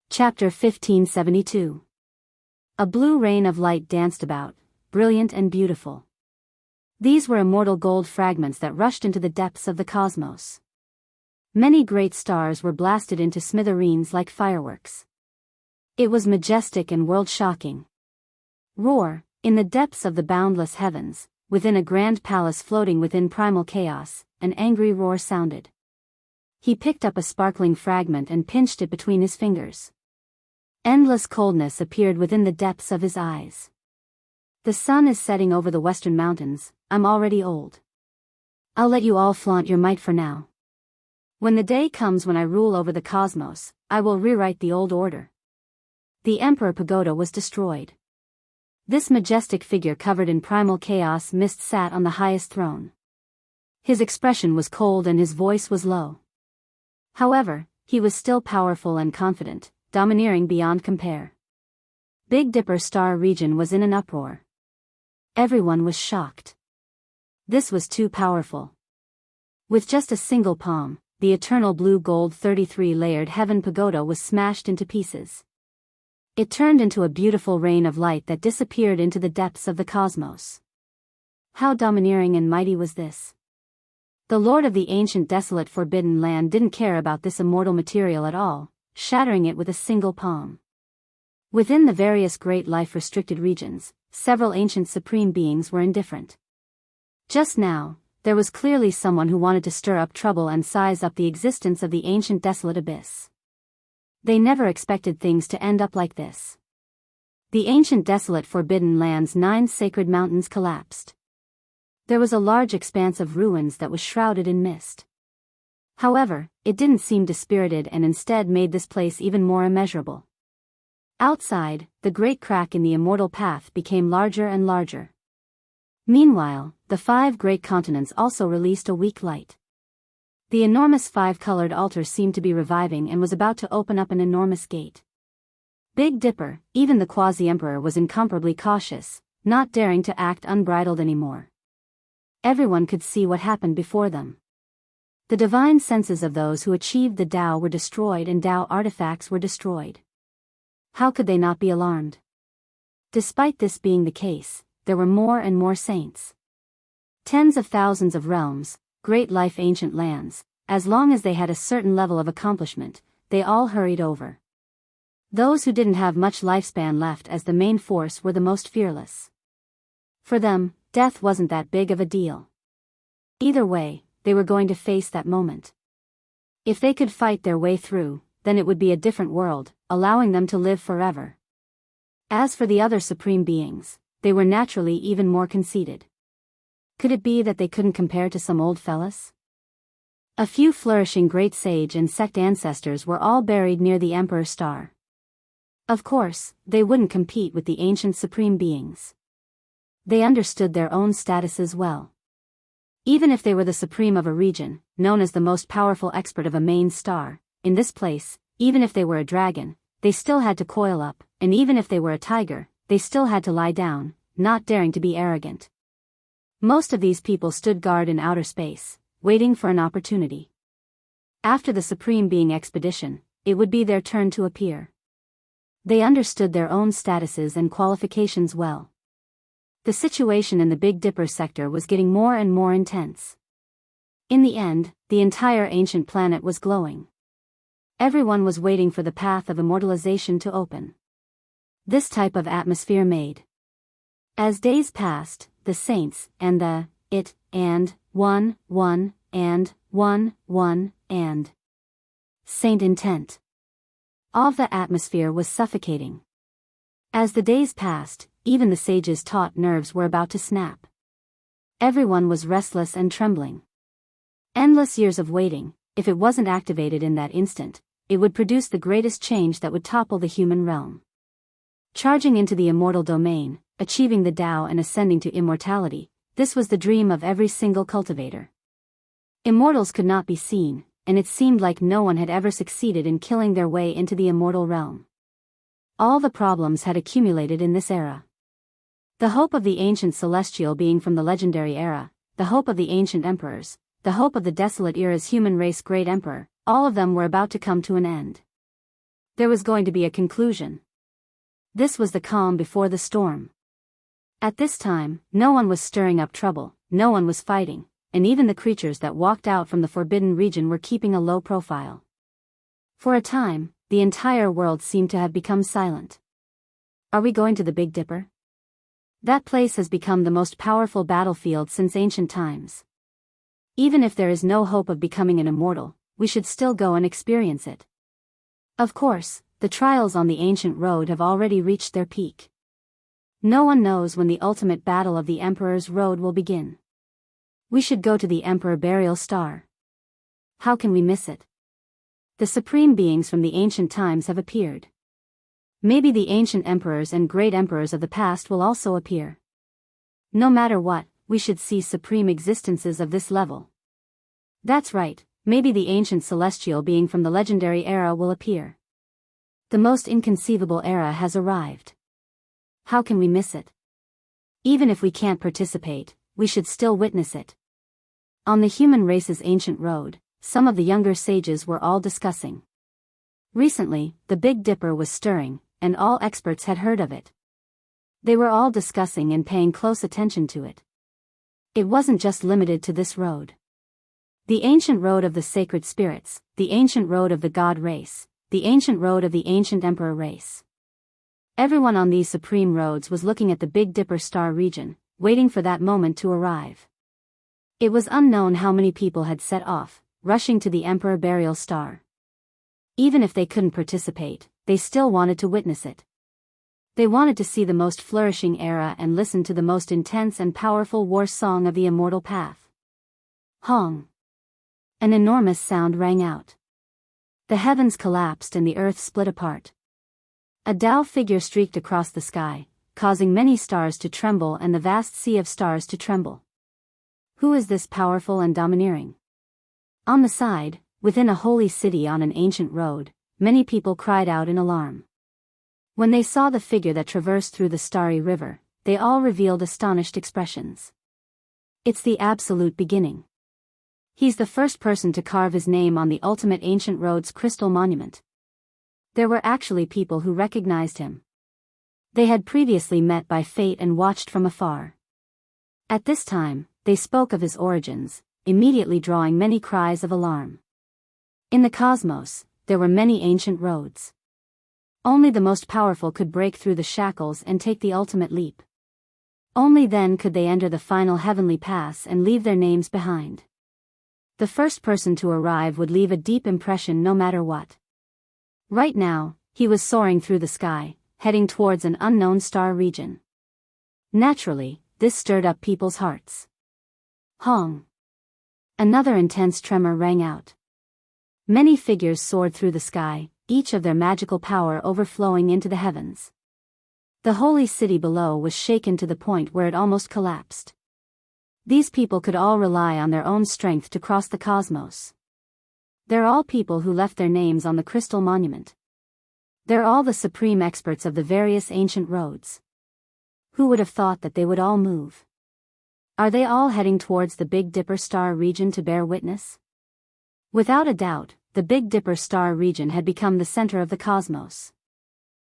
Chapter 1572. A blue rain of light danced about, brilliant and beautiful. These were immortal gold fragments that rushed into the depths of the cosmos. Many great stars were blasted into smithereens like fireworks. It was majestic and world-shocking. Roar, in the depths of the boundless heavens, within a grand palace floating within primal chaos, an angry roar sounded. He picked up a sparkling fragment and pinched it between his fingers. Endless coldness appeared within the depths of his eyes. The sun is setting over the western mountains, I'm already old. I'll let you all flaunt your might for now. When the day comes when I rule over the cosmos, I will rewrite the old order. The Emperor Pagoda was destroyed. This majestic figure covered in primal chaos mist sat on the highest throne. His expression was cold and his voice was low. However, he was still powerful and confident, domineering beyond compare. Big Dipper Star region was in an uproar. Everyone was shocked. This was too powerful. With just a single palm, the eternal blue gold 33-layered heaven pagoda was smashed into pieces. It turned into a beautiful rain of light that disappeared into the depths of the cosmos. How domineering and mighty was this? The Lord of the ancient desolate forbidden land didn't care about this immortal material at all, shattering it with a single palm. Within the various great life-restricted regions, several ancient supreme beings were indifferent. Just now, there was clearly someone who wanted to stir up trouble and size up the existence of the ancient desolate abyss. They never expected things to end up like this. The ancient desolate forbidden land's 9 sacred mountains collapsed. There was a large expanse of ruins that was shrouded in mist. However, it didn't seem dispirited and instead made this place even more immeasurable. Outside, the great crack in the immortal path became larger and larger. Meanwhile, the 5 great continents also released a weak light. The enormous 5-colored altar seemed to be reviving and was about to open up an enormous gate. Big Dipper, even the quasi-emperor, was incomparably cautious, not daring to act unbridled anymore. Everyone could see what happened before them. The divine senses of those who achieved the Tao were destroyed and Tao artifacts were destroyed. How could they not be alarmed? Despite this being the case, there were more and more saints. Tens of thousands of realms, great life ancient lands, as long as they had a certain level of accomplishment, they all hurried over. Those who didn't have much lifespan left as the main force were the most fearless. For them, death wasn't that big of a deal. Either way, they were going to face that moment. If they could fight their way through, then it would be a different world, allowing them to live forever. As for the other supreme beings, they were naturally even more conceited. Could it be that they couldn't compare to some old fellas? A few flourishing great sage and sect ancestors were all buried near the Emperor Star. Of course, they wouldn't compete with the ancient supreme beings. They understood their own statuses well. Even if they were the supreme of a region, known as the most powerful expert of a main star, in this place, even if they were a dragon, they still had to coil up, and even if they were a tiger, they still had to lie down, not daring to be arrogant. Most of these people stood guard in outer space, waiting for an opportunity. After the supreme being expedition, it would be their turn to appear. They understood their own statuses and qualifications well. The situation in the Big Dipper sector was getting more and more intense. In the end, the entire ancient planet was glowing. Everyone was waiting for the path of immortalization to open. This type of atmosphere made. As days passed, the saints, and the, it, and, one, and, and, saint intent. All of the atmosphere was suffocating. As the days passed, even the sages' taut nerves were about to snap. Everyone was restless and trembling. Endless years of waiting, if it wasn't activated in that instant, it would produce the greatest change that would topple the human realm. Charging into the immortal domain, achieving the Tao and ascending to immortality, this was the dream of every single cultivator. Immortals could not be seen, and it seemed like no one had ever succeeded in killing their way into the immortal realm. All the problems had accumulated in this era. The hope of the ancient celestial being from the legendary era, the hope of the ancient emperors, the hope of the desolate era's human race great emperor, all of them were about to come to an end. There was going to be a conclusion. This was the calm before the storm. At this time, no one was stirring up trouble, no one was fighting, and even the creatures that walked out from the forbidden region were keeping a low profile. For a time, the entire world seemed to have become silent. Are we going to the Big Dipper? That place has become the most powerful battlefield since ancient times. Even if there is no hope of becoming an immortal, we should still go and experience it. Of course, the trials on the ancient road have already reached their peak. No one knows when the ultimate battle of the Emperor's Road will begin. We should go to the Emperor Burial Star. How can we miss it? The supreme beings from the ancient times have appeared. Maybe the ancient emperors and great emperors of the past will also appear. No matter what, we should see supreme existences of this level. That's right, maybe the ancient celestial being from the legendary era will appear. The most inconceivable era has arrived. How can we miss it? Even if we can't participate, we should still witness it. On the human race's ancient road, some of the younger sages were all discussing. Recently, the Big Dipper was stirring, and all experts had heard of it. They were all discussing and paying close attention to it. It wasn't just limited to this road. The ancient road of the sacred spirits, the ancient road of the god race, the ancient road of the ancient emperor race. Everyone on these supreme roads was looking at the Big Dipper star region, waiting for that moment to arrive. It was unknown how many people had set off, rushing to the Emperor Burial Star. Even if they couldn't participate, they still wanted to witness it. They wanted to see the most flourishing era and listen to the most intense and powerful war song of the immortal path. Hong! An enormous sound rang out. The heavens collapsed and the earth split apart. A Tao figure streaked across the sky, causing many stars to tremble and the vast sea of stars to tremble. Who is this powerful and domineering? On the side, within a holy city on an ancient road, many people cried out in alarm. When they saw the figure that traversed through the starry river, they all revealed astonished expressions. It's the absolute beginning. He's the first person to carve his name on the ultimate ancient road's crystal monument. There were actually people who recognized him. They had previously met by fate and watched from afar. At this time, they spoke of his origins, immediately drawing many cries of alarm. In the cosmos, there were many ancient roads. Only the most powerful could break through the shackles and take the ultimate leap. Only then could they enter the final heavenly pass and leave their names behind. The first person to arrive would leave a deep impression no matter what. Right now, he was soaring through the sky, heading towards an unknown star region. Naturally, this stirred up people's hearts. Hong! Another intense tremor rang out. Many figures soared through the sky, each of their magical power overflowing into the heavens. The holy city below was shaken to the point where it almost collapsed. These people could all rely on their own strength to cross the cosmos. They're all people who left their names on the crystal monument. They're all the supreme experts of the various ancient roads. Who would have thought that they would all move? Are they all heading towards the Big Dipper star region to bear witness? Without a doubt, the Big Dipper star region had become the center of the cosmos.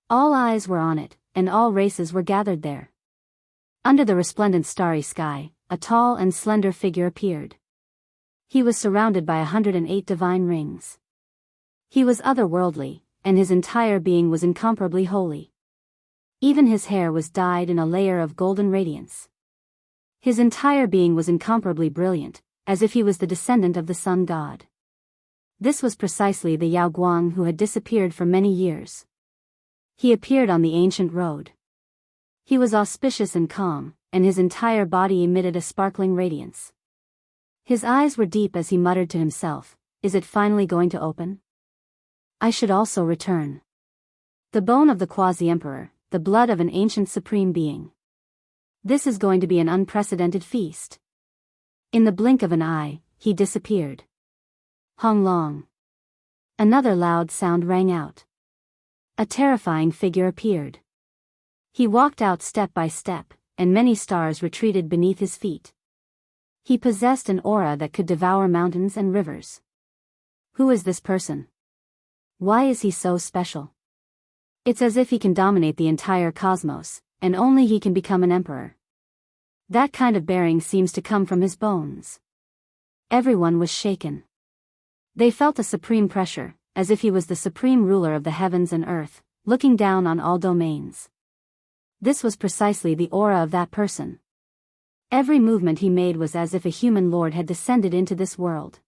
All eyes were on it, and all races were gathered there. Under the resplendent starry sky, a tall and slender figure appeared. He was surrounded by 108 divine rings. He was otherworldly, and his entire being was incomparably holy. Even his hair was dyed in a layer of golden radiance. His entire being was incomparably brilliant, as if he was the descendant of the sun god. This was precisely the Yao Guang who had disappeared for many years. He appeared on the ancient road. He was auspicious and calm, and his entire body emitted a sparkling radiance. His eyes were deep as he muttered to himself, "Is it finally going to open? I should also return. The bone of the quasi-emperor, the blood of an ancient supreme being. This is going to be an unprecedented feast." In the blink of an eye, he disappeared. Hong Long! Another loud sound rang out. A terrifying figure appeared. He walked out step by step, and many stars retreated beneath his feet. He possessed an aura that could devour mountains and rivers. Who is this person? Why is he so special? It's as if he can dominate the entire cosmos, and only he can become an emperor. That kind of bearing seems to come from his bones. Everyone was shaken. They felt a supreme pressure, as if he was the supreme ruler of the heavens and earth, looking down on all domains. This was precisely the aura of that person. Every movement he made was as if a human lord had descended into this world.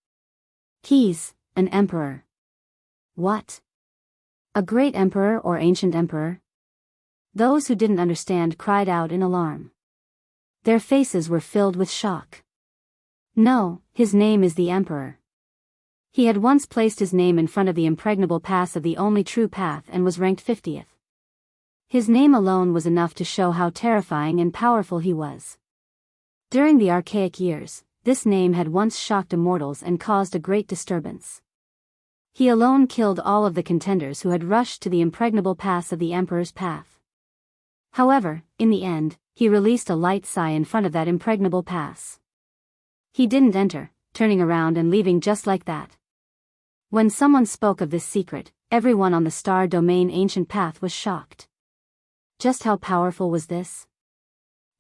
He's an emperor. What? A great emperor or ancient emperor? Those who didn't understand cried out in alarm. Their faces were filled with shock. No, his name is the emperor. He had once placed his name in front of the impregnable pass of the only true path and was ranked 50th. His name alone was enough to show how terrifying and powerful he was. During the archaic years, this name had once shocked immortals and caused a great disturbance. He alone killed all of the contenders who had rushed to the impregnable pass of the Emperor's path. However, in the end, he released a light sigh in front of that impregnable pass. He didn't enter, turning around and leaving just like that. When someone spoke of this secret, everyone on the star domain ancient path was shocked. Just how powerful was this?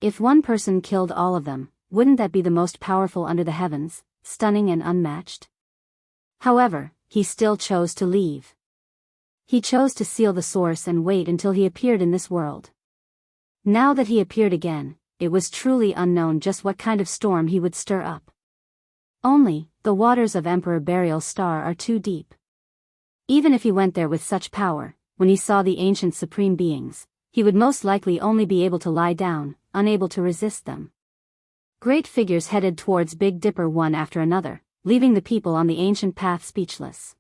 If one person killed all of them, wouldn't that be the most powerful under the heavens, stunning and unmatched? However, he still chose to leave. He chose to seal the source and wait until he appeared in this world. Now that he appeared again, it was truly unknown just what kind of storm he would stir up. Only, the waters of Emperor Burial Star are too deep. Even if he went there with such power, when he saw the ancient supreme beings, he would most likely only be able to lie down, unable to resist them. Great figures headed towards Big Dipper one after another, leaving the people on the ancient path speechless.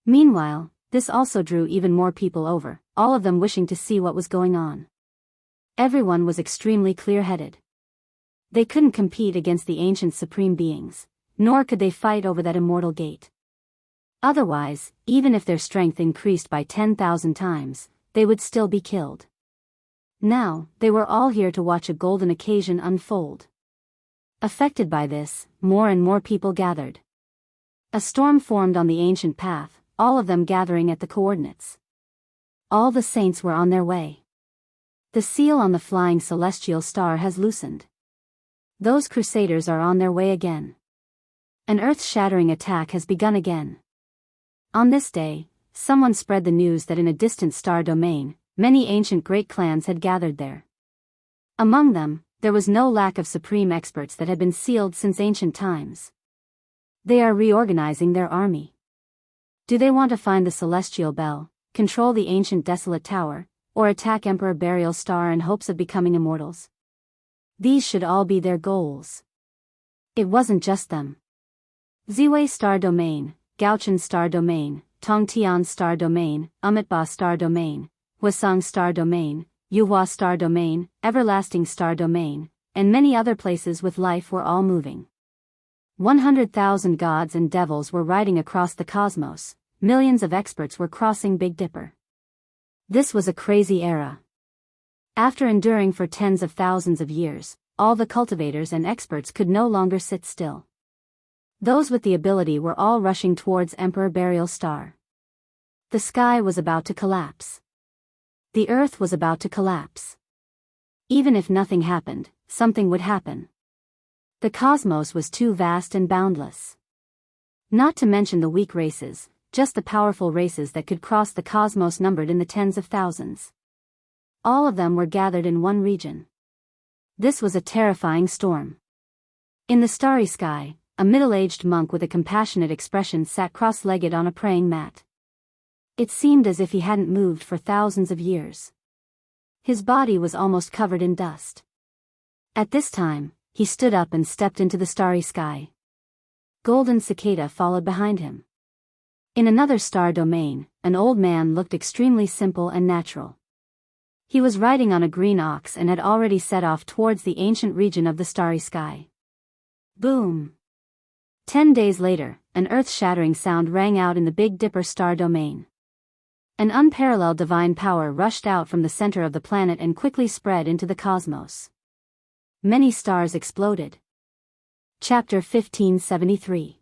Meanwhile, this also drew even more people over, all of them wishing to see what was going on. Everyone was extremely clear-headed. They couldn't compete against the ancient supreme beings, nor could they fight over that immortal gate. Otherwise, even if their strength increased by 10,000 times, they would still be killed. Now, they were all here to watch a golden occasion unfold. Affected by this, more and more people gathered. A storm formed on the ancient path, all of them gathering at the coordinates. All the saints were on their way. The seal on the flying celestial star has loosened. Those crusaders are on their way again. An earth-shattering attack has begun again. On this day, someone spread the news that in a distant star domain, many ancient great clans had gathered there. Among them, there was no lack of supreme experts that had been sealed since ancient times. They are reorganizing their army. Do they want to find the celestial bell, control the ancient desolate tower, or attack Emperor Burial Star in hopes of becoming immortals? These should all be their goals. It wasn't just them. Ziwei Star Domain, Gaochen Star Domain, Tongtian Star Domain, Amitba Star Domain, Huasang Star Domain, Yuhua Star Domain, Everlasting Star Domain, and many other places with life were all moving. 100,000 gods and devils were riding across the cosmos, millions of experts were crossing Big Dipper. This was a crazy era. After enduring for tens of thousands of years, all the cultivators and experts could no longer sit still. Those with the ability were all rushing towards Emperor Burial Star. The sky was about to collapse. The earth was about to collapse. Even if nothing happened, something would happen. The cosmos was too vast and boundless. Not to mention the weak races, just the powerful races that could cross the cosmos numbered in the tens of thousands. All of them were gathered in one region. This was a terrifying storm. In the starry sky, a middle-aged monk with a compassionate expression sat cross-legged on a praying mat. It seemed as if he hadn't moved for thousands of years. His body was almost covered in dust. At this time, he stood up and stepped into the starry sky. Golden Cicada followed behind him. In another star domain, an old man looked extremely simple and natural. He was riding on a green ox and had already set off towards the ancient region of the starry sky. Boom! 10 days later, an earth-shattering sound rang out in the Big Dipper star domain. An unparalleled divine power rushed out from the center of the planet and quickly spread into the cosmos. Many stars exploded. Chapter 1573.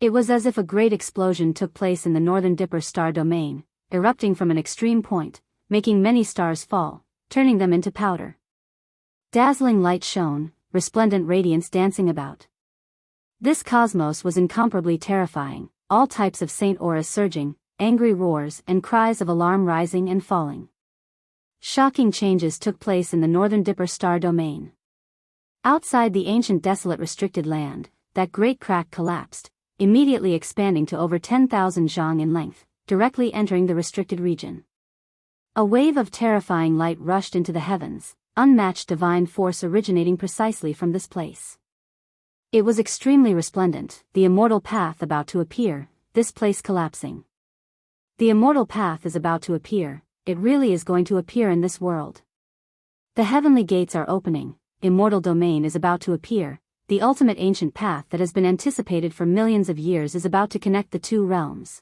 It was as if a great explosion took place in the northern Dipper star domain, erupting from an extreme point, making many stars fall, turning them into powder. Dazzling light shone, resplendent radiance dancing about. This cosmos was incomparably terrifying, all types of saint auras surging, angry roars and cries of alarm rising and falling. Shocking changes took place in the northern Dipper star domain. Outside the ancient desolate restricted land, that great crack collapsed, immediately expanding to over 10,000 zhang in length, directly entering the restricted region. A wave of terrifying light rushed into the heavens, unmatched divine force originating precisely from this place. It was extremely resplendent, the immortal path about to appear, this place collapsing. The immortal path is about to appear, it really is going to appear in this world. The heavenly gates are opening, immortal domain is about to appear, the ultimate ancient path that has been anticipated for millions of years is about to connect the two realms.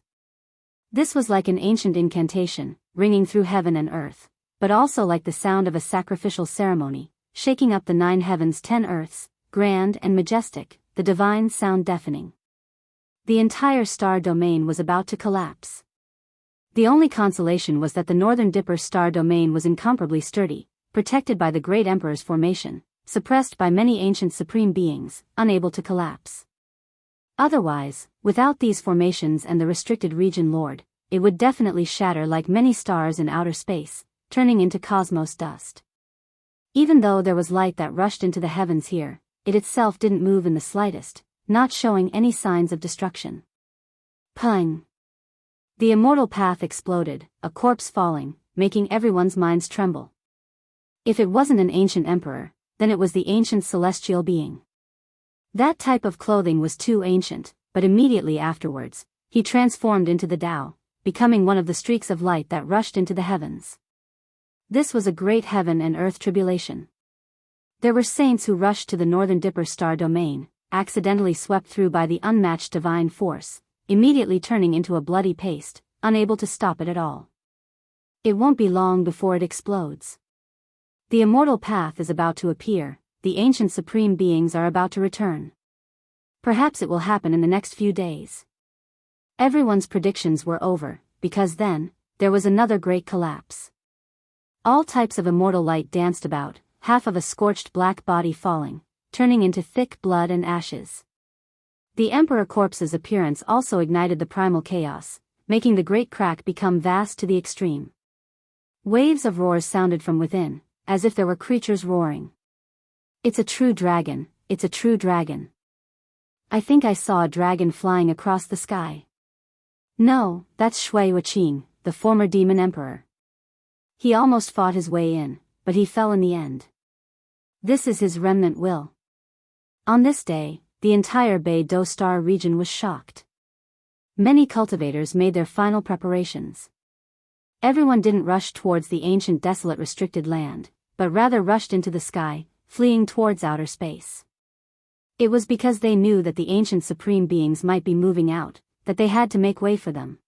This was like an ancient incantation, ringing through heaven and earth, but also like the sound of a sacrificial ceremony, shaking up the 9 heavens 10 earths, grand and majestic, the divine sound deafening. The entire star domain was about to collapse. The only consolation was that the northern Dipper star domain was incomparably sturdy, protected by the great emperor's formation, suppressed by many ancient supreme beings, unable to collapse. Otherwise, without these formations and the restricted region lord, it would definitely shatter like many stars in outer space, turning into cosmos dust. Even though there was light that rushed into the heavens here, it itself didn't move in the slightest, not showing any signs of destruction. Pung! The immortal path exploded, a corpse falling, making everyone's minds tremble. If it wasn't an ancient emperor, then it was the ancient celestial being. That type of clothing was too ancient, but immediately afterwards, he transformed into the Tao, becoming one of the streaks of light that rushed into the heavens. This was a great heaven and earth tribulation. There were saints who rushed to the northern Dipper star domain, accidentally swept through by the unmatched divine force, immediately turning into a bloody paste, unable to stop it at all. It won't be long before it explodes. The immortal path is about to appear, the ancient supreme beings are about to return. Perhaps it will happen in the next few days. Everyone's predictions were over, because then, there was another great collapse. All types of immortal light danced about, half of a scorched black body falling, turning into thick blood and ashes. The Emperor Corpse's appearance also ignited the primal chaos, making the great crack become vast to the extreme. Waves of roars sounded from within, as if there were creatures roaring. It's a true dragon, it's a true dragon. I think I saw a dragon flying across the sky. No, that's Shui Wuqing, the former demon emperor. He almost fought his way in, but he fell in the end. This is his remnant will. On this day, the entire Beidou Star region was shocked. Many cultivators made their final preparations. Everyone didn't rush towards the ancient desolate restricted land, but rather rushed into the sky, fleeing towards outer space. It was because they knew that the ancient supreme beings might be moving out, that they had to make way for them.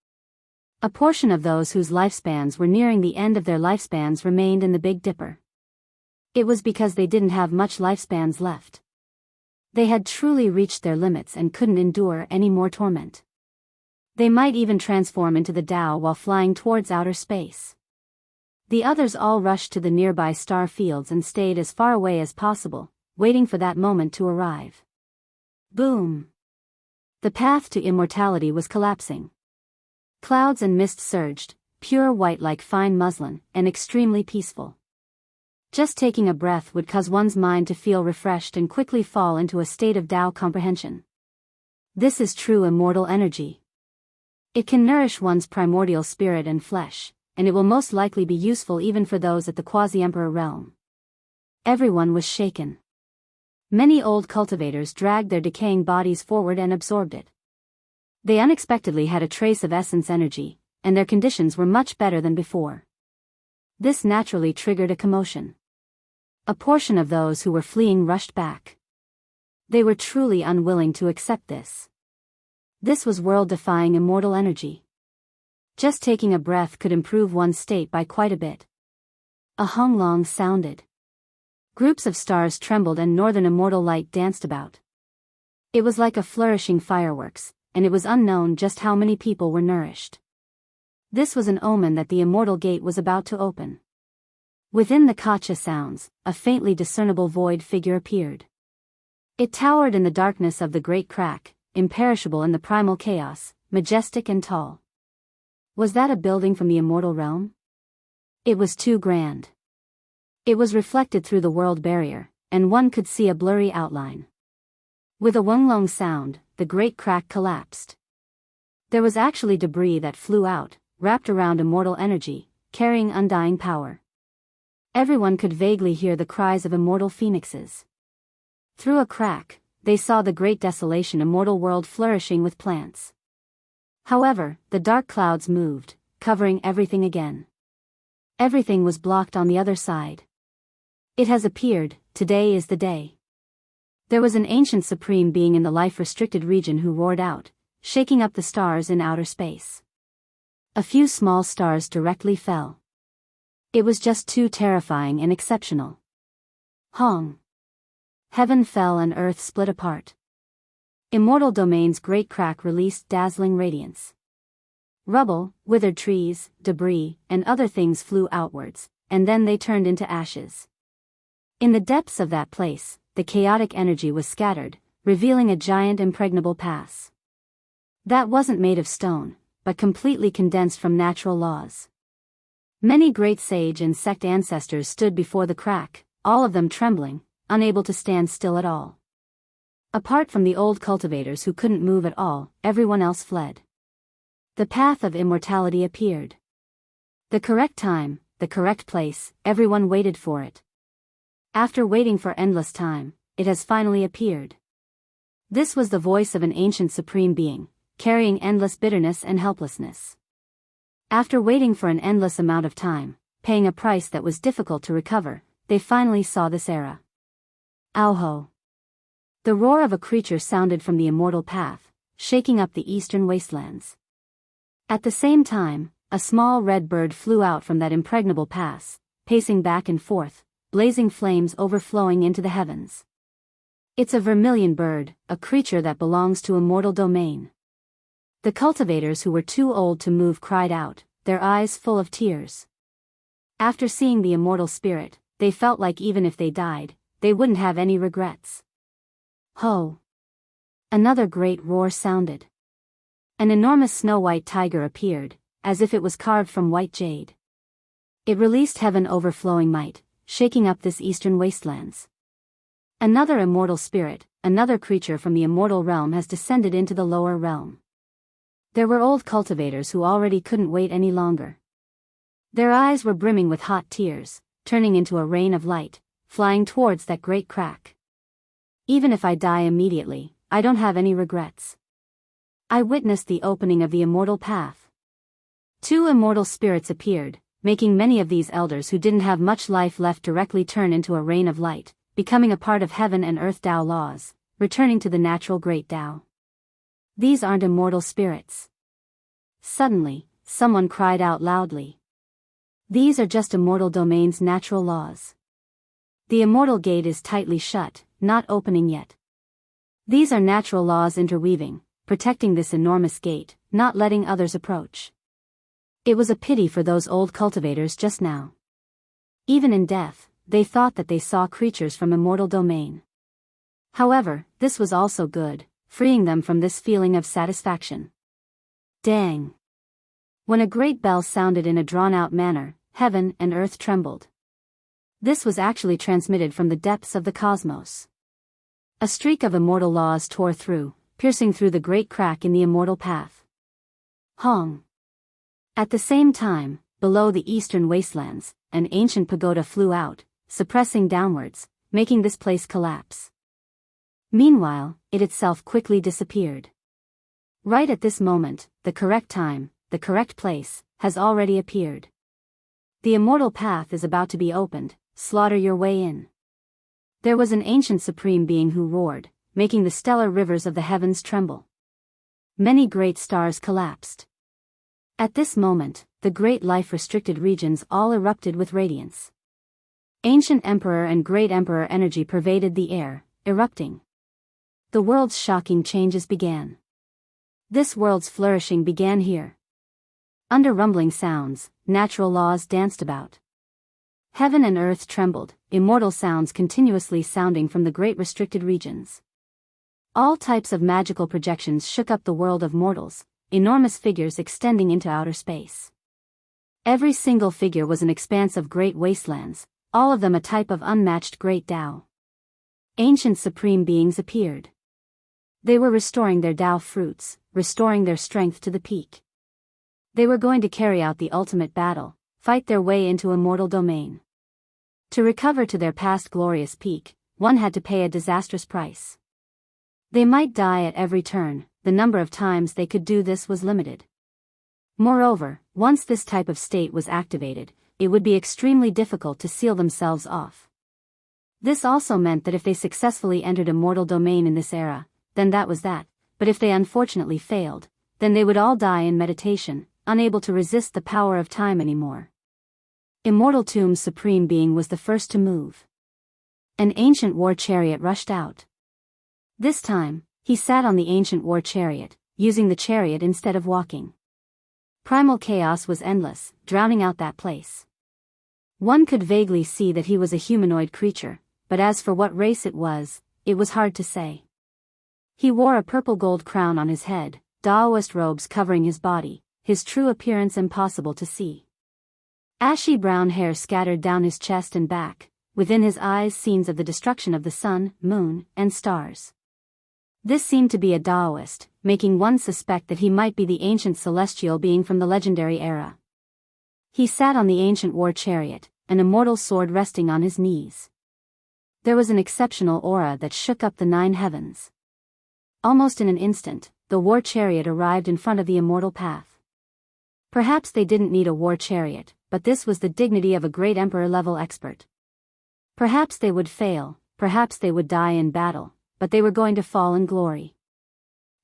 A portion of those whose lifespans were nearing the end of their lifespans remained in the Big Dipper. It was because they didn't have much lifespans left. They had truly reached their limits and couldn't endure any more torment. They might even transform into the Tao while flying towards outer space. The others all rushed to the nearby star fields and stayed as far away as possible, waiting for that moment to arrive. Boom! The path to immortality was collapsing. Clouds and mist surged, pure white like fine muslin, and extremely peaceful. Just taking a breath would cause one's mind to feel refreshed and quickly fall into a state of Tao comprehension. This is true immortal energy. It can nourish one's primordial spirit and flesh, and it will most likely be useful even for those at the quasi-emperor realm. Everyone was shaken. Many old cultivators dragged their decaying bodies forward and absorbed it. They unexpectedly had a trace of essence energy, and their conditions were much better than before. This naturally triggered a commotion. A portion of those who were fleeing rushed back. They were truly unwilling to accept this. This was world-defying immortal energy. Just taking a breath could improve one's state by quite a bit. A honglong sounded. Groups of stars trembled and northern immortal light danced about. It was like a flourishing fireworks, and it was unknown just how many people were nourished. This was an omen that the immortal gate was about to open. Within the Kacha sounds, a faintly discernible void figure appeared. It towered in the darkness of the great crack, imperishable in the primal chaos, majestic and tall. Was that a building from the immortal realm? It was too grand. It was reflected through the world barrier, and one could see a blurry outline. With a wonglong sound, the great crack collapsed. There was actually debris that flew out, wrapped around immortal energy, carrying undying power. Everyone could vaguely hear the cries of immortal phoenixes. Through a crack, they saw the great desolation immortal world flourishing with plants. However, the dark clouds moved, covering everything again. Everything was blocked on the other side. It has appeared, today is the day. There was an ancient supreme being in the life-restricted region who roared out, shaking up the stars in outer space. A few small stars directly fell. It was just too terrifying and exceptional. Hong! Heaven fell and earth split apart. Immortal Domain's great crack released dazzling radiance. Rubble, withered trees, debris, and other things flew outwards, and then they turned into ashes. In the depths of that place, the chaotic energy was scattered, revealing a giant impregnable pass. That wasn't made of stone, but completely condensed from natural laws. Many great sage and sect ancestors stood before the crack, all of them trembling, unable to stand still at all. Apart from the old cultivators who couldn't move at all, everyone else fled. The path of immortality appeared. The correct time, the correct place, everyone waited for it. After waiting for endless time, it has finally appeared. This was the voice of an ancient supreme being, carrying endless bitterness and helplessness. After waiting for an endless amount of time, paying a price that was difficult to recover, they finally saw this era. Auho! The roar of a creature sounded from the immortal path, shaking up the eastern wastelands. At the same time, a small red bird flew out from that impregnable pass, pacing back and forth, blazing flames overflowing into the heavens. It's a vermilion bird, a creature that belongs to immortal domain. The cultivators who were too old to move cried out, their eyes full of tears. After seeing the immortal spirit, they felt like even if they died, they wouldn't have any regrets. Ho! Another great roar sounded. An enormous snow-white tiger appeared, as if it was carved from white jade. It released heaven overflowing might, shaking up this eastern wastelands. Another immortal spirit, another creature from the immortal realm has descended into the lower realm. There were old cultivators who already couldn't wait any longer. Their eyes were brimming with hot tears, turning into a rain of light, flying towards that great crack. Even if I die immediately, I don't have any regrets. I witnessed the opening of the immortal path. Two immortal spirits appeared, making many of these elders who didn't have much life left directly turn into a rain of light, becoming a part of heaven and earth Tao laws, returning to the natural great Tao. These aren't immortal spirits. Suddenly, someone cried out loudly. These are just immortal domain's natural laws. The immortal gate is tightly shut, not opening yet. These are natural laws interweaving, protecting this enormous gate, not letting others approach. It was a pity for those old cultivators just now. Even in death, they thought that they saw creatures from immortal domain. However, this was also good, freeing them from this feeling of satisfaction. Dang! When a great bell sounded in a drawn-out manner, heaven and earth trembled. This was actually transmitted from the depths of the cosmos. A streak of immortal laws tore through, piercing through the great crack in the immortal path. Hong! At the same time, below the eastern wastelands, an ancient pagoda flew out, suppressing downwards, making this place collapse. Meanwhile, it itself quickly disappeared. Right at this moment, the correct time, the correct place, has already appeared. The immortal path is about to be opened, slaughter your way in. There was an ancient supreme being who roared, making the stellar rivers of the heavens tremble. Many great stars collapsed. At this moment, the great life-restricted regions all erupted with radiance. Ancient emperor and great emperor energy pervaded the air, erupting. The world's shocking changes began. This world's flourishing began here. Under rumbling sounds, natural laws danced about. Heaven and earth trembled, immortal sounds continuously sounding from the great restricted regions. All types of magical projections shook up the world of mortals, enormous figures extending into outer space. Every single figure was an expanse of great wastelands, all of them a type of unmatched great Tao. Ancient supreme beings appeared. They were restoring their Tao fruits, restoring their strength to the peak. They were going to carry out the ultimate battle, fight their way into immortal domain. To recover to their past glorious peak, one had to pay a disastrous price. They might die at every turn, the number of times they could do this was limited. Moreover, once this type of state was activated, it would be extremely difficult to seal themselves off. This also meant that if they successfully entered immortal domain in this era, then that was that, but if they unfortunately failed, then they would all die in meditation, unable to resist the power of time anymore. Immortal Tomb's supreme being was the first to move. An ancient war chariot rushed out. This time, he sat on the ancient war chariot, using the chariot instead of walking. Primal chaos was endless, drowning out that place. One could vaguely see that he was a humanoid creature, but as for what race it was hard to say. He wore a purple gold crown on his head, Taoist robes covering his body, his true appearance impossible to see. Ashy brown hair scattered down his chest and back, within his eyes scenes of the destruction of the sun, moon, and stars. This seemed to be a Taoist, making one suspect that he might be the ancient celestial being from the legendary era. He sat on the ancient war chariot, an immortal sword resting on his knees. There was an exceptional aura that shook up the 9 heavens. Almost in an instant, the war chariot arrived in front of the immortal path. Perhaps they didn't need a war chariot, but this was the dignity of a great emperor-level expert. Perhaps they would fail, perhaps they would die in battle, but they were going to fall in glory.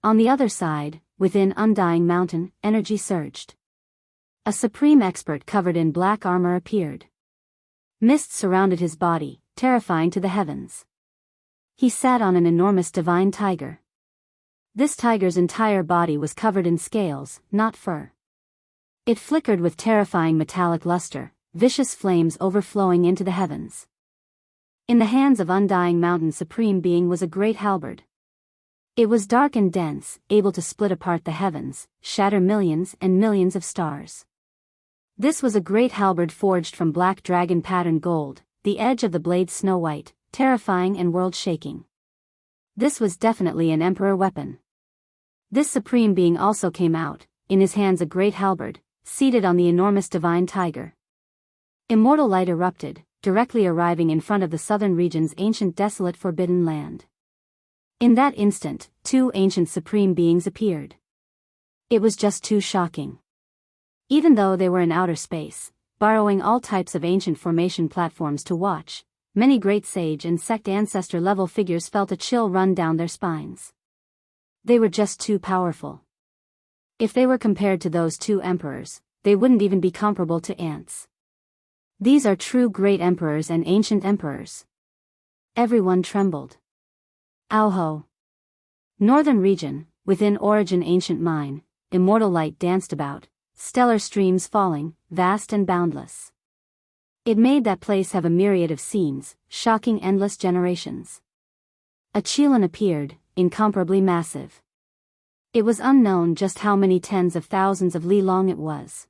On the other side, within Undying Mountain, energy surged. A supreme expert covered in black armor appeared. Mist surrounded his body, terrifying to the heavens. He sat on an enormous divine tiger. This tiger's entire body was covered in scales, not fur. It flickered with terrifying metallic luster, vicious flames overflowing into the heavens. In the hands of Undying Mountain Supreme Being was a great halberd. It was dark and dense, able to split apart the heavens, shatter millions and millions of stars. This was a great halberd forged from black dragon patterned gold, the edge of the blade snow-white, terrifying and world-shaking. This was definitely an emperor weapon. This supreme being also came out, in his hands a great halberd, seated on the enormous divine tiger. Immortal light erupted, directly arriving in front of the southern region's ancient desolate forbidden land. In that instant, 2 ancient supreme beings appeared. It was just too shocking. Even though they were in outer space, borrowing all types of ancient formation platforms to watch, many great sage and sect ancestor-level figures felt a chill run down their spines. They were just too powerful. If they were compared to those 2 emperors, they wouldn't even be comparable to ants. These are true great emperors and ancient emperors. Everyone trembled. Auho. Northern region, within Origin Ancient Mine, immortal light danced about, stellar streams falling, vast and boundless. It made that place have a myriad of scenes, shocking endless generations. A Qilin appeared, incomparably massive. It was unknown just how many tens of thousands of li long it was.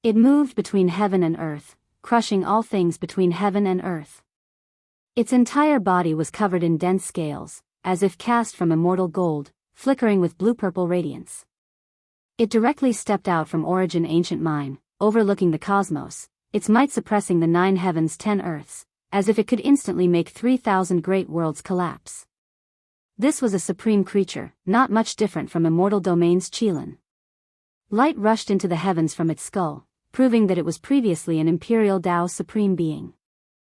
It moved between heaven and earth, crushing all things between heaven and earth. Its entire body was covered in dense scales, as if cast from immortal gold, flickering with blue-purple radiance. It directly stepped out from Origin Ancient Mine, overlooking the cosmos, its might suppressing the 9 heavens 10 earths, as if it could instantly make 3,000 great worlds collapse. This was a supreme creature, not much different from Immortal Domain's Qilin. Light rushed into the heavens from its skull, proving that it was previously an Imperial Tao Supreme Being.